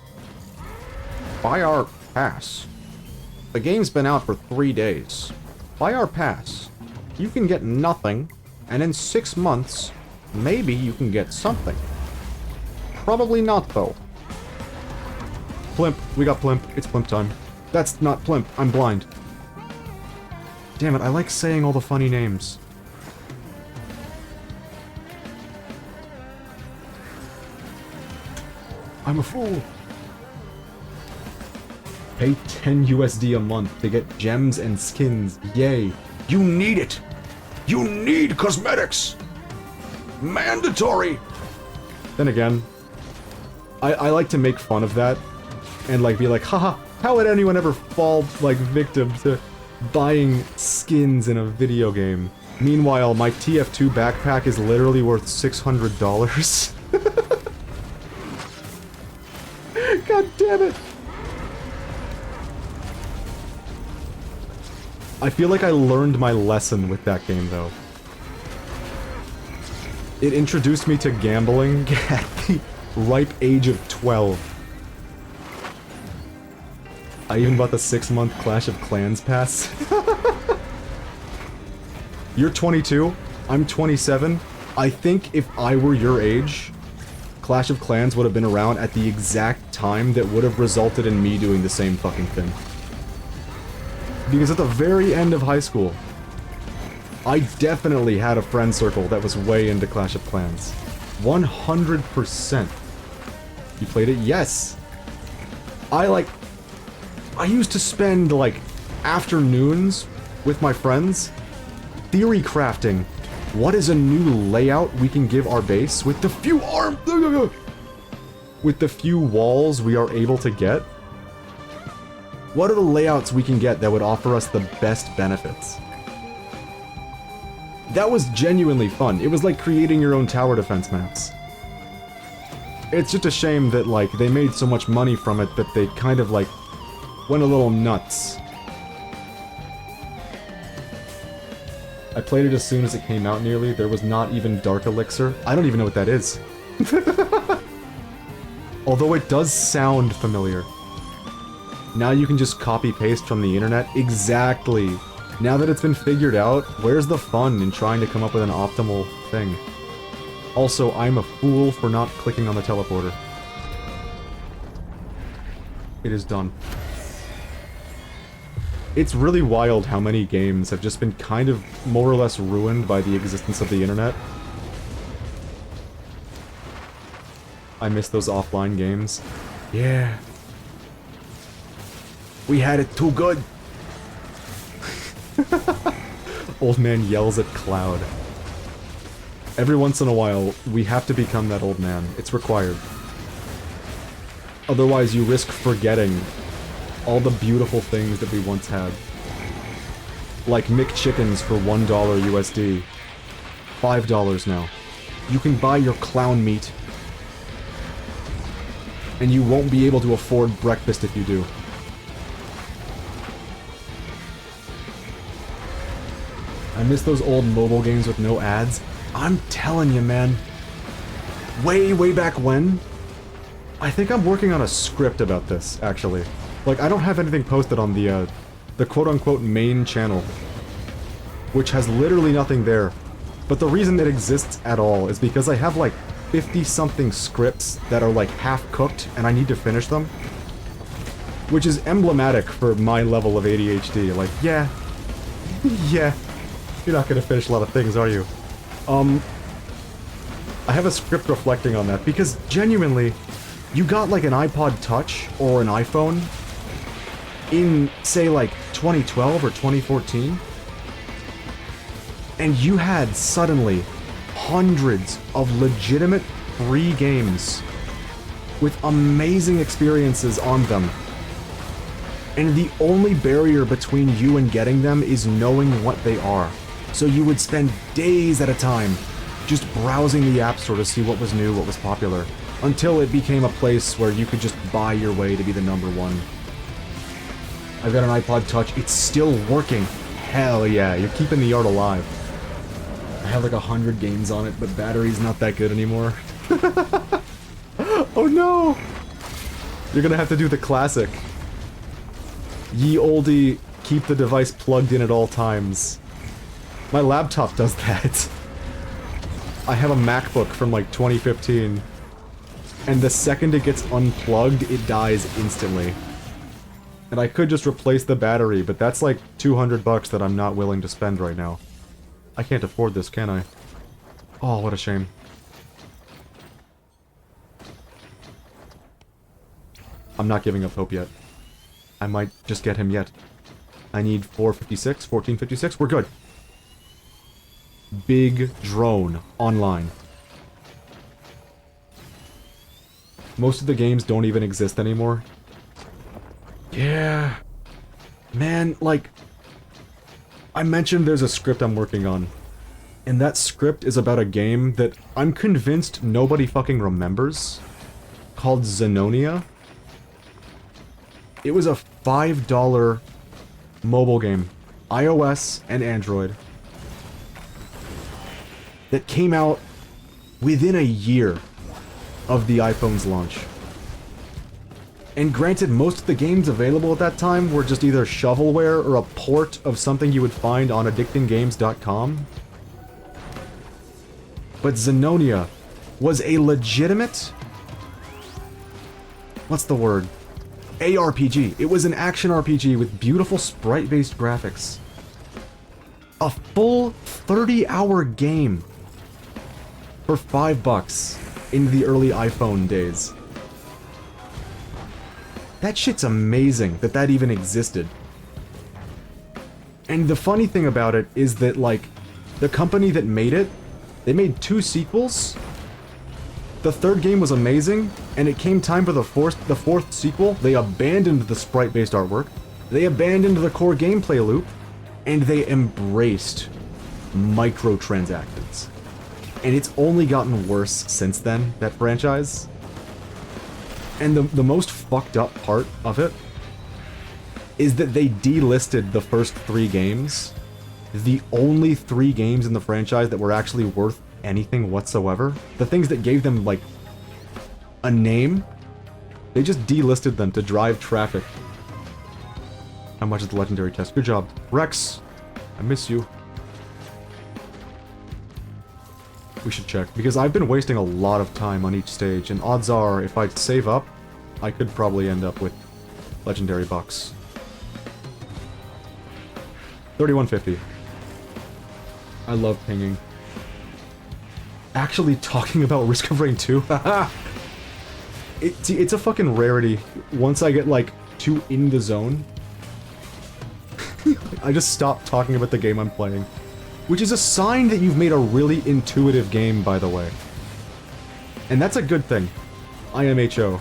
buy our pass. The game's been out for 3 days. Buy our pass. You can get nothing, and in 6 months, maybe you can get something. Probably not, though. Plimp. We got Plimp. It's Plimp time. That's not Plimp. I'm blind. Damn it, I like saying all the funny names. I'm a fool. Pay 10 USD a month to get gems and skins. Yay. you need it. You need cosmetics. Mandatory. Then again, I like to make fun of that and like be like, haha, how would anyone ever fall like victim to buying skins in a video game? Meanwhile, my TF2 backpack is literally worth $600. God damn it! I feel like I learned my lesson with that game, though. It introduced me to gambling at the ripe age of 12. I even bought the 6-month Clash of Clans pass. You're 22, I'm 27. I think if I were your age, Clash of Clans would have been around at the exact time that would have resulted in me doing the same fucking thing. Because at the very end of high school, I definitely had a friend circle that was way into Clash of Clans. 100%. You played it? Yes! I used to spend, like, afternoons with my friends theory crafting. What is a new layout we can give our base with the few with the few walls we are able to get? What are the layouts we can get that would offer us the best benefits? That was genuinely fun. It was like creating your own tower defense maps. It's just a shame that, like, they made so much money from it that they kind of, like, went a little nuts. I played it as soon as it came out nearly. There was not even Dark Elixir. I don't even know what that is. Although it does sound familiar. Now you can just copy-paste from the internet. Exactly. Now that it's been figured out, where's the fun in trying to come up with an optimal thing? Also, I'm a fool for not clicking on the teleporter. It is done. It's really wild how many games have just been kind of more or less ruined by the existence of the internet. I miss those offline games. Yeah. We had it too good. Old man yells at cloud. Every once in a while, we have to become that old man. It's required. Otherwise, you risk forgetting all the beautiful things that we once had. Like McChickens for $1 USD. $5 now. You can buy your clown meat. And you won't be able to afford breakfast if you do. I miss those old mobile games with no ads. I'm telling you, man. Way back when? I think I'm working on a script about this, actually. Like, I don't have anything posted on the quote-unquote main channel which has literally nothing there. But the reason it exists at all is because I have like 50-something scripts that are like half-cooked and I need to finish them. Which is emblematic for my level of ADHD. Like, yeah. Yeah. You're not gonna finish a lot of things, are you? I have a script reflecting on that, because genuinely, you got like an iPod Touch or an iPhone in, say, like 2012 or 2014, and you had suddenly hundreds of legitimate free games with amazing experiences on them. And the only barrier between you and getting them is knowing what they are. So you would spend days at a time just browsing the App Store to see what was new, what was popular, until it became a place where you could just buy your way to be the #1. I've got an iPod Touch, it's still working. Hell yeah, you're keeping the art alive. I have like 100 games on it, but battery's not that good anymore. Oh no! You're gonna have to do the classic. Ye olde, keep the device plugged in at all times. My laptop does that. I have a MacBook from like 2015, and the second it gets unplugged, it dies instantly. And I could just replace the battery, but that's like $200 that I'm not willing to spend right now. I can't afford this, can I? Oh, what a shame. I'm not giving up hope yet. I might just get him yet. I need 456, 1456, we're good. Big drone online. Most of the games don't even exist anymore. Yeah. Man, like, I mentioned there's a script I'm working on. And that script is about a game that I'm convinced nobody fucking remembers. Called Zenonia. It was a $5 mobile game. iOS and Android. That came out within a year of the iPhone's launch. And granted, most of the games available at that time were just either shovelware or a port of something you would find on addictinggames.com. But Zenonia was a legitimate... what's the word? ARPG. It was an action RPG with beautiful sprite-based graphics. A full 30-hour game for $5 in the early iPhone days. That shit's amazing that that even existed. And the funny thing about it is that, like, the company that made it, they made 2 sequels. The third game was amazing, and it came time for the fourth sequel. They abandoned the sprite-based artwork, they abandoned the core gameplay loop, and they embraced microtransactions. And it's only gotten worse since then, that franchise. And the most fucked up part of it is that they delisted the first 3 games. The only 3 games in the franchise that were actually worth anything whatsoever. The things that gave them, like, a name, they just delisted them to drive traffic. How much is the legendary test? Good job. Rex, I miss you. We should check, because I've been wasting a lot of time on each stage, and odds are, if I save up, I could probably end up with legendary bucks. 3150. I love pinging. Actually talking about Risk of Rain 2? It's a fucking rarity. Once I get, like, too in the zone, I just stop talking about the game I'm playing. Which is a sign that you've made a really intuitive game, by the way. And that's a good thing. IMHO.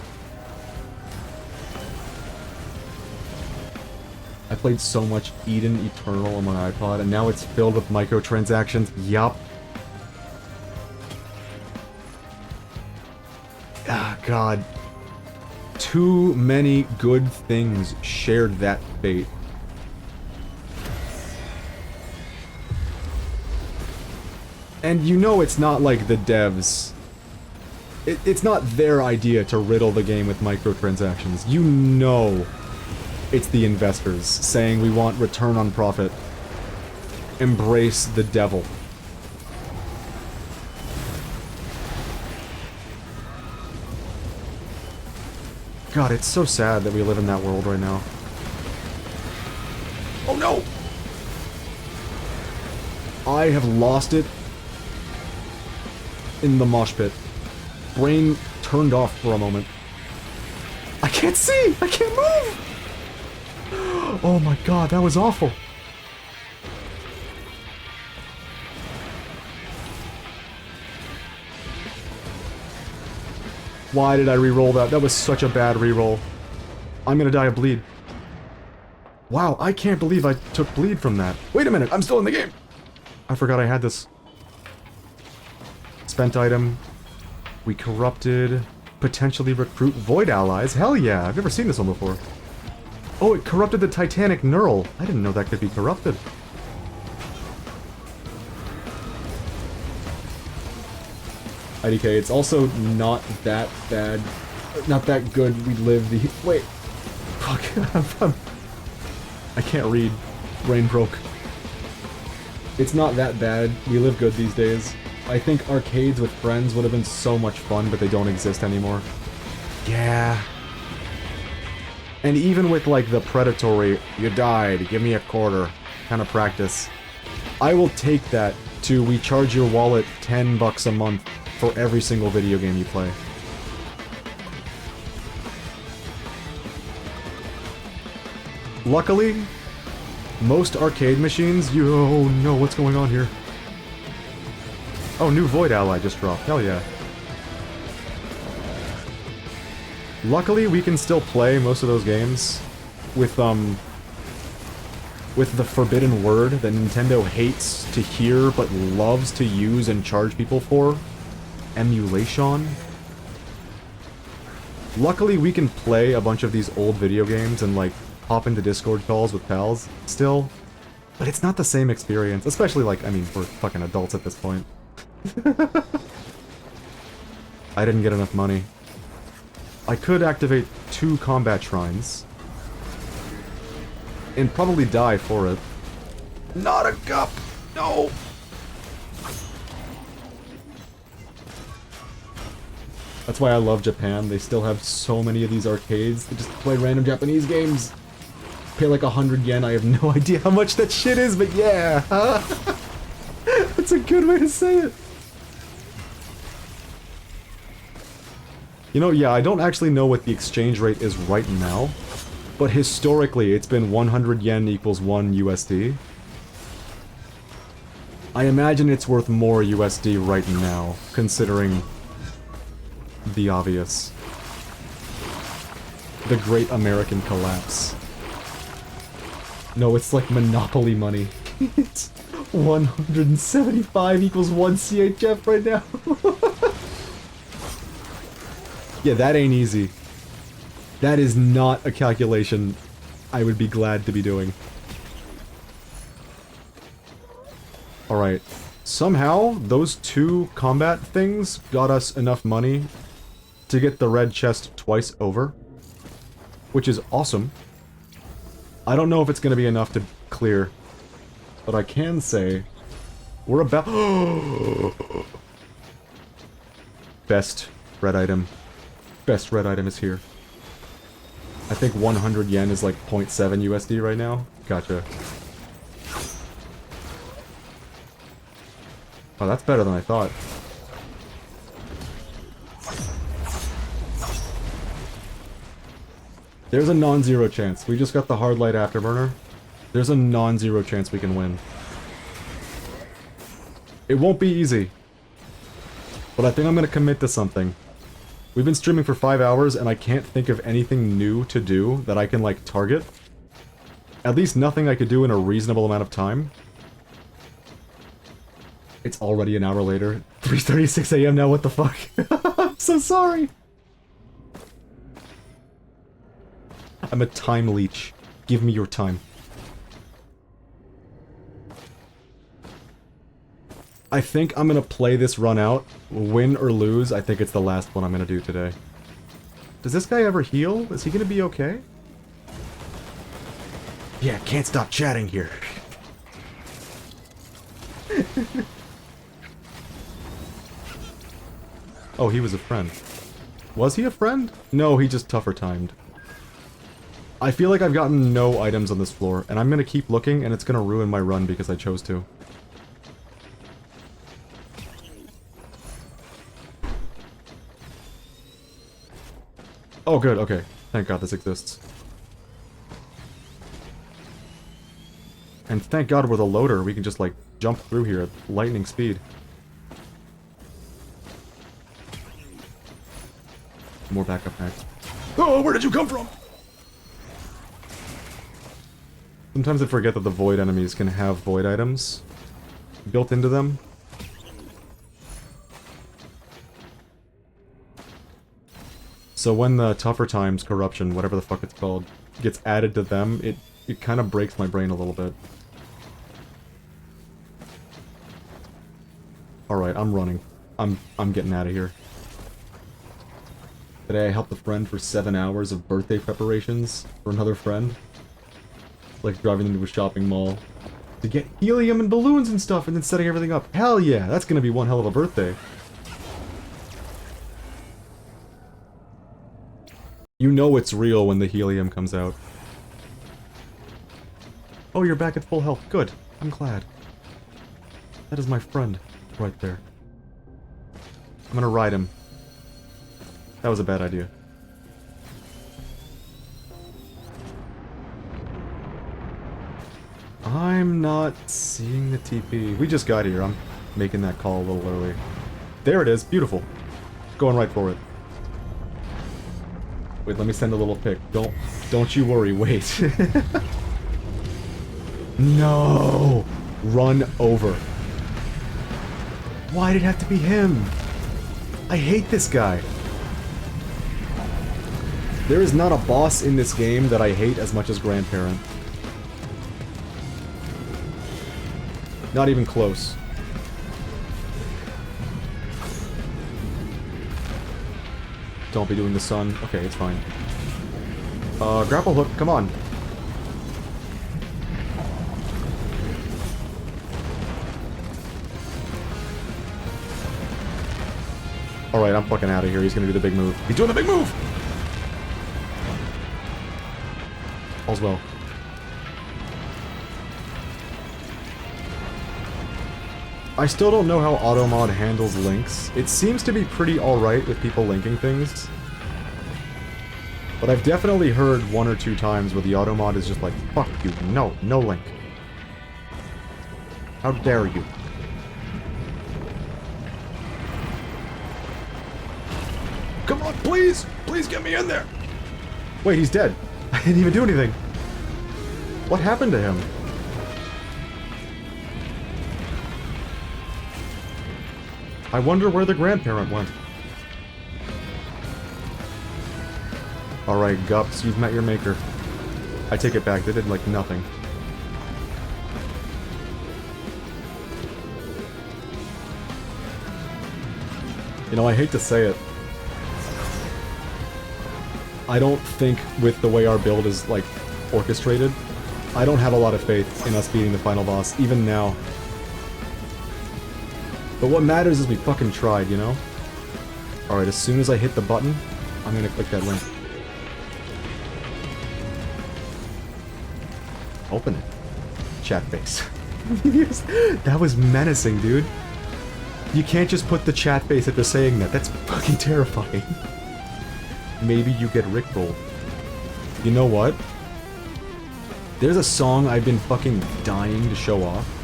I played so much Eden Eternal on my iPod, and now it's filled with microtransactions. Yup. Ah, God. Too many good things shared that fate. And you know it's not like the devs... It's not their idea to riddle the game with microtransactions. You know it's the investors saying we want return on profit. embrace the devil. God, it's so sad that we live in that world right now. Oh no! I have lost it in the mosh pit. Brain turned off for a moment. I can't see! I can't move! Oh my god, that was awful. Why did I re-roll that? That was such a bad re-roll. I'm gonna die of bleed. Wow, I can't believe I took bleed from that. Wait a minute, I'm still in the game! I forgot I had this. Spent item. We corrupted. Potentially recruit void allies. Hell yeah, I've never seen this one before. Oh, it corrupted the Titanic Knurl. I didn't know that could be corrupted. IDK, it's also not that bad. Not that good. We live the... Wait. Fuck. I can't read. Brain broke. It's not that bad. We live good these days. I think arcades with friends would have been so much fun, but they don't exist anymore. Yeah. And even with, like, the predatory, you died, give me a quarter, kind of practice, I will take that to we charge your wallet $10 a month for every single video game you play. Luckily, most arcade machines, oh no, what's going on here? Oh, new Void Ally just dropped, hell yeah. Luckily, we can still play most of those games with the forbidden word that Nintendo hates to hear but loves to use and charge people for. Emulation. Luckily, we can play a bunch of these old video games and, like, hop into Discord calls with pals still. But it's not the same experience, especially, like, I mean, we're fucking adults at this point. I didn't get enough money. I could activate 2 combat shrines. And probably die for it. Not a cup! No! That's why I love Japan. They still have so many of these arcades that just play random Japanese games. Pay like 100 yen. I have no idea how much that shit is, but yeah! That's a good way to say it. You know, yeah, I don't actually know what the exchange rate is right now, but historically it's been 100 yen equals 1 USD. I imagine it's worth more USD right now, considering the obvious. The Great American Collapse. No, it's like Monopoly money. It's 175 equals 1 CHF right now. Yeah, that ain't easy. That is not a calculation I would be glad to be doing. Alright. Somehow, those 2 combat things got us enough money to get the red chest twice over. Which is awesome. I don't know if it's gonna be enough to clear. But I can say... We're about... Best red item. Best red item is here. I think 100 yen is like 0.7 USD right now. Gotcha. Oh, that's better than I thought. There's a non-zero chance. We just got the hard light afterburner. There's a non-zero chance we can win. It won't be easy. But I think I'm gonna commit to something. We've been streaming for 5 hours, and I can't think of anything new to do that I can, like, target. At least nothing I could do in a reasonable amount of time. It's already an hour later. 3:36 AM now, what the fuck? I'm so sorry! I'm a time leech. Give me your time. I think I'm gonna play this run out. Win or lose, I think it's the last one I'm gonna do today. Does this guy ever heal? Is he gonna be okay? Yeah, can't stop chatting here. Oh, he was a friend. Was he a friend? No, he just tougher timed. I feel like I've gotten no items on this floor, and I'm gonna keep looking, and it's gonna ruin my run because I chose to. Oh good, okay. Thank God this exists. And thank God with a loader, we can just, like, jump through here at lightning speed. More backup next. Oh, where did you come from? Sometimes I forget that the void enemies can have void items built into them. So when the tougher times corruption, whatever the fuck it's called, gets added to them, it kind of breaks my brain a little bit. Alright, I'm running. I'm getting out of here. Today I helped a friend for 7 hours of birthday preparations for another friend. Like driving them to a shopping mall to get helium and balloons and stuff and then setting everything up. Hell yeah, that's gonna be one hell of a birthday. You know it's real when the helium comes out. Oh, you're back at full health. Good. I'm glad. That is my friend right there. I'm gonna ride him. That was a bad idea. I'm not seeing the TP. We just got here. I'm making that call a little early. There it is. Beautiful. Going right for it. Wait, let me send a little pic. Don't you worry. Wait. No! Run over. Why did it have to be him? I hate this guy. There is not a boss in this game that I hate as much as Grandparent. Not even close. Don't be doing the sun. Okay, it's fine. Grapple hook, come on. Alright, I'm fucking out of here. He's gonna do the big move. He's doing the big move! All's well. I still don't know how Automod handles links. It seems to be pretty alright with people linking things. But I've definitely heard 1 or 2 times where the Automod is just like, fuck you, no link. How dare you? Come on, please! Please get me in there! Wait, he's dead. I didn't even do anything. What happened to him? I wonder where the grandparent went. Alright, Gups, you've met your maker. I take it back, they did, like, nothing. You know, I hate to say it. I don't think with the way our build is, like, orchestrated, I don't have a lot of faith in us beating the final boss, even now. But what matters is we fucking tried, you know? Alright, as soon as I hit the button, I'm gonna click that link. Open it. Chat face. That was menacing, dude. You can't just put the chat face after saying that. That's fucking terrifying. Maybe you get rickrolled. You know what? There's a song I've been fucking dying to show off.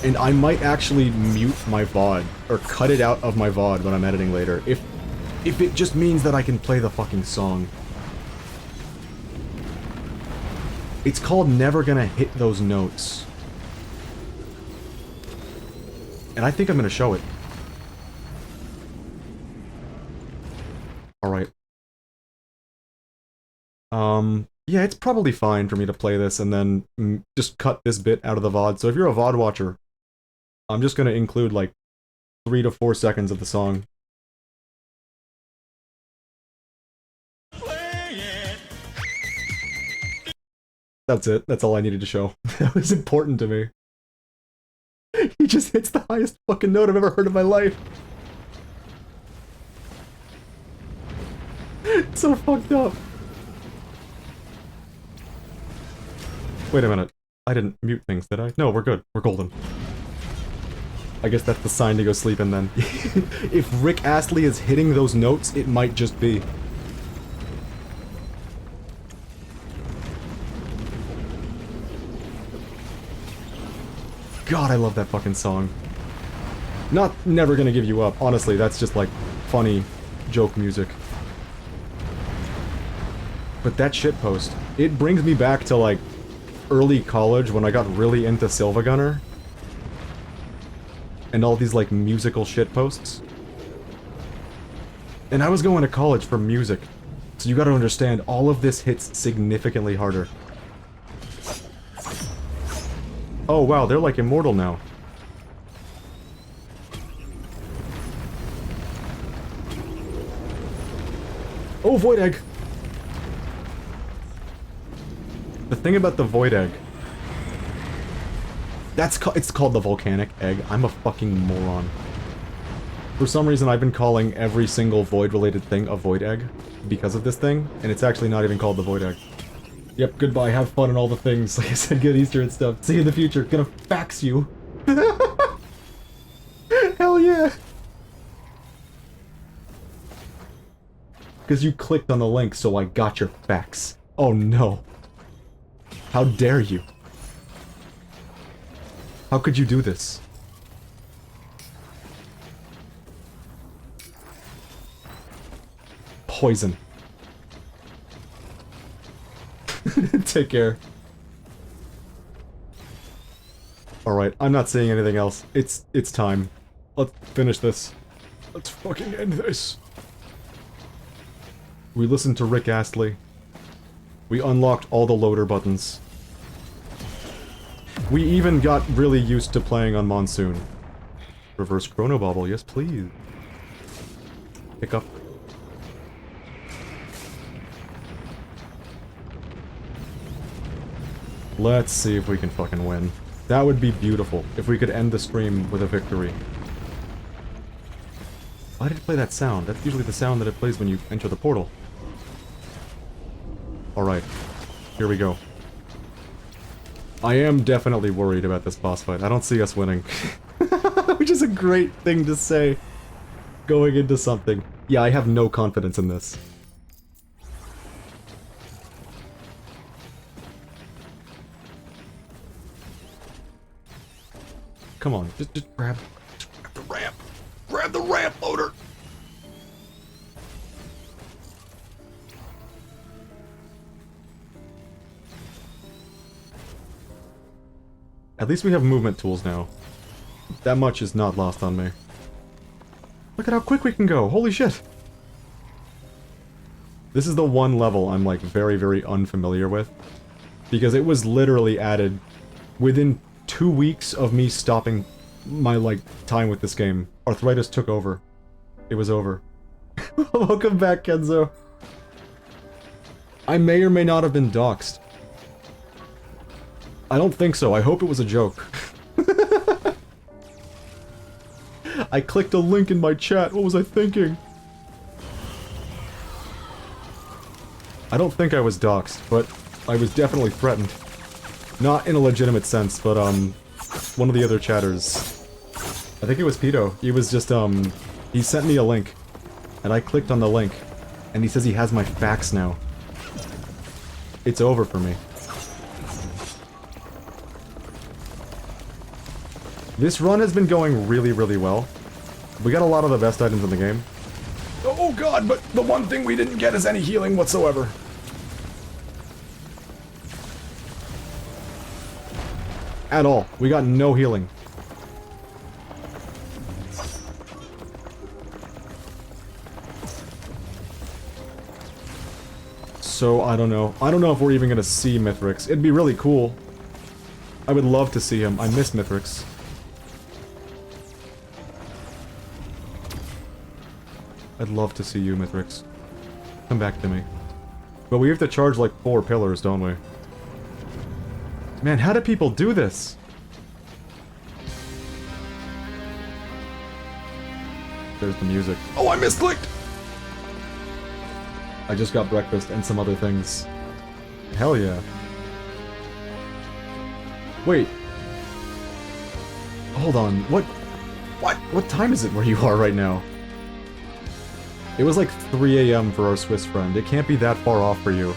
And I might actually mute my VOD, or cut it out of my VOD when I'm editing later, if it just means that I can play the fucking song. It's called Never Gonna Hit Those Notes. And I think I'm gonna show it. Alright. Yeah, it's probably fine for me to play this and then just cut this bit out of the VOD. So if you're a VOD watcher, I'm just gonna include like 3 to 4 seconds of the song. That's it. That's all I needed to show. That was important to me. He just hits the highest fucking note I've ever heard in my life. It's so fucked up. Wait a minute. I didn't mute things, did I? No, we're good. We're golden. I guess that's the sign to go sleep in then. If Rick Astley is hitting those notes, it might just be. God, I love that fucking song. Not Never Gonna Give You Up. Honestly, that's just like funny joke music. But that shitpost, it brings me back to like early college when I got really into Silva Gunner. And all these like musical shitposts. And I was going to college for music. So you gotta understand, all of this hits significantly harder. Oh wow, they're like immortal now. Oh, Void Egg! The thing about the Void Egg... it's called the Volcanic Egg. I'm a fucking moron. For some reason, I've been calling every single Void-related thing a Void Egg because of this thing, and it's actually not even called the Void Egg. Yep, goodbye, have fun and all the things. Like I said, good Easter and stuff. See you in the future. Gonna fax you. Hell yeah! Because you clicked on the link, so I got your fax. Oh no. How dare you? How could you do this? Poison. Take care. Alright, I'm not seeing anything else. It's time. Let's finish this. Let's fucking end this. We listened to Rick Astley. We unlocked all the loader buttons. We even got really used to playing on Monsoon. Reverse Chrono Bobble, yes please. Pick up. Let's see if we can fucking win. That would be beautiful, if we could end the stream with a victory. Why did it play that sound? That's usually the sound that it plays when you enter the portal. Alright, here we go. I am definitely worried about this boss fight. I don't see us winning. Which is a great thing to say. Going into something. Yeah, I have no confidence in this. Come on, just grab the ramp. Grab the ramp loader! At least we have movement tools now. That much is not lost on me. Look at how quick we can go, holy shit! This is the one level I'm like very, very unfamiliar with. Because it was literally added within 2 weeks of me stopping my, like, time with this game. Arthritis took over. It was over. Welcome back, Kenzo. I may or may not have been doxxed. I don't think so. I hope it was a joke. I clicked a link in my chat. What was I thinking? I don't think I was doxxed, but I was definitely threatened. Not in a legitimate sense, but, one of the other chatters. I think it was Pito. He was just, he sent me a link. And I clicked on the link. And he says he has my fax now. It's over for me. This run has been going really, really well. We got a lot of the best items in the game. Oh god, but the one thing we didn't get is any healing whatsoever. At all. We got no healing. So, I don't know. I don't know if we're even gonna see Mithrix. It'd be really cool. I would love to see him. I miss Mithrix. I'd love to see you, Mithrix. Come back to me. But we have to charge like 4 pillars, don't we? Man, how do people do this? There's the music. Oh, I misclicked! I just got breakfast and some other things. Hell yeah. Wait. Hold on, what? What time is it where you are right now? It was like 3 AM for our Swiss friend. It can't be that far off for you.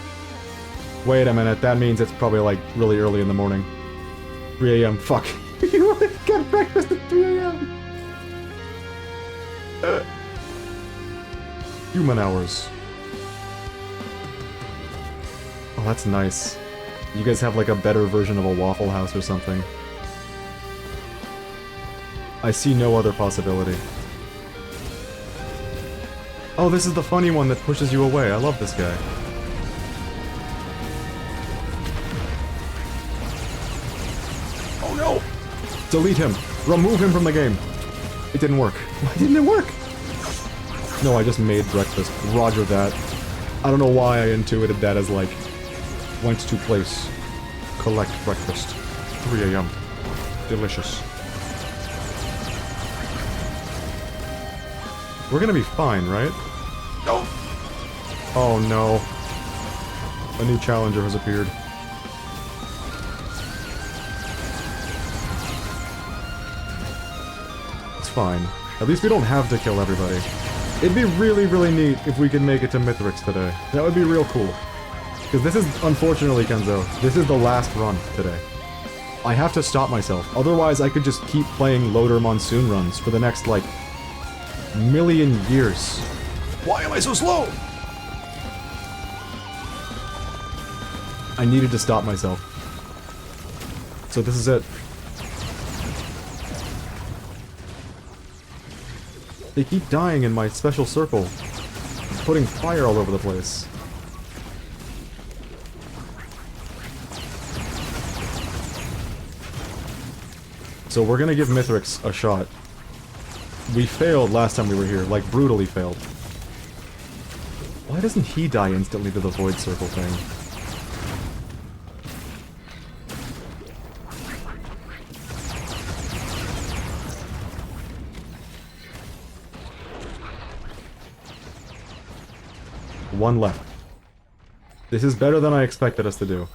Wait a minute, that means it's probably like really early in the morning. 3 AM, fuck. You got breakfast at 3 AM! Human hours. Oh, that's nice. You guys have like a better version of a Waffle House or something. I see no other possibility. Oh, this is the funny one that pushes you away. I love this guy. Oh no! Delete him! Remove him from the game! It didn't work. Why didn't it work? No, I just made breakfast. Roger that. I don't know why I intuited that as like... went to place. Collect breakfast. 3 AM. Delicious. We're gonna be fine, right? No! Oh no. A new challenger has appeared. It's fine. At least we don't have to kill everybody. It'd be really, really neat if we could make it to Mithrix today. That would be real cool. Because this is, unfortunately, Kenzo, this is the last run today. I have to stop myself. Otherwise, I could just keep playing Loader Monsoon runs for the next, like, million years. Why am I so slow? I needed to stop myself. So this is it. They keep dying in my special circle. Putting fire all over the place. So we're gonna give Mithrix a shot. We failed last time we were here, like brutally failed. Why doesn't he die instantly to the void circle thing? One left. This is better than I expected us to do.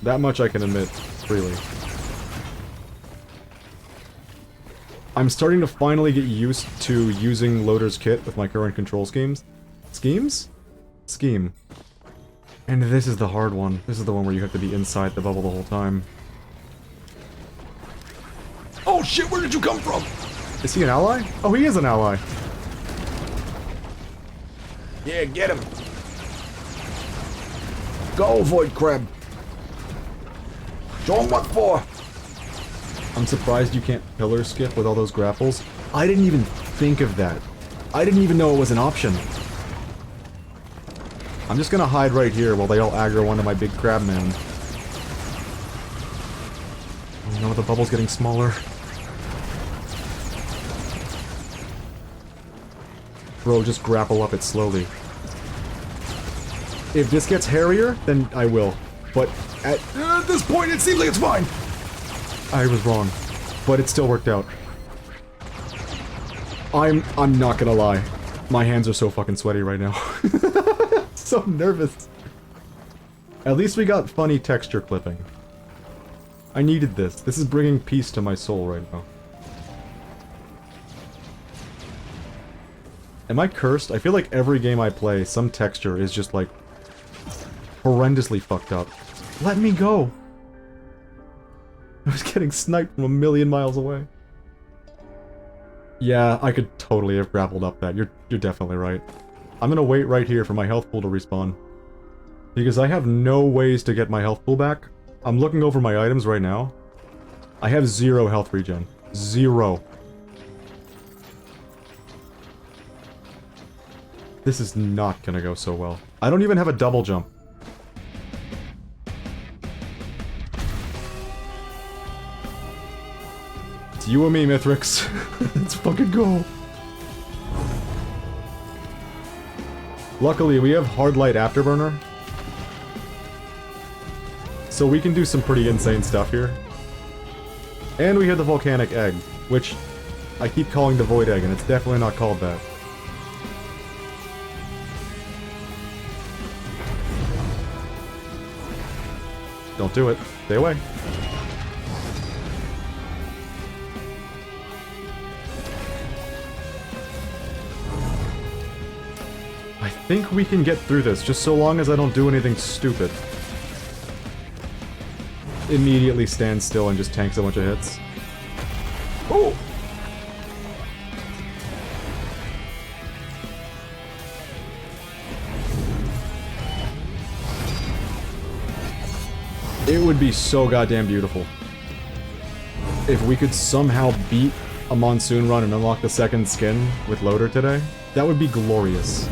That much I can admit, freely. I'm starting to finally get used to using Loader's kit with my current control schemes. Scheme. And this is the hard one. This is the one where you have to be inside the bubble the whole time. Oh shit, where did you come from? Is he an ally? Oh, he is an ally. Yeah, get him. Go, Void Crab. Show him what for. I'm surprised you can't pillar skip with all those grapples. I didn't even think of that. I didn't even know it was an option. I'm just gonna hide right here while they all aggro onto my big crab man. Oh no, the bubble's getting smaller. Bro, just grapple up it slowly. If this gets hairier, then I will. But at this point, it seems like it's fine. I was wrong, but it still worked out. I'm not gonna lie. My hands are so fucking sweaty right now. So nervous. At least we got funny texture clipping. I needed this. This is bringing peace to my soul right now. Am I cursed? I feel like every game I play, some texture is just like horrendously fucked up. Let me go! I was getting sniped from a million miles away. Yeah, I could totally have grappled up that. You're definitely right. I'm gonna wait right here for my health pool to respawn. Because I have no ways to get my health pool back. I'm looking over my items right now. I have 0 health regen. 0. This is not gonna go so well. I don't even have a double jump. It's you and me, Mithrix. Let's fucking go. Luckily, we have Hard Light Afterburner. So we can do some pretty insane stuff here. And we have the Volcanic Egg, which I keep calling the Void Egg, and it's definitely not called that. Don't do it. Stay away. I think we can get through this, just so long as I don't do anything stupid. Immediately stand still and just tanks a bunch of hits. Oh! It would be so goddamn beautiful if we could somehow beat a monsoon run and unlock the second skin with Loader today. That would be glorious.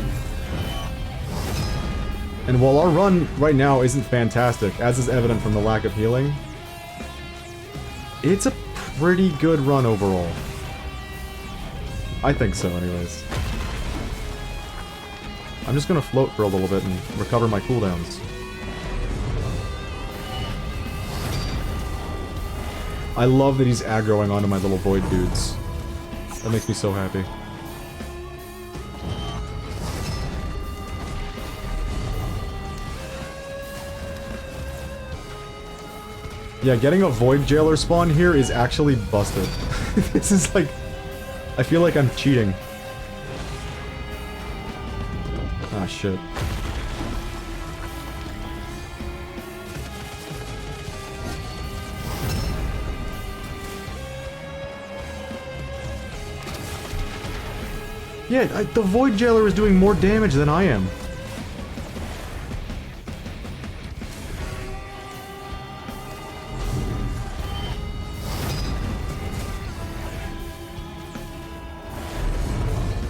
And while our run right now isn't fantastic, as is evident from the lack of healing, it's a pretty good run overall. I think so, anyways. I'm just gonna float for a little bit and recover my cooldowns. I love that he's aggroing onto my little void dudes. That makes me so happy. Yeah, getting a Void Jailer spawn here is actually busted. This is like... I feel like I'm cheating. Ah, shit. Yeah, the Void Jailer is doing more damage than I am.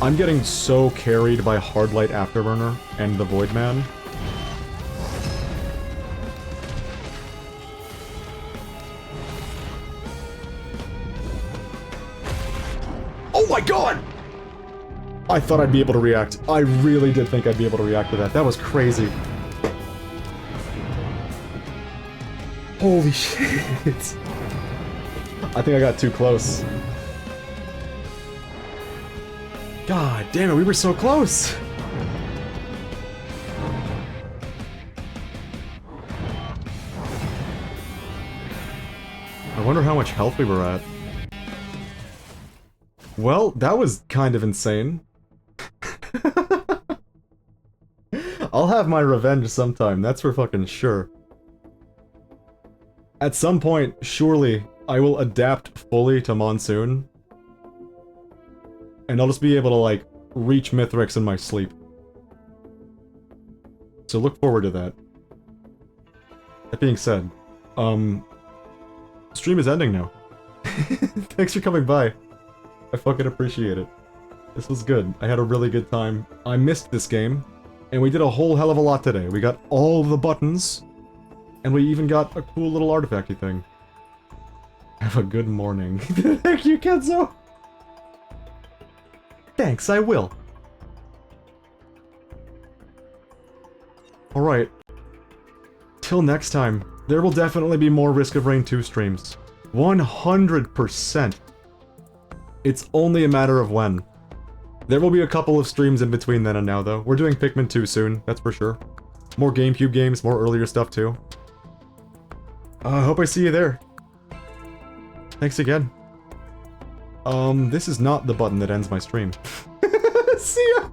I'm getting so carried by Hardlight Afterburner and the Void Man. Oh my god! I thought I'd be able to react. I really did think I'd be able to react to that. That was crazy. Holy shit. I think I got too close. God damn it, we were so close! I wonder how much health we were at. Well, that was kind of insane. I'll have my revenge sometime, that's for fucking sure. At some point, surely, I will adapt fully to Monsoon. And I'll just be able to, like, reach Mithrix in my sleep. So look forward to that. That being said, stream is ending now. Thanks for coming by. I fucking appreciate it. This was good. I had a really good time. I missed this game, and we did a whole hell of a lot today. We got all the buttons, and we even got a cool little artifacty thing. Have a good morning. Thank you, Kenzo! Thanks, I will. Alright. Till next time, there will definitely be more Risk of Rain 2 streams. 100%. It's only a matter of when. There will be a couple of streams in between then and now, though. We're doing Pikmin 2 soon, that's for sure. More GameCube games, more earlier stuff, too. I hope I see you there. Thanks again. This is not the button that ends my stream. See ya!